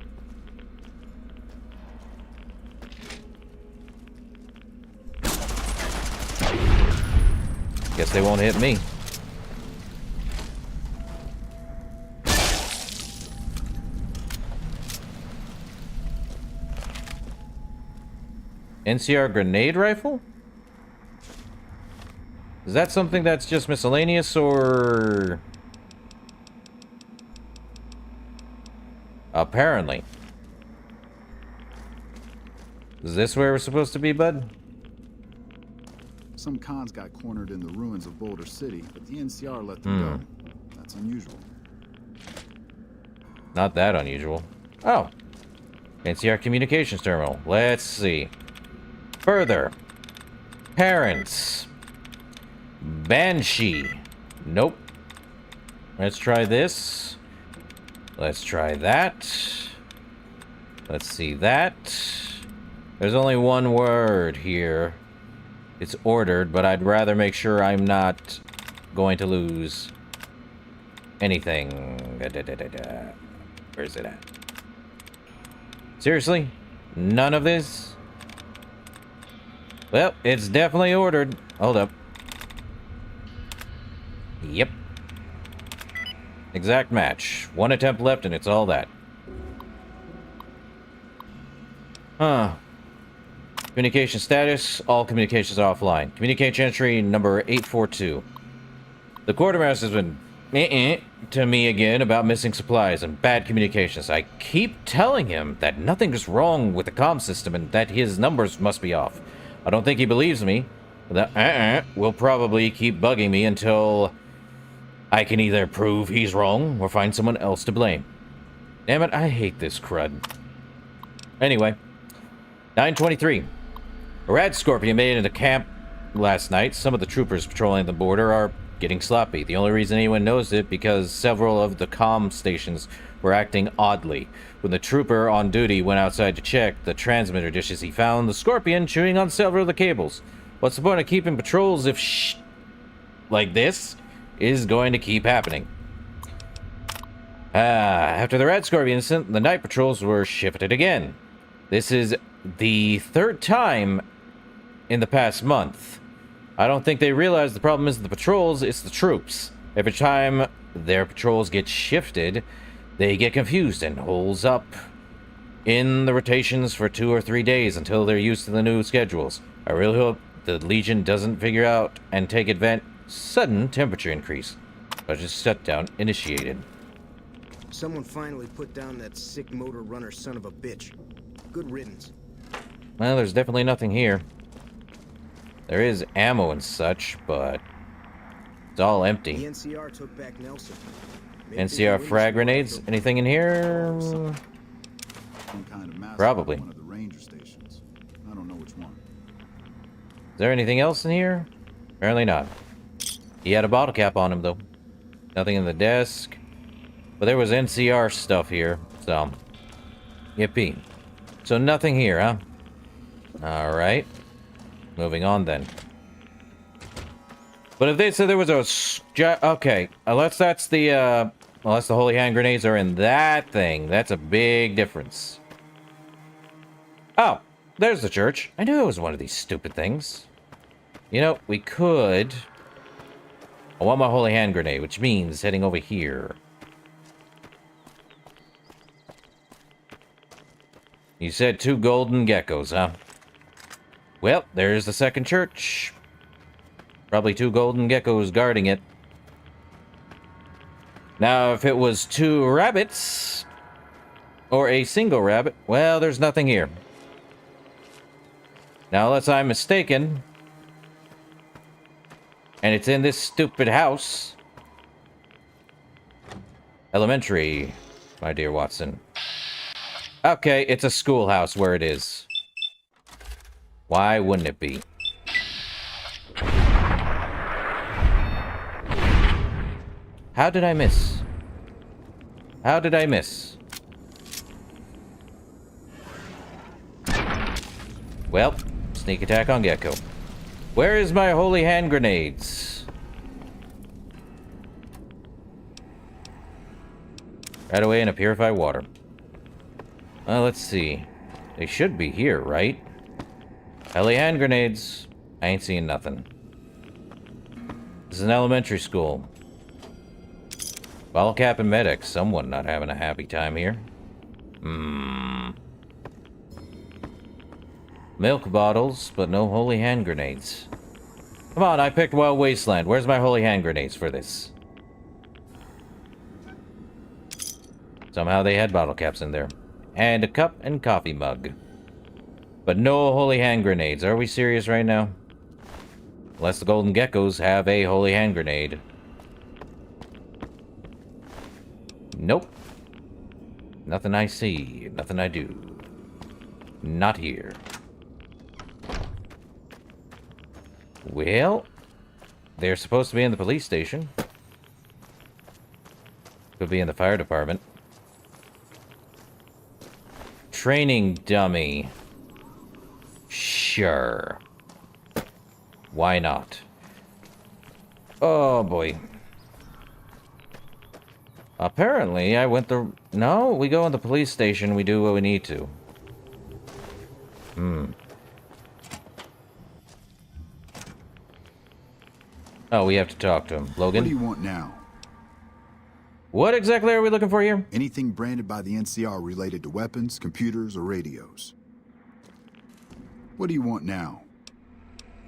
Speaker 1: Guess they won't hit me. NCR grenade rifle? Is that something that's just miscellaneous, or... Apparently. Is this where we're supposed to be, bud?
Speaker 15: Some cons got cornered in the ruins of Boulder City, but the NCR let them go. That's unusual.
Speaker 1: Not that unusual. Oh. NCR communications terminal. Let's see. Further. Parents. Banshee. Nope. Let's try this. Let's try that. Let's see that. There's only one word here. It's ordered, but I'd rather make sure I'm not going to lose anything. Where's it at? Seriously? None of this? Well, it's definitely ordered. Hold up. Yep. Exact match. One attempt left and it's all that. Huh. Communication status. All communications offline. Communication entry number 842. The quartermaster's been to me again about missing supplies and bad communications. I keep telling him that nothing is wrong with the comm system and that his numbers must be off. I don't think he believes me. That will probably keep bugging me until I can either prove he's wrong or find someone else to blame. Damn it, I hate this crud. Anyway, 9:23. A rad scorpion made it into camp last night. Some of the troopers patrolling the border are getting sloppy. The only reason anyone knows it because several of the comm stations were acting oddly. When the trooper on duty went outside to check the transmitter dishes, he found the scorpion chewing on several of the cables. What's the point of keeping patrols if like this is going to keep happening? After the red scorpion incident, the night patrols were shifted again. This is the third time in the past month. I don't think they realize the problem isn't the patrols, it's the troops. Every time their patrols get shifted, they get confused and holds up in the rotations for 2 or 3 days until they're used to the new schedules. I really hope the Legion doesn't figure out and take advantage. Sudden temperature increase. Budget shutdown initiated.
Speaker 16: Someone finally put down that sick motor runner son of a bitch. Good riddance.
Speaker 1: Well, there's definitely nothing here. There is ammo and such, but it's all empty.
Speaker 16: The NCR took back Nelson.
Speaker 1: NCR frag grenades? Anything in here?
Speaker 15: Some kind of mask
Speaker 1: Probably.
Speaker 15: on one of the ranger stations. I don't know which one.
Speaker 1: Is there anything else in here? Apparently not. He had a bottle cap on him, though. Nothing in the desk. But there was NCR stuff here, so... Yippee. So nothing here, huh? Alright. Moving on, then. But if they said there was a... Okay, unless that's the, unless the holy hand grenades are in that thing, that's a big difference. Oh, there's the church. I knew it was one of these stupid things. You know, we could... I want my holy hand grenade, which means heading over here. You said 2 golden geckos, huh? Well, there's the second church. Probably 2 golden geckos guarding it. Now, if it was 2 rabbits, or a single rabbit, well, there's nothing here. Now, unless I'm mistaken, and it's in this stupid house. Elementary, my dear Watson. Okay, it's a schoolhouse where it is. Why wouldn't it be? How did I miss? How did I miss? Well, sneak attack on Gecko. Where is my holy hand grenades? Right away in a purified water. Well, let's see. They should be here, right? Holy hand grenades. I ain't seeing nothing. This is an elementary school. Bottle cap and medic. Someone not having a happy time here. Milk bottles, but no holy hand grenades. Come on, I picked Wild Wasteland. Where's my holy hand grenades for this? Somehow they had bottle caps in there. And a cup and coffee mug. But no holy hand grenades. Are we serious right now? Unless the golden geckos have a holy hand grenade. Nope. Nothing I see. Nothing I do. Not here. Well, they're supposed to be in the police station. Could be in the fire department. Training dummy. Sure. Why not? Oh, boy. Apparently, I went the... No, we go in the police station, we do what we need to. Oh, we have to talk to him. Logan?
Speaker 15: What do you want now?
Speaker 1: What exactly are we looking for here?
Speaker 15: Anything branded by the NCR related to weapons, computers, or radios. What do you want now?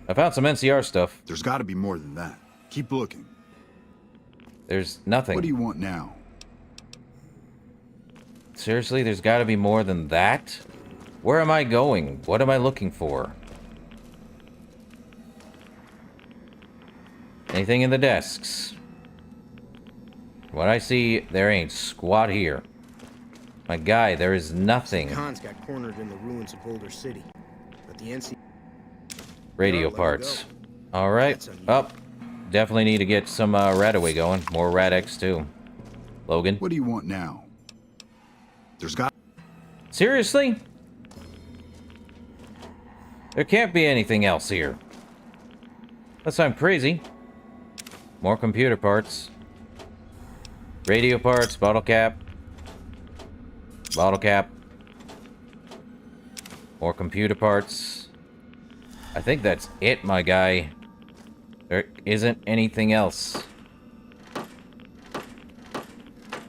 Speaker 1: I found some NCR stuff.
Speaker 15: There's got to be more than that. Keep looking.
Speaker 1: There's nothing.
Speaker 15: What do you want now?
Speaker 1: Seriously, there's got to be more than that? Where am I going? What am I looking for? Anything in the desks? What I see, there ain't squat here. My guy, there is nothing.
Speaker 16: Khan's got cornered in the ruins of Boulder City, but the NC...
Speaker 1: Radio parts. Alright, up. Definitely need to get some Radaway going. More Rad-X too. Logan?
Speaker 15: What do you want now? There's got...
Speaker 1: Seriously? There can't be anything else here. Unless I'm crazy. More computer parts. Radio parts, bottle cap. Bottle cap. More computer parts. I think that's it, my guy. There isn't anything else.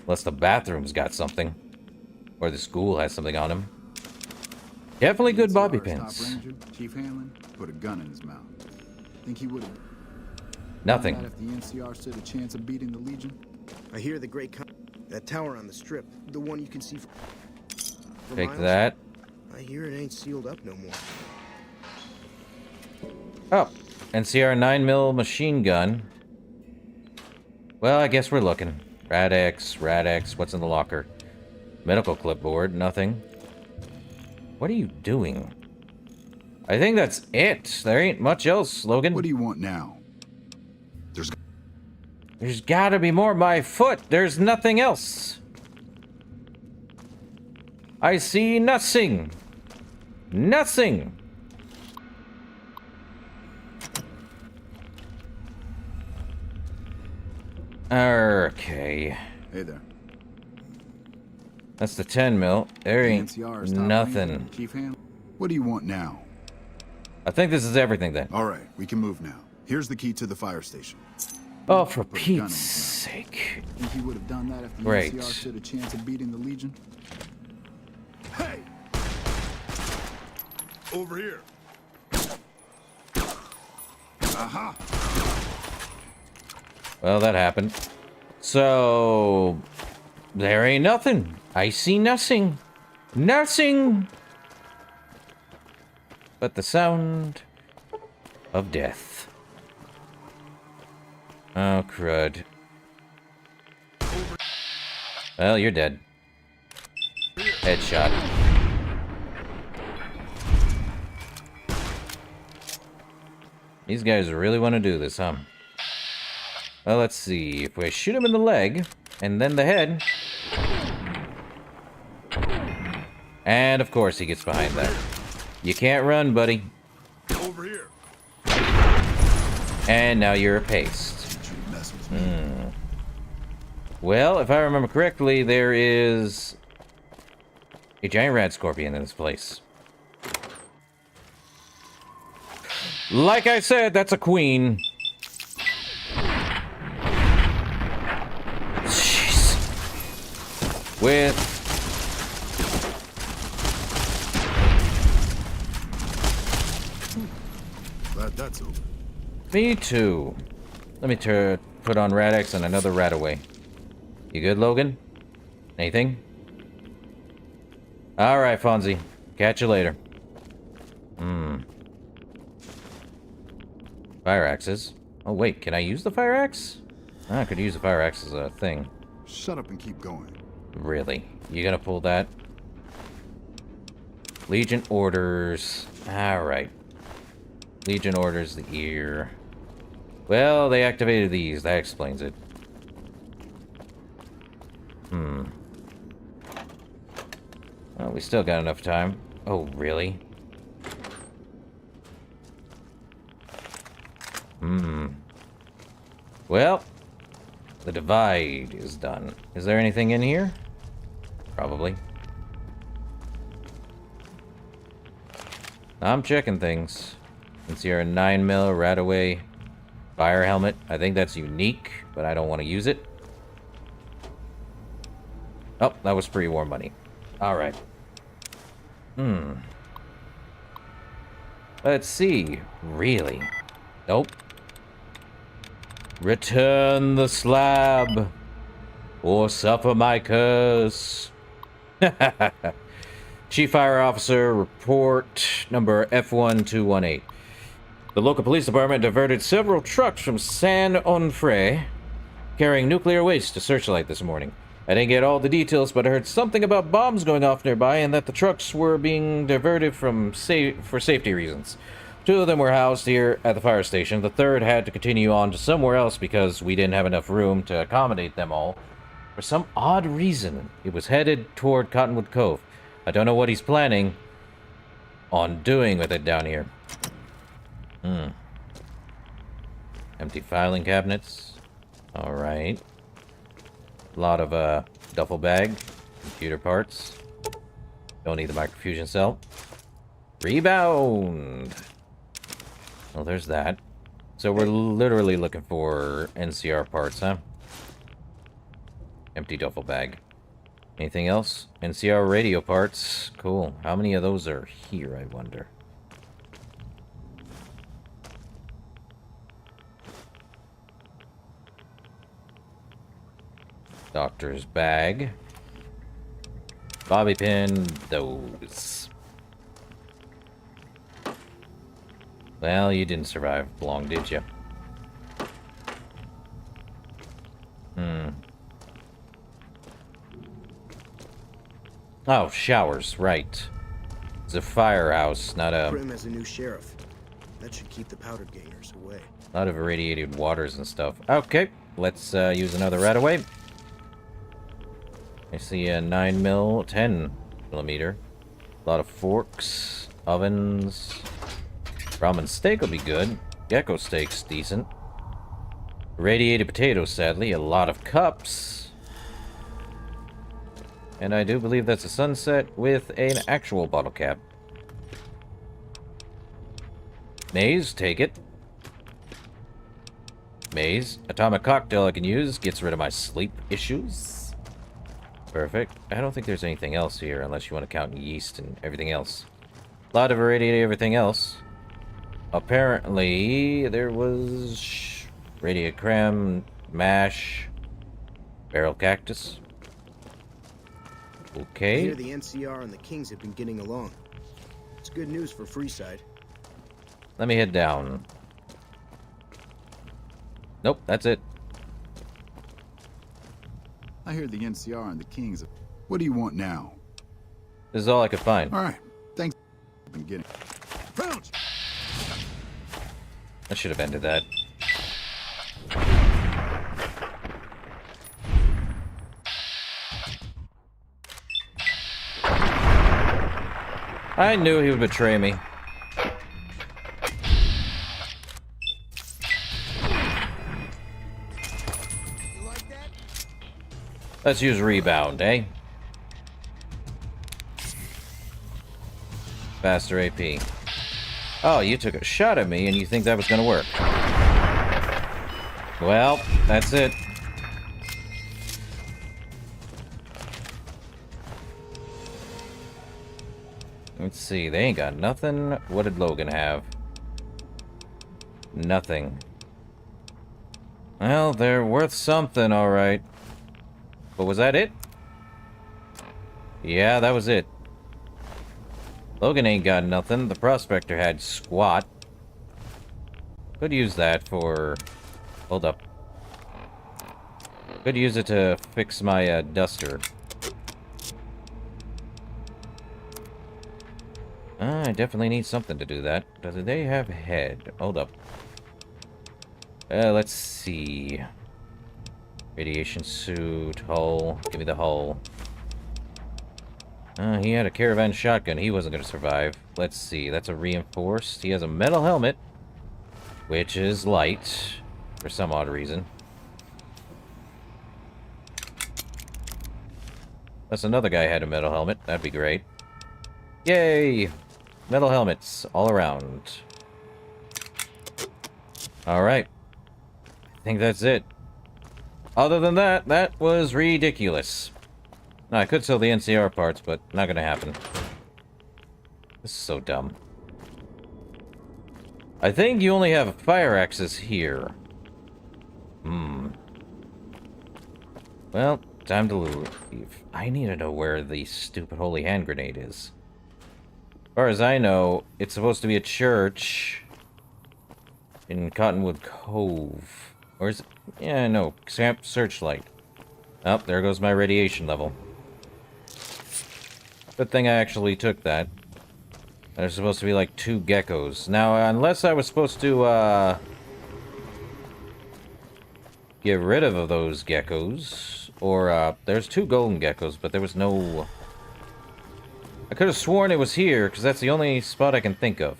Speaker 1: Unless the bathroom's got something. Or the school has something on him. Definitely good bobby pins.
Speaker 15: Ranger, Chief Hanlon, put a gun in his mouth. Think he would have...
Speaker 1: Nothing.
Speaker 15: If the NCR stood a chance of beating the Legion?
Speaker 16: I hear the great... That tower on the strip, the one you can see from
Speaker 1: Take
Speaker 16: miles.
Speaker 1: that.
Speaker 16: I hear it ain't sealed up no more.
Speaker 1: Oh, NCR 9mm machine gun. Well, I guess we're looking. Rad-X, Rad-X, what's in the locker? Medical clipboard, nothing. What are you doing? I think that's it. There ain't much else, Logan.
Speaker 15: What do you want now?
Speaker 1: There's gotta be more by foot. There's nothing else. I see nothing. Nothing. Okay.
Speaker 15: Hey there.
Speaker 1: That's the 10mm. There ain't nothing.
Speaker 15: Chief Hanlon, what do you want now?
Speaker 1: I think this is everything then.
Speaker 15: All right, we can move now. Here's the key to the fire station.
Speaker 1: Oh, for Pete's sake.
Speaker 15: Think he would have done that if the
Speaker 1: Great.
Speaker 15: NCR stood a chance of beating the Legion?
Speaker 5: Hey! Over here.
Speaker 15: Aha!
Speaker 1: Well, that happened. So... there ain't nothing. I see nothing. Nothing! But the sound of death. Oh, crud. Well, you're dead. Headshot. These guys really want to do this, huh? Well, let's see. If we shoot him in the leg, and then the head... and, of course, he gets behind that. You can't run, buddy.
Speaker 5: Over here.
Speaker 1: And now you're a paste. Well, if I remember correctly, there is a giant rad scorpion in this place. Like I said, that's a queen. Jeez. With...
Speaker 15: Glad that's over.
Speaker 1: me too. Let me put on Rad-X and another Radaway. You good, Logan? Anything? Alright, Fonzie. Catch you later. Fire axes. Oh, wait. Can I use the fire axe? I could use the fire axe as a thing.
Speaker 15: Shut up and keep going.
Speaker 1: Really? You gonna pull that? Legion orders. Alright. Legion orders the ear. Well, they activated these. That explains it. Well, we still got enough time. Oh, really? Well, the divide is done. Is there anything in here? Probably. I'm checking things. Let's see, a 9mm Radaway fire helmet. I think that's unique, but I don't want to use it. Oh, that was pre-war money. Alright. Let's see. Really? Nope. Return the slab, or suffer my curse. Chief Fire Officer, report number F1218. The local police department diverted several trucks from San Onofre carrying nuclear waste to Searchlight this morning. I didn't get all the details, but I heard something about bombs going off nearby and that the trucks were being diverted for safety reasons. 2 of them were housed here at the fire station. The third had to continue on to somewhere else because we didn't have enough room to accommodate them all. For some odd reason, it was headed toward Cottonwood Cove. I don't know what he's planning on doing with it down here. Empty filing cabinets. Alright. A lot of, duffel bag. Computer parts. Don't need the microfusion cell. Rebound! Well, there's that. So we're literally looking for NCR parts, huh? Empty duffel bag. Anything else? NCR radio parts. Cool. How many of those are here, I wonder? Doctor's bag. Bobby pin, those. Well, you didn't survive long, did you? Oh, showers, right. It's a firehouse, not a...
Speaker 16: Prim has a new sheriff. That should keep the powder gainers away.
Speaker 1: A lot of irradiated waters and stuff. Okay, let's use another Radaway. I see a 9mm, 10mm. A lot of forks, ovens. Ramen steak will be good. Gecko steak's decent. Radiated potatoes, sadly. A lot of cups. And I do believe that's a sunset with an actual bottle cap. Maze, take it. Maze. Atomic cocktail I can use. Gets rid of my sleep issues. Perfect. I don't think there's anything else here unless you want to count yeast and everything else. A lot of irradiated everything else. Apparently, there was radiated cram, mash, barrel cactus.
Speaker 16: I
Speaker 1: Okay.
Speaker 16: hear the NCR and the Kings have been getting along. It's good news for Freeside.
Speaker 1: Let me head down. Nope, that's it.
Speaker 15: I hear the NCR and the Kings. What do you want now?
Speaker 1: This is all I could find.
Speaker 15: All right. Thanks. Been getting. Bounce.
Speaker 1: I should have ended that. I knew he would betray me. Let's use rebound, eh? Faster AP. Oh, you took a shot at me and you think that was gonna work. Well, that's it. Let's see, they ain't got nothing. What did Logan have? Nothing. Well, they're worth something, alright. But was that it? Yeah, that was it. Logan ain't got nothing. The Prospector had squat. Could use that for... Hold up. Could use it to fix my duster. I definitely need something to do that. Do they have head? Hold up. Let's see. Radiation suit, hull. Give me the hull. He had a caravan shotgun. He wasn't going to survive. Let's see. That's a reinforced. He has a metal helmet, which is light for some odd reason. That's another guy had a metal helmet. That'd be great. Yay! Metal helmets all around. Alright. I think that's it. Other than that, that was ridiculous. Now, I could sell the NCR parts, but not gonna happen. This is so dumb. I think you only have fire axes here. Well, time to leave. I need to know where the stupid holy hand grenade is. As far as I know, it's supposed to be a church in Cottonwood Cove. Or is it? Yeah, no. Camp Searchlight. Oh, there goes my radiation level. Good thing I actually took that. There's supposed to be like 2 geckos. Now, unless I was supposed to, get rid of those geckos. Or, there's 2 golden geckos, but there was no... I could have sworn it was here, because that's the only spot I can think of.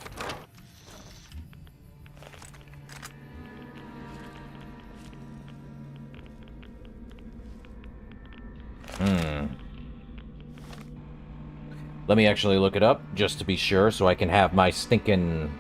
Speaker 1: Let me actually look it up, just to be sure, so I can have my stinking...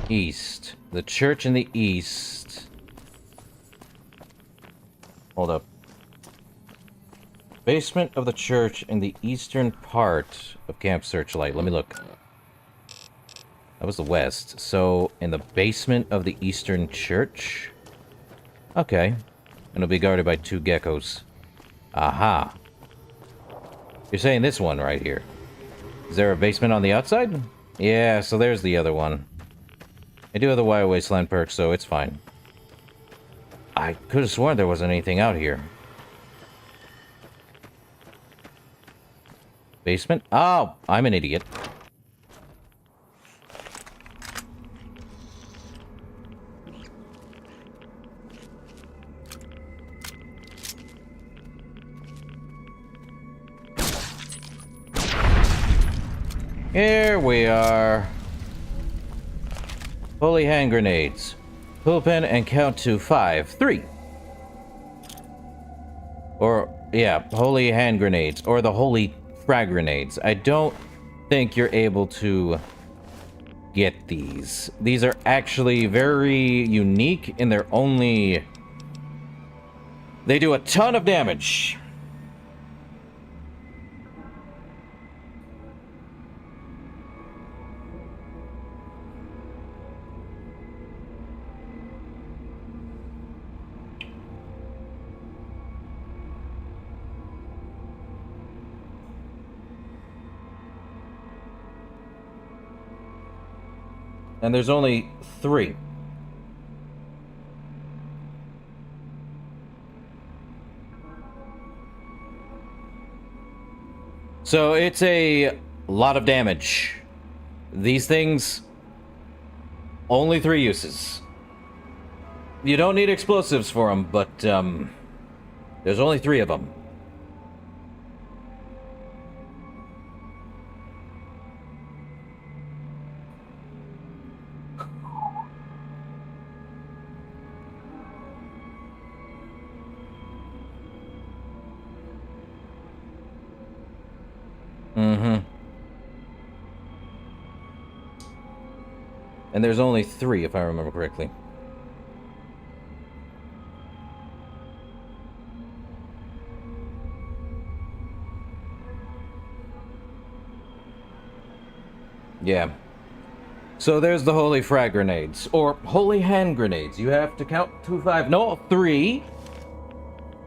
Speaker 1: East. The church in the east. Hold up. Basement of the church in the eastern part of Camp Searchlight. Let me look. That was the west. So, in the basement of the eastern church? Okay. And it'll be guarded by 2 geckos. Aha. You're saying this one right here. Is there a basement on the outside? Yeah, so there's the other one. I do have the Mojave Wasteland perk, so it's fine. I could have sworn there wasn't anything out here. Basement? Oh, I'm an idiot. Here we are. Holy hand grenades. Pull-pin and count to 5, 3. Or, yeah, holy hand grenades. Or the holy frag grenades. I don't think you're able to get these. These are actually very unique in their only... They do a ton of damage. And there's only 3. So it's a lot of damage. These things, only 3 uses. You don't need explosives for them, but there's only 3 of them. And there's only 3, if I remember correctly. Yeah. So there's the holy frag grenades, or holy hand grenades. You have to count 2, 5, no, 3,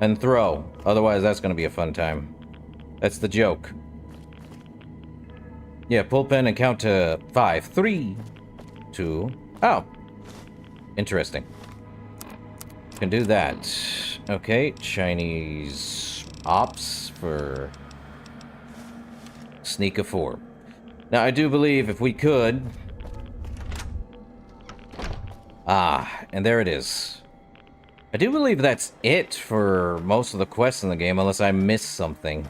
Speaker 1: and throw. Otherwise, that's going to be a fun time. That's the joke. Yeah, pull pin and count to 5. 3, 2. Oh. Interesting. Can do that. Okay, Chinese ops for sneak of 4. Now, I do believe if we could... Ah, and there it is. I do believe that's it for most of the quests in the game, unless I missed something.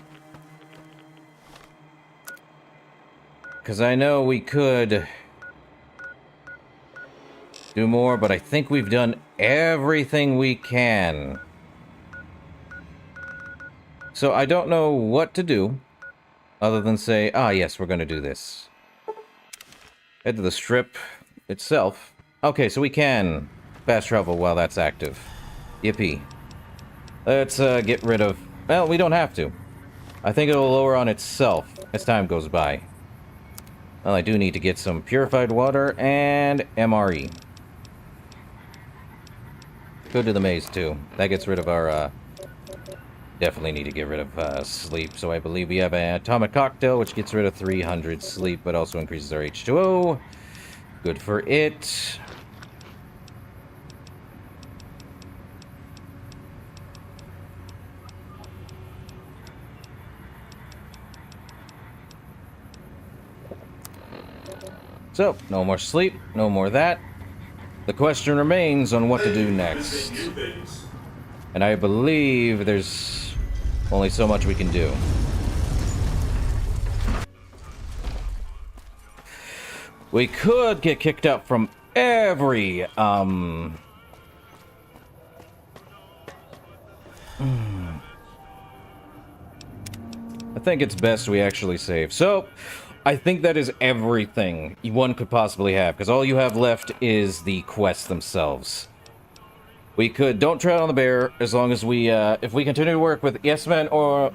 Speaker 1: Because I know we could do more, but I think we've done everything we can. So I don't know what to do, other than say, ah, yes, we're going to do this. Head to the strip itself. Okay, so we can fast travel while that's active. Yippee. Let's get rid of... Well, we don't have to. I think it'll lower on itself as time goes by. Well, I do need to get some purified water and MRE. Go to the maze, too. That gets rid of our... Definitely need to get rid of sleep. So I believe we have an atomic cocktail, which gets rid of 300 sleep, but also increases our H2O. Good for it. So, no more sleep, no more that. The question remains on what to do next. And I believe there's only so much we can do. We could get kicked out from every, I think it's best we actually save. So, I think that is everything one could possibly have, because all you have left is the quests themselves. We could don't tread on the bear as long as we, if we continue to work with Yes Men or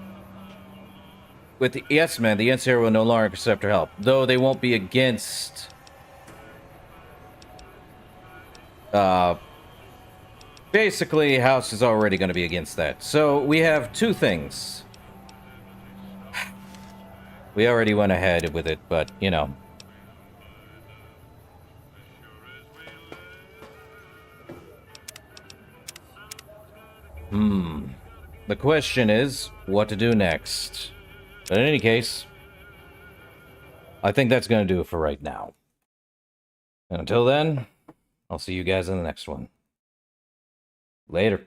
Speaker 1: with the Yes Men, the NCR will no longer accept our help, though they won't be against. Basically, House is already going to be against that. So we have two things. We already went ahead with it, but, you know. The question is, what to do next? But in any case, I think that's going to do it for right now. And until then, I'll see you guys in the next one. Later.